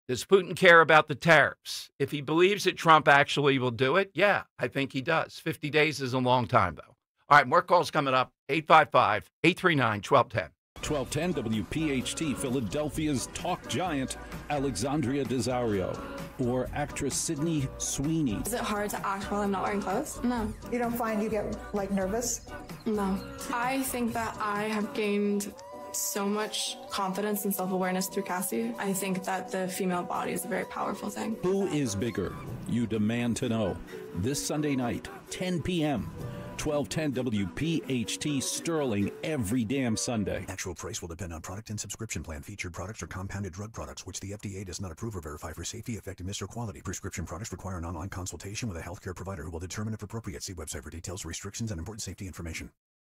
Does Putin care about the tariffs? If he believes that Trump actually will do it, yeah, I think he does. 50 days is a long time, though. All right, more calls coming up. 855-839-1210. 1210 WPHT, Philadelphia's talk giant, Alexandria Desario, or actress Sydney Sweeney. Is it hard to act while I'm not wearing clothes? No. You don't find you get, nervous? No. I think that I have gained so much confidence and self-awareness through Cassie. I think that the female body is a very powerful thing. Who is bigger? You demand to know. This Sunday night, 10 p.m., 1210 WPHT, Sterling, every damn Sunday. Actual price will depend on product and subscription plan. Featured products are compounded drug products, which the FDA does not approve or verify for safety, effectiveness, or quality. Prescription products require an online consultation with a healthcare provider who will determine if appropriate. See website for details, restrictions, and important safety information.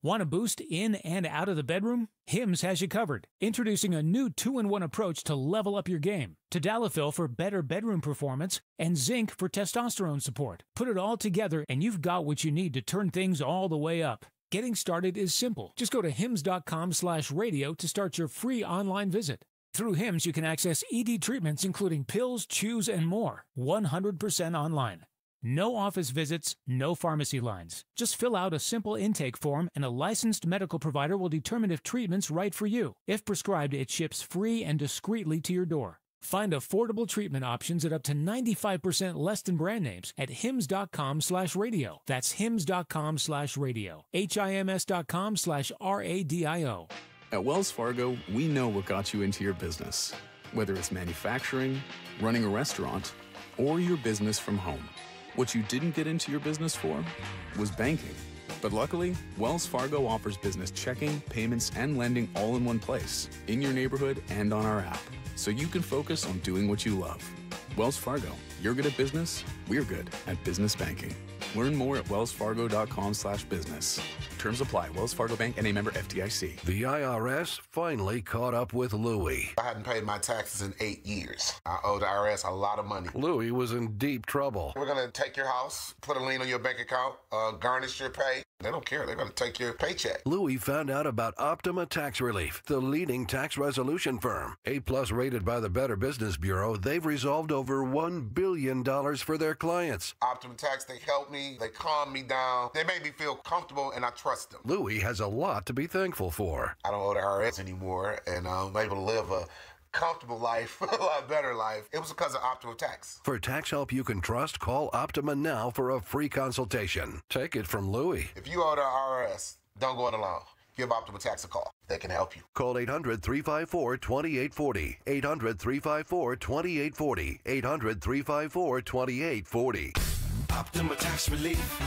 Want to boost in and out of the bedroom? Hims has you covered. Introducing a new 2-in-1 approach to level up your game. Tadalafil for better bedroom performance and zinc for testosterone support. Put it all together and you've got what you need to turn things all the way up. Getting started is simple. Just go to hims.com/radio to start your free online visit. Through Hims, you can access ED treatments including pills, chews, and more. 100% online. No office visits, no pharmacy lines. Just fill out a simple intake form and a licensed medical provider will determine if treatment's right for you. If prescribed, it ships free and discreetly to your door. Find affordable treatment options at up to 95% less than brand names at hims.com/radio. That's hims.com/radio. HIMS.com/RADIO. At Wells Fargo, we know what got you into your business. Whether it's manufacturing, running a restaurant, or your business from home. What you didn't get into your business for was banking. But luckily, Wells Fargo offers business checking, payments, and lending all in one place, in your neighborhood and on our app, so you can focus on doing what you love. Wells Fargo, you're good at business, we're good at business banking. Learn more at wellsfargo.com/business. Terms apply. Wells Fargo Bank and a member FDIC. The IRS finally caught up with Louie. I hadn't paid my taxes in 8 years. I owe the IRS a lot of money. Louie was in deep trouble. We're going to take your house, put a lien on your bank account, garnish your pay. They don't care. They're going to take your paycheck. Louie found out about Optima Tax Relief, the leading tax resolution firm. A+ rated by the Better Business Bureau, they've resolved over $1 billion for their clients. Optima Tax, they helped me. They calmed me down. They made me feel comfortable, and I trust them. Louie has a lot to be thankful for. I don't owe the IRS anymore, and I'm able to live a comfortable life, a lot better life. It was because of Optima Tax. For tax help you can trust, call Optima now for a free consultation. Take it from Louie. If you owe the IRS, don't go it alone. Give Optima Tax a call. They can help you. Call 800-354-2840. 800-354-2840. 800-354-2840. Optima Tax Relief.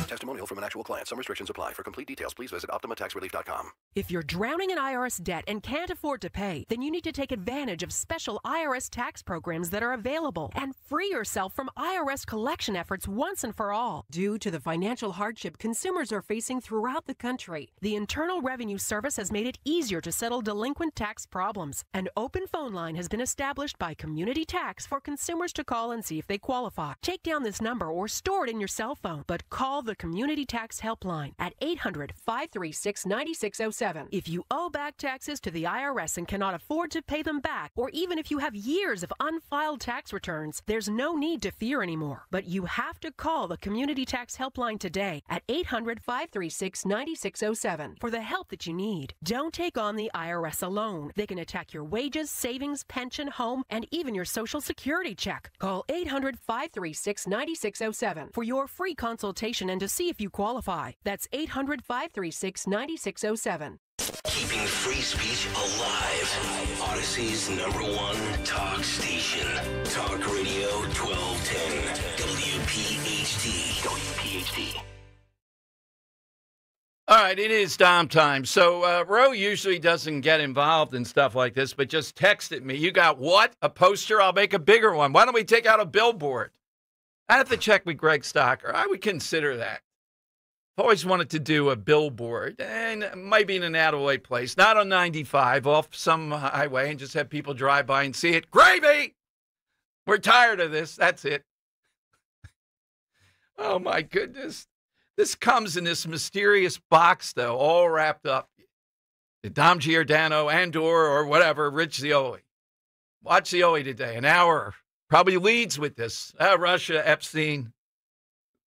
Testimonial from an actual client. Some restrictions apply. For complete details, please visit OptimaTaxRelief.com. If you're drowning in IRS debt and can't afford to pay, then you need to take advantage of special IRS tax programs that are available and free yourself from IRS collection efforts once and for all. Due to the financial hardship consumers are facing throughout the country, the Internal Revenue Service has made it easier to settle delinquent tax problems. An open phone line has been established by Community Tax for consumers to call and see if they qualify. Take down this number or store it in your cell phone, but call the Community Tax Helpline at 800-536-9607. If you owe back taxes to the IRS and cannot afford to pay them back, or even if you have years of unfiled tax returns, there's no need to fear anymore. But you have to call the Community Tax Helpline today at 800-536-9607 for the help that you need. Don't take on the IRS alone. They can attack your wages, savings, pension, home, and even your Social Security check. Call 800-536-9607 for your free consultation and to see if you qualify. That's 800-536-9607. Keeping free speech alive. Odyssey's #1 talk station. Talk Radio 1210. WPHT. WPHT. All right, it is Dom time. So Ro usually doesn't get involved in stuff like this, but just texted me. You got what? A poster? I'll make a bigger one. Why don't we take out a billboard? I have to check with Greg Stocker. I would consider that. I've always wanted to do a billboard, and maybe in an out-of-the-way place, not on 95, off some highway, and just have people drive by and see it. Gravy! We're tired of this. That's it. Oh, my goodness. This comes in this mysterious box, though, all wrapped up. Dom Giordano, Andor, or whatever, Rich Zioli. Watch Zioli today, an hour. Probably leads with this. Russia, Epstein.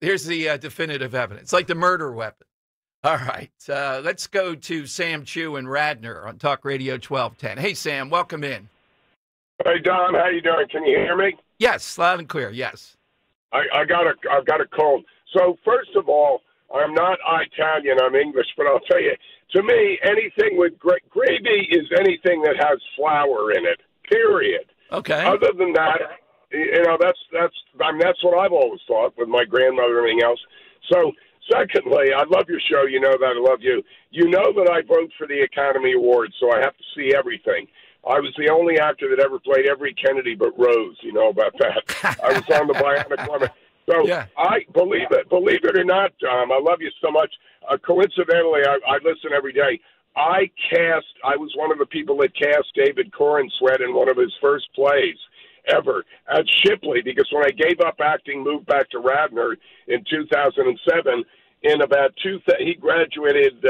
Here's the definitive evidence, like the murder weapon. All right, let's go to Sam Chu and Radnor on Talk Radio 1210. Hey, Sam, welcome in. Hey, Don, how you doing? Can you hear me? Yes, loud and clear, yes. I've got a cold. So, first of all, I'm not Italian, I'm English, but I'll tell you, to me, anything with gravy is anything that has flour in it, period. Okay. Other than that, that's what I've always thought with my grandmother and everything else. So, secondly, I love your show. You know that. I love you. You know that I vote for the Academy Awards, so I have to see everything. I was the only actor that ever played every Kennedy but Rose. You know about that. I was on the Bionic Woman. So yeah. I believe it or not, Tom, I love you so much. Coincidentally, I listen every day. I was one of the people that cast David Corenswet in one of his first plays ever at Shipley, because when I gave up acting, moved back to Radnor in 2007, he graduated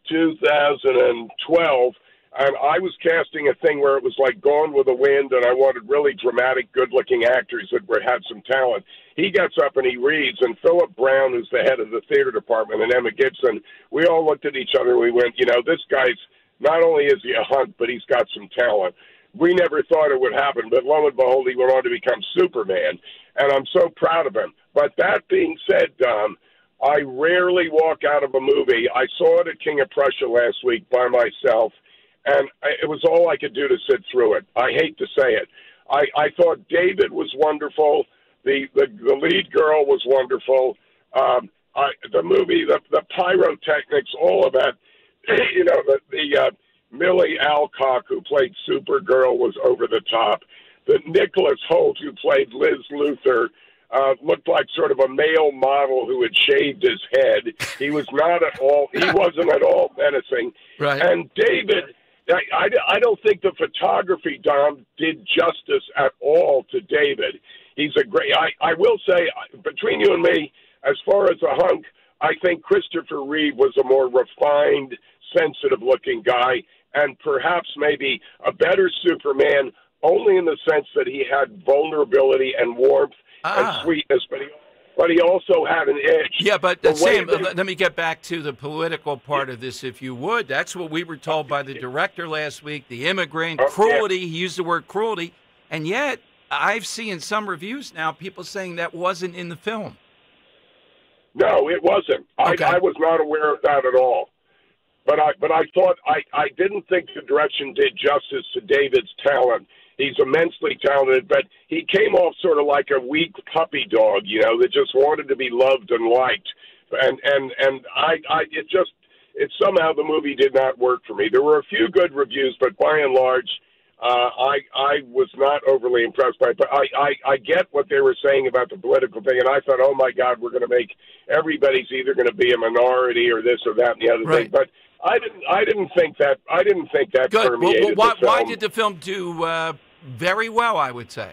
2012, and I was casting a thing where it was like Gone with the Wind, and I wanted really dramatic, good-looking actors that had some talent. He gets up and he reads, and Philip Brown, who's the head of the theater department, and Emma Gibson, we all looked at each other and we went, this guy's, not only is he a hunk, but he's got some talent. We never thought it would happen, but lo and behold, he went on to become Superman, and I'm so proud of him. But that being said, Dom, I rarely walk out of a movie. I saw it at King of Prussia last week by myself, and it was all I could do to sit through it. I hate to say it. I thought David was wonderful. The lead girl was wonderful. The movie, the pyrotechnics, all of that, Millie Alcock, who played Supergirl, was over the top. The Nicholas Hoult, who played Liz Luthor, looked like sort of a male model who had shaved his head. He wasn't at all menacing. Right. And David, I don't think the photography, Dom, did justice at all to David. He's a great, I will say, between you and me, as far as a hunk, I think Christopher Reeve was a more refined, sensitive-looking guy, and perhaps maybe a better Superman, only in the sense that he had vulnerability and warmth and sweetness, but he also had an edge. Yeah, but Sam, let me get back to the political part of this, if you would. That's what we were told by the director last week, the immigrant, cruelty. Yeah. He used the word cruelty, and yet I've seen some reviews now people saying that wasn't in the film. No, it wasn't. Okay. I was not aware of that at all. But I thought I didn't think the direction did justice to David's talent. He's immensely talented, but he came off sort of like a weak puppy dog, that just wanted to be loved and liked. And somehow the movie did not work for me. There were a few good reviews, but by and large, I was not overly impressed by it. But I get what they were saying about the political thing, and I thought, oh my God, we're going to make everybody's either going to be a minority or this or that and the other thing. But I didn't think that. Good. Permeated well, the film. why did the film do very well? I would say.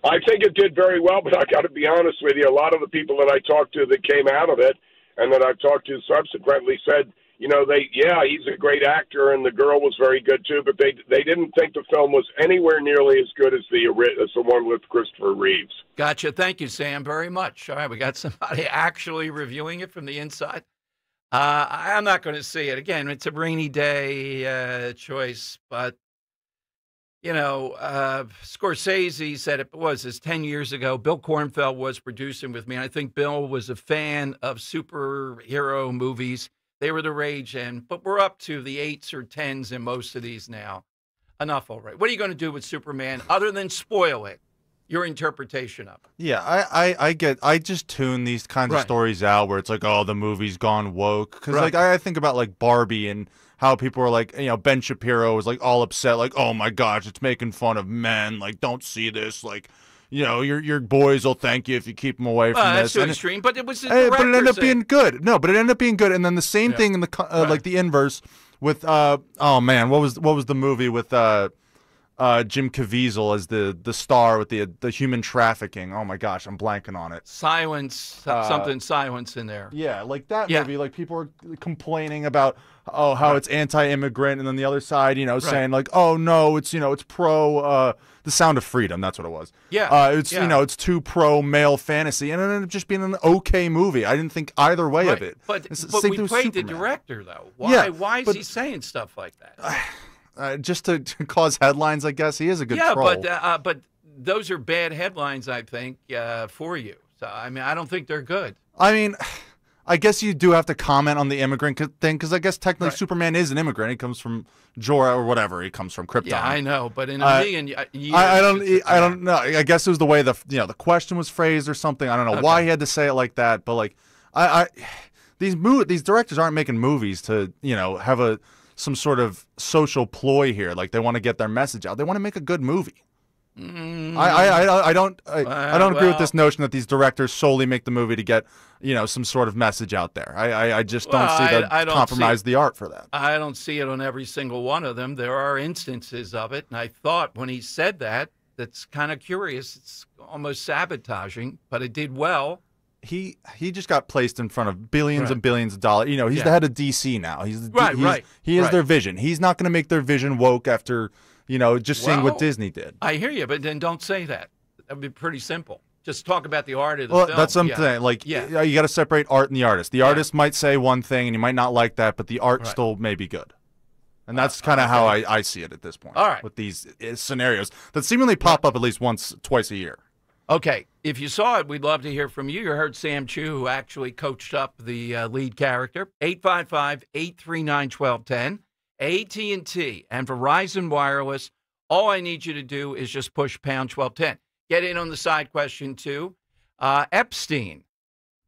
I think it did very well, but I got to be honest with you. A lot of the people that I talked to that came out of it, and that I've talked to subsequently, said, he's a great actor, and the girl was very good too. But they didn't think the film was anywhere nearly as good as the one with Christopher Reeves. Gotcha. Thank you, Sam, very much. All right, we got somebody actually reviewing it from the inside. I'm not going to see it again. It's a rainy day choice, but Scorsese said it was 10 years ago. Bill Kornfeld was producing with me. And I think Bill was a fan of superhero movies. They were the rage, but we're up to the 8s or 10s in most of these now. Enough already. What are you going to do with Superman other than spoil it? Your interpretation of it. Yeah, I just tune these kinds of stories out where it's like, oh, the movie's gone woke. Because I think about like Barbie and how people were like, Ben Shapiro was like all upset, like, oh my gosh, it's making fun of men. Like, don't see this. Like, your boys will thank you if you keep them away from That's this. too extreme, but it was the director but it ended up saying- being good. No, but it ended up being good. And then the same thing in the like the inverse with oh man, what was the movie with Jim Caviezel as the star with the human trafficking? Oh my gosh, I'm blanking on it. Silence, something silence in there. Yeah, like that movie. Like people are complaining about how it's anti-immigrant, and then the other side, saying like, oh no, it's it's pro The Sound of Freedom. That's what it was. Yeah, it's too pro male fantasy, and it ended up just being an okay movie. I didn't think either way of it. But Same we thing with played the Superman. director though. Why is but- he saying stuff like that? Just to cause headlines, I guess. He is a good troll. but those are bad headlines, I think, for you. So I mean, I don't think they're good. I mean, I guess you do have to comment on the immigrant thing because I guess technically Superman is an immigrant. He comes from Jorah or whatever. He comes from Krypton. Yeah, I know, but in a million years, I don't know. I guess it was the way the question was phrased or something. I don't know why he had to say it like that, but like these directors aren't making movies to have some sort of social ploy here. Like they want to get their message out. They want to make a good movie. I don't agree with this notion that these directors solely make the movie to get some sort of message out there. I just don't see that compromise the art for that. I don't see it on every single one of them. There are instances of it, and I thought when he said that's kind of curious. It's almost sabotaging, but it did well. He just got placed in front of billions and billions of dollars. He's the head of DC now. He is their vision. He's not going to make their vision woke after just seeing what Disney did. I hear you, but then don't say that. That would be pretty simple. Just talk about the art of the film. That's something. Like, you got to separate art and the artist. The artist might say one thing, and you might not like that, but the art still may be good. And that's kind of how I see it at this point. All right. With these scenarios that seemingly pop up at least twice a year. Okay. If you saw it, we'd love to hear from you. You heard Sam Chu, who actually coached up the lead character. 855-839-1210. AT&T and Verizon Wireless. All I need you to do is just push pound 1210. Get in on the side question, too. Epstein.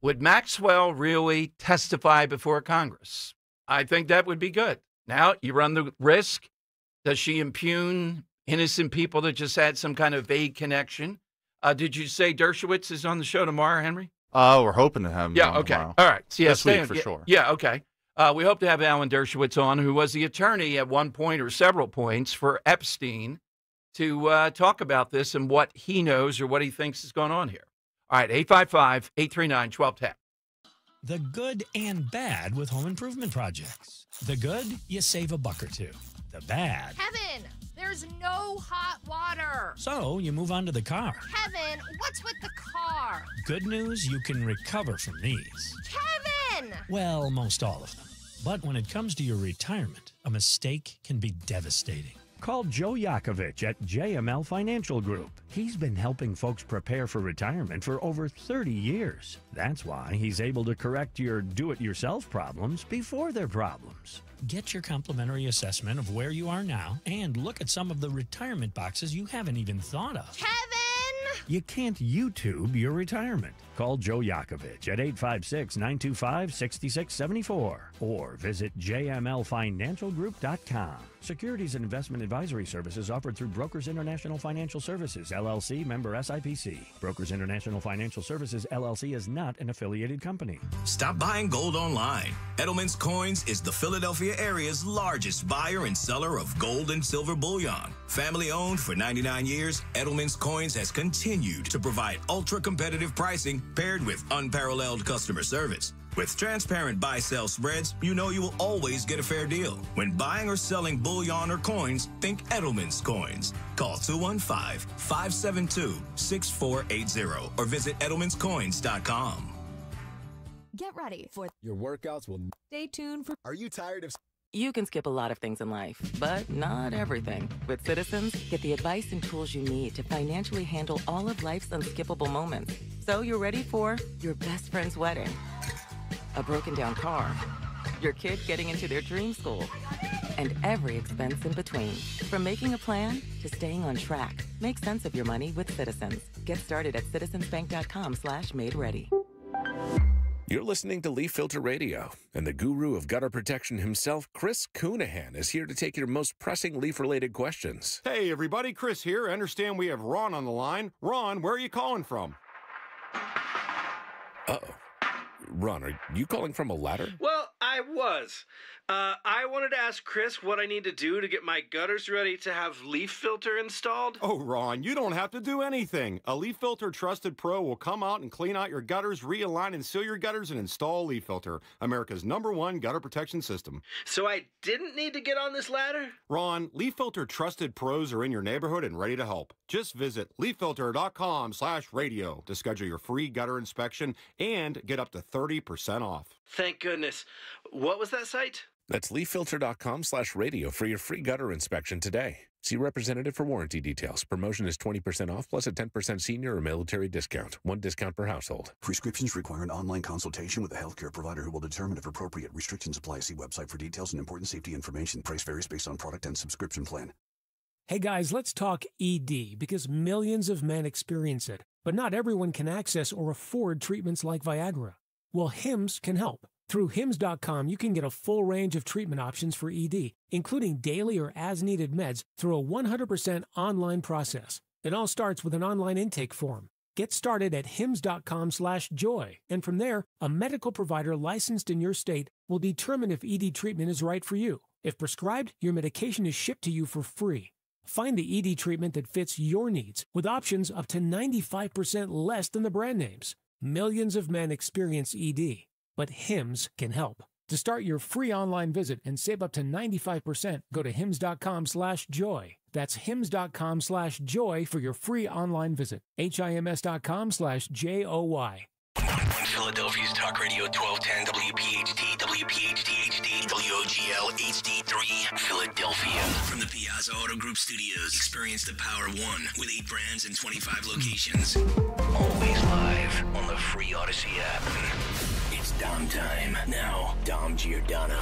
Would Maxwell really testify before Congress? I think that would be good. Now, you run the risk. Does she impugn innocent people that just had some kind of vague connection? Did you say Dershowitz is on the show tomorrow, Henry? We're hoping to have him on okay. tomorrow. All right. So, this week for sure. Yeah, okay. We hope to have Alan Dershowitz on, who was the attorney at one point or several points for Epstein, to talk about this and what he knows or what he thinks is going on here. All right, 855-839-1210. The good and bad with home improvement projects. The good, you save a buck or two. The bad. Kevin, there's no hot water. So you move on to the car. Kevin, what's with the car? Good news, you can recover from these. Kevin! Well, most all of them. But when it comes to your retirement, a mistake can be devastating. Call Joe Yakovich at JML Financial Group. He's been helping folks prepare for retirement for over 30 years. That's why he's able to correct your do-it-yourself problems before they're problems. Get your complimentary assessment of where you are now and look at some of the retirement boxes you haven't even thought of. Kevin! You can't YouTube your retirement. Call Joe Yakovich at 856-925-6674 or visit jmlfinancialgroup.com. Securities and investment advisory services offered through Brokers International Financial Services, LLC, member SIPC. Brokers International Financial Services, LLC is not an affiliated company. Stop buying gold online. Edelman's Coins is the Philadelphia area's largest buyer and seller of gold and silver bullion. Family owned for 99 years, Edelman's Coins has continued to provide ultra-competitive pricing paired with unparalleled customer service. With transparent buy-sell spreads, you know you will always get a fair deal. When buying or selling bullion or coins, think Edelman's Coins. Call 215-572-6480 or visit edelmanscoins.com. Get ready for your workouts will stay tuned for. Are you tired of? You can skip a lot of things in life, but not everything. With Citizens, get the advice and tools you need to financially handle all of life's unskippable moments. So you're ready for your best friend's wedding, a broken down car, your kid getting into their dream school, and every expense in between. From making a plan to staying on track, make sense of your money with Citizens. Get started at citizensbank.com/made ready. You're listening to Leaf Filter Radio, and the guru of gutter protection himself, Chris Coonahan, is here to take your most pressing leaf-related questions. Hey, everybody, Chris here. I understand we have Ron on the line. Ron, where are you calling from? Uh-oh. Ron, are you calling from a ladder? Well, I was. I wanted to ask Chris what I need to do to get my gutters ready to have leaf filter installed. Oh, Ron, you don't have to do anything. A Leaf Filter Trusted Pro will come out and clean out your gutters, realign and seal your gutters, and install Leaf Filter, America's #1 gutter protection system. So I didn't need to get on this ladder? Ron, Leaf Filter Trusted Pros are in your neighborhood and ready to help. Just visit leaffilter.com/radio to schedule your free gutter inspection and get up to 30% off. Thank goodness. What was that site? That's leaffilter.com/radio for your free gutter inspection today. See representative for warranty details. Promotion is 20% off plus a 10% senior or military discount. One discount per household. Prescriptions require an online consultation with a healthcare provider who will determine if appropriate. Restrictions apply. See website for details and important safety information. Price varies based on product and subscription plan. Hey guys, let's talk ED because millions of men experience it, but not everyone can access or afford treatments like Viagra. Well, Hims can help. Through Hims.com, you can get a full range of treatment options for ED, including daily or as-needed meds through a 100% online process. It all starts with an online intake form. Get started at Hims.com/joy, and from there, a medical provider licensed in your state will determine if ED treatment is right for you. If prescribed, your medication is shipped to you for free. Find the ED treatment that fits your needs with options up to 95% less than the brand names. Millions of men experience ED, but Hims can help. To start your free online visit and save up to 95%, go to Hims.com/joy. That's Hims.com/joy for your free online visit. HIMS.com/JOY. Philadelphia's Talk Radio 1210 WPHT, WPHT HD, WOGL HD3, Philadelphia. From the Piazza Auto Group Studios, experience the power of one with 8 brands and 25 locations. Always live on the free Odyssey app. It's Dom time. Now, Dom Giordano.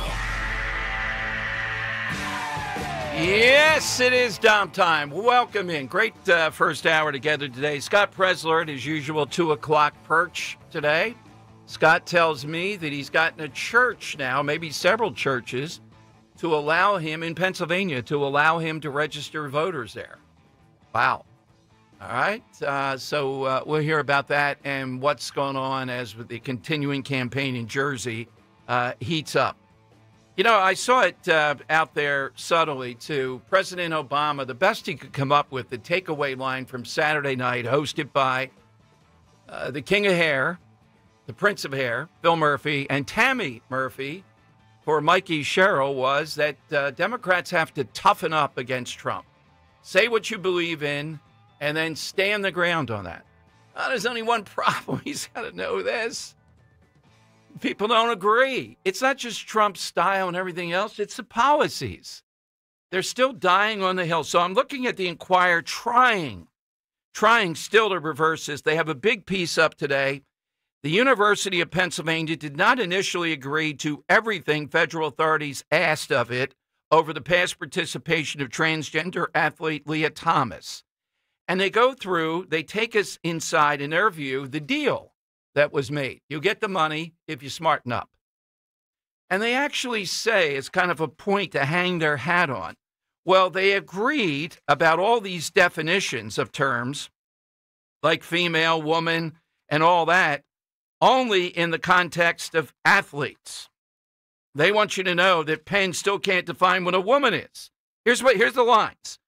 Yes, it is Dom time. Welcome in. Great first hour together today. Scott Presler at his usual 2 o'clock perch today. Scott tells me that he's gotten a church now, maybe several churches, to allow him in Pennsylvania, to allow him to register voters there. Wow. All right. So we'll hear about that and what's going on as the continuing campaign in Jersey heats up. You know, I saw it out there subtly, too. President Obama, the best he could come up with, the takeaway line from Saturday night, hosted by the King of Hair, the Prince of Hair, Phil Murphy, and Tammy Murphy for Mikey Sherrill, was that Democrats have to toughen up against Trump. Say what you believe in, and then stand the ground on that. There's only one problem. He's got to know this. People don't agree. It's not just Trump's style and everything else. It's the policies. They're still dying on the Hill. So I'm looking at the Inquirer trying still to reverse this. They have a big piece up today. The University of Pennsylvania did not initially agree to everything federal authorities asked of it over the past participation of transgender athlete Leah Thomas. And they go through, they take us inside, in their view, the deal that was made. You get the money if you smarten up. And they actually say, it's kind of a point to hang their hat on, well, they agreed about all these definitions of terms, like female, woman, and all that, only in the context of athletes. They want you to know that Penn still can't define what a woman is. Here's the lines.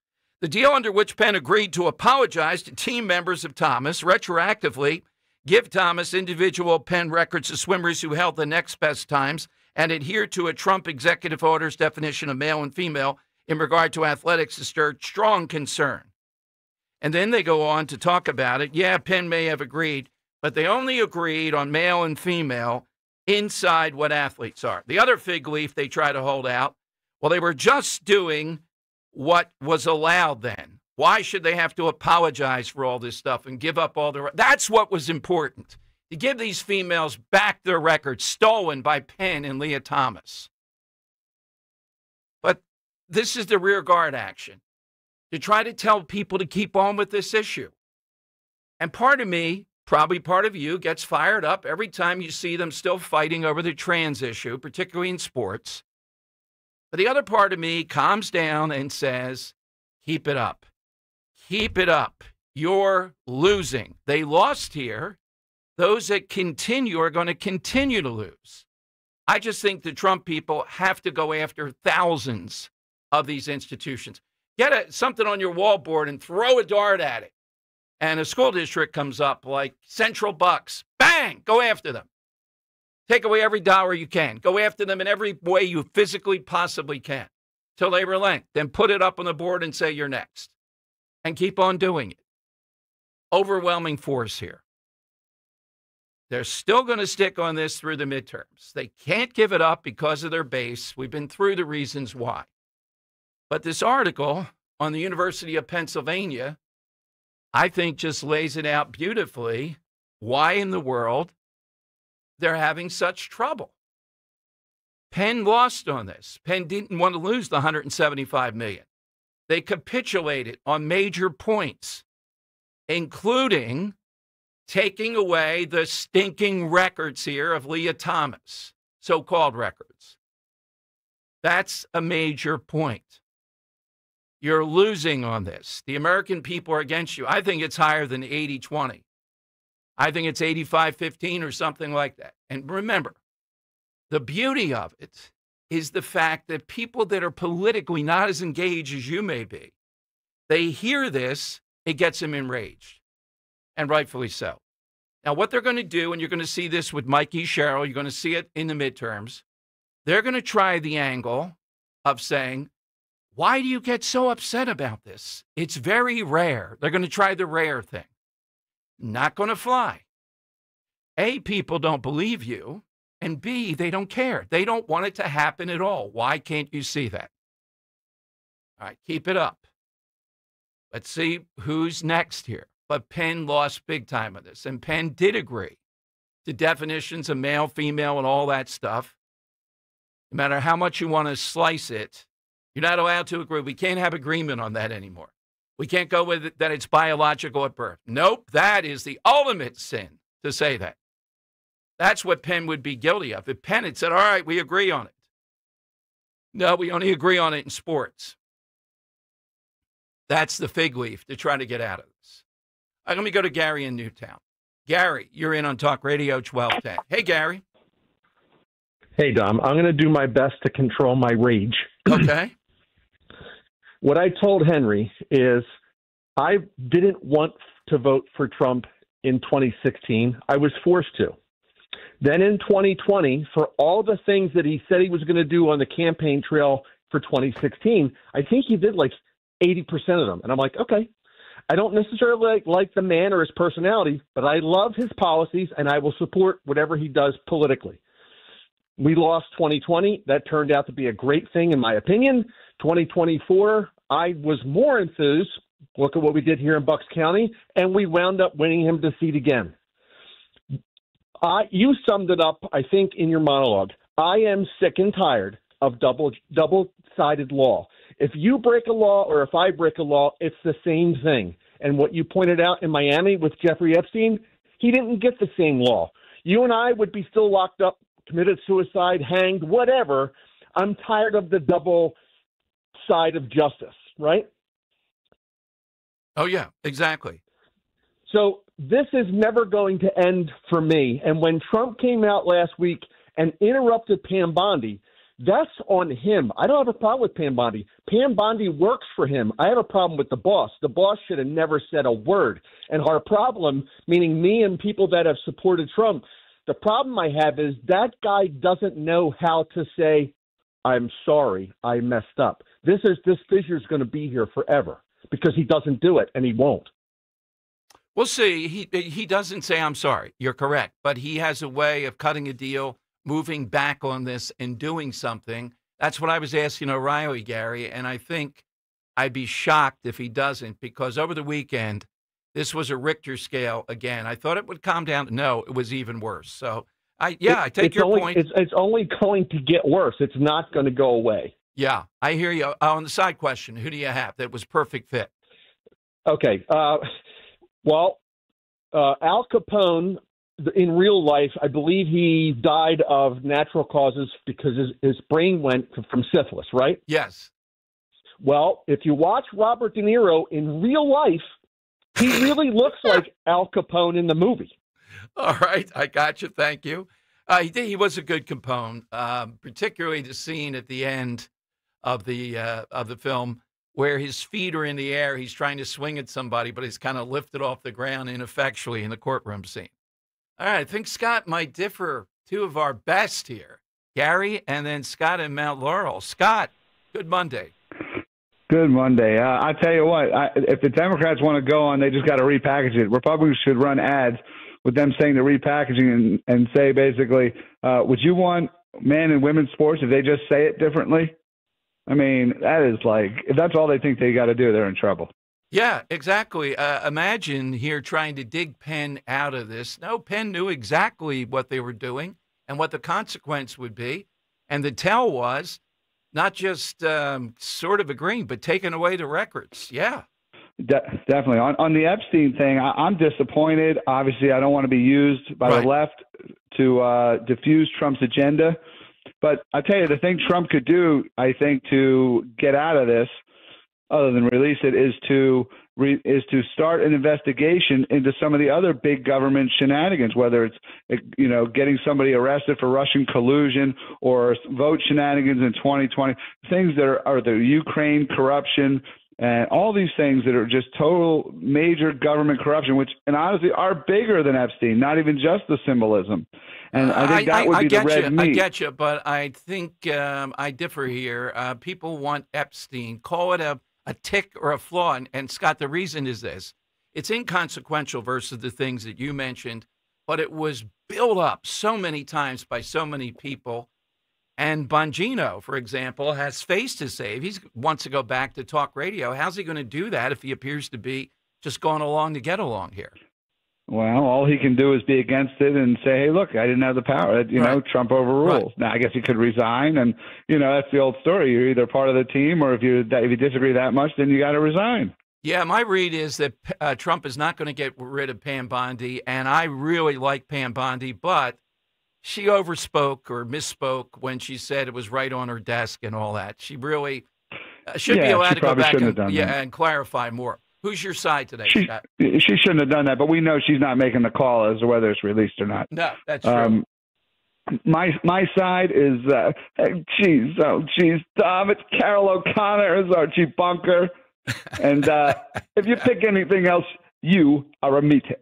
The deal under which Penn agreed to apologize to team members of Thomas, retroactively give Thomas individual Penn records to swimmers who held the next best times, and adhere to a Trump executive order's definition of male and female in regard to athletics has stirred strong concern. And then they go on to talk about it. Yeah, Penn may have agreed, but they only agreed on male and female inside what athletes are. The other fig leaf they try to hold out, well, they were just doing what was allowed then. Why should they have to apologize for all this stuff and give up all their... That's what was important, to give these females back their records stolen by Penn and Leah Thomas. But this is the rear guard action, to try to tell people to keep on with this issue. And part of me probably part of you gets fired up every time you see them still fighting over the trans issue, particularly in sports. But the other part of me calms down and says, keep it up. Keep it up. You're losing. They lost here. Those that continue are going to continue to lose. I just think the Trump people have to go after thousands of these institutions. Get something on your wall board and throw a dart at it. And a school district comes up like Central Bucks. Bang! Go after them. Take away every dollar you can. Go after them in every way you physically possibly can till they relent. Then put it up on the board and say you're next. And keep on doing it. Overwhelming force here. They're still going to stick on this through the midterms. They can't give it up because of their base. We've been through the reasons why. But this article on the University of Pennsylvania, I think, just lays it out beautifully why in the world they're having such trouble. Penn lost on this. Penn didn't want to lose the $175 million. They capitulated on major points, including taking away the stinking records here of Leah Thomas, so-called records. That's a major point. You're losing on this. The American people are against you. I think it's higher than 80-20. I think it's 85-15 or something like that. And remember, the beauty of it is the fact that people that are politically not as engaged as you may be, they hear this, it gets them enraged, and rightfully so. Now, what they're going to do, and you're going to see this with Mikey Sherrill, you're going to see it in the midterms, they're going to try the angle of saying, why do you get so upset about this? It's very rare. They're going to try the rare thing. Not going to fly. A, people don't believe you, and B, they don't care. They don't want it to happen at all. Why can't you see that? All right, keep it up. Let's see who's next here. But Penn lost big time on this, and Penn did agree to definitions of male, female, and all that stuff. No matter how much you want to slice it, you're not allowed to agree. We can't have agreement on that anymore. We can't go with it that it's biological at birth. Nope, that is the ultimate sin to say that. That's what Penn would be guilty of. If Penn had said, all right, we agree on it. No, we only agree on it in sports. That's the fig leaf to try to get out of this. All right, let me go to Gary in Newtown. Gary, you're in on Talk Radio 1210. Hey, Gary. Hey, Dom. I'm going to do my best to control my rage. Okay. What I told Henry is I didn't want to vote for Trump in 2016. I was forced to. Then in 2020, for all the things that he said he was going to do on the campaign trail for 2016, I think he did like 80% of them. And I'm like, okay, I don't necessarily like the man or his personality, but I love his policies and I will support whatever he does politically. We lost 2020. That turned out to be a great thing, in my opinion. 2024, I was more enthused. Look at what we did here in Bucks County, and we wound up winning him the seat again. You summed it up, I think, in your monologue. I am sick and tired of double-sided law. If you break a law or if I break a law, it's the same thing. And what you pointed out in Miami with Jeffrey Epstein, he didn't get the same law. You and I would be still locked up, committed suicide, hanged, whatever. I'm tired of the double side of justice, right? Oh, yeah, exactly. So this is never going to end for me. And when Trump came out last week and interrupted Pam Bondi, that's on him. I don't have a problem with Pam Bondi. Pam Bondi works for him. I have a problem with the boss. The boss should have never said a word. And our problem, meaning me and people that have supported Trump, the problem I have is that guy doesn't know how to say, I'm sorry, I messed up. This fissure is going to be here forever because he doesn't do it, and he won't. We'll see. He doesn't say, I'm sorry. You're correct. But he has a way of cutting a deal, moving back on this, and doing something. That's what I was asking O'Reilly, Gary, and I think I'd be shocked if he doesn't, because over the weekend, this was a Richter scale again. I thought it would calm down. No, it was even worse. So, I take your point. It's only going to get worse. It's not going to go away. Yeah, I hear you. On the side question, who do you have that was perfect fit? Okay. Well, Al Capone, in real life, I believe he died of natural causes because his brain went from syphilis, right? Yes. Well, if you watch Robert De Niro in real life, he really looks like Al Capone in the movie. All right, I got you. Thank you. He was a good Capone, particularly the scene at the end of the film where his feet are in the air. He's trying to swing at somebody, but he's kind of lifted off the ground ineffectually in the courtroom scene. All right, I think Scott might differ. Two of our best here, Gary and then Scott in Mount Laurel. Scott, good Monday. Good Monday. I tell you what, if the Democrats want to go on, they just got to repackage it. Republicans should run ads with them saying they're repackaging and say basically, would you want men and women's sports if they just say it differently? I mean, that is like, if that's all they think they got to do, they're in trouble. Yeah, exactly. Imagine here trying to dig Penn out of this. No, Penn knew exactly what they were doing and what the consequence would be. And the tell was not just sort of agreeing, but taking away the records. Yeah. Definitely. On the Epstein thing, I'm disappointed. Obviously, I don't want to be used by the left to diffuse Trump's agenda. But I tell you, the thing Trump could do, I think, to get out of this, other than release it, is to start an investigation into some of the other big government shenanigans, whether it's getting somebody arrested for Russian collusion or vote shenanigans in 2020, things that are the Ukraine corruption and all these things that are just total major government corruption, which and honestly are bigger than Epstein, not even just the symbolism. And I think that would be the red meat. I get you, but I think I differ here. People want Epstein. Call it a tick or a flaw. And Scott, the reason is this. It's inconsequential versus the things that you mentioned, but it was built up so many times by so many people. And Bongino, for example, has face to save. He wants to go back to talk radio. How's he going to do that if he appears to be just going along to get along here? Well, all he can do is be against it and say, hey, look, I didn't have the power. Trump overrules. Right. Now, I guess he could resign. And, that's the old story. You're either part of the team or if you disagree that much, then you got to resign. Yeah, my read is that Trump is not going to get rid of Pam Bondi. And I really like Pam Bondi, but she overspoke or misspoke when she said it was right on her desk and all that. She really should be allowed to go back and clarify more. Who's your side today, Scott? She shouldn't have done that, but we know she's not making the call as to whether it's released or not. No, that's true. My side is, Tom, it's Carol O'Connor, it's Archie Bunker. And if you pick anything else, you are a meathead.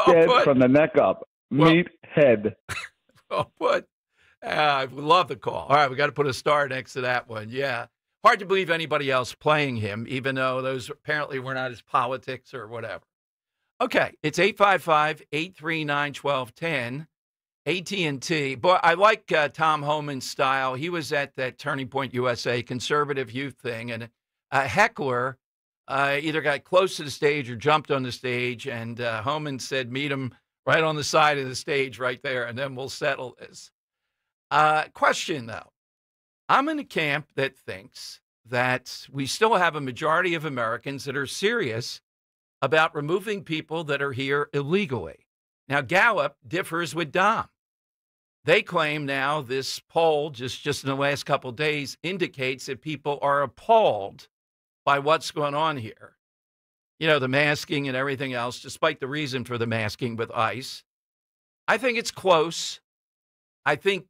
Dead from the neck up. Meathead. Well put. I love the call. All right, we got to put a star next to that one. Yeah. Hard to believe anybody else playing him, even though those apparently were not his politics or whatever. Okay, it's 855-839-1210, AT&T. Boy, I like Tom Homan's style. He was at that Turning Point USA conservative youth thing, and a heckler either got close to the stage or jumped on the stage, and Homan said, meet him right on the side of the stage right there, and then we'll settle this. Question, though. I'm in a camp that thinks that we still have a majority of Americans that are serious about removing people that are here illegally. Now, Gallup differs with Dom. They claim now this poll, just in the last couple of days, indicates that people are appalled by what's going on here. The masking and everything else, despite the reason for the masking with ICE. I think it's close. I think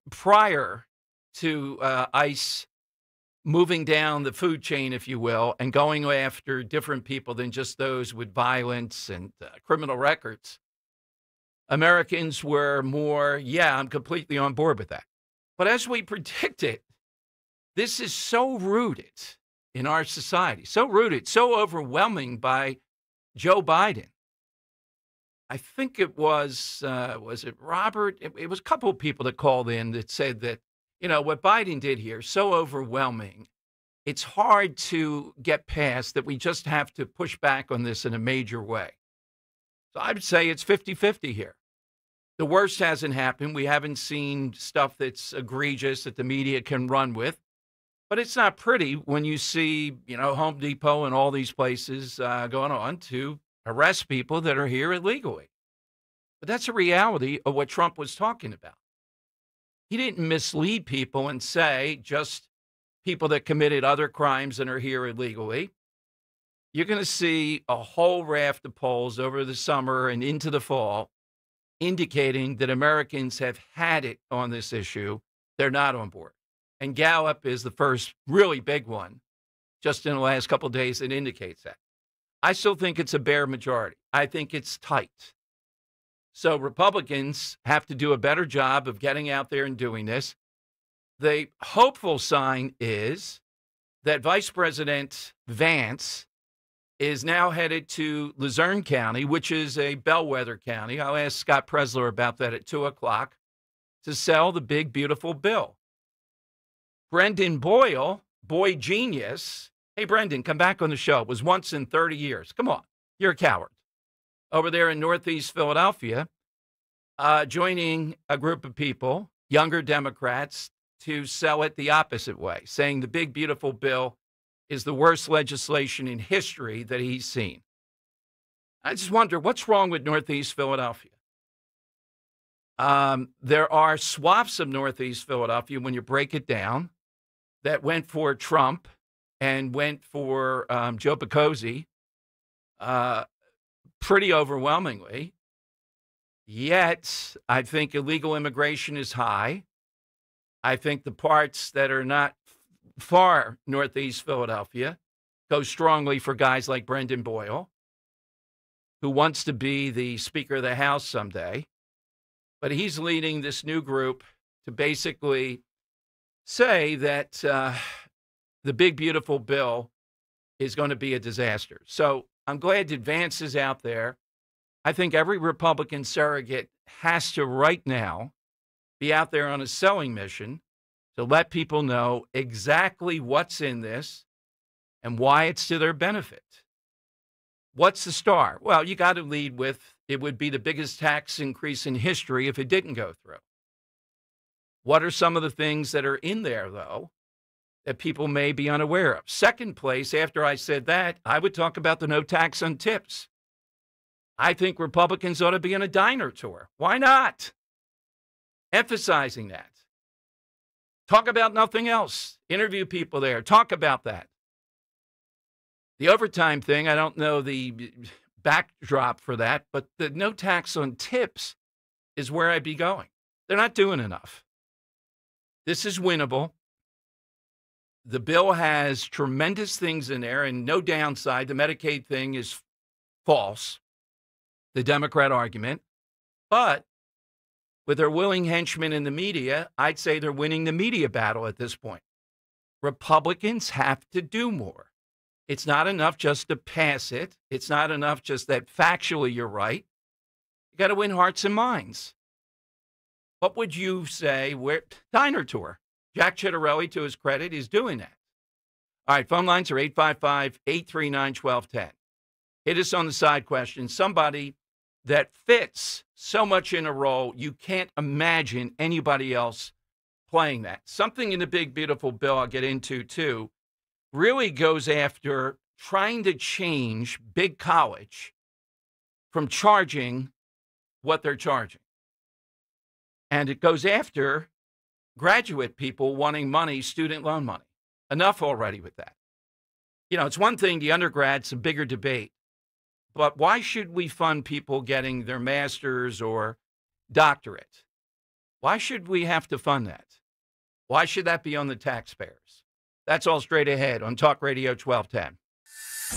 prior to ICE moving down the food chain, if you will, and going after different people than just those with violence and criminal records, Americans were more, I'm completely on board with that. But as we predicted, this is so rooted in our society, so rooted, so overwhelming by Joe Biden. I think it was it Robert? It was a couple of people that called in that said that, what Biden did here, so overwhelming, it's hard to get past that we just have to push back on this in a major way. So I would say it's 50-50 here. The worst hasn't happened. We haven't seen stuff that's egregious that the media can run with. But it's not pretty when you see, Home Depot and all these places going on to arrest people that are here illegally. But that's a reality of what Trump was talking about. He didn't mislead people and say just people that committed other crimes and are here illegally. You're going to see a whole raft of polls over the summer and into the fall indicating that Americans have had it on this issue. They're not on board. And Gallup is the first really big one just in the last couple of days that indicates that. I still think it's a bare majority. I think it's tight. So Republicans have to do a better job of getting out there and doing this. The hopeful sign is that Vice President Vance is now headed to Luzerne County, which is a bellwether county. I'll ask Scott Presler about that at 2 o'clock to sell the big, beautiful bill. Brendan Boyle, boy genius. Hey, Brendan, come back on the show. It was once in 30 years. Come on. You're a coward. Over there in Northeast Philadelphia, joining a group of people, younger Democrats, to sell it the opposite way, saying the big, beautiful bill is the worst legislation in history that he's seen. I just wonder, what's wrong with Northeast Philadelphia? There are swaths of Northeast Philadelphia, when you break it down, that went for Trump and went for Joe Picozzi pretty overwhelmingly. Yet, I think illegal immigration is high. I think the parts that are not far Northeast Philadelphia go strongly for guys like Brendan Boyle, who wants to be the Speaker of the House someday. But he's leading this new group to basically say that the big, beautiful bill is going to be a disaster. So I'm glad that Vance is out there. I think every Republican surrogate has to right now be out there on a selling mission to let people know exactly what's in this and why it's to their benefit. What's the star? Well, you got to lead with it would be the biggest tax increase in history if it didn't go through. What are some of the things that are in there, though, that people may be unaware of? Second place, after I said that, I would talk about the no tax on tips. I think Republicans ought to be on a diner tour. Why not? Emphasizing that. Talk about nothing else. Interview people there. Talk about that. The overtime thing, I don't know the backdrop for that, but the no tax on tips is where I'd be going. They're not doing enough. This is winnable. The bill has tremendous things in there and no downside. The Medicaid thing is false, the Democrat argument. But with their willing henchmen in the media, I'd say they're winning the media battle at this point. Republicans have to do more. It's not enough just to pass it. It's not enough just that factually you're right. You got to win hearts and minds. What would you say? Diner tour. Jack Chitterelli, to his credit, is doing that. All right, phone lines are 855-839-1210. Hit us on the side question. Somebody that fits so much in a role, you can't imagine anybody else playing that. Something in the big, beautiful bill I'll get into, too, really goes after trying to change big college from charging what they're charging. And it goes after graduate people wanting money, student loan money. Enough already with that. You know, it's one thing, the undergrad's a bigger debate. But why should we fund people getting their master's or doctorate? Why should we have to fund that? Why should that be on the taxpayers? That's all straight ahead on Talk Radio 1210.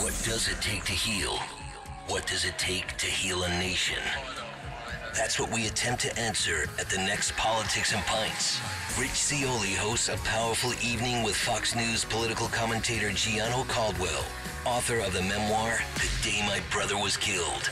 What does it take to heal? What does it take to heal a nation? That's what we attempt to answer at the next Politics and Pints. Rich Scioli hosts a powerful evening with Fox News political commentator Giordano Caldwell, author of the memoir, The Day My Brother Was Killed.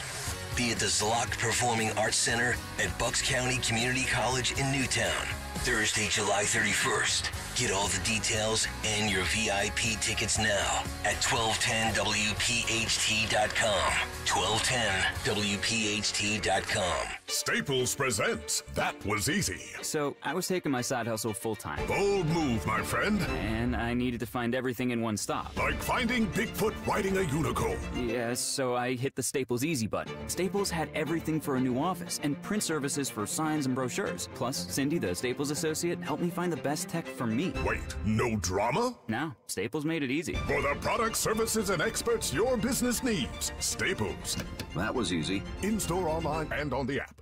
Be at the Zlock Performing Arts Center at Bucks County Community College in Newtown, Thursday, July 31st. Get all the details and your VIP tickets now at 1210WPHT.com. 1210WPHT.com. Staples presents That Was Easy. So, I was taking my side hustle full-time. Bold move, my friend. And I needed to find everything in one stop. Like finding Bigfoot riding a unicorn. Yes, so I hit the Staples Easy button. Staples had everything for a new office and print services for signs and brochures. Plus, Cindy, the Staples associate, helped me find the best tech for me. Wait, no drama? No, Staples made it easy. For the products, services, and experts your business needs. Staples. That was easy. In-store, online, and on the app.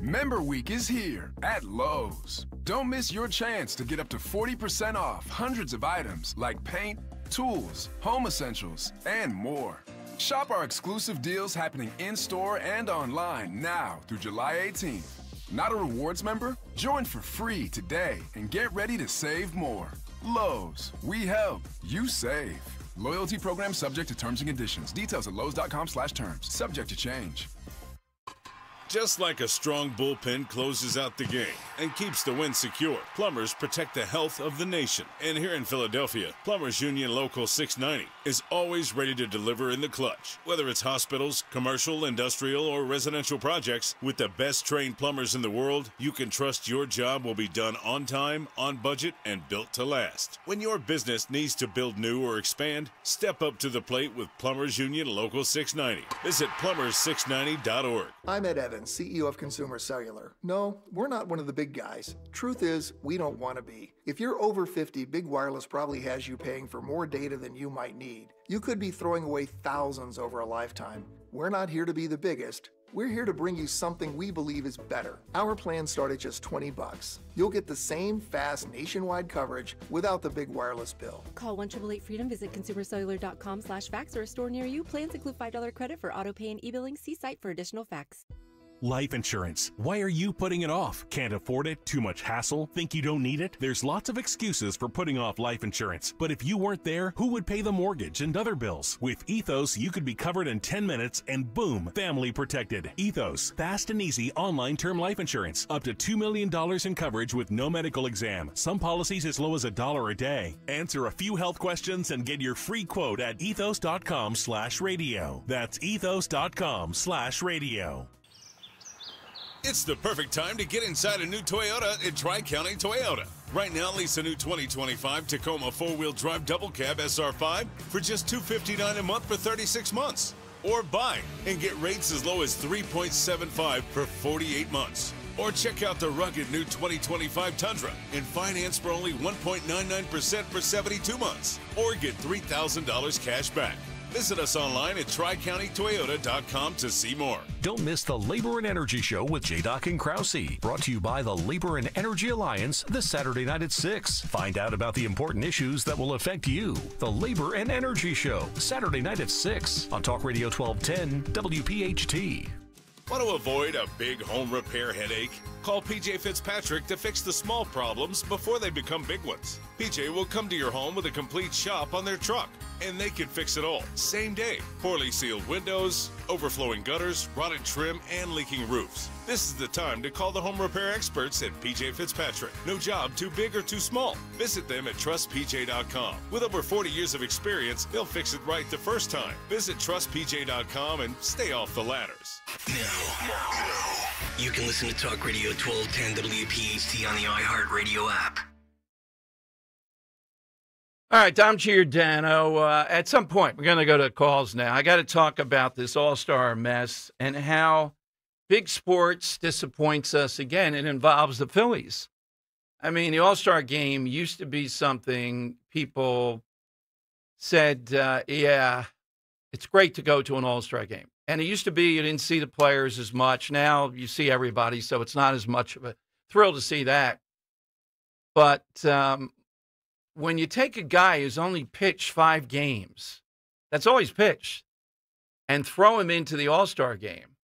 Member Week is here at Lowe's. Don't miss your chance to get up to 40% off hundreds of items like paint, tools, home essentials, and more. Shop our exclusive deals happening in-store and online now through July 18th. Not a rewards member? Join for free today and get ready to save more. Lowe's, we help, you save. Loyalty program subject to terms and conditions. Details at lowes.com/terms. Subject to change. Just like a strong bullpen closes out the game and keeps the win secure, Plumbers protect the health of the nation. And here in Philadelphia, Plumbers Union Local 690 is always ready to deliver in the clutch. Whether it's hospitals, commercial, industrial, or residential projects, with the best trained plumbers in the world, you can trust your job will be done on time, on budget, and built to last. When your business needs to build new or expand, step up to the plate with Plumbers Union Local 690. Visit plumber's690.org. I'm Ed Evans, CEO of Consumer Cellular. No, we're not one of the big guys. Truth is, we don't want to be. If you're over 50, Big Wireless probably has you paying for more data than you might need. You could be throwing away thousands over a lifetime. We're not here to be the biggest. We're here to bring you something we believe is better. Our plans start at just $20. You'll get the same fast nationwide coverage without the big wireless bill. Call 1-888-FREEDOM, visit consumercellular.com/fax or a store near you. Plans include $5 credit for auto pay and e-billing. See site for additional facts. Life insurance. Why are you putting it off? Can't afford it? Too much hassle? Think you don't need it? There's lots of excuses for putting off life insurance. But if you weren't there, who would pay the mortgage and other bills? With Ethos, you could be covered in 10 minutes and boom, family protected. Ethos, fast and easy online term life insurance. Up to $2 million in coverage with no medical exam. Some policies as low as $1 a day. Answer a few health questions and get your free quote at ethos.com/radio. That's ethos.com/radio. It's the perfect time to get inside a new Toyota at Tri-County Toyota. Right now, lease a new 2025 Tacoma 4-wheel drive double cab SR5 for just $259 a month for 36 months. Or buy and get rates as low as 3.75 for 48 months. Or check out the rugged new 2025 Tundra and finance for only 1.99% for 72 months. Or get $3,000 cash back. Visit us online at TriCountyToyota.com to see more. Don't miss the Labor and Energy Show with J-Doc and Krause. Brought to you by the Labor and Energy Alliance this Saturday night at 6. Find out about the important issues that will affect you. The Labor and Energy Show, Saturday night at 6 on Talk Radio 1210 WPHT. Want to avoid a big home repair headache? Call PJ Fitzpatrick to fix the small problems before they become big ones. PJ will come to your home with a complete shop on their truck, and they can fix it all same day. Poorly sealed windows, overflowing gutters, rotted trim, and leaking roofs. This is the time to call the home repair experts at PJ Fitzpatrick. No job too big or too small. Visit them at trustpj.com. With over 40 years of experience, they'll fix it right the first time. Visit trustpj.com and stay off the ladders. Now, you can listen to Talk Radio 1210 WPHT on the iHeartRadio app. All right, Dom Giordano. At some point, we're going to go to calls now. I got to talk about this all-star mess and how big sports disappoints us again. It involves the Phillies. I mean, the all-star game used to be something people said, yeah, it's great to go to an all-star game. And it used to be you didn't see the players as much. Now you see everybody, so it's not as much of a thrill to see that. But when you take a guy who's only pitched 5 games, that's all he's pitched, and throw him into the all-star game.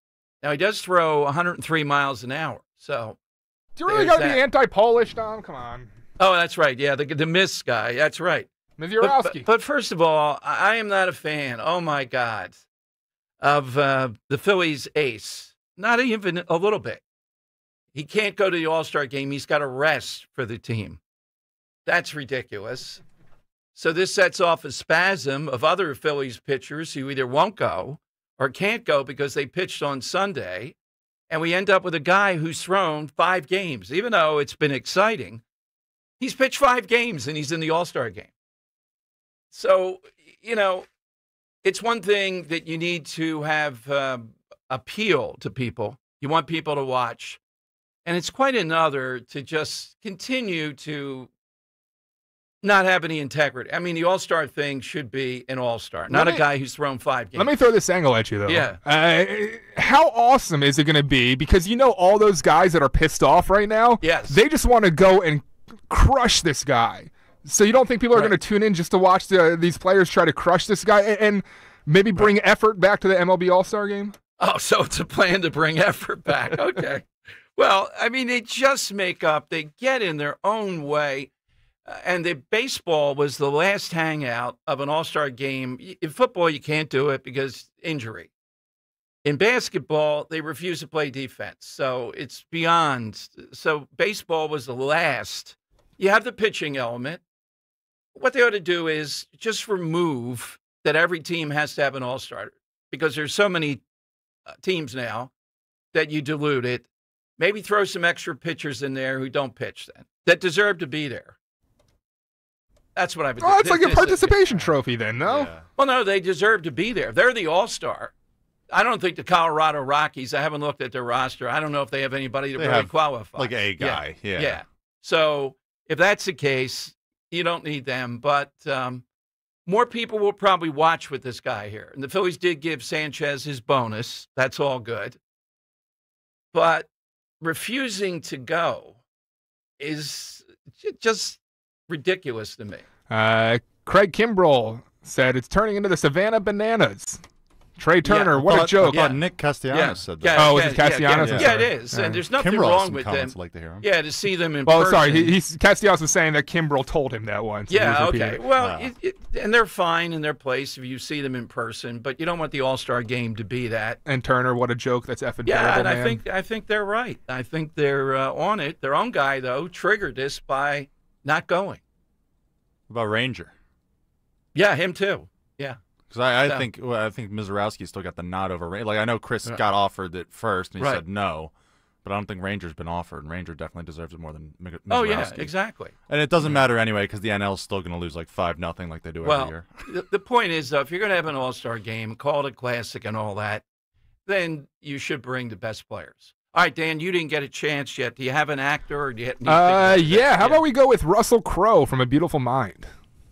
Now, he does throw 103 miles an hour. So, do you really got to be anti-Polish, Dom? Come on. Oh, that's right. Yeah, the Miss guy. That's right. Mizurowski. But first of all, I am not a fan, oh my God, of the Phillies ace. Not even a little bit. He can't go to the All-Star game. He's got to rest for the team. That's ridiculous. So this sets off a spasm of other Phillies pitchers who either won't go or can't go because they pitched on Sunday. And we end up with a guy who's thrown 5 games. Even though it's been exciting, he's pitched 5 games and he's in the All-Star game. So, it's one thing that you need to have appeal to people. You want people to watch. And it's quite another to just continue to not have any integrity. I mean, the All-Star thing should be an All-Star, not a guy who's thrown 5 games. Let me throw this angle at you, though. Yeah. How awesome is it going to be? Because all those guys that are pissed off right now, yes, they just want to go and crush this guy. So you don't think people are going to tune in just to watch these players try to crush this guy and maybe bring effort back to the MLB All-Star game? Oh, so it's a plan to bring effort back. Okay. Well, I mean, they just they get in their own way. And the baseball was the last hangout of an All-Star game. In football, you can't do it because injury. In basketball, they refuse to play defense. So it's beyond. So baseball was the last. You have the pitching element. What they ought to do is just remove that every team has to have an All-Star because there's so many teams now that you dilute it. Maybe throw some extra pitchers in there who don't pitch then, that deserve to be there. That's what I would do. Oh, it's like a participation trophy then, no? Yeah. Well, no, they deserve to be there. They're the All-Star. I don't think the Colorado Rockies, I haven't looked at their roster. I don't know if they have anybody that really qualifies. Like a guy, Yeah. So if that's the case, you don't need them. But more people will probably watch with this guy here. And the Phillies did give Sanchez his bonus. That's all good. But refusing to go is just ridiculous to me. Craig Kimbrell said it's turning into the Savannah Bananas. Trey Turner, what a joke. I thought Nick Castellanos said that. Oh, is it Castellanos? Yeah, it is. And there's nothing wrong with them. Like to hear him. Yeah, to see them in person. Well, sorry, Castellanos was saying that Kimbrell told him that once. Yeah, okay. Well, and they're fine in their place if you see them in person, but you don't want the All-Star game to be that. And Turner, what a joke. That's effing terrible, man. And I think they're right. I think they're on it. Their own guy, though, triggered this by not going. What about Ranger? Yeah, him too. Yeah. Because I think Mizorowski still got the nod over Ranger. Like, I know Chris got offered it first, and he said no, but I don't think Ranger's been offered, and Ranger definitely deserves it more than Mizorowski. Oh, yeah, exactly. And it doesn't matter anyway because the NL's still going to lose like 5-0 like they do every year. The point is, though, if you're going to have an All-Star game, call it a classic and all that, then you should bring the best players. All right, Dan, you didn't get a chance yet. Do you have an actor? Or do you yeah, how about we go with Russell Crowe from A Beautiful Mind?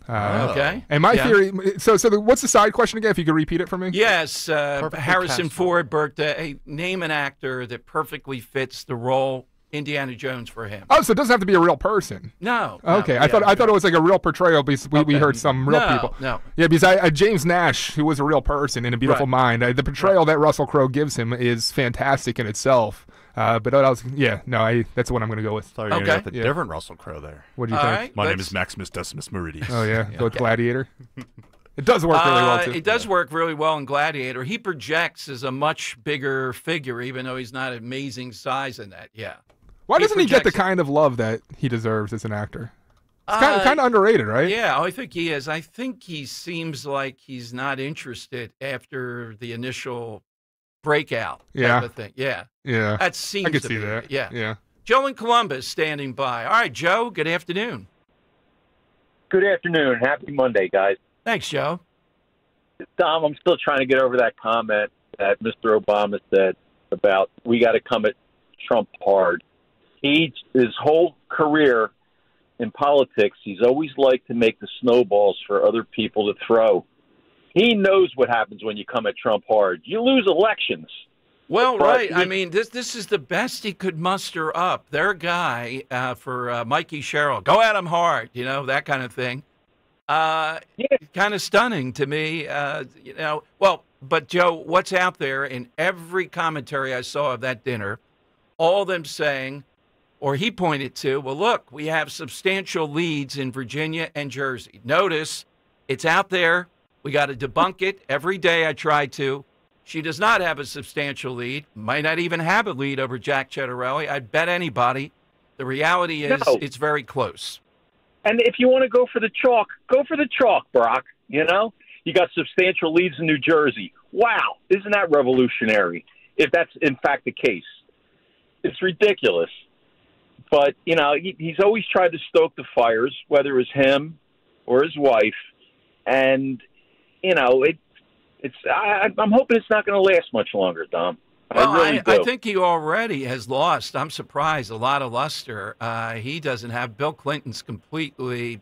Okay. And my theory, what's the side question again, if you could repeat it for me? Yes, Harrison Ford, hey, name an actor that perfectly fits the role Indiana Jones for him. Oh, so it doesn't have to be a real person. No. Okay, I thought it was like a real portrayal because we heard some real people. No. Yeah, because James Nash, who was a real person in A Beautiful Mind, the portrayal that Russell Crowe gives him is fantastic in itself. But that's the one I'm going to go with. Thought you were going to get the different Russell Crowe there. What do you think? Right, My name is Maximus Decimus Meridius. Oh, yeah. Go with Gladiator. It does work really well, too. It does work really well in Gladiator. He projects as a much bigger figure, even though he's not amazing size in that. Yeah. Why doesn't he get the kind of love that he deserves as an actor? It's kind of underrated, right? Yeah, I think he is. I think he seems like he's not interested after the initial breakout type of thing. Yeah. Yeah. That seems I could to see be that. it. Yeah. Yeah. Joe in Columbus standing by. All right, Joe, good afternoon. Good afternoon. Happy Monday, guys. Thanks, Joe. Tom, I'm still trying to get over that comment that Mr. Obama said about we got to come at Trump hard. His whole career in politics, he's always liked to make the snowballs for other people to throw. He knows what happens when you come at Trump hard. You lose elections. Well, right. I mean, this is the best he could muster up. Their guy for Mikey Sherrill. Go at him hard, that kind of thing. Kind of stunning to me, Well, but Joe, what's out there in every commentary I saw of that dinner, all of them saying, or he pointed to, well, look, we have substantial leads in Virginia and Jersey. Notice it's out there. We got to debunk it. Every day I try to. She does not have a substantial lead, might not even have a lead over Jack Cettarelli. I'd bet anybody. The reality is it's very close. And if you want to go for the chalk, go for the chalk, Brock. You know, you got substantial leads in New Jersey. Wow, isn't that revolutionary? If that's in fact the case, it's ridiculous. But you know, he's always tried to stoke the fires, whether it was him or his wife, and you know, I'm hoping it's not going to last much longer, Dom. Well, I think he already has lost. I'm surprised. A lot of luster. He doesn't have. Bill Clinton's completely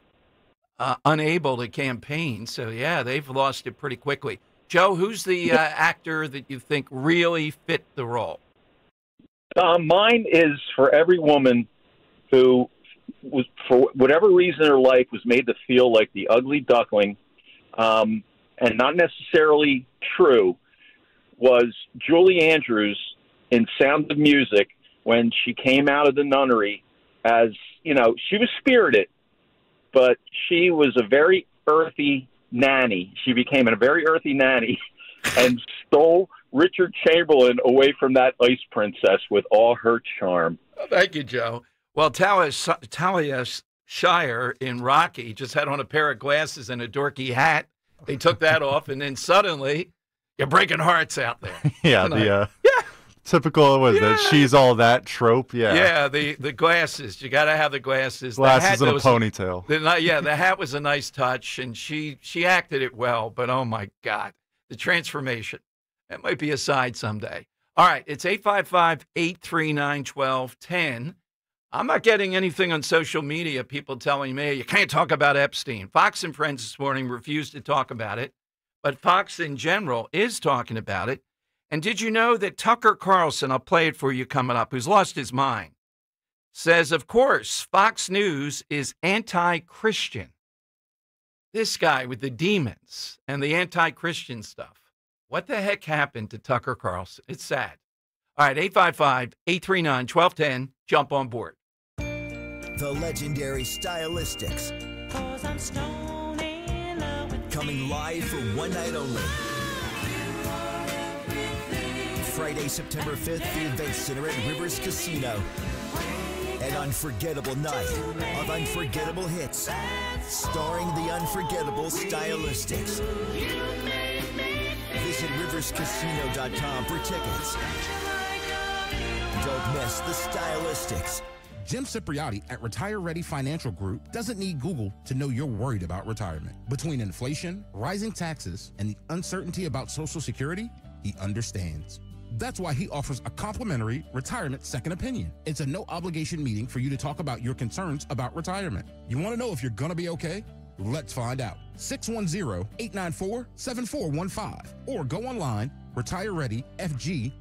unable to campaign. So, yeah, they've lost it pretty quickly. Joe, who's the actor that you think really fit the role? Mine is for every woman who was, for whatever reason in her life, was made to feel like the ugly duckling, and not necessarily true, was Julie Andrews in Sound of Music when she came out of the nunnery as, you know, she was spirited, but she was a very earthy nanny. She became a very earthy nanny and stole Richard Chamberlain away from that ice princess with all her charm. Thank you, Joe. Well, Talia Shire in Rocky just had on a pair of glasses and a dorky hat. They took that off, and then suddenly you're breaking hearts out there. Yeah, typical was that she's all that trope. Yeah, the glasses. You got to have the glasses. Glasses and a ponytail. The hat was a nice touch, and she acted it well. But oh my God, the transformation. That might be a side someday. All right, it's 855-839-1210. I'm not getting anything on social media. People telling me you can't talk about Epstein. Fox and Friends this morning refused to talk about it. But Fox in general is talking about it. And did you know that Tucker Carlson, I'll play it for you coming up, who's lost his mind, says, of course, Fox News is anti-Christian. This guy with the demons and the anti-Christian stuff. What the heck happened to Tucker Carlson? It's sad. All right, 855-839-1210. Jump on board. The legendary Stylistics. Coming live for one night only. Friday, September 5th, the Event Center at Rivers Casino. An unforgettable night of unforgettable hits, starring the unforgettable Stylistics. Visit riverscasino.com for tickets. Don't miss the Stylistics. Jim Cipriotti at Retire Ready Financial Group doesn't need Google to know you're worried about retirement. Between inflation, rising taxes, and the uncertainty about Social Security, he understands. That's why he offers a complimentary retirement second opinion. It's a no-obligation meeting for you to talk about your concerns about retirement. You want to know if you're going to be okay? Let's find out. 610-894-7415 or go online, retirereadyfg.com.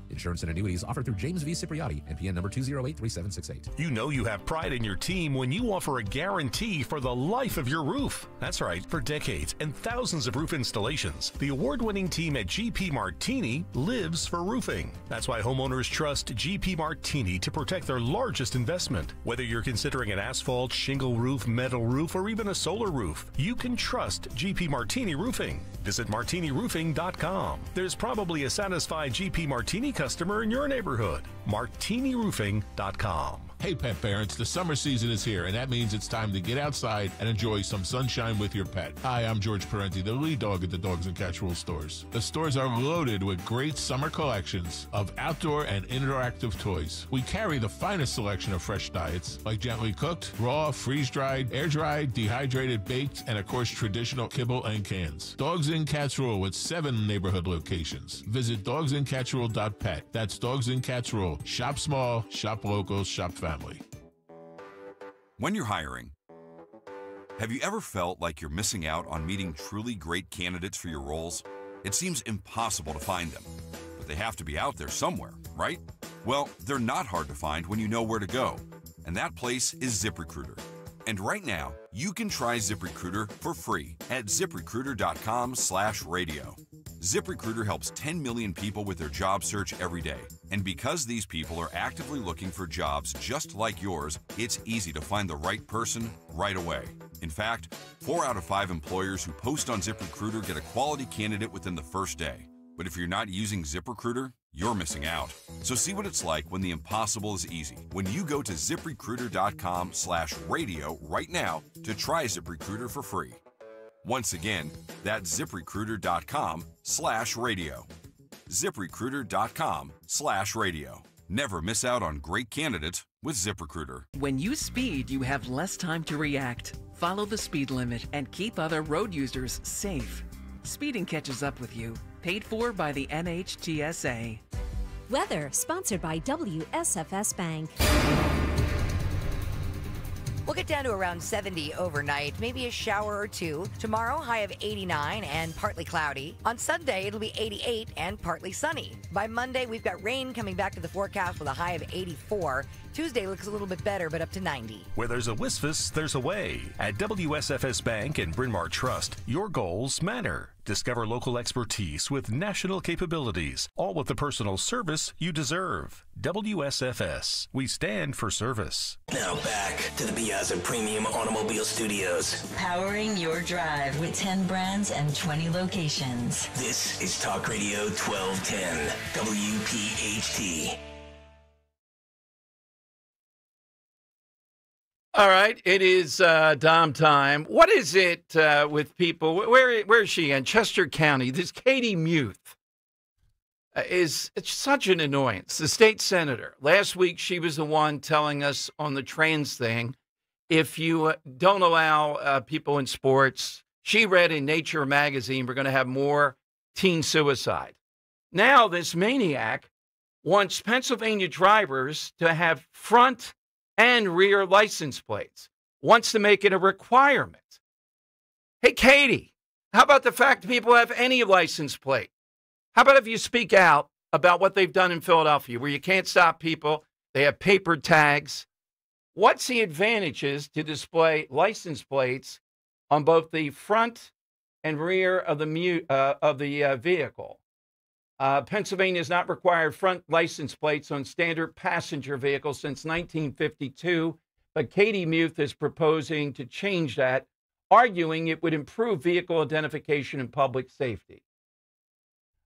Insurance and annuities offered through James V. Cipriotti, NPN number 2083768. You know you have pride in your team when you offer a guarantee for the life of your roof. That's right, for decades and thousands of roof installations, the award-winning team at GP Martini lives for roofing. That's why homeowners trust GP Martini to protect their largest investment. Whether you're considering an asphalt, shingle roof, metal roof, or even a solar roof, you can trust GP Martini Roofing. Visit martiniroofing.com. There's probably a satisfied GP Martini customer in your neighborhood. martiniroofing.com. Hey pet parents, the summer season is here, and that means it's time to get outside and enjoy some sunshine with your pet. Hi, I'm George Parenti, the lead dog at the Dogs and Cats Rules stores. The stores are loaded with great summer collections of outdoor and interactive toys. We carry the finest selection of fresh diets, like gently cooked, raw, freeze-dried, air-dried, dehydrated, baked, and of course traditional kibble and cans. Dogs and Cats Rule with 7 neighborhood locations. Visit dogsandcatsrule.pet. That's Dogs and Cats Rule. Shop small, shop local, shop family. When you're hiring, have you ever felt like you're missing out on meeting truly great candidates for your roles? It seems impossible to find them, but they have to be out there somewhere, right? Well, they're not hard to find when you know where to go, and that place is ZipRecruiter. And right now, you can try ZipRecruiter for free at ziprecruiter.com/radio. ZipRecruiter helps 10 million people with their job search every day. And because these people are actively looking for jobs just like yours, it's easy to find the right person right away. In fact, 4 out of 5 employers who post on ZipRecruiter get a quality candidate within the first day. But if you're not using ZipRecruiter, you're missing out. So see what it's like when the impossible is easy. When you go to ZipRecruiter.com/radio right now to try ZipRecruiter for free. Once again, that's ZipRecruiter.com/radio. ZipRecruiter.com/radio. Never miss out on great candidates with ZipRecruiter. When you speed, you have less time to react. Follow the speed limit and keep other road users safe. Speeding catches up with you. Paid for by the NHTSA. Weather sponsored by WSFS Bank. We'll get down to around 70 overnight, maybe a shower or two. Tomorrow, high of 89 and partly cloudy. On Sunday, it'll be 88 and partly sunny. By Monday, we've got rain coming back to the forecast with a high of 84. Tuesday looks a little bit better, but up to 90. Where there's a Wisfus, there's a way. At WSFS Bank and Bryn Mawr Trust, your goals matter. Discover local expertise with national capabilities, all with the personal service you deserve. WSFS. We stand for service. Now back to the Piazza Premium Automobile Studios. Powering your drive with 10 brands and 20 locations. This is Talk Radio 1210, WPHT. All right, it is Dom time. What is it with people? Where is she in Chester County? This Katie Muth it's such an annoyance. The state senator. Last week, she was the one telling us on the trans thing, if you don't allow people in sports, she read in Nature magazine, we're going to have more teen suicide. Now this maniac wants Pennsylvania drivers to have front and rear license plates, wants to make it a requirement. Hey, Katie, how about the fact that people have any license plate? How about if you speak out about what they've done in Philadelphia, where you can't stop people, they have paper tags? What's the advantages to display license plates on both the front and rear of the vehicle? Pennsylvania has not required front license plates on standard passenger vehicles since 1952, but Katie Muth is proposing to change that, arguing it would improve vehicle identification and public safety.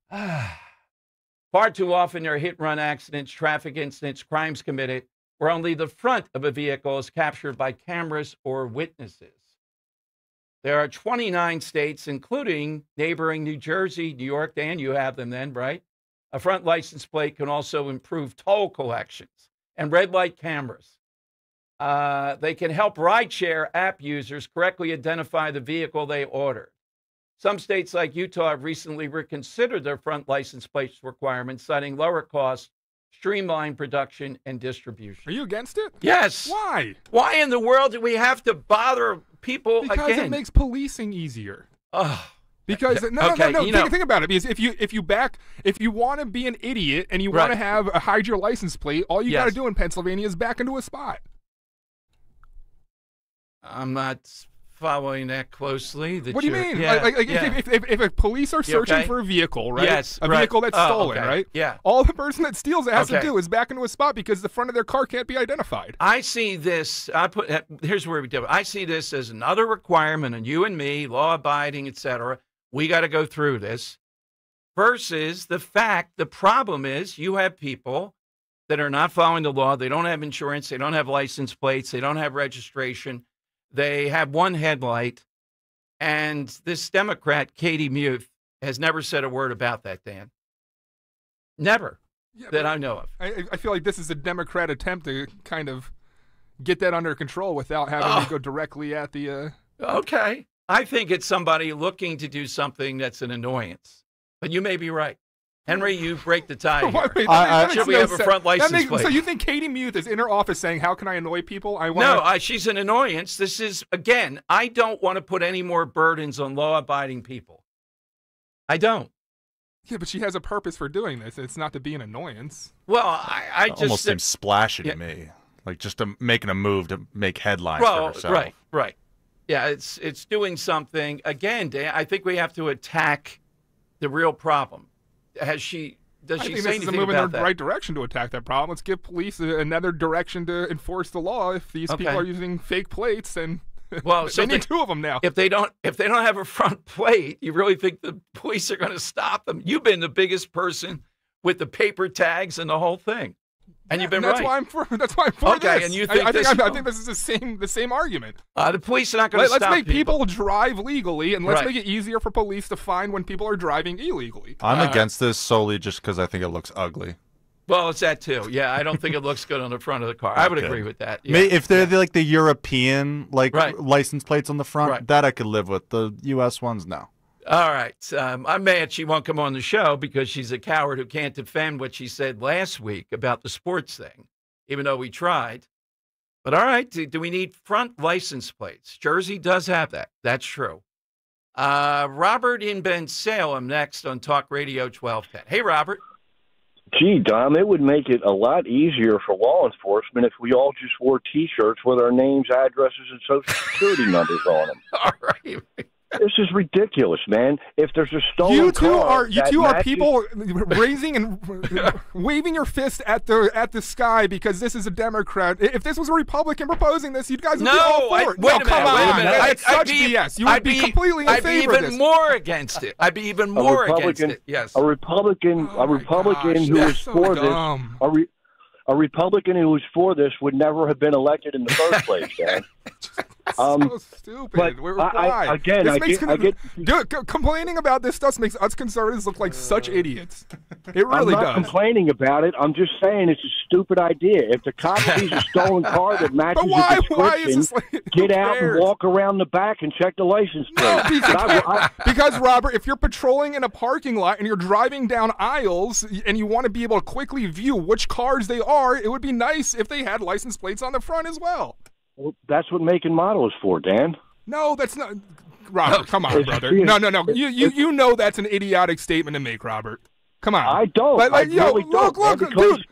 Far too often there are hit-run accidents, traffic incidents, crimes committed, where only the front of a vehicle is captured by cameras or witnesses. There are 29 states, including neighboring New Jersey, New York, and you have them then, right? A front license plate can also improve toll collections and red light cameras. They can help rideshare app users correctly identify the vehicle they ordered. Some states like Utah have recently reconsidered their front license plates requirements, citing lower costs, streamlined production, and distribution. Are you against it? Yes. Why? Why in the world do we have to bother people because again? It makes policing easier. Because okay, no. Think about it. Because if you want to be an idiot and you want to have hide your license plate, all you got to do in Pennsylvania is back into a spot. I'm not following that closely. What do you mean? If a police are searching for a vehicle, right? Yes, a vehicle that's stolen, right? Yeah. All the person that steals it has to do is back into a spot because the front of their car can't be identified. I see this. Here's where we do it. I see this as another requirement on you and me, law-abiding, etc. We got to go through this. Versus the problem is you have people that are not following the law. They don't have insurance. They don't have license plates. They don't have registration. They have one headlight, and this Democrat, Katie Muth, has never said a word about that, Dan. Never, that I know of. I feel like this is a Democrat attempt to kind of get that under control without having to go directly at the... Okay. I think it's somebody looking to do something that's an annoyance. But you may be right. Henry, you break the tie here. Should we have a front license plate? So you think Katie Muth is in her office saying, how can I annoy people? She's an annoyance. This is, again, I don't want to put any more burdens on law-abiding people. I don't. Yeah, but she has a purpose for doing this. It's not to be an annoyance. Well, I just... almost seems splashy to me. Like just making a move to make headlines for herself. Right. Yeah, it's doing something. Again, Dan, I think we have to attack the real problem. Does she say anything about that? I think this is a move in the right direction to attack that problem. Let's give police another direction to enforce the law. If these people are using fake plates, and Well, so they need two of them now. If they don't have a front plate, you really think the police are going to stop them? You've been the biggest person with the paper tags and the whole thing, and you've been that's right. That's why I'm for okay, this. and you think I think this is the same argument. The police are not going to stop Let's make people drive legally, and let's Right. make it easier for police to find when people are driving illegally. I'm against this solely just because I think it looks ugly. Well, it's that too. Yeah, I don't think it looks good on the front of the car. I would agree with that. Yeah. If they're like the European license plates on the front, Right. that I could live with. The U.S. ones, no. All right. I'm mad she won't come on the show because she's a coward who can't defend what she said last week about the sports thing, even though we tried. But all right, do we need front license plates? Jersey does have that. That's true. Robert in Bensalem next on Talk Radio 1210. Hey, Robert. Gee, Dom, it would make it a lot easier for law enforcement if we all just wore T-shirts with our names, addresses, and Social Security numbers on them. All right. This is ridiculous, man. If there's a stolen car, you two are people raising and waving your fist at the sky because this is a Democrat. If this was a Republican proposing this, you guys would be all for it. Wait a minute. That's such BS. You would be completely in favor of this. I'd be even more against it. I'd be even more against it. Yes. A Republican who was for this. A Republican who was for this would never have been elected in the first place, man. So stupid. But Why? Complaining about this stuff makes us conservatives look like such idiots. It really I'm not complaining about it. I'm just saying it's a stupid idea. If the cop sees a stolen car that matches the description, get out and walk around the back and check the license plate. Because, Robert, if you're patrolling in a parking lot and you're driving down aisles and you want to be able to quickly view which cars they are, it would be nice if they had license plates on the front as well. Well, that's what make and model is for, Dan. No, that's not. Robert, come on, brother. No. You know that's an idiotic statement to make, Robert. Come on. I don't. I really don't. Look, dude.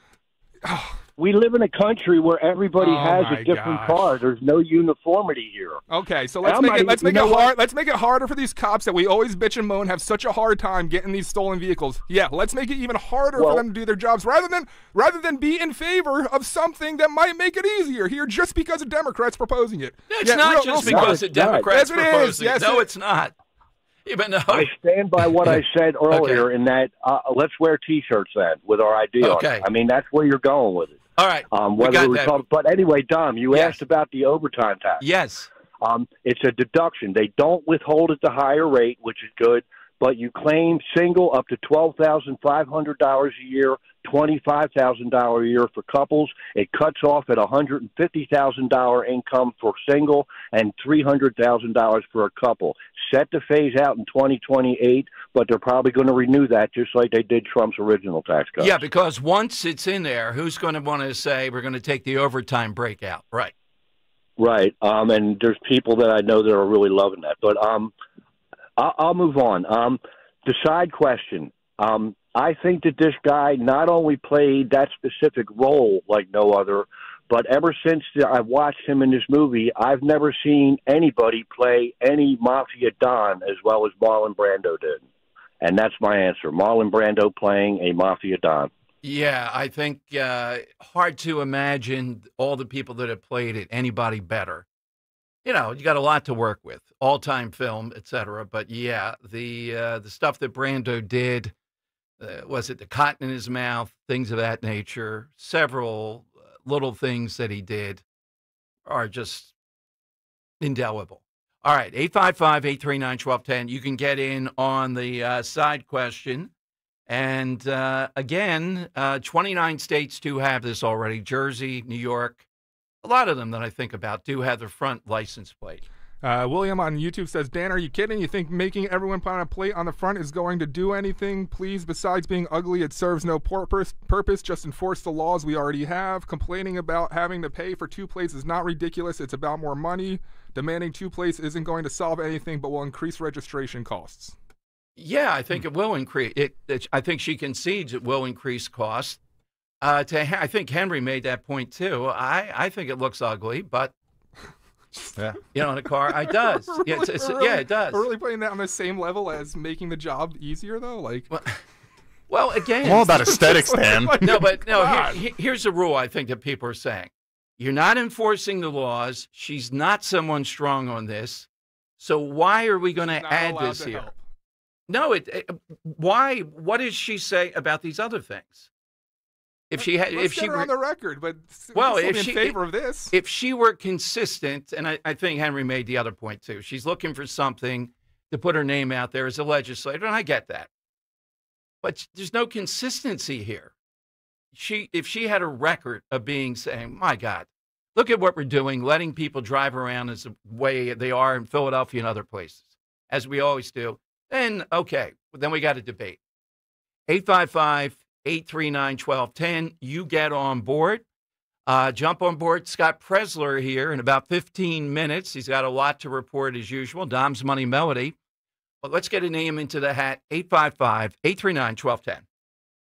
We live in a country where everybody has a different car. There's no uniformity here. Okay, so let's make it harder for these cops that we always bitch and moan have such a hard time getting these stolen vehicles. Yeah, let's make it even harder for them to do their jobs rather than be in favor of something that might make it easier here just because a Democrat's proposing it. It's not just because a Democrat's proposing it. No, it's not. Even though I stand by what I said earlier in that let's wear T-shirts then with our ID on it. I mean, that's where you're going with it. All right. But anyway, Dom, you asked about the overtime tax. Yes. It's a deduction. They don't withhold at the higher rate, which is good, but you claim single up to $12,500 a year, $25,000 a year for couples. It cuts off at $150,000 income for single and $300,000 for a couple. Set to phase out in 2028, but they're probably going to renew that just like they did Trump's original tax cut. Yeah, because once it's in there, who's going to want to say we're going to take the overtime break out? Right. Right. And there's people that I know that are really loving that. But I'll move on. The side question. I think that this guy not only played that specific role like no other, but ever since I watched him in this movie, I've never seen anybody play any Mafia Don as well as Marlon Brando did. And that's my answer. Marlon Brando playing a Mafia Don. Yeah, I think hard to imagine all the people that have played it, anybody better. You know, you got a lot to work with, all-time film, etc. But yeah, the stuff that Brando did, was it the cotton in his mouth, things of that nature, several little things that he did are just indelible. All right, 855-839-1210. You can get in on the side question. And again, 29 states do have this already. Jersey, New York, a lot of them that I think about do have the front license plate. William on YouTube says, Dan, are you kidding? You think making everyone put on a plate on the front is going to do anything? Please, besides being ugly, it serves no purpose. Just enforce the laws we already have. Complaining about having to pay for 2 plates is not ridiculous. It's about more money. Demanding 2 plates isn't going to solve anything, but will increase registration costs. Yeah, I think it will increase. I think she concedes it will increase cost. I think Henry made that point too. I think it looks ugly, but yeah, you know, in a car, it does. Yeah, it does. We're really putting that on the same level as making the job easier, though. Like, well, again, I'm all about aesthetics, Dan. No, here's the rule. I think that people are saying You're not enforcing the laws. She's not someone strong on this. So why are we going to add this here? Help. No, why? What does she say about these other things? If she had, Let's if get she her were on the record, but well, if if in she favor of this, if she were consistent, and I think Henry made the other point too. She's looking for something to put her name out there as a legislator, and I get that. But there's no consistency here. If she had a record of saying, my God, look at what we're doing, letting people drive around as the way they are in Philadelphia and other places, as we always do, then okay, then we got a debate. 855-839-1210, you get on board. Jump on board. Scott Presler here in about 15 minutes. He's got a lot to report as usual. Dom's Money Melody. But let's get a name into the hat. 855-839-1210.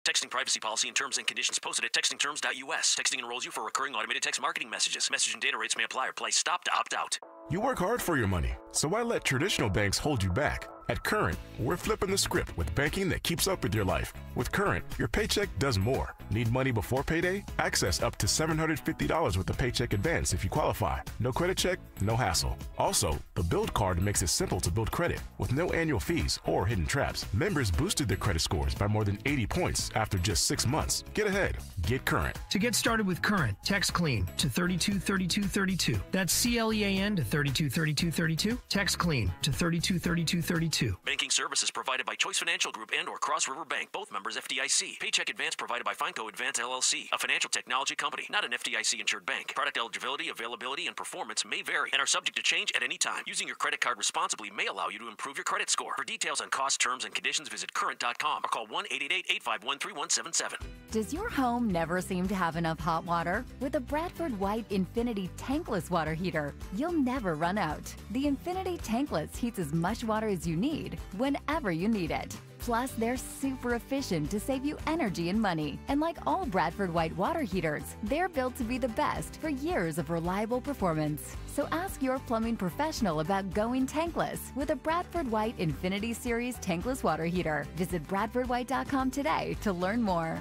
Texting privacy policy and terms and conditions posted at textingterms.us. Texting enrolls you for recurring automated text marketing messages. Message and data rates may apply or play stop to opt out. You work hard for your money, so why let traditional banks hold you back? At Current, we're flipping the script with banking that keeps up with your life. With Current, your paycheck does more. Need money before payday? Access up to $750 with the paycheck advance if you qualify. No credit check, no hassle. Also, the Build Card makes it simple to build credit with no annual fees or hidden traps. Members boosted their credit scores by more than 80 points after just 6 months. Get ahead. Get Current. To get started with Current, text CLEAN to 323232. That's CLEAN to 323232. Text CLEAN to 323232. Banking services provided by Choice Financial Group and or Cross River Bank, both members FDIC. Paycheck advance provided by Fineco Advance LLC, a financial technology company, not an FDIC-insured bank. Product eligibility, availability, and performance may vary and are subject to change at any time. Using your credit card responsibly may allow you to improve your credit score. For details on cost, terms, and conditions, visit current.com or call 1-888-851-3177. Does your home never seem to have enough hot water? With a Bradford White Infinity Tankless Water Heater, you'll never run out. The Infinity Tankless heats as much water as you need, whenever you need it. Plus, they're super efficient to save you energy and money. And like all Bradford White water heaters, they're built to be the best for years of reliable performance. So ask your plumbing professional about going tankless with a Bradford White Infinity Series Tankless Water Heater. Visit BradfordWhite.com today to learn more.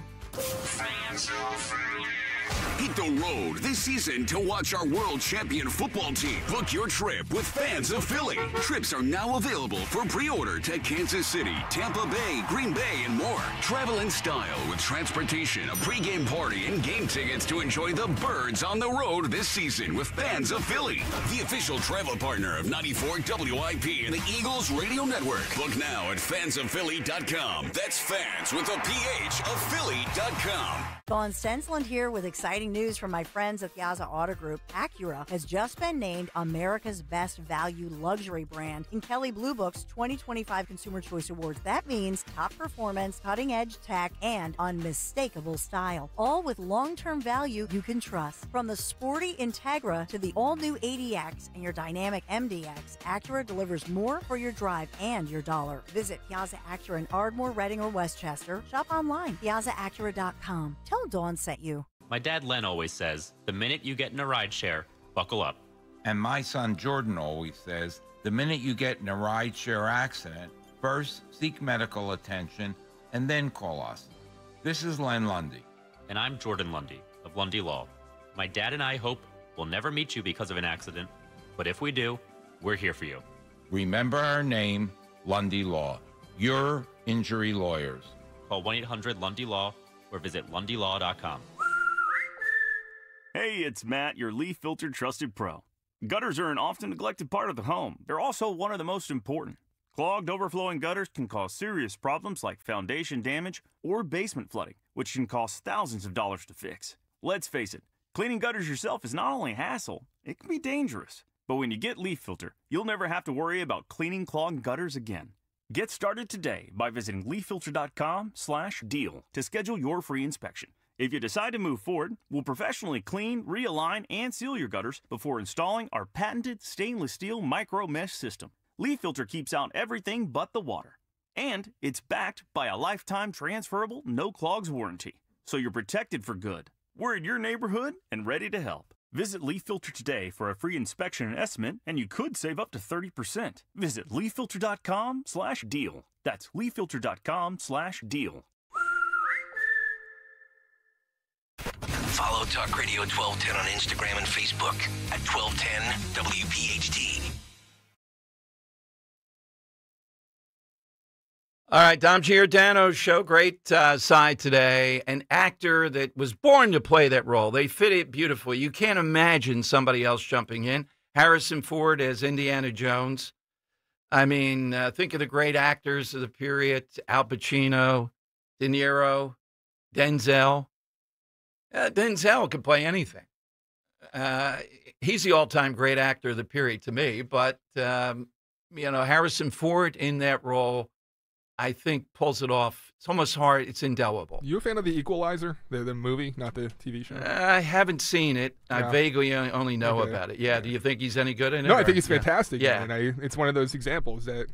Hit the road this season to watch our world champion football team. Book your trip with Fans of Philly. Trips are now available for pre-order to Kansas City, Tampa Bay, Green Bay, and more. Travel in style with transportation, a pregame party, and game tickets to enjoy the Birds on the road this season with Fans of Philly, the official travel partner of 94 WIP and the Eagles Radio Network. Book now at fansofphilly.com. That's fans with a PH of Philly.com. Dawn Stensland here with exciting news from my friends at Piazza Auto Group. Acura has just been named America's Best Value Luxury Brand in Kelley Blue Book's 2025 Consumer Choice Awards. That means top performance, cutting-edge tech, and unmistakable style. All with long-term value you can trust. From the sporty Integra to the all-new ADX and your dynamic MDX, Acura delivers more for your drive and your dollar. Visit Piazza Acura in Ardmore, Reading, or Westchester. Shop online, piazzaacura.com. Tell Dawn sent you. My dad Len always says, the minute you get in a rideshare, buckle up. And my son Jordan always says, the minute you get in a rideshare accident, first seek medical attention and then call us. This is Len Lundy. And I'm Jordan Lundy of Lundy Law. My dad and I hope we'll never meet you because of an accident, but if we do, we're here for you. Remember our name, Lundy Law. Your injury lawyers. Call 1-800-LUNDY-LAW or visit lundylaw.com. Hey, it's Matt, your leaf filter trusted pro. Gutters are an often neglected part of the home. They're also one of the most important. Clogged, overflowing gutters can cause serious problems like foundation damage or basement flooding, which can cost thousands of dollars to fix. Let's face it, cleaning gutters yourself is not only a hassle, it can be dangerous. But when you get Leaf Filter, you'll never have to worry about cleaning clogged gutters again. Get started today by visiting leaffilter.com/deal to schedule your free inspection. If you decide to move forward, we'll professionally clean, realign, and seal your gutters before installing our patented stainless steel micro mesh system. Leaf Filter keeps out everything but the water. And it's backed by a lifetime transferable no clogs warranty. So you're protected for good. We're in your neighborhood and ready to help. Visit Leaf Filter today for a free inspection and estimate, and you could save up to 30%. Visit leaffilter.com/deal. That's leaffilter.com/deal. Follow Talk Radio 1210 on Instagram and Facebook at 1210 WPHT. All right, Dom Giordano's show. Great side today. An actor that was born to play that role. They fit it beautifully. You can't imagine somebody else jumping in. Harrison Ford as Indiana Jones. I mean, think of the great actors of the period. Al Pacino, De Niro, Denzel. Denzel could play anything. He's the all-time great actor of the period to me. But, Harrison Ford in that role, I think pulls it off. It's almost hard. It's indelible. You a fan of The Equalizer, the movie, not the TV show? I haven't seen it. Yeah. I vaguely only know about it. Yeah. Do you think he's any good in it? No, I think he's fantastic. Yeah. And it's one of those examples that,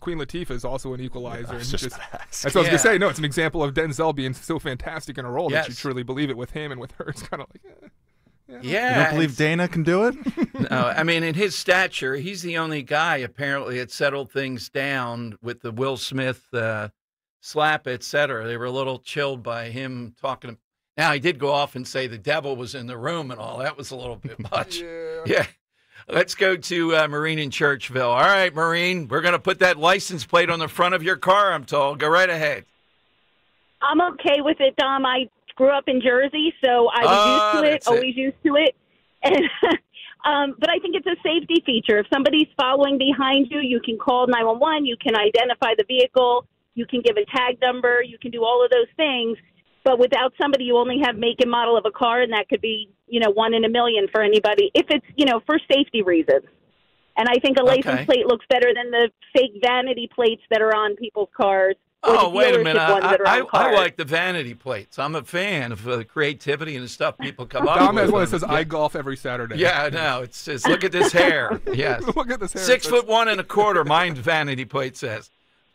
Queen Latifah is also an equalizer. Yeah, that's what I was Yeah. going to say. No, it's an example of Denzel being so fantastic in a role that you Yes. truly believe it with him, and with her, it's kind of like, Yeah. You don't believe Dana can do it? No, I mean, in his stature, he's the only guy apparently that settled things down with the Will Smith slap, et cetera. They were a little chilled by him talking. Now, he did go off and say the devil was in the room and all. That was a little bit much. Yeah. Let's go to Maureen in Churchville. All right, Maureen, we're going to put that license plate on the front of your car, I'm told. Go right ahead. I'm okay with it, Dom. I grew up in Jersey, so I was used to it, always used to it. And but I think it's a safety feature. If somebody's following behind you, you can call 911, you can identify the vehicle, you can give a tag number, you can do all of those things. But without somebody, you only have make and model of a car, and that could be, 1 in a million for anybody, if it's, for safety reasons. And I think a license plate looks better than the fake vanity plates that are on people's cars. Oh, wait a minute. I I like the vanity plates. I'm a fan of the creativity and the stuff people come up with. Dom has one that says, I golf every Saturday. Yeah, I know. It's just, look at this hair. Yes. Look at this hair. 6'1¼ my vanity plate says.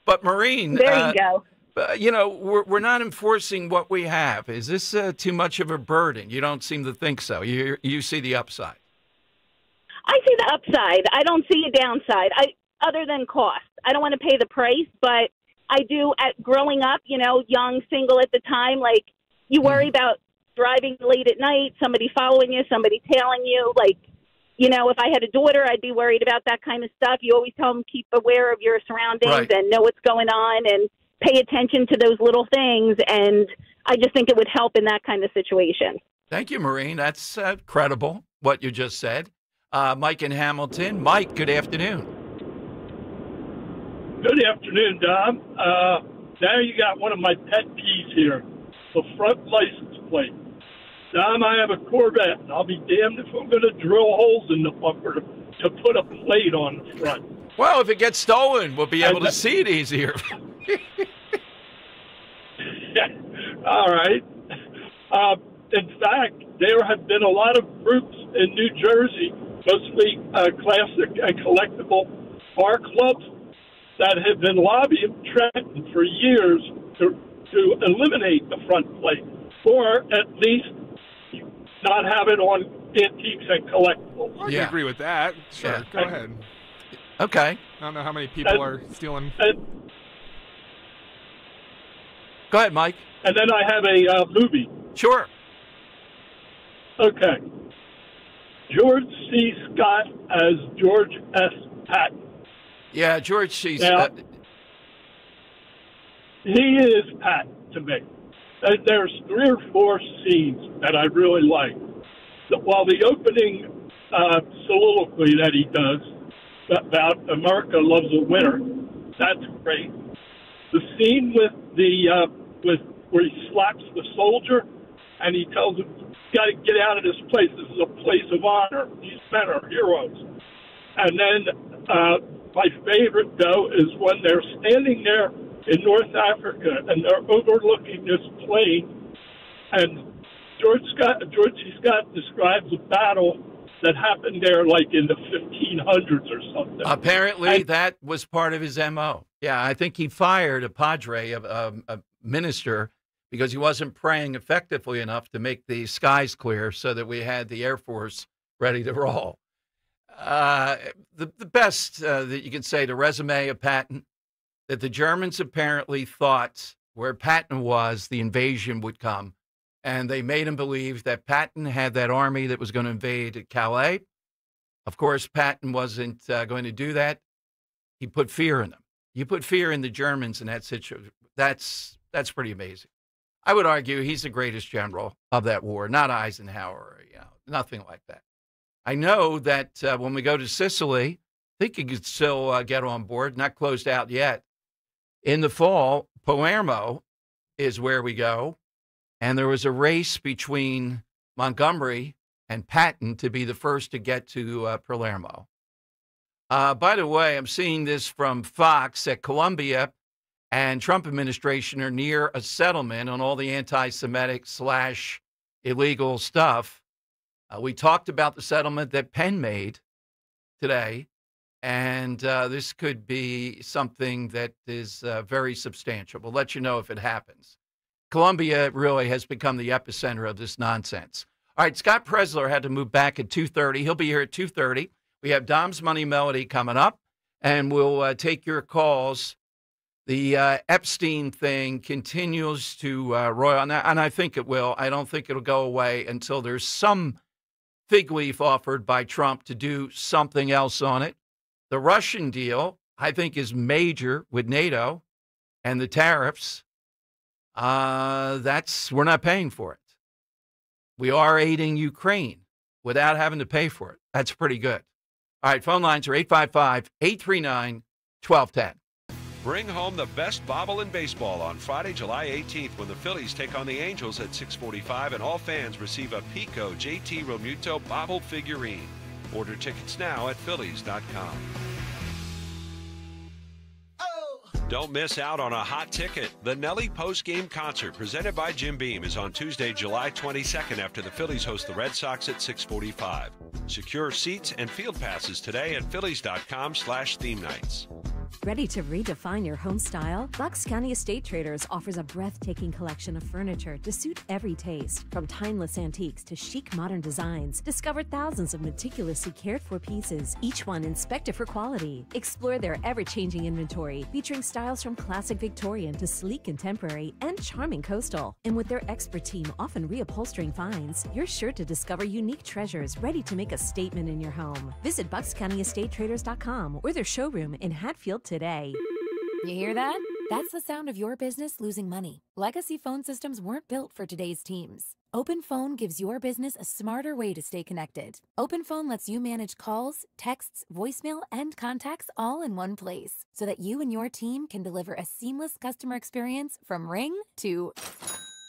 But Maureen. There you go. We're not enforcing what we have. Is this too much of a burden? You don't seem to think so. You see the upside. I see the upside. I don't see a downside. Other than cost. I don't want to pay the price, but I do. Growing up, young, single at the time, like you worry about driving late at night, somebody following you, somebody tailing you. Like, if I had a daughter, I'd be worried about that kind of stuff. You always tell them keep aware of your surroundings and know what's going on and pay attention to those little things. And I just think it would help in that kind of situation. Thank you, Maureen. That's credible, what you just said. Mike in Hamilton. Mike, good afternoon. Good afternoon, Dom. Now you got one of my pet peeves here, the front license plate. Dom, I have a Corvette, and I'll be damned if I'm going to drill holes in the bumper to put a plate on the front. Well, if it gets stolen, we'll be able to see it easier. All right. In fact, there have been a lot of groups in New Jersey, mostly classic and collectible car clubs, that have been lobbying Trenton for years to eliminate the front plate, or at least not have it on antiques and collectibles. I can agree with that. Sure, Yeah. go ahead. Okay. I don't know how many people are stealing. Go ahead, Mike. And then I have a movie. Sure. Okay. George C. Scott as George S. Patton. Yeah, George C. Now, he is Patton to me. There's 3 or 4 scenes that I really like. While the opening soliloquy that he does about America loves a winner, that's great. The scene with where he slaps the soldier and he tells him, "You got to get out of this place. This is a place of honor. These men are heroes." And then my favorite, though, is when they're standing there in North Africa and they're overlooking this plain, and George C. Scott describes a battle that happened there like in the 1500s or something. Apparently, that was part of his M.O. Yeah, I think he fired a padre, a minister, because he wasn't praying effectively enough to make the skies clear so that we had the Air Force ready to roll. The best that you can say, the resume of Patton, that the Germans apparently thought where Patton was, the invasion would come. And they made him believe that Patton had that army that was going to invade Calais. Of course, Patton wasn't going to do that. He put fear in them. You put fear in the Germans in that situation. That's pretty amazing. I would argue he's the greatest general of that war, not Eisenhower, nothing like that. I know that when we go to Sicily, I think you could still get on board, not closed out yet. In the fall, Palermo is where we go. And there was a race between Montgomery and Patton to be the first to get to Palermo. By the way, I'm seeing this from Fox at Columbia and Trump administration are near a settlement on all the anti-Semitic / illegal stuff. We talked about the settlement that Penn made today, and this could be something that is very substantial. We'll let you know if it happens. Columbia really has become the epicenter of this nonsense. All right, Scott Presler had to move back at 2:30. He'll be here at 2:30. We have Dom's Money Melody coming up, and we'll take your calls. The Epstein thing continues to roil on that, and I think it will. I don't think it'll go away until there's some fig leaf offered by Trump to do something else on it. The Russian deal, I think, is major with NATO and the tariffs. We're not paying for it. We are aiding Ukraine without having to pay for it. That's pretty good. All right, phone lines are 855-839-1210. Bring home the best bobble in baseball on Friday, July 18th when the Phillies take on the Angels at 6:45 and all fans receive a Pico JT Realmuto bobble figurine. Order tickets now at Phillies.com. Don't miss out on a hot ticket. The Nelly post-game concert presented by Jim Beam is on Tuesday, July 22nd after the Phillies host the Red Sox at 6:45. Secure seats and field passes today at Phillies.com/theme nights. Ready to redefine your home style? Bucks County Estate Traders offers a breathtaking collection of furniture to suit every taste. From timeless antiques to chic modern designs, discover thousands of meticulously cared for pieces, each one inspected for quality. Explore their ever-changing inventory, featuring styles from classic Victorian to sleek contemporary and charming coastal. And with their expert team often reupholstering finds, you're sure to discover unique treasures ready to make a statement in your home. Visit BucksCountyEstateTraders.com or their showroom in Hatfield today. You hear that? That's the sound of your business losing money. Legacy phone systems weren't built for today's teams. OpenPhone gives your business a smarter way to stay connected. OpenPhone lets you manage calls, texts, voicemail, and contacts all in one place so that you and your team can deliver a seamless customer experience from ring to...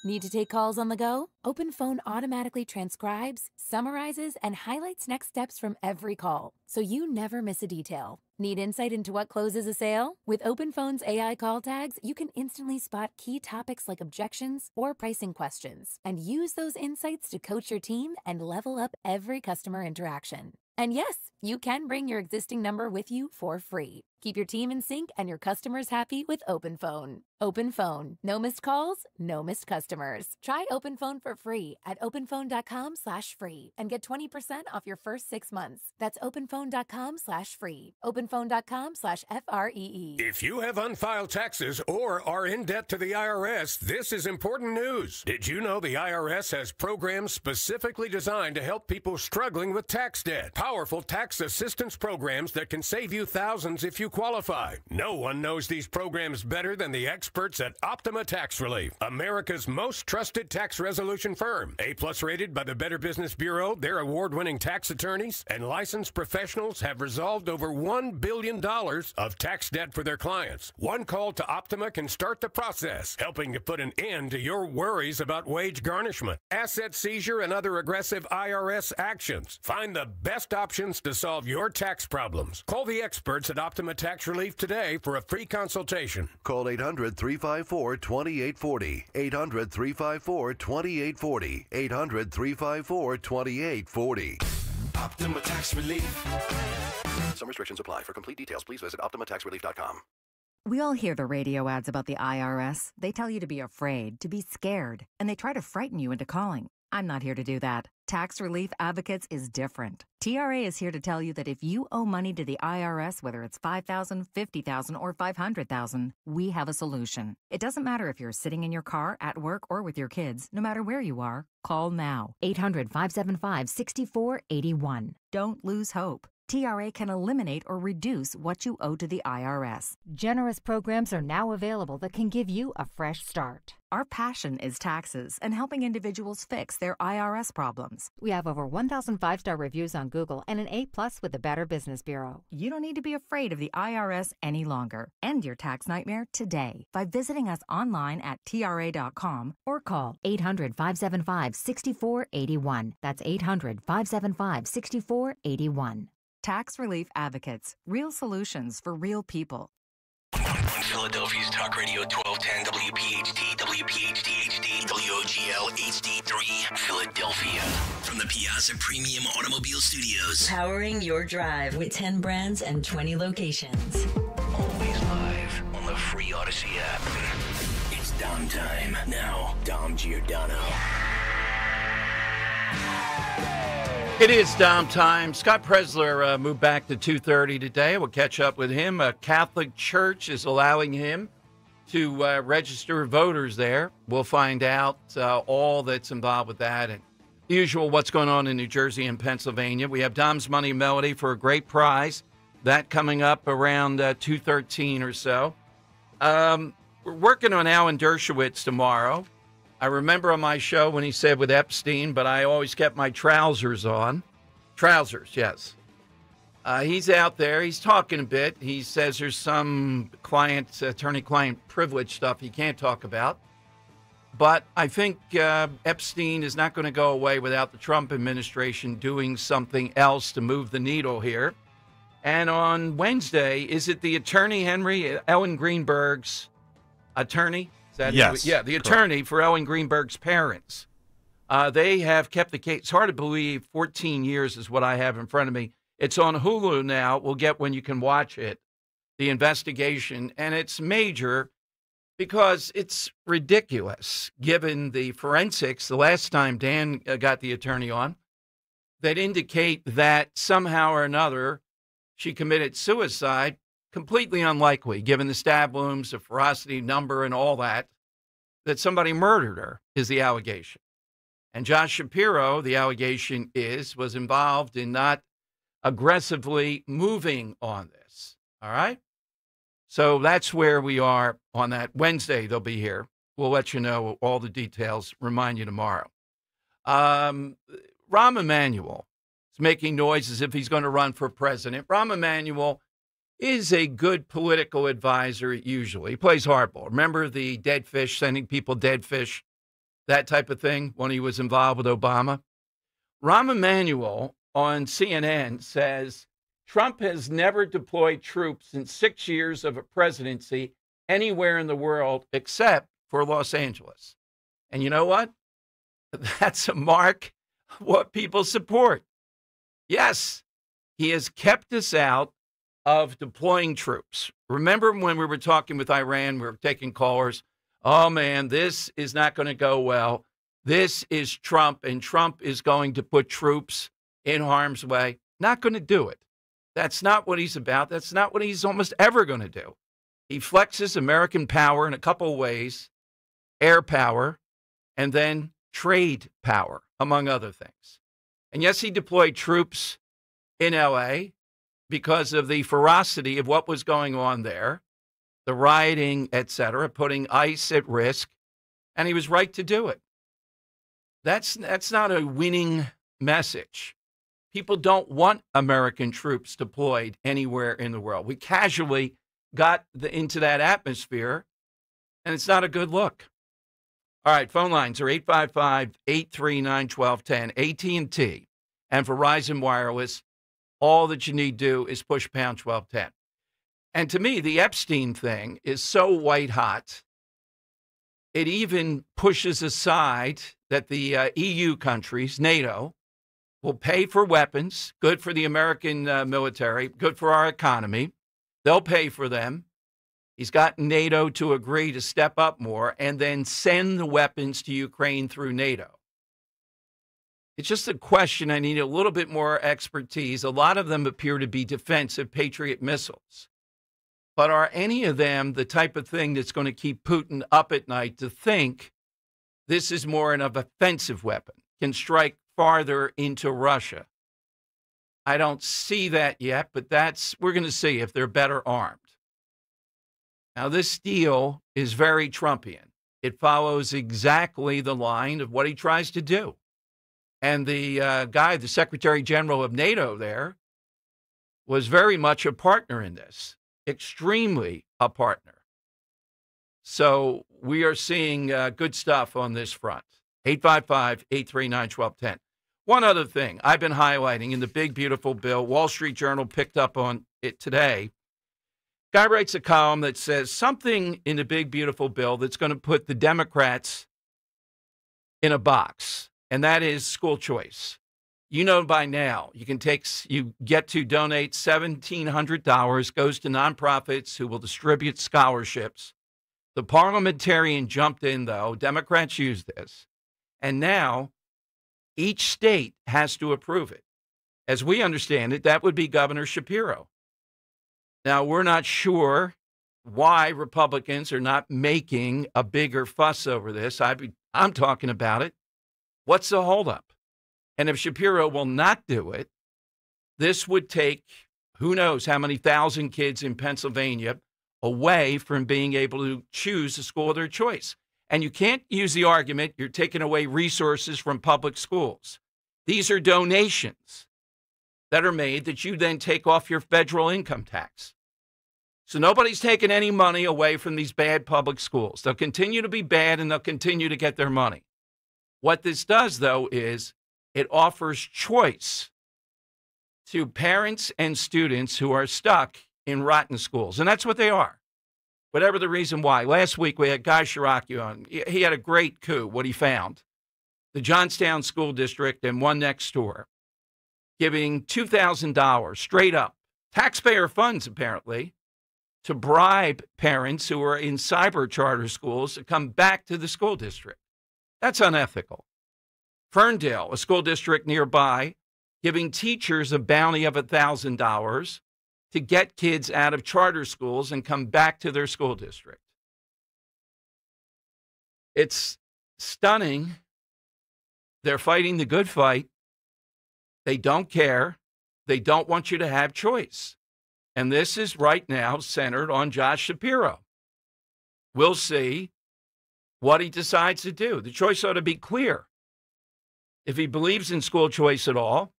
Need to take calls on the go? OpenPhone automatically transcribes, summarizes, and highlights next steps from every call, so you never miss a detail. Need insight into what closes a sale? With OpenPhone's AI call tags, you can instantly spot key topics like objections or pricing questions, and use those insights to coach your team and level up every customer interaction. And yes, you can bring your existing number with you for free. Keep your team in sync and your customers happy with OpenPhone. OpenPhone. No missed calls, no missed customers. Try OpenPhone for free at openphone.com/free and get 20% off your first 6 months. That's openphone.com/free. openphone.com/FREE. If you have unfiled taxes or are in debt to the IRS, this is important news. Did you know the IRS has programs specifically designed to help people struggling with tax debt? Powerful tax assistance programs that can save you thousands if you qualify. No one knows these programs better than the experts at Optima Tax Relief, America's most trusted tax resolution firm. A+ rated by the Better Business Bureau, their award-winning tax attorneys and licensed professionals have resolved over $1 billion of tax debt for their clients. One call to Optima can start the process, helping to put an end to your worries about wage garnishment, asset seizure, and other aggressive IRS actions. Find the best options to solve your tax problems. Call the experts at Optima Tax Relief today for a free consultation. Call 800-354-2840. 800-354-2840. 800-354-2840. Optima Tax Relief. Some restrictions apply. For complete details, please visit OptimaTaxRelief.com. We all hear the radio ads about the IRS. They tell you to be afraid, to be scared, and they try to frighten you into calling. I'm not here to do that. Tax Relief Advocates is different. TRA is here to tell you that if you owe money to the IRS, whether it's $5,000, $50,000, or $500,000, we have a solution. It doesn't matter if you're sitting in your car, at work, or with your kids. No matter where you are, call now. 800-575-6481. Don't lose hope. TRA can eliminate or reduce what you owe to the IRS. Generous programs are now available that can give you a fresh start. Our passion is taxes and helping individuals fix their IRS problems. We have over 1,000 5-star reviews on Google and an A+ with the Better Business Bureau. You don't need to be afraid of the IRS any longer. End your tax nightmare today by visiting us online at TRA.com or call 800-575-6481. That's 800-575-6481. Tax Relief Advocates. Real solutions for real people. On Philadelphia's Talk Radio 1210 WPHT, WPHT HD, WOGL HD3, Philadelphia. From the Piazza Premium Automobile Studios. Powering your drive with 10 brands and 20 locations. Always live on the free Odyssey app. It's Dom time. Now, Dom Giordano. It is Dom time. Scott Presler moved back to 2:30 today. We'll catch up with him. A Catholic church is allowing him to register voters there. We'll find out all that's involved with that and the usual what's going on in New Jersey and Pennsylvania. We have Dom's Money Melody for a great prize. That coming up around 2:13 or so. We're working on Alan Dershowitz tomorrow. I remember on my show when he said with Epstein, but I always kept my trousers on. Trousers, yes. He's out there. He's talking a bit. He says there's some attorney-client privilege stuff he can't talk about. But I think Epstein is not going to go away without the Trump administration doing something else to move the needle here. And on Wednesday, is it the attorney, Henry, Ellen Greenberg's attorney? Yes. Yeah, the attorney for Ellen Greenberg's parents. They have kept the case. It's hard to believe 14 years is what I have in front of me. It's on Hulu now. We'll get when you can watch it, the investigation. And it's major because it's ridiculous, given the forensics. The last time Dan got the attorney on, that indicate that somehow or another she committed suicide. Completely unlikely, given the stab wounds, the ferocity number, and all that somebody murdered her is the allegation. And Josh Shapiro, the allegation was involved in not aggressively moving on this. All right? So that's where we are on that. Wednesday, they'll be here. We'll let you know all the details, remind you tomorrow. Rahm Emanuel is making noise as if he's going to run for president. Rahm Emanuel is a good political advisor usually. He plays hardball. Remember the dead fish, sending people dead fish, that type of thing when he was involved with Obama? Rahm Emanuel on CNN says Trump has never deployed troops in 6 years of a presidency anywhere in the world except for Los Angeles. And you know what? That's a mark of what people support. Yes, he has kept us out of deploying troops. Remember when we were talking with Iran, we were taking callers, oh man, this is not going to go well. This is Trump, and Trump is going to put troops in harm's way. Not going to do it. That's not what he's about. That's not what he's almost ever going to do. He flexes American power in a couple of ways, air power, and then trade power, among other things. And yes, he deployed troops in L.A., because of the ferocity of what was going on there, the rioting, etc., putting ICE at risk, and he was right to do it. That's not a winning message. People don't want American troops deployed anywhere in the world. We casually got into that atmosphere, and it's not a good look. All right, phone lines are 855-839-1210, AT&T, and Verizon Wireless. All that you need to do is push pound 1210. And to me, the Epstein thing is so white hot, it even pushes aside that the EU countries, NATO, will pay for weapons, good for the American military, good for our economy. They'll pay for them. He's got NATO to agree to step up more and then send the weapons to Ukraine through NATO. It's just a question. I need a little bit more expertise. A lot of them appear to be defensive Patriot missiles. But are any of them the type of thing that's going to keep Putin up at night to think this is more an offensive weapon, can strike farther into Russia? I don't see that yet, but we're going to see if they're better armed. Now, this deal is very Trumpian. It follows exactly the line of what he tries to do. And the guy, the Secretary General of NATO there, was very much a partner in this, extremely a partner. So we are seeing good stuff on this front. 855-839-1210. One other thing I've been highlighting in the big, beautiful bill, Wall Street Journal picked up on it today. Guy writes a column that says something in the big, beautiful bill that's going to put the Democrats in a box, and that is school choice. You know by now, you get to donate $1,700, goes to nonprofits who will distribute scholarships. The parliamentarian jumped in, though. Democrats use this. And now each state has to approve it. As we understand it, that would be Governor Shapiro. Now, we're not sure why Republicans are not making a bigger fuss over this. I'm talking about it. What's the holdup? And if Shapiro will not do it, this would take who knows how many thousand kids in Pennsylvania away from being able to choose a school of their choice. And you can't use the argument you're taking away resources from public schools. These are donations that are made that you then take off your federal income tax. So nobody's taking any money away from these bad public schools. They'll continue to be bad and they'll continue to get their money. What this does, though, is it offers choice to parents and students who are stuck in rotten schools. And that's what they are, whatever the reason why. Last week, we had Guy Shiraki on. He had a great coup, what he found. The Johnstown School District and one next door giving $2,000 straight up, taxpayer funds apparently, to bribe parents who are in cyber charter schools to come back to the school district. That's unethical. Ferndale, a school district nearby, giving teachers a bounty of $1,000 to get kids out of charter schools and come back to their school district. It's stunning. They're fighting the good fight. They don't care. They don't want you to have choice. And this is right now centered on Josh Shapiro. We'll see what he decides to do. The choice ought to be clear. If he believes in school choice at all,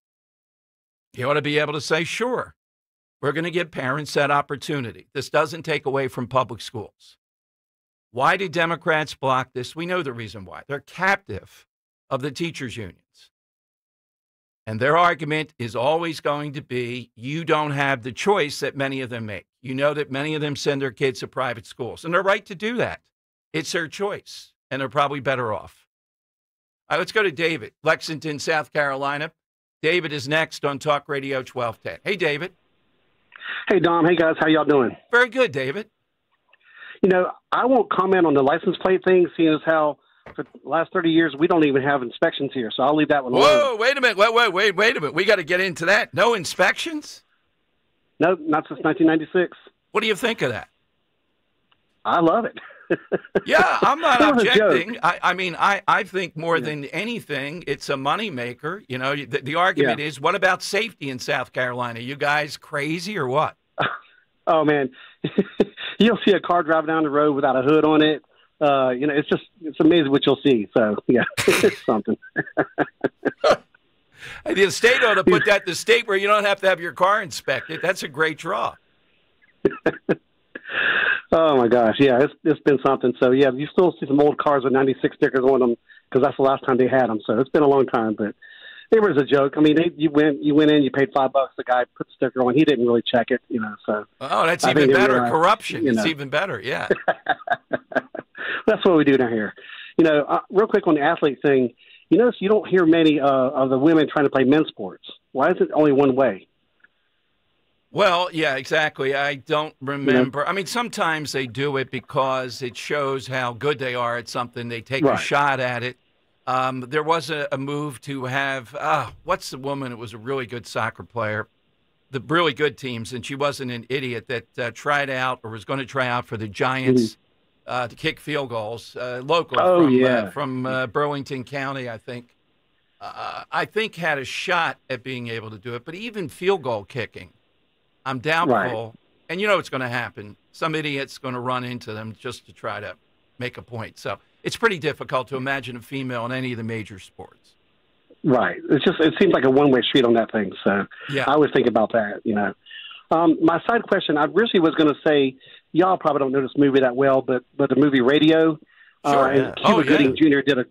he ought to be able to say, sure, we're going to give parents that opportunity. This doesn't take away from public schools. Why do Democrats block this? We know the reason why. They're captive of the teachers' unions. And their argument is always going to be, you don't have the choice that many of them make. You know that many of them send their kids to private schools, and they're right to do that. It's their choice, and they're probably better off. All right, let's go to David, Lexington, South Carolina. David is next on Talk Radio 1210. Hey, David. Hey, Dom. Hey, guys. How y'all doing? Very good, David. You know, I won't comment on the license plate thing, seeing as how for the last 30 years we don't even have inspections here, so I'll leave that one alone. Whoa, wait a minute. Wait a minute. We got to get into that. No inspections? No, not since 1996. What do you think of that? I love it. Yeah, I'm not objecting. I think more than anything, it's a moneymaker. You know, the argument is, what about safety in South Carolina? You guys crazy or what? Oh, man. You'll see a car driving down the road without a hood on it. You know, it's amazing what you'll see. So, yeah, it's something. The state ought to put that, the state where you don't have to have your car inspected. That's a great draw. Oh, my gosh. Yeah, it's been something. So, yeah, you still see some old cars with 96 stickers on them because that's the last time they had them. So it's been a long time. But it was a joke. I mean, you went in, you paid $5. The guy put the sticker on. He didn't really check it, you know. So oh, that's even better. Corruption. It's even better. Yeah. That's what we do down here. You know, real quick on the athlete thing, you notice you don't hear many of the women trying to play men's sports. Why is it only one way? Well, yeah, exactly. I don't remember. Yeah. I mean, sometimes they do it because it shows how good they are at something. They take a shot at it. There was a move to have, what's the woman? It was a really good soccer player, the really good teams, and she wasn't an idiot that tried out or was going to try out for the Giants to kick field goals, local from Burlington County, I think. I think had a shot at being able to do it, but even field goal kicking, I'm doubtful. Right. And you know what's going to happen. Some idiot's going to run into them just to try to make a point. So it's pretty difficult to imagine a female in any of the major sports. Right. It seems like a one-way street on that thing. So yeah. I always think about that, My side question, I originally was going to say, y'all probably don't know this movie that well, but the movie Radio. Sure, and Cuba Gooding Jr. did a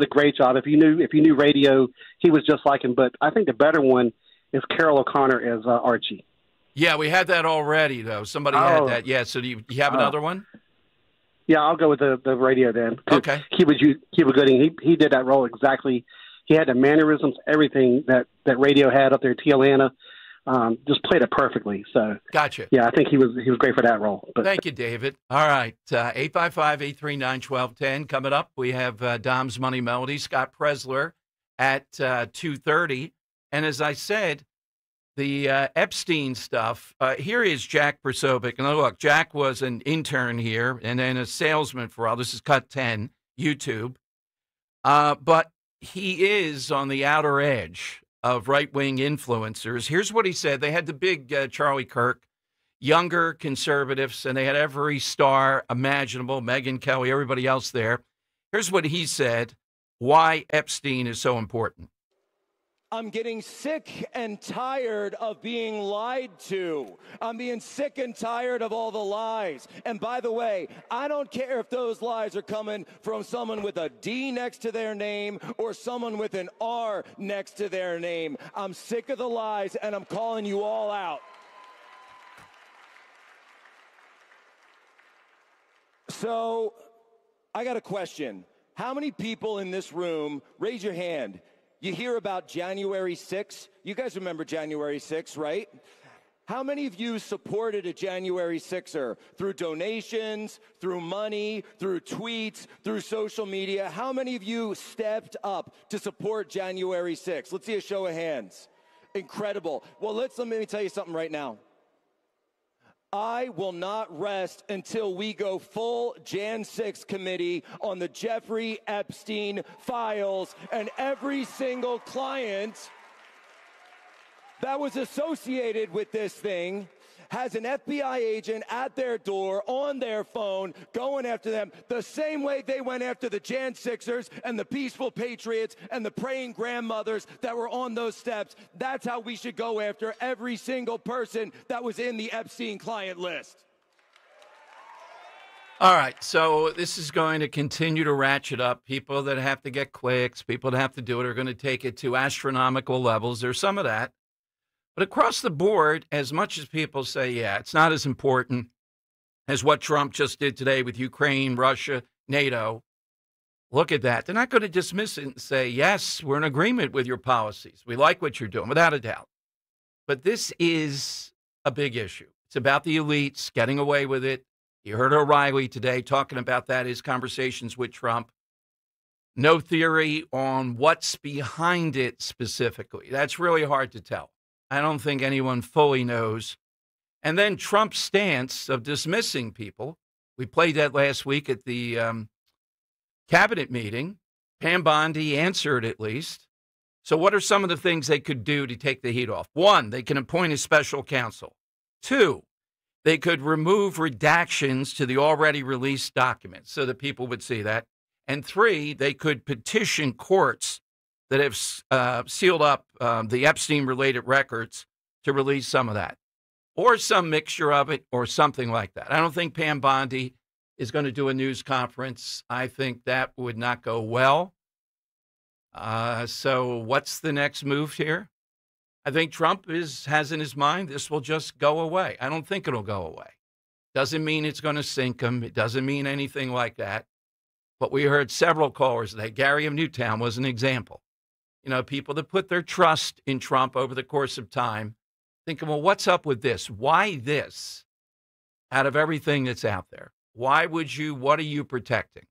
great job. If you knew Radio, he was just like him. But I think the better one is Carol O'Connor as Archie. Yeah, we had that already, though. Somebody had that. Yeah, so do you have another one? Yeah, I'll go with the Radio then. Okay. Cuba Gooding, he did that role exactly. He had the mannerisms, everything that Radio had up there, Tijuana. Just played it perfectly. So gotcha. Yeah, I think he was great for that role. But thank you, David. All right, 855-839-1210. Coming up, we have Dom's Money Melody, Scott Presler at 2:30. And as I said, the Epstein stuff. Here is Jack Persobic. And look, Jack was an intern here and then a salesman for all. This is Cut 10, YouTube. But he is on the outer edge of right-wing influencers. Here's what he said. They had the big Charlie Kirk, younger conservatives, and they had every star imaginable, Megyn Kelly, everybody else there. Here's what he said, why Epstein is so important. I'm getting sick and tired of being lied to. I'm being sick and tired of all the lies. And by the way, I don't care if those lies are coming from someone with a D next to their name or someone with an R next to their name. I'm sick of the lies, and I'm calling you all out. So, I got a question. How many people in this room, raise your hand, you hear about January 6th? You guys remember January 6th, right? How many of you supported a January 6er through donations, through money, through tweets, through social media? How many of you stepped up to support January 6th? Let's see a show of hands. Incredible. Well, let me tell you something right now. I will not rest until we go full Jan 6 committee on the Jeffrey Epstein files and every single client that was associated with this thing has an FBI agent at their door on their phone going after them the same way they went after the Jan 6ers and the peaceful patriots and the praying grandmothers that were on those steps. That's how we should go after every single person that was in the Epstein client list. All right, so this is going to continue to ratchet up. People that have to get clicks, people that have to do it are going to take it to astronomical levels. There's some of that. But across the board, as much as people say, yeah, it's not as important as what Trump just did today with Ukraine, Russia, NATO, look at that. They're not going to dismiss it and say, yes, we're in agreement with your policies. We like what you're doing, without a doubt. But this is a big issue. It's about the elites getting away with it. You heard O'Reilly today talking about that, his conversations with Trump. No theory on what's behind it specifically. That's really hard to tell. I don't think anyone fully knows. And then Trump's stance of dismissing people. We played that last week at the cabinet meeting. Pam Bondi answered at least. So what are some of the things they could do to take the heat off? One, they can appoint a special counsel. Two, they could remove redactions to the already released documents so that people would see that. And three, they could petition courts that have sealed up the Epstein-related records to release some of that, or some mixture of it, or something like that. I don't think Pam Bondi is going to do a news conference. I think that would not go well. So what's the next move here? I think Trump has in his mind this will just go away. I don't think it'll go away. Doesn't mean it's going to sink him. It doesn't mean anything like that. But we heard several callers today. Gary of Newtown was an example. You know, people that put their trust in Trump over the course of time, thinking, well, what's up with this? Why this out of everything that's out there? Why would you, what are you protecting?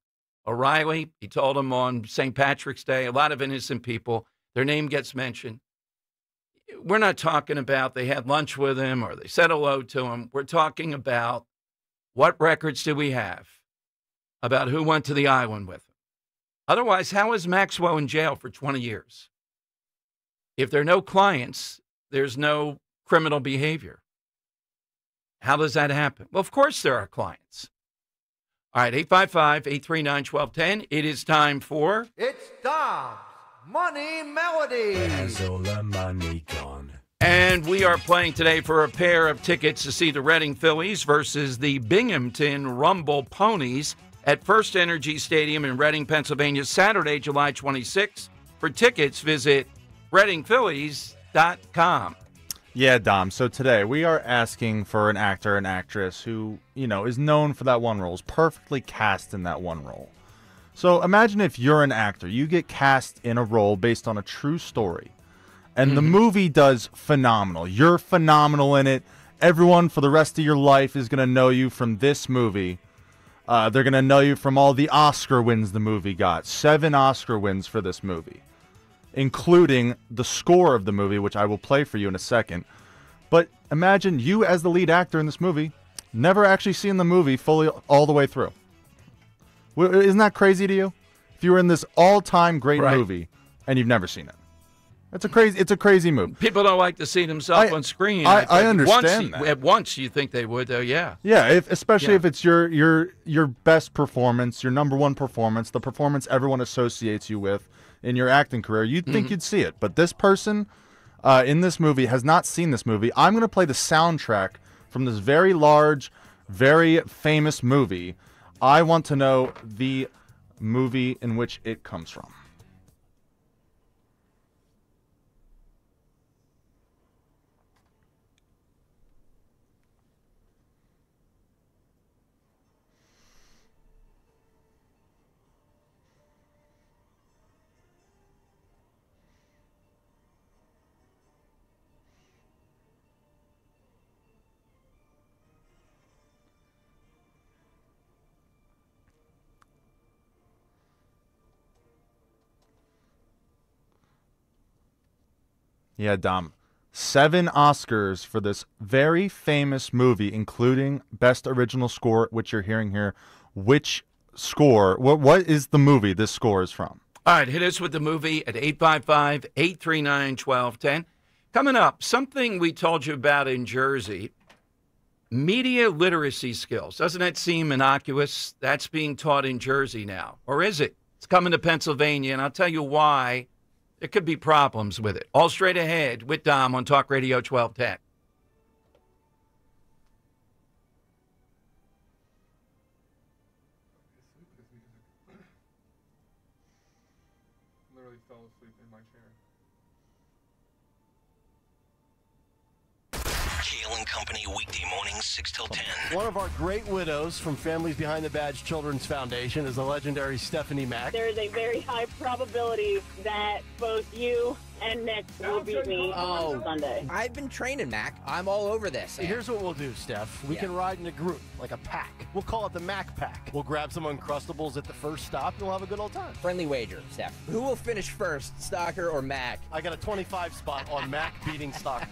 O'Reilly, he told them on St. Patrick's Day, a lot of innocent people, their name gets mentioned. We're not talking about they had lunch with him or they said hello to him. We're talking about what records do we have about who went to the island with him. Otherwise, how is Maxwell in jail for 20 years? If there are no clients, there's no criminal behavior. How does that happen? Well, of course there are clients. All right, 855-839-1210. It is time for... It's Dom's Money Melody. Has all the money gone? And we are playing today for a pair of tickets to see the Reading Phillies versus the Binghamton Rumble Ponies at First Energy Stadium in Reading, Pennsylvania, Saturday, July 26th. For tickets, visit readingphillies.com. Yeah, Dom. So today we are asking for an actor and actress who, is known for that one role, is perfectly cast in that one role. So imagine if you're an actor, you get cast in a role based on a true story, and the movie does phenomenal. You're phenomenal in it. Everyone for the rest of your life is going to know you from this movie. They're going to know you from all the Oscar wins the movie got. 7 Oscar wins for this movie, including the score of the movie, which I will play for you in a second. But imagine you as the lead actor in this movie, never actually seen the movie fully all the way through. Isn't that crazy to you? If you were in this all-time great movie and you've never seen it. It's a crazy movie. People don't like to see themselves on screen. I understand that. At once you think they would, though, yeah. Yeah, especially if it's your best performance, your number one performance, the performance everyone associates you with in your acting career, you'd think you'd see it. But this person in this movie has not seen this movie. I'm going to play the soundtrack from this very large, very famous movie. I want to know the movie in which it comes from. Yeah, Dom. 7 Oscars for this very famous movie, including Best Original Score, which you're hearing here. Which score? What is the movie this score is from? All right, hit us with the movie at 855-839-1210. Coming up, something we told you about in Jersey, media literacy skills. Doesn't that seem innocuous? That's being taught in Jersey now. Or is it? It's coming to Pennsylvania, and I'll tell you why. There could be problems with it. All straight ahead with Dom on Talk Radio 1210. Literally fell asleep in my chair. Kale and Company, weekday mornings, 6 till 10. One of our great widows from Families Behind the Badge Children's Foundation is the legendary Stephanie Mack. There is a very high probability that both you and Nick will beat me on Sunday. I've been training, Mac. I'm all over this. Here's what we'll do, Steph. We can ride in a group, like a pack. We'll call it the Mac Pack. We'll grab some Uncrustables at the first stop, and we'll have a good old time. Friendly wager, Steph. Who will finish first, Stalker or Mac? I got a 25 spot on Mac beating Stalker.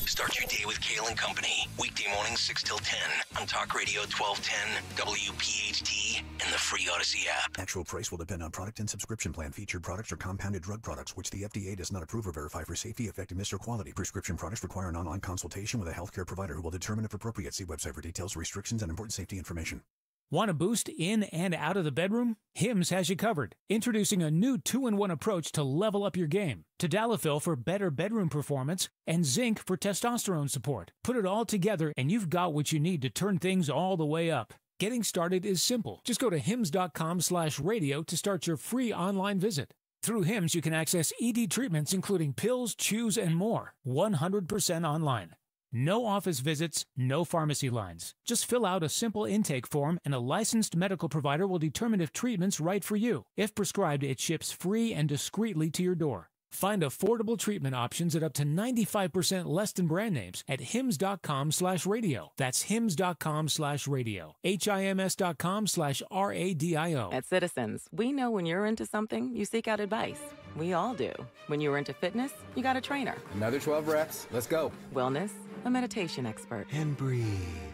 Start your day with Kale and Company, weekday mornings 6 till 10 on Talk Radio 1210, WPHT, and the free Odyssey app. Actual price will depend on product and subscription plan. Featured products are compounded drug products, which the FDA does not approve or verify for safety, effectiveness, or quality. Prescription products require an online consultation with a healthcare provider who will determine if appropriate. See website for details, restrictions, and important safety information. Want a boost in and out of the bedroom? Hims has you covered. Introducing a new 2-in-1 approach to level up your game. Tadalafil for better bedroom performance and zinc for testosterone support. Put it all together and you've got what you need to turn things all the way up. Getting started is simple. Just go to hims.com/radio to start your free online visit. Through Hims, you can access ED treatments including pills, chews, and more. 100% online. No office visits, no pharmacy lines. Just fill out a simple intake form and a licensed medical provider will determine if treatment's right for you. If prescribed, it ships free and discreetly to your door. Find affordable treatment options at up to 95% less than brand names at hims.com/radio. That's hims.com/radio. HIMS.com/RADIO. At Citizens, we know when you're into something, you seek out advice. We all do. When you're into fitness, you got a trainer. Another 12 reps. Let's go. Wellness, a meditation expert. And breathe.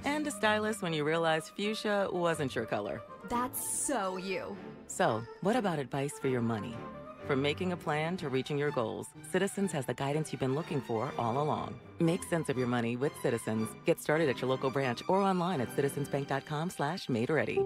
And a stylist when you realized fuchsia wasn't your color. That's so you. So, what about advice for your money? From making a plan to reaching your goals, Citizens has the guidance you've been looking for all along. Make sense of your money with Citizens. Get started at your local branch or online at citizensbank.com/made-ready.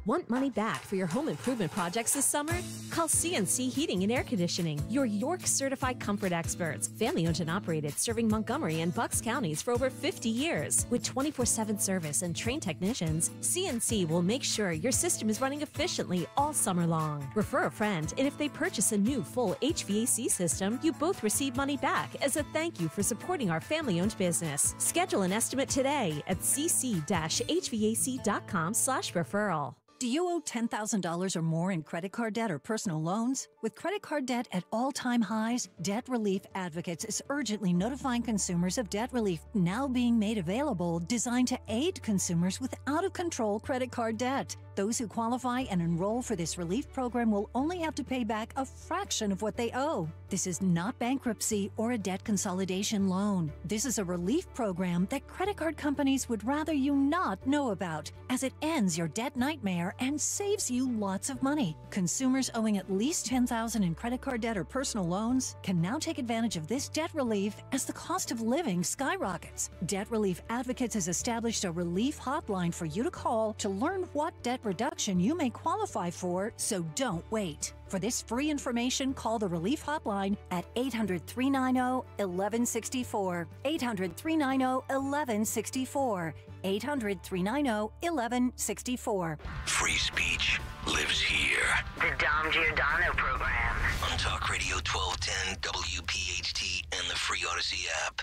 Want money back for your home improvement projects this summer? Call CNC Heating and Air Conditioning, your York certified comfort experts. Family owned and operated, serving Montgomery and Bucks counties for over 50 years. With 24/7 service and trained technicians, CNC will make sure your system is running efficiently all summer long. Refer a friend, and if they purchase a new full HVAC system, you both receive money back as a thank you for supporting our family owned business. Schedule an estimate today at cc-hvac.com/referral. Do you owe $10,000 or more in credit card debt or personal loans? With credit card debt at all-time highs, Debt Relief Advocates is urgently notifying consumers of debt relief now being made available, designed to aid consumers with out-of-control credit card debt. Those who qualify and enroll for this relief program will only have to pay back a fraction of what they owe. This is not bankruptcy or a debt consolidation loan. This is a relief program that credit card companies would rather you not know about, as it ends your debt nightmare and saves you lots of money. Consumers owing at least $10,000 in credit card debt or personal loans can now take advantage of this debt relief as the cost of living skyrockets. Debt Relief Advocates has established a relief hotline for you to call to learn what debt reduction you may qualify for, so don't wait. For this free information, call the Relief Hotline at 800-390-1164. 800-390-1164. 800-390-1164. Free speech lives here. The Dom Giordano program. On Talk Radio 1210, WPHT, and the free Odyssey app.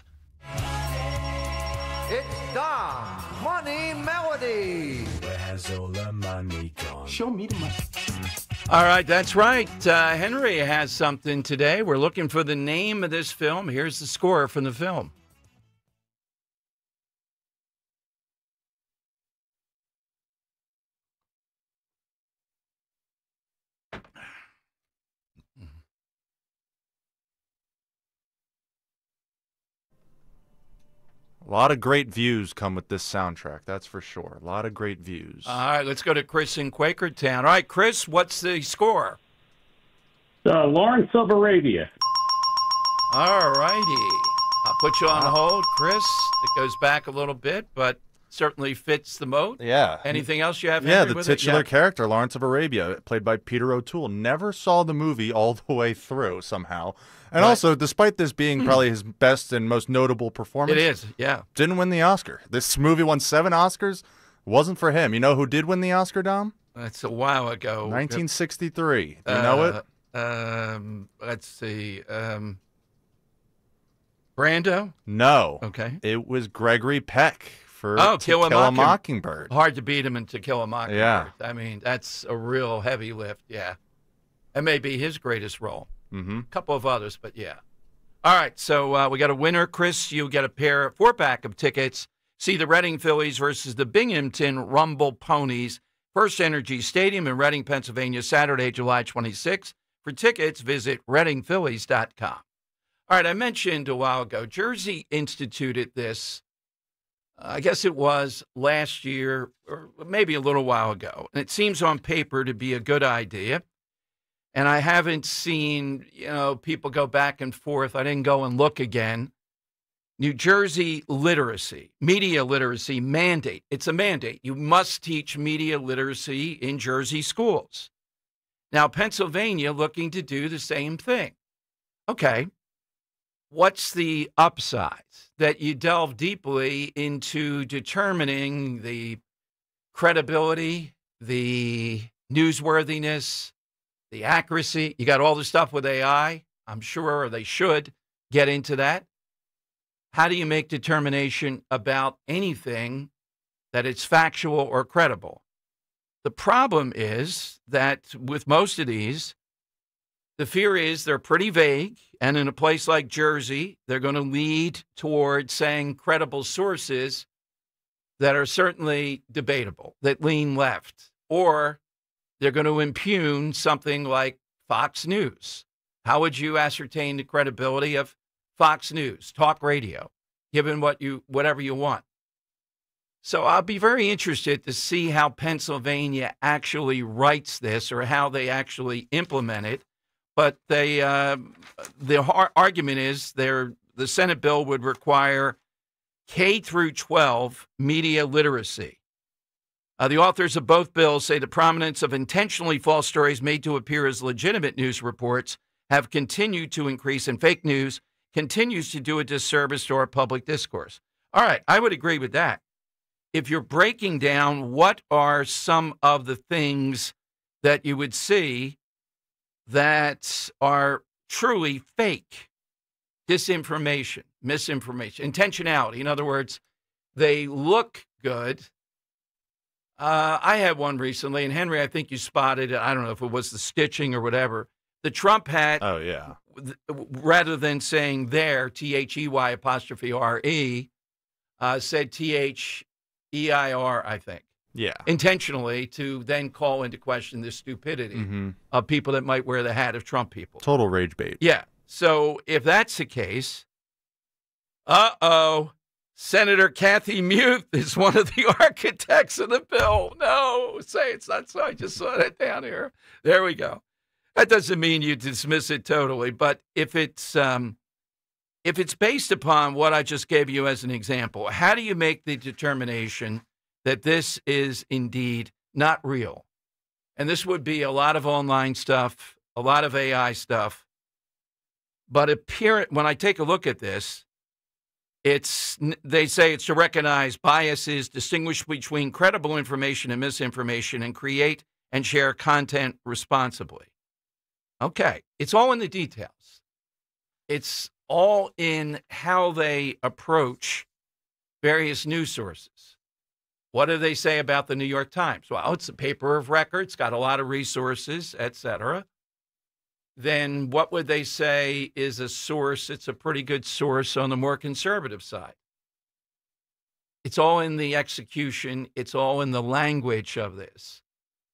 It's Dom Money Melody. Where has all the money gone? Show me the money. All right, that's right. Henry has something today. We're looking for the name of this film. Here's the score from the film. A lot of great views come with this soundtrack, that's for sure. A lot of great views. All right, let's go to Chris in Quakertown. All right, Chris, what's the score? Lawrence of Arabia. All righty. I'll put you on hold, Chris. It goes back a little bit, but certainly fits the moat. Yeah. Anything else you have? Yeah, Henry, the with titular it? character, Lawrence of Arabia, played by Peter O'Toole. Never saw the movie all the way through somehow. And also, despite this being probably his best and most notable performance, It is, yeah. didn't win the Oscar. This movie won 7 Oscars. Wasn't for him. You know who did win the Oscar, Dom? That's a while ago. 1963. Do you know it? Let's see. Brando? No. Okay. It was Gregory Peck for Kill a Mockingbird. Hard to beat him in To Kill a Mockingbird. Yeah. I mean, that's a real heavy lift, yeah. That may be his greatest role. Mm-hmm. A couple of others, but yeah. All right, so we got a winner. Chris, you get a 4-pack of tickets. See the Reading Phillies versus the Binghamton Rumble Ponies. First Energy Stadium in Reading, Pennsylvania, Saturday, July 26th. For tickets, visit readingphillies.com. All right, I mentioned a while ago, Jersey instituted this, I guess it was last year or maybe a little while ago. And it seems on paper to be a good idea. And I haven't seen, people go back and forth. I didn't go and look again. New Jersey literacy, media literacy mandate. It's a mandate. You must teach media literacy in Jersey schools. Now, Pennsylvania looking to do the same thing. Okay. What's the upsides? That you delve deeply into determining the credibility, the newsworthiness, the accuracy. You got all the stuff with AI. I'm sure they should get into that. How do you make determination about anything that it's factual or credible? The problem is that with most of these, The fear is they're pretty vague, and in a place like Jersey, they're going to lead toward saying credible sources that are certainly debatable, that lean left, or they're going to impugn something like Fox News. How would you ascertain the credibility of Fox News, talk radio, given whatever you want? So I'll be very interested to see how Pennsylvania actually writes this or how they actually implement it. But the argument is the Senate bill would require K through 12 media literacy. The authors of both bills say the prominence of intentionally false stories made to appear as legitimate news reports have continued to increase, and fake news continues to do a disservice to our public discourse. All right, I would agree with that. If you're breaking down what are some of the things that you would see that are truly fake, disinformation, misinformation, intentionality. In other words, they look good. I had one recently, and Henry, I think you spotted it. I don't know if it was the stitching or whatever. The Trump hat, oh, yeah. Rather than saying there, T-H-E-Y apostrophe R-E, said T-H-E-I-R, I think. Yeah. Intentionally to then call into question the stupidity of people that might wear the hat of Trump people. Total rage bait. Yeah. So if that's the case, Senator Kathy Muth is one of the architects of the bill. No, say it's not so. I just saw that down here. There we go. That doesn't mean you dismiss it totally, but if it's based upon what I just gave you as an example, how do you make the determination that this is indeed not real? And this would be a lot of online stuff, a lot of AI stuff. But when I take a look at this, they say it's to recognize biases, distinguish between credible information and misinformation, and create and share content responsibly. Okay, it's all in the details. It's all in how they approach various news sources. What do they say about the New York Times? Well, it's a paper of record. It's got a lot of resources, etc. Then what would they say is a source? It's a pretty good source on the more conservative side. It's all in the execution. It's all in the language of this.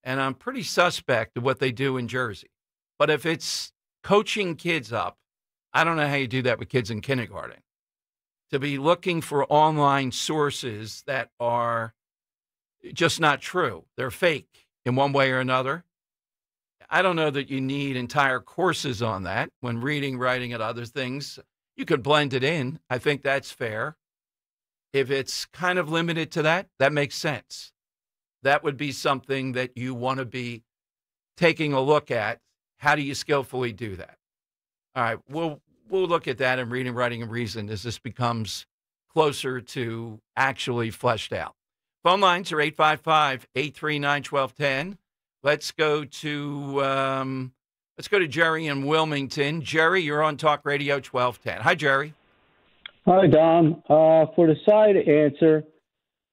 And I'm pretty suspect of what they do in Jersey. But if it's coaching kids up, I don't know how you do that with kids in kindergarten, to be looking for online sources that are just not true. They're fake in one way or another. I don't know that you need entire courses on that when reading, writing, and other things. You could blend it in. I think that's fair. If it's kind of limited to that, that makes sense. That would be something that you want to be taking a look at. How do you skillfully do that? All right, we'll look at that in Reading, Writing, and Reason as this becomes closer to actually fleshed out. Phone lines are 855-839-1210. Let's go to Jerry in Wilmington. Jerry, you're on Talk Radio 1210. Hi, Jerry. Hi, Dom. For the side answer,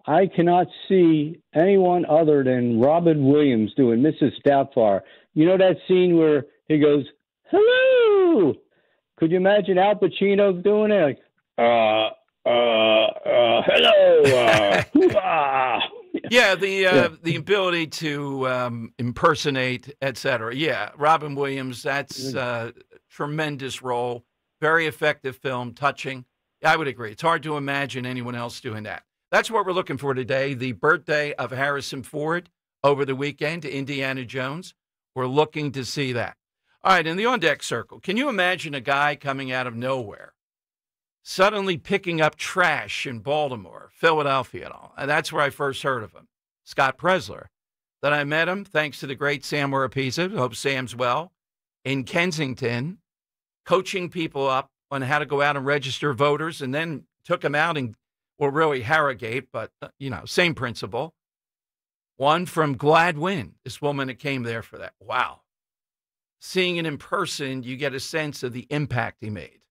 I cannot see anyone other than Robin Williams doing Mrs. Doubtfire. You know that scene where he goes, hello? Could you imagine Al Pacino doing it? Like, hello. Yeah, the ability to impersonate, et cetera. Yeah, Robin Williams, that's a tremendous role. Very effective film, touching. I would agree. It's hard to imagine anyone else doing that. That's what we're looking for today. The birthday of Harrison Ford over the weekend, Indiana Jones. We're looking to see that. All right, in the on-deck circle, can you imagine a guy coming out of nowhere, suddenly picking up trash in Baltimore, Philadelphia, and all? And that's where I first heard of him, Scott Presler. Then I met him, thanks to the great Sam Oropesa, hope Sam's well, in Kensington, coaching people up on how to go out and register voters, and then took him out and, well, really Harrogate, but, same principle. One from Gladwin, this woman that came there for that. Wow. Seeing it in person, you get a sense of the impact he made.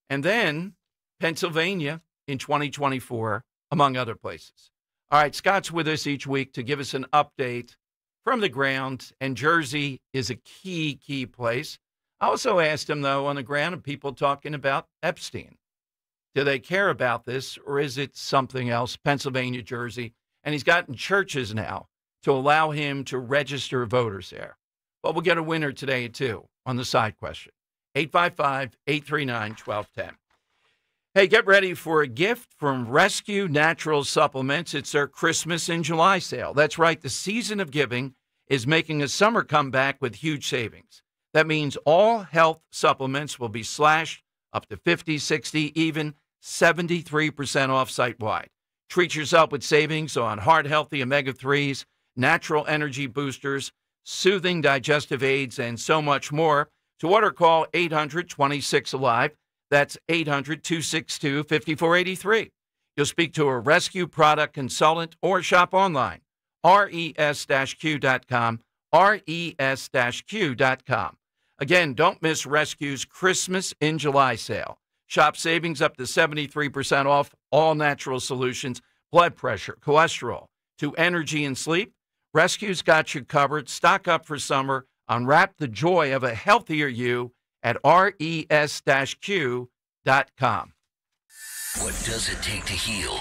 And then Pennsylvania in 2024, among other places. All right, Scott's with us each week to give us an update from the ground, and Jersey is a key place. I also asked him, though, on the ground of people talking about Epstein. Do they care about this, or is it something else? Pennsylvania, Jersey. And he's gotten churches now to allow him to register voters there. Well, we'll get a winner today, too, on the side question. 855-839-1210. Hey, get ready for a gift from Rescue Natural Supplements. It's their Christmas in July sale. That's right. The season of giving is making a summer comeback with huge savings. That means all health supplements will be slashed up to 50, 60, even 73% off site-wide. Treat yourself with savings on heart-healthy omega-3s, natural energy boosters, soothing digestive aids, and so much more. To order, call 800-26-ALIVE. That's 800-262-5483. You'll speak to a Rescue product consultant or shop online. res-q.com, res-q.com. Again, don't miss Rescue's Christmas in July sale. Shop savings up to 73% off all natural solutions, blood pressure, cholesterol, to energy and sleep. Rescue's got you covered. Stock up for summer. Unwrap the joy of a healthier you at res-q.com. What does it take to heal?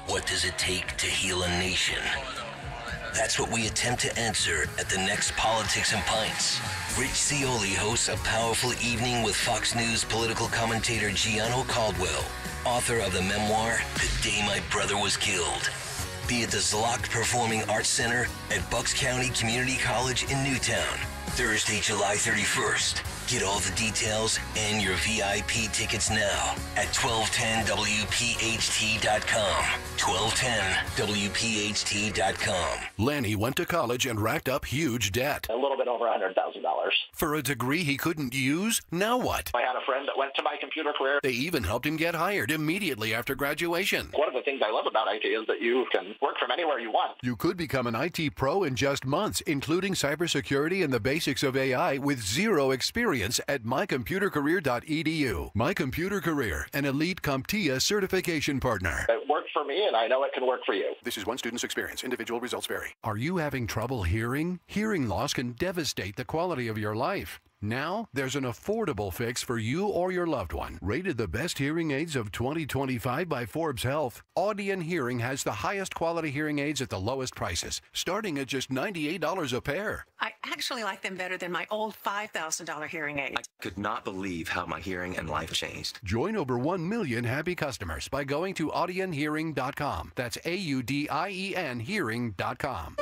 What does it take to heal a nation? That's what we attempt to answer at the next Politics and Pints. Rich Cioli hosts a powerful evening with Fox News political commentator Giordano Caldwell, author of the memoir, The Day My Brother Was Killed. Be at the Zlock Performing Arts Center at Bucks County Community College in Newtown, Thursday, July 31st. Get all the details and your VIP tickets now at 1210WPHT.com. 1210WPHT.com. Lanny went to college and racked up huge debt. A little bit over $100,000. For a degree he couldn't use? Now what? I had a friend that went to my computer career. They even helped him get hired immediately after graduation. One of the things I love about IT is that you can work from anywhere you want. You could become an IT pro in just months, including cybersecurity and the basics of AI with zero experience at mycomputercareer.edu. My Computer Career, an elite CompTIA certification partner. It worked for me, and I know it can work for you. This is one student's experience. Individual results vary. Are you having trouble hearing? Hearing loss can devastate the quality of your life. Now, there's an affordable fix for you or your loved one. Rated the best hearing aids of 2025 by Forbes Health, Audion Hearing has the highest quality hearing aids at the lowest prices, starting at just $98 a pair. I actually like them better than my old $5,000 hearing aid. I could not believe how my hearing and life changed. Join over 1 million happy customers by going to audionhearing.com. That's AUDIEN hearing.com.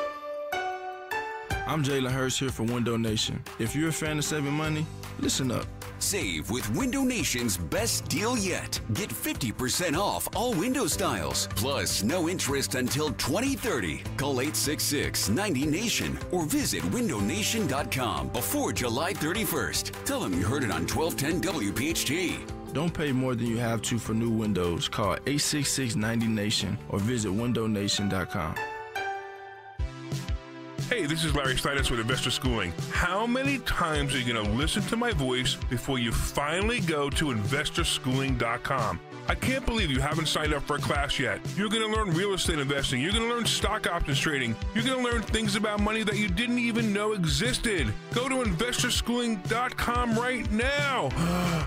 I'm Jalen Hurst here for Window Nation. If you're a fan of saving money, listen up. Save with Window Nation's best deal yet. Get 50% off all window styles, plus no interest until 2030. Call 866-90-NATION or visit windownation.com before July 31st. Tell them you heard it on 1210 WPHT. Don't pay more than you have to for new windows. Call 866-90-NATION or visit windownation.com. Hey, this is Larry Steinitz with Investor Schooling. How many times are you going to listen to my voice before you finally go to investorschooling.com? I can't believe you haven't signed up for a class yet. You're going to learn real estate investing. You're going to learn stock options trading. You're going to learn things about money that you didn't even know existed. Go to investorschooling.com right now.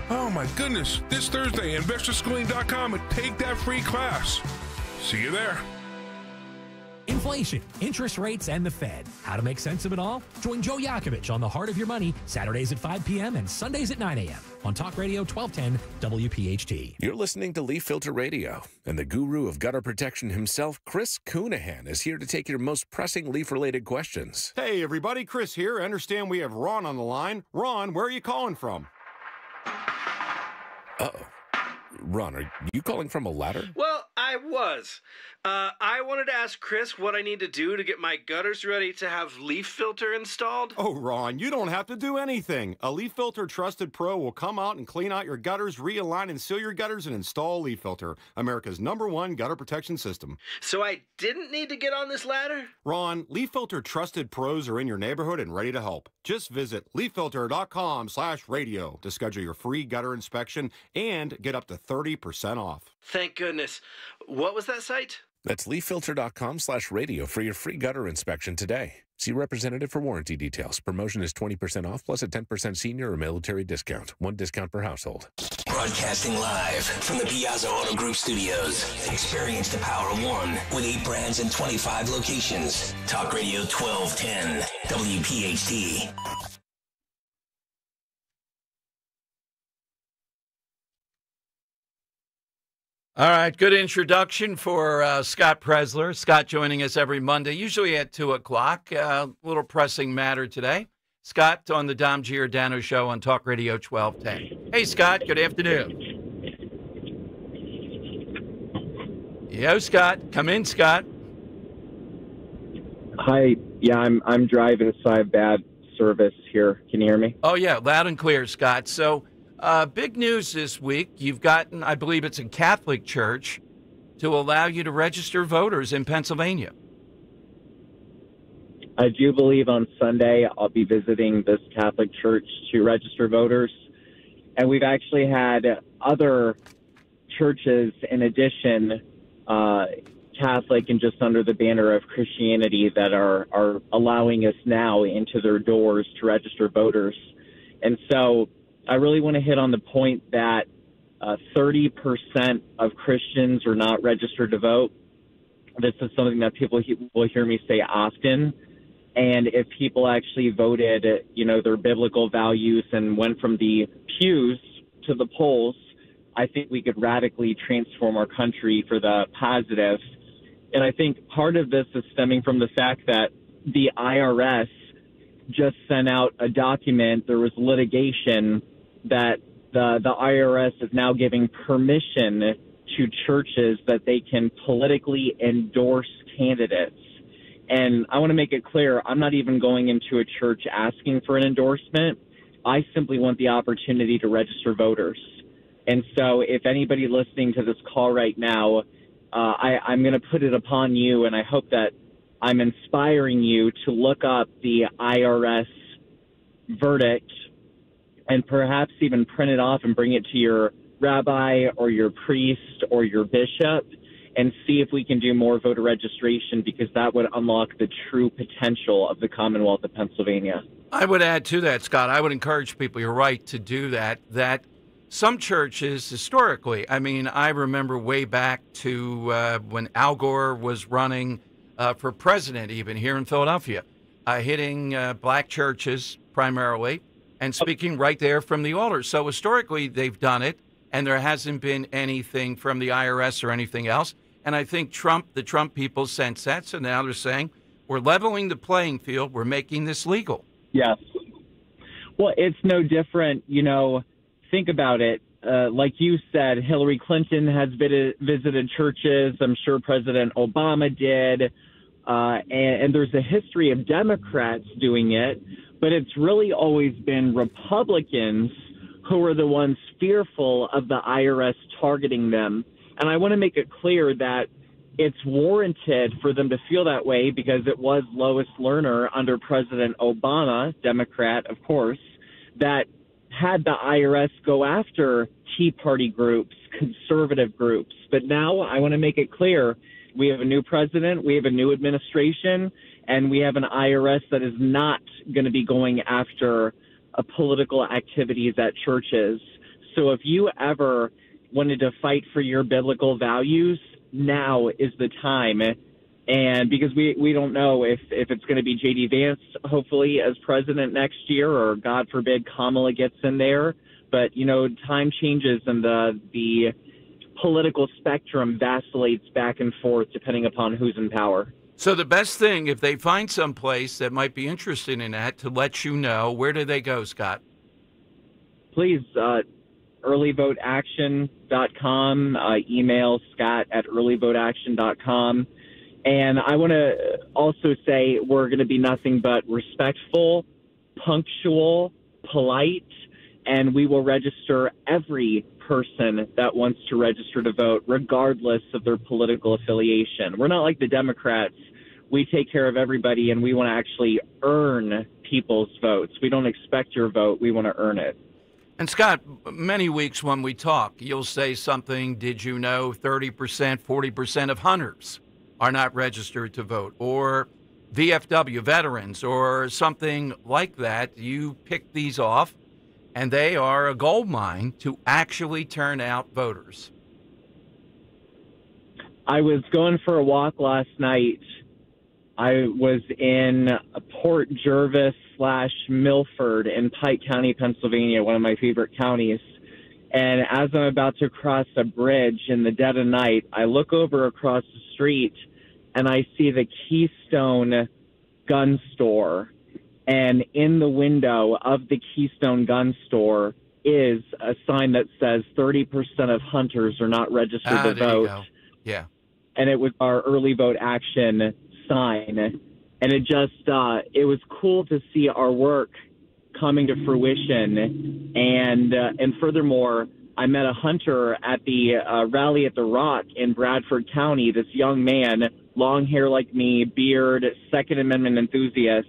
Oh my goodness. This Thursday, investorschooling.com, and take that free class. See you there. Inflation, interest rates, and the Fed. How to make sense of it all? Join Joe Yakovich on The Heart of Your Money, Saturdays at 5 p.m. and Sundays at 9 a.m. on Talk Radio 1210 WPHT. You're listening to Leaf Filter Radio, and the guru of gutter protection himself, Chris Coonahan, is here to take your most pressing leaf-related questions. Hey, everybody. Chris here. I understand we have Ron on the line. Ron, where are you calling from? Uh-oh. Ron, are you calling from a ladder? Well, I was. I wanted to ask Chris what I need to do to get my gutters ready to have leaf filter installed. Oh, Ron, you don't have to do anything. A Leaf Filter Trusted Pro will come out and clean out your gutters, realign and seal your gutters, and install Leaf Filter, America's #1 gutter protection system. So I didn't need to get on this ladder? Ron, Leaf Filter Trusted Pros are in your neighborhood and ready to help. Just visit leaffilter.com/radio to schedule your free gutter inspection and get up to 30% off. Thank goodness. What was that site? That's leaffilter.com/radio for your free gutter inspection today. See representative for warranty details. Promotion is 20% off plus a 10% senior or military discount. One discount per household. Broadcasting live from the Piazza Auto Group studios. Experience the power of one with 8 brands and 25 locations. Talk Radio 1210, WPHT. All right, good introduction for Scott Presler. Scott joining us every Monday, usually at 2 o'clock. A little pressing matter today. Scott on the Dom Giordano Show on Talk Radio 1210. Hey, Scott, good afternoon. Yo, Scott. Come in, Scott. Hi. Yeah, I'm driving, so I have bad service here. Can you hear me? Oh, yeah, loud and clear, Scott. So, big news this week. You've gotten, I believe it's a Catholic church, to allow you to register voters in Pennsylvania. I do believe on Sunday I'll be visiting this Catholic church to register voters. And we've actually had other churches in addition, Catholic and just under the banner of Christianity, that are allowing us now into their doors to register voters. And so I really want to hit on the point that 30% of Christians are not registered to vote. This is something that people will hear me say often. And if people actually voted, their biblical values and went from the pews to the polls, I think we could radically transform our country for the positive. And I think part of this is stemming from the fact that the IRS just sent out a document. There was litigation that the IRS is now giving permission to churches that they can politically endorse candidates. And I want to make it clear, I'm not even going into a church asking for an endorsement. I simply want the opportunity to register voters. And so if anybody listening to this call right now, I'm going to put it upon you, and I hope that I'm inspiring you to look up the IRS verdict and perhaps even print it off and bring it to your rabbi or your priest or your bishop and see if we can do more voter registration, because that would unlock the true potential of the Commonwealth of Pennsylvania. I would add to that, Scott, I would encourage people, you're right, to do that some churches historically, I remember way back to when Al Gore was running for president, even here in Philadelphia, hitting black churches primarily and speaking right there from the altar. So historically, they've done it, and there hasn't been anything from the IRS or anything else. And I think the Trump people sense that, so now they're saying, we're leveling the playing field, we're making this legal. Yes. Well, it's no different, think about it. Like you said, Hillary Clinton has visited churches. I'm sure President Obama did. And there's a history of Democrats doing it. But it's really always been Republicans who are the ones fearful of the IRS targeting them. And I want to make it clear that it's warranted for them to feel that way, because it was Lois Lerner under President Obama, Democrat, of course, that had the IRS go after Tea Party groups, conservative groups. But now I want to make it clear, we have a new president, we have a new administration, and we have an IRS that is not going to be going after political activities at churches. So if you ever wanted to fight for your biblical values, now is the time. And because we don't know if it's going to be J.D. Vance, hopefully, as president next year, or God forbid Kamala gets in there. But, time changes and the political spectrum vacillates back and forth depending upon who's in power. So the best thing, if they find some place that might be interested in that, to let you know, where do they go, Scott? Please, earlyvoteaction.com, email scott@earlyvoteaction.com. And I want to also say we're going to be nothing but respectful, punctual, polite, and we will register every person that wants to register to vote, regardless of their political affiliation. We're not like the Democrats. We take care of everybody, and we want to actually earn people's votes. We don't expect your vote. We want to earn it. And Scott, many weeks when we talk, you'll say something, did you know 30%, 40% of hunters are not registered to vote, or VFW, veterans, or something like that. You pick these off, and they are a gold mine to actually turn out voters. I was going for a walk last night. I was in Port Jervis / Milford in Pike County, Pennsylvania, one of my favorite counties. And as I'm about to cross a bridge in the dead of night, I look over across the street and I see the Keystone Gun Store. And in the window of the Keystone Gun Store is a sign that says 30% of hunters are not registered to there vote. you go. Yeah. And it was our early vote action sign. And it just, it was cool to see our work coming to fruition. And furthermore, I met a hunter at the rally at the Rock in Bradford County, this young man, long hair like me, beard, Second Amendment enthusiast.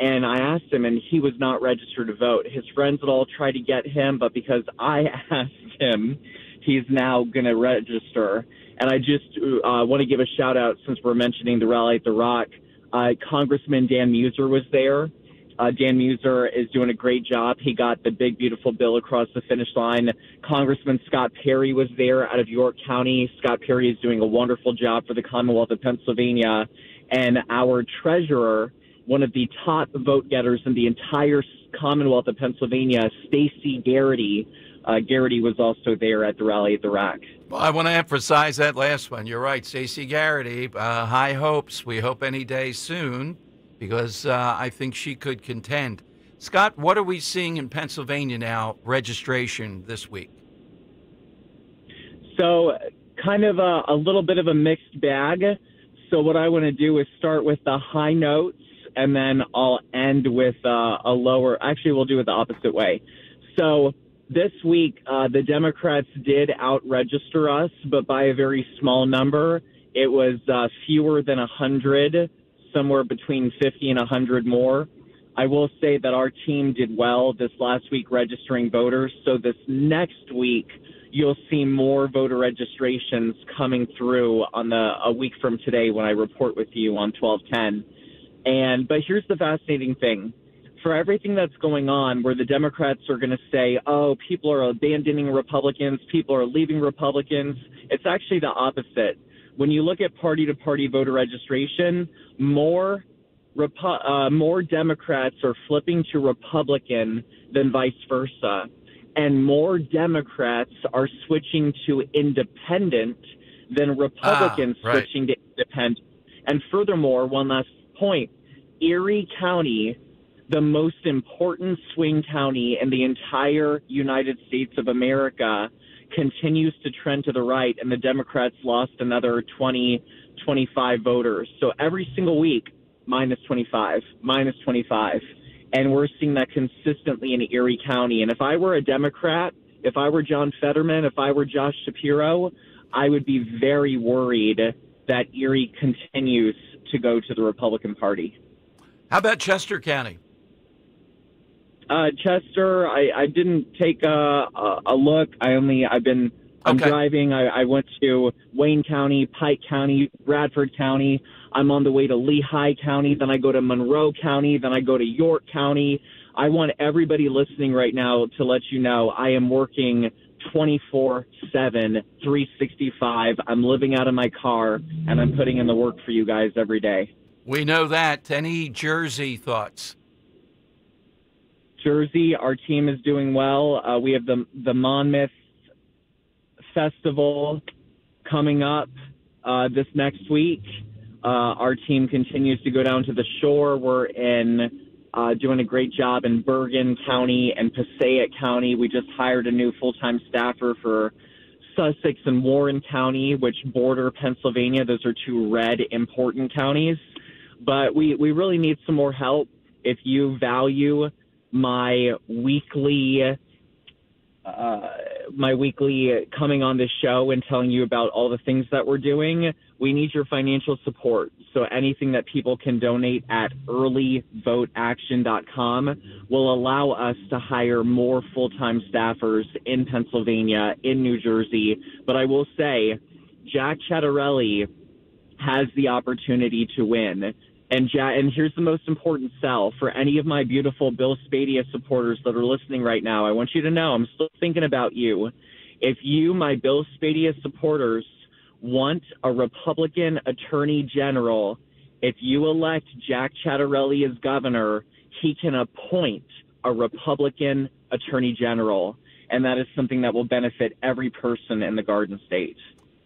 And I asked him, and he was not registered to vote. His friends had all tried to get him, but because I asked him, he's now going to register. And I just want to give a shout out, since we're mentioning the rally at the Rock. Congressman Dan Muser was there. Dan Muser is doing a great job. He got the big, beautiful bill across the finish line. Congressman Scott Perry was there out of York County. Scott Perry is doing a wonderful job for the Commonwealth of Pennsylvania. And our treasurer, one of the top vote getters in the entire Commonwealth of Pennsylvania, Stacey Garrity. Garrity was also there at the rally at the Rock. Well, I want to emphasize that last one. You're right, Stacey Garrity. High hopes. We hope any day soon, because I think she could contend. Scott, what are we seeing in Pennsylvania now, registration this week? So kind of a little bit of a mixed bag. So what I want to do is start with the high notes, and then I'll end with a lower. Actually, we'll do it the opposite way. So this week, the Democrats did out-register us, but by a very small number. It was fewer than 100, somewhere between 50 and 100 more. I will say that our team did well this last week registering voters. So this next week, you'll see more voter registrations coming through on a week from today when I report with you on 1210. But here's the fascinating thing. For everything that's going on, where the Democrats are going to say, oh, people are abandoning Republicans, people are leaving Republicans, it's actually the opposite. When you look at party-to-party voter registration, more Democrats are flipping to Republican than vice versa. And more Democrats are switching to independent than Republicans switching to independent. And furthermore, one last point, Erie County, the most important swing county in the entire United States of America, continues to trend to the right, and the Democrats lost another 20, 25 voters. So every single week, minus 25. And we're seeing that consistently in Erie County. And if I were a Democrat, if I were John Fetterman, if I were Josh Shapiro, I would be very worried that Erie continues to go to the Republican Party. How about Chester County? Chester, I didn't take a look. I'm driving. I went to Wayne County, Pike County, Bradford County. I'm on the way to Lehigh County. Then I go to Monroe County. Then I go to York County. I want everybody listening right now to let you know I am working 24/7, 365. I'm living out of my car, and I'm putting in the work for you guys every day. We know that. Any Jersey thoughts? Jersey, our team is doing well. We have the Monmouth Festival coming up this next week. Our team continues to go down to the shore. We're doing a great job in Bergen County and Passaic County. We just hired a new full-time staffer for Sussex and Warren County, which border Pennsylvania. Those are two red important counties. But we really need some more help. If you value my weekly coming on this show and telling you about all the things that we're doing, we need your financial support. So anything that people can donate at earlyvoteaction.com will allow us to hire more full-time staffers in Pennsylvania, in New Jersey. But I will say, Jack Chattarelli has the opportunity to win. And here's the most important sell for any of my beautiful Bill Spadia supporters that are listening right now. I want you to know I'm still thinking about you. If you, my Bill Spadia supporters, want a Republican attorney general, if you elect Jack Ciattarelli as governor, he can appoint a Republican attorney general. And that is something that will benefit every person in the Garden State.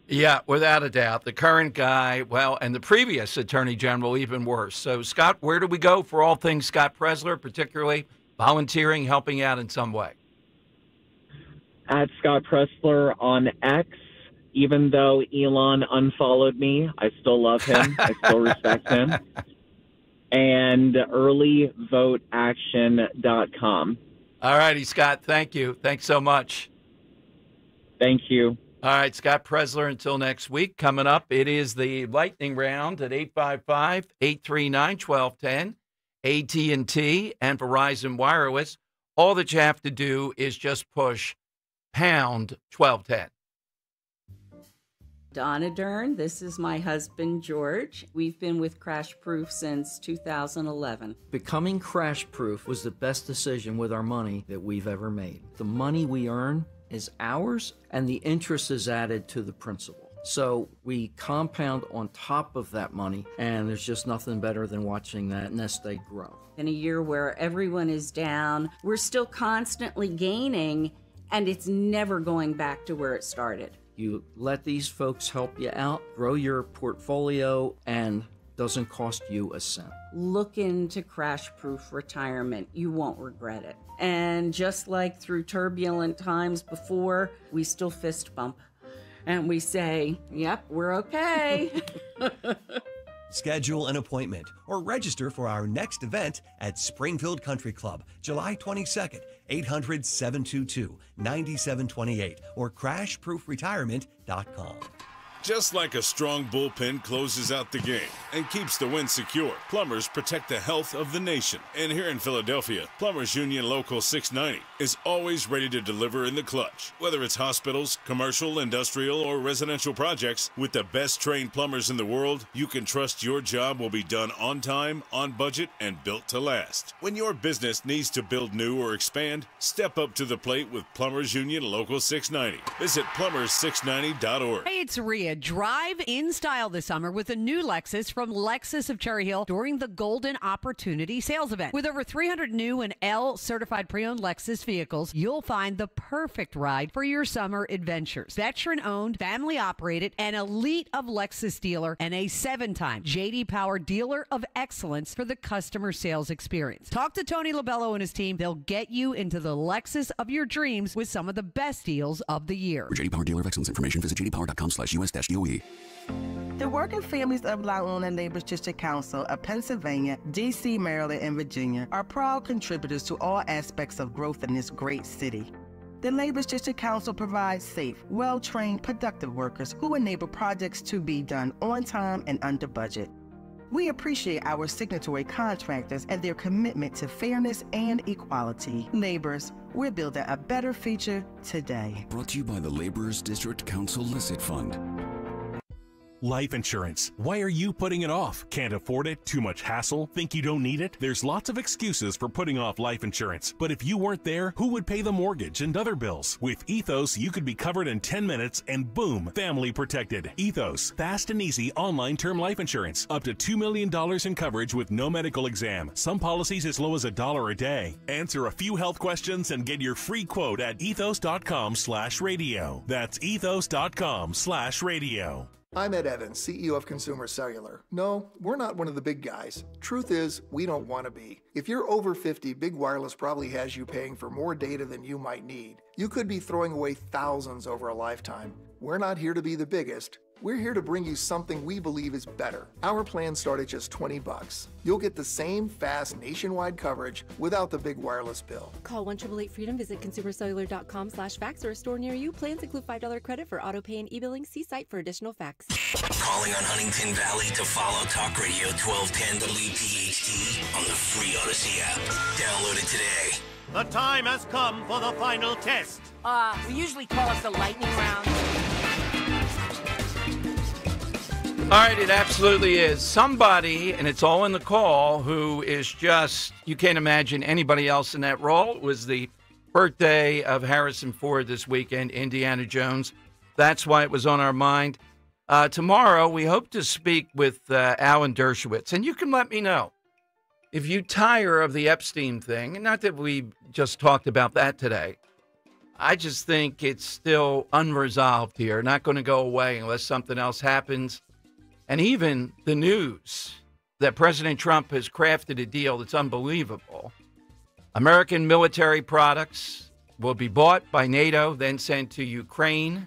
Yeah, without a doubt. The current guy, well, and the previous attorney general, even worse. So, Scott, where do we go for all things Scott Presler, particularly volunteering, helping out in some way? At Scott Presler on X. Even though Elon unfollowed me, I still love him. I still respect him. And earlyvoteaction.com. All righty, Scott. Thank you. Thanks so much. Thank you. All right, Scott Presler, until next week. Coming up, it is the lightning round at 855-839-1210, AT&T and Verizon Wireless. All that you have to do is just push pound 1210. Donna Dern, this is my husband, George. We've been with Crash Proof since 2011. Becoming Crash Proof was the best decision with our money that we've ever made. The money we earn is ours, and the interest is added to the principal. So we compound on top of that money, and there's just nothing better than watching that nest egg grow. In a year where everyone is down, we're still constantly gaining, and it's never going back to where it started. You let these folks help you out, grow your portfolio, and doesn't cost you a cent. Look into Crash Proof Retirement. You won't regret it. And just like through turbulent times before, we still fist bump. And we say, yep, we're okay. Schedule an appointment or register for our next event at Springfield Country Club, July 22nd, 800-722-9728 or crashproofretirement.com. Just like a strong bullpen closes out the game and keeps the win secure, Plumbers protect the health of the nation. And here in Philadelphia, Plumbers Union Local 690 is always ready to deliver in the clutch. Whether it's hospitals, commercial, industrial, or residential projects, with the best trained plumbers in the world, you can trust your job will be done on time, on budget, and built to last. When your business needs to build new or expand, step up to the plate with Plumbers Union Local 690. Visit plumber690.org. Hey, it's Rhea. Drive in style this summer with a new Lexus from Lexus of Cherry Hill during the Golden Opportunity Sales Event. With over 300 new and L-certified pre-owned Lexus vehicles, you'll find the perfect ride for your summer adventures. Veteran-owned, family-operated, an elite of Lexus dealer, and a 7-time J.D. Power Dealer of Excellence for the customer sales experience. Talk to Tony Labello and his team. They'll get you into the Lexus of your dreams with some of the best deals of the year. For J.D. Power Dealer of Excellence information, visit jdpower.com/US-DOE. The working families of La Una Neighbors District Council of Pennsylvania, D.C., Maryland, and Virginia are proud contributors to all aspects of growth in this great city. The Neighbors District Council provides safe, well-trained, productive workers who enable projects to be done on time and under budget. We appreciate our signatory contractors and their commitment to fairness and equality. Neighbors, we're building a better future today. Brought to you by the Laborers District Council Licit Fund. Life insurance. Why are you putting it off? Can't afford it? Too much hassle? Think you don't need it? There's lots of excuses for putting off life insurance. But if you weren't there, who would pay the mortgage and other bills? With Ethos, you could be covered in 10 minutes and boom, family protected. Ethos, fast and easy online term life insurance. Up to $2 million in coverage with no medical exam. Some policies as low as $1 a day. Answer a few health questions and get your free quote at ethos.com/radio. That's ethos.com/radio. I'm Ed Evans, CEO of Consumer Cellular. No, we're not one of the big guys. Truth is, we don't want to be. If you're over 50, Big Wireless probably has you paying for more data than you might need. You could be throwing away thousands over a lifetime. We're not here to be the biggest. We're here to bring you something we believe is better. Our plans start at just $20. You'll get the same fast nationwide coverage without the big wireless bill. Call 1-888-FREEDOM, visit consumercellular.com/fax or a store near you. Plans include $5 credit for auto pay and e-billing. See site for additional facts. Calling on Huntington Valley to follow Talk Radio 1210 WPHT on the free Odyssey app. Download it today. The time has come for the final test. We usually call it the lightning round. All right, it absolutely is. Somebody, and it's all in the call, who is just, you can't imagine anybody else in that role. It was the birthday of Harrison Ford this weekend, Indiana Jones. That's why it was on our mind. Tomorrow, we hope to speak with Alan Dershowitz, and you can let me know if you tire of the Epstein thing, and not that we just talked about that today. I just think it's still unresolved here, not going to go away unless something else happens. And even the news that President Trump has crafted a deal that's unbelievable. American military products will be bought by NATO, then sent to Ukraine.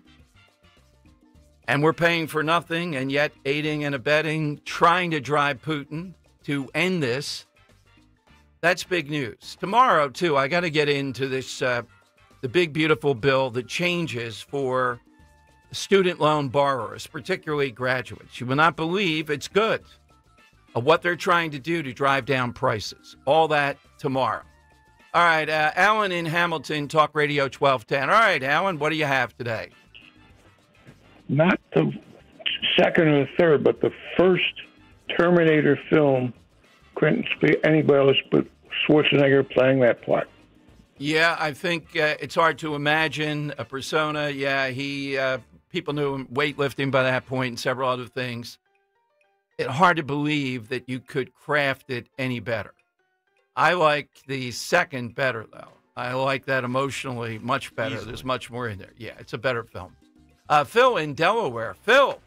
And we're paying for nothing, and yet aiding and abetting, trying to drive Putin to end this. That's big news. Tomorrow, too, I got to get into this, the big, beautiful bill that changes for student loan borrowers, particularly graduates. You will not believe it's good of what they're trying to do to drive down prices. All that tomorrow. All right, Alan in Hamilton, Talk Radio 1210. All right, Alan, what do you have today? Not the second or the third, but the first Terminator film, anybody else but Schwarzenegger playing that part. Yeah, I think it's hard to imagine a persona. Yeah, people knew him weightlifting by that point and several other things. It's hard to believe that you could craft it any better. I like the second better, though. I like that emotionally much better. Easily. There's much more in there. Yeah, it's a better film. Phil in Delaware. Phil,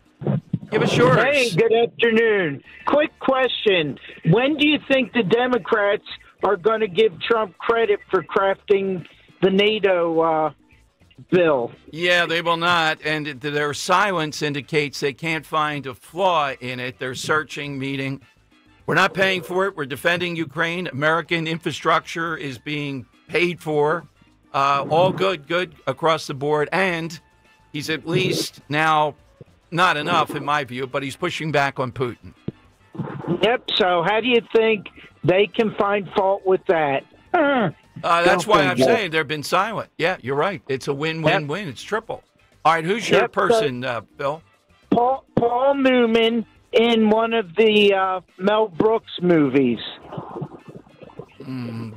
give us yours. Hey, good afternoon. Quick question. When do you think the Democrats are going to give Trump credit for crafting the NATO bill? Yeah, they will not. And their silence indicates they can't find a flaw in it. They're searching, meeting. We're not paying for it. We're defending Ukraine. American infrastructure is being paid for. All good across the board. And he's at least now, not enough in my view, but he's pushing back on Putin. Yep. So how do you think they can find fault with that? That's why I'm saying they've been silent. Yeah, you're right. It's a win-win-win. It's triple. All right, who's your person, Bill? Paul Newman in one of the Mel Brooks movies.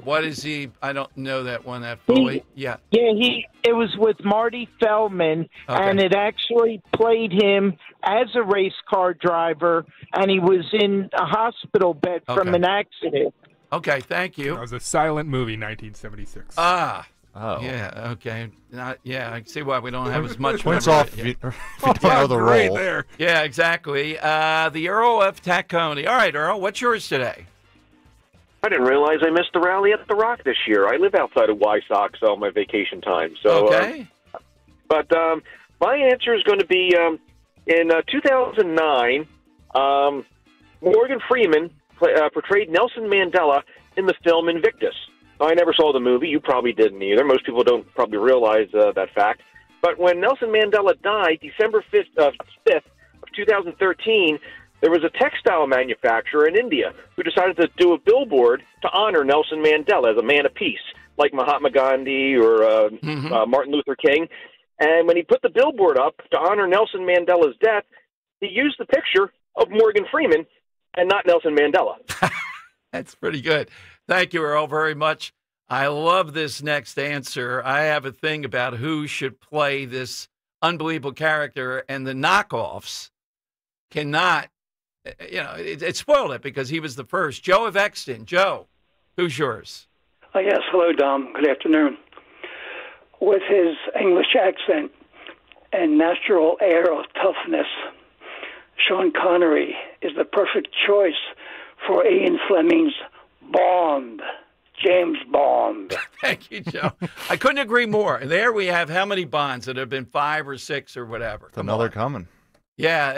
What is he? I don't know that one that fully. Yeah, it was with Marty Feldman, and it actually played him as a race car driver, and he was in a hospital bed from an accident. Okay, thank you. That was a silent movie, 1976. Ah. Oh. Yeah, okay. I can see why we don't have as much. Points off if you don't know the role. There. Yeah, exactly. The Earl of Tacony. All right, Earl, what's yours today? I didn't realize I missed the rally at the Rock this year. I live outside of Wysox on my vacation time. So, okay. But my answer is going to be in 2009, Morgan Freeman portrayed Nelson Mandela in the film Invictus. I never saw the movie. You probably didn't either. Most people don't probably realize that fact. But when Nelson Mandela died, December 5th of 2013, there was a textile manufacturer in India who decided to do a billboard to honor Nelson Mandela as a man of peace, like Mahatma Gandhi or Martin Luther King. And when he put the billboard up to honor Nelson Mandela's death, he used the picture of Morgan Freeman and not Nelson Mandela. That's pretty good. Thank you, Earl, very much. I love this next answer. I have a thing about who should play this unbelievable character, and the knockoffs cannot, it spoiled it because he was the first. Joe of Exton. Joe, who's yours? Yes, hello, Dom. Good afternoon. With his English accent and natural air of toughness, Sean Connery is the perfect choice for Ian Fleming's Bond, James Bond. Thank you, Joe. I couldn't agree more. And there we have how many Bonds that have been 5 or 6 or whatever. Another coming. Yeah.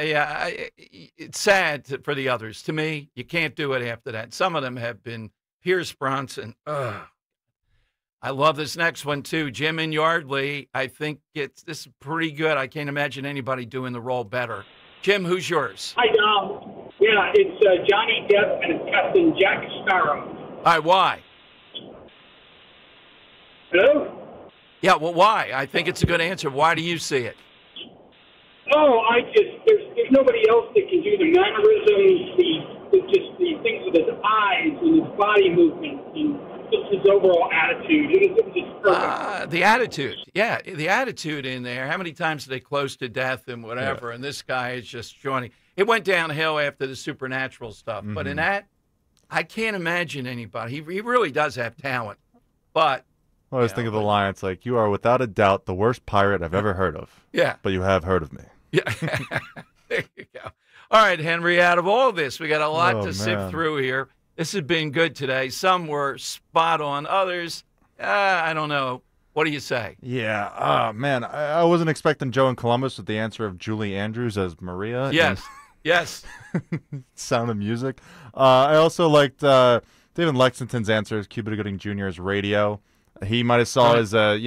It's sad for the others. To me, you can't do it after that. Some of them have been Pierce Bronson. I love this next one, too. Jim in Yardley. I think this is pretty good. I can't imagine anybody doing the role better. Jim, who's yours? Hi, Dom. Yeah, it's Johnny Depp and it's Captain Jack Sparrow. All right, why? Hello? Yeah, well, why? I think it's a good answer. Why do you see it? Oh, there's there's nobody else that can do the mannerisms, just the things with his eyes and his body movement and just his overall attitude. It was just perfect. The attitude. Yeah, the attitude in there. How many times are they close to death and whatever, and this guy is just joining. It went downhill after the supernatural stuff. But in that, I can't imagine anybody. He really does have talent. But I always think of the line. It's like, you are without a doubt the worst pirate I've ever heard of. Yeah. But you have heard of me. Yeah. There you go. All right, Henry, out of all this, we got a lot to sift through here. This has been good today. Some were spot on. Others, I don't know. What do you say? Yeah. Oh, man. I wasn't expecting Joe in Columbus with the answer of Julie Andrews as Maria. Yes. Yes. Sound of Music. I also liked David Lexington's answer as Cuba Gooding Jr. as Radio. He might have saw as a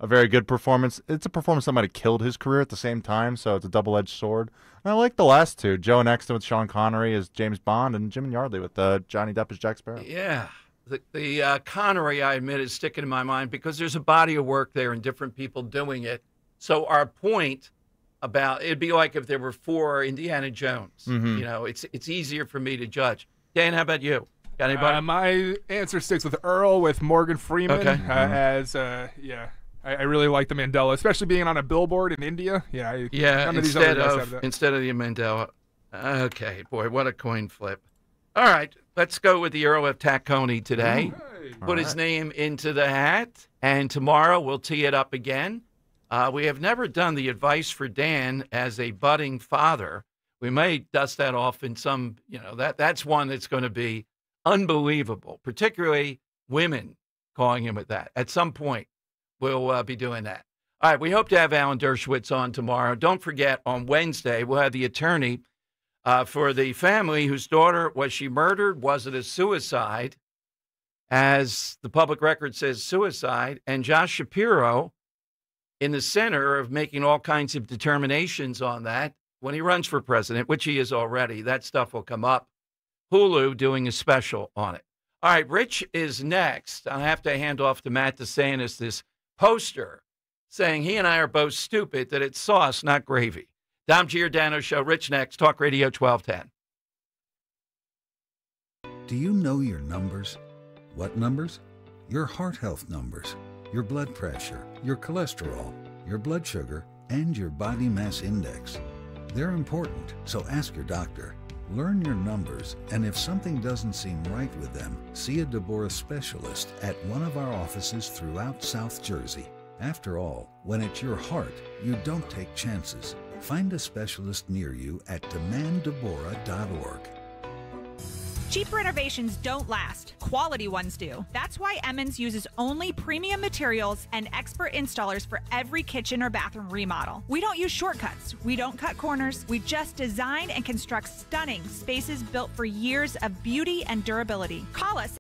very good performance. It's a performance that might have killed his career at the same time, so it's a double-edged sword. And I like the last two, Joe and Exton with Sean Connery as James Bond, and Jim and Yardley with Johnny Depp as Jack Sparrow. Yeah. The Connery, I admit, is sticking in my mind because there's a body of work there and different people doing it. So our point about it'd be like if there were 4 Indiana Jones. It's easier for me to judge. Dan, how about you? Got anybody? My answer sticks with Earl with Morgan Freeman as I really like the Mandela, especially being on a billboard in India. Instead of the Mandela. Okay, boy, what a coin flip. All right, let's go with the Earl of Tacony today. Put his name into the hat, and tomorrow we'll tee it up again. We have never done the advice for Dan as a budding father. We may dust that off in some, that's one that's going to be unbelievable, particularly women calling him at that. At some point, we'll be doing that. All right, we hope to have Alan Dershowitz on tomorrow. Don't forget, on Wednesday, we'll have the attorney for the family whose daughter, was she murdered? Was it a suicide? As the public record says, suicide. And Josh Shapiro in the center of making all kinds of determinations on that when he runs for president, which he is already. That stuff will come up. Hulu doing a special on it. All right, Rich is next. I'll have to hand off to Matt DeSantis this poster saying he and I are both stupid, that it's sauce, not gravy. Dom Giordano Show, Rich next, Talk Radio 1210. Do you know your numbers? What numbers? Your heart health numbers, your blood pressure, your cholesterol, your blood sugar, and your body mass index. They're important, so ask your doctor. Learn your numbers, and if something doesn't seem right with them, see a Deborah specialist at one of our offices throughout South Jersey. After all, when it's your heart, you don't take chances. Find a specialist near you at demanddeborah.org. Cheap renovations don't last. Quality ones do. That's why Emmons uses only premium materials and expert installers for every kitchen or bathroom remodel. We don't use shortcuts. We don't cut corners. We just design and construct stunning spaces built for years of beauty and durability. Call us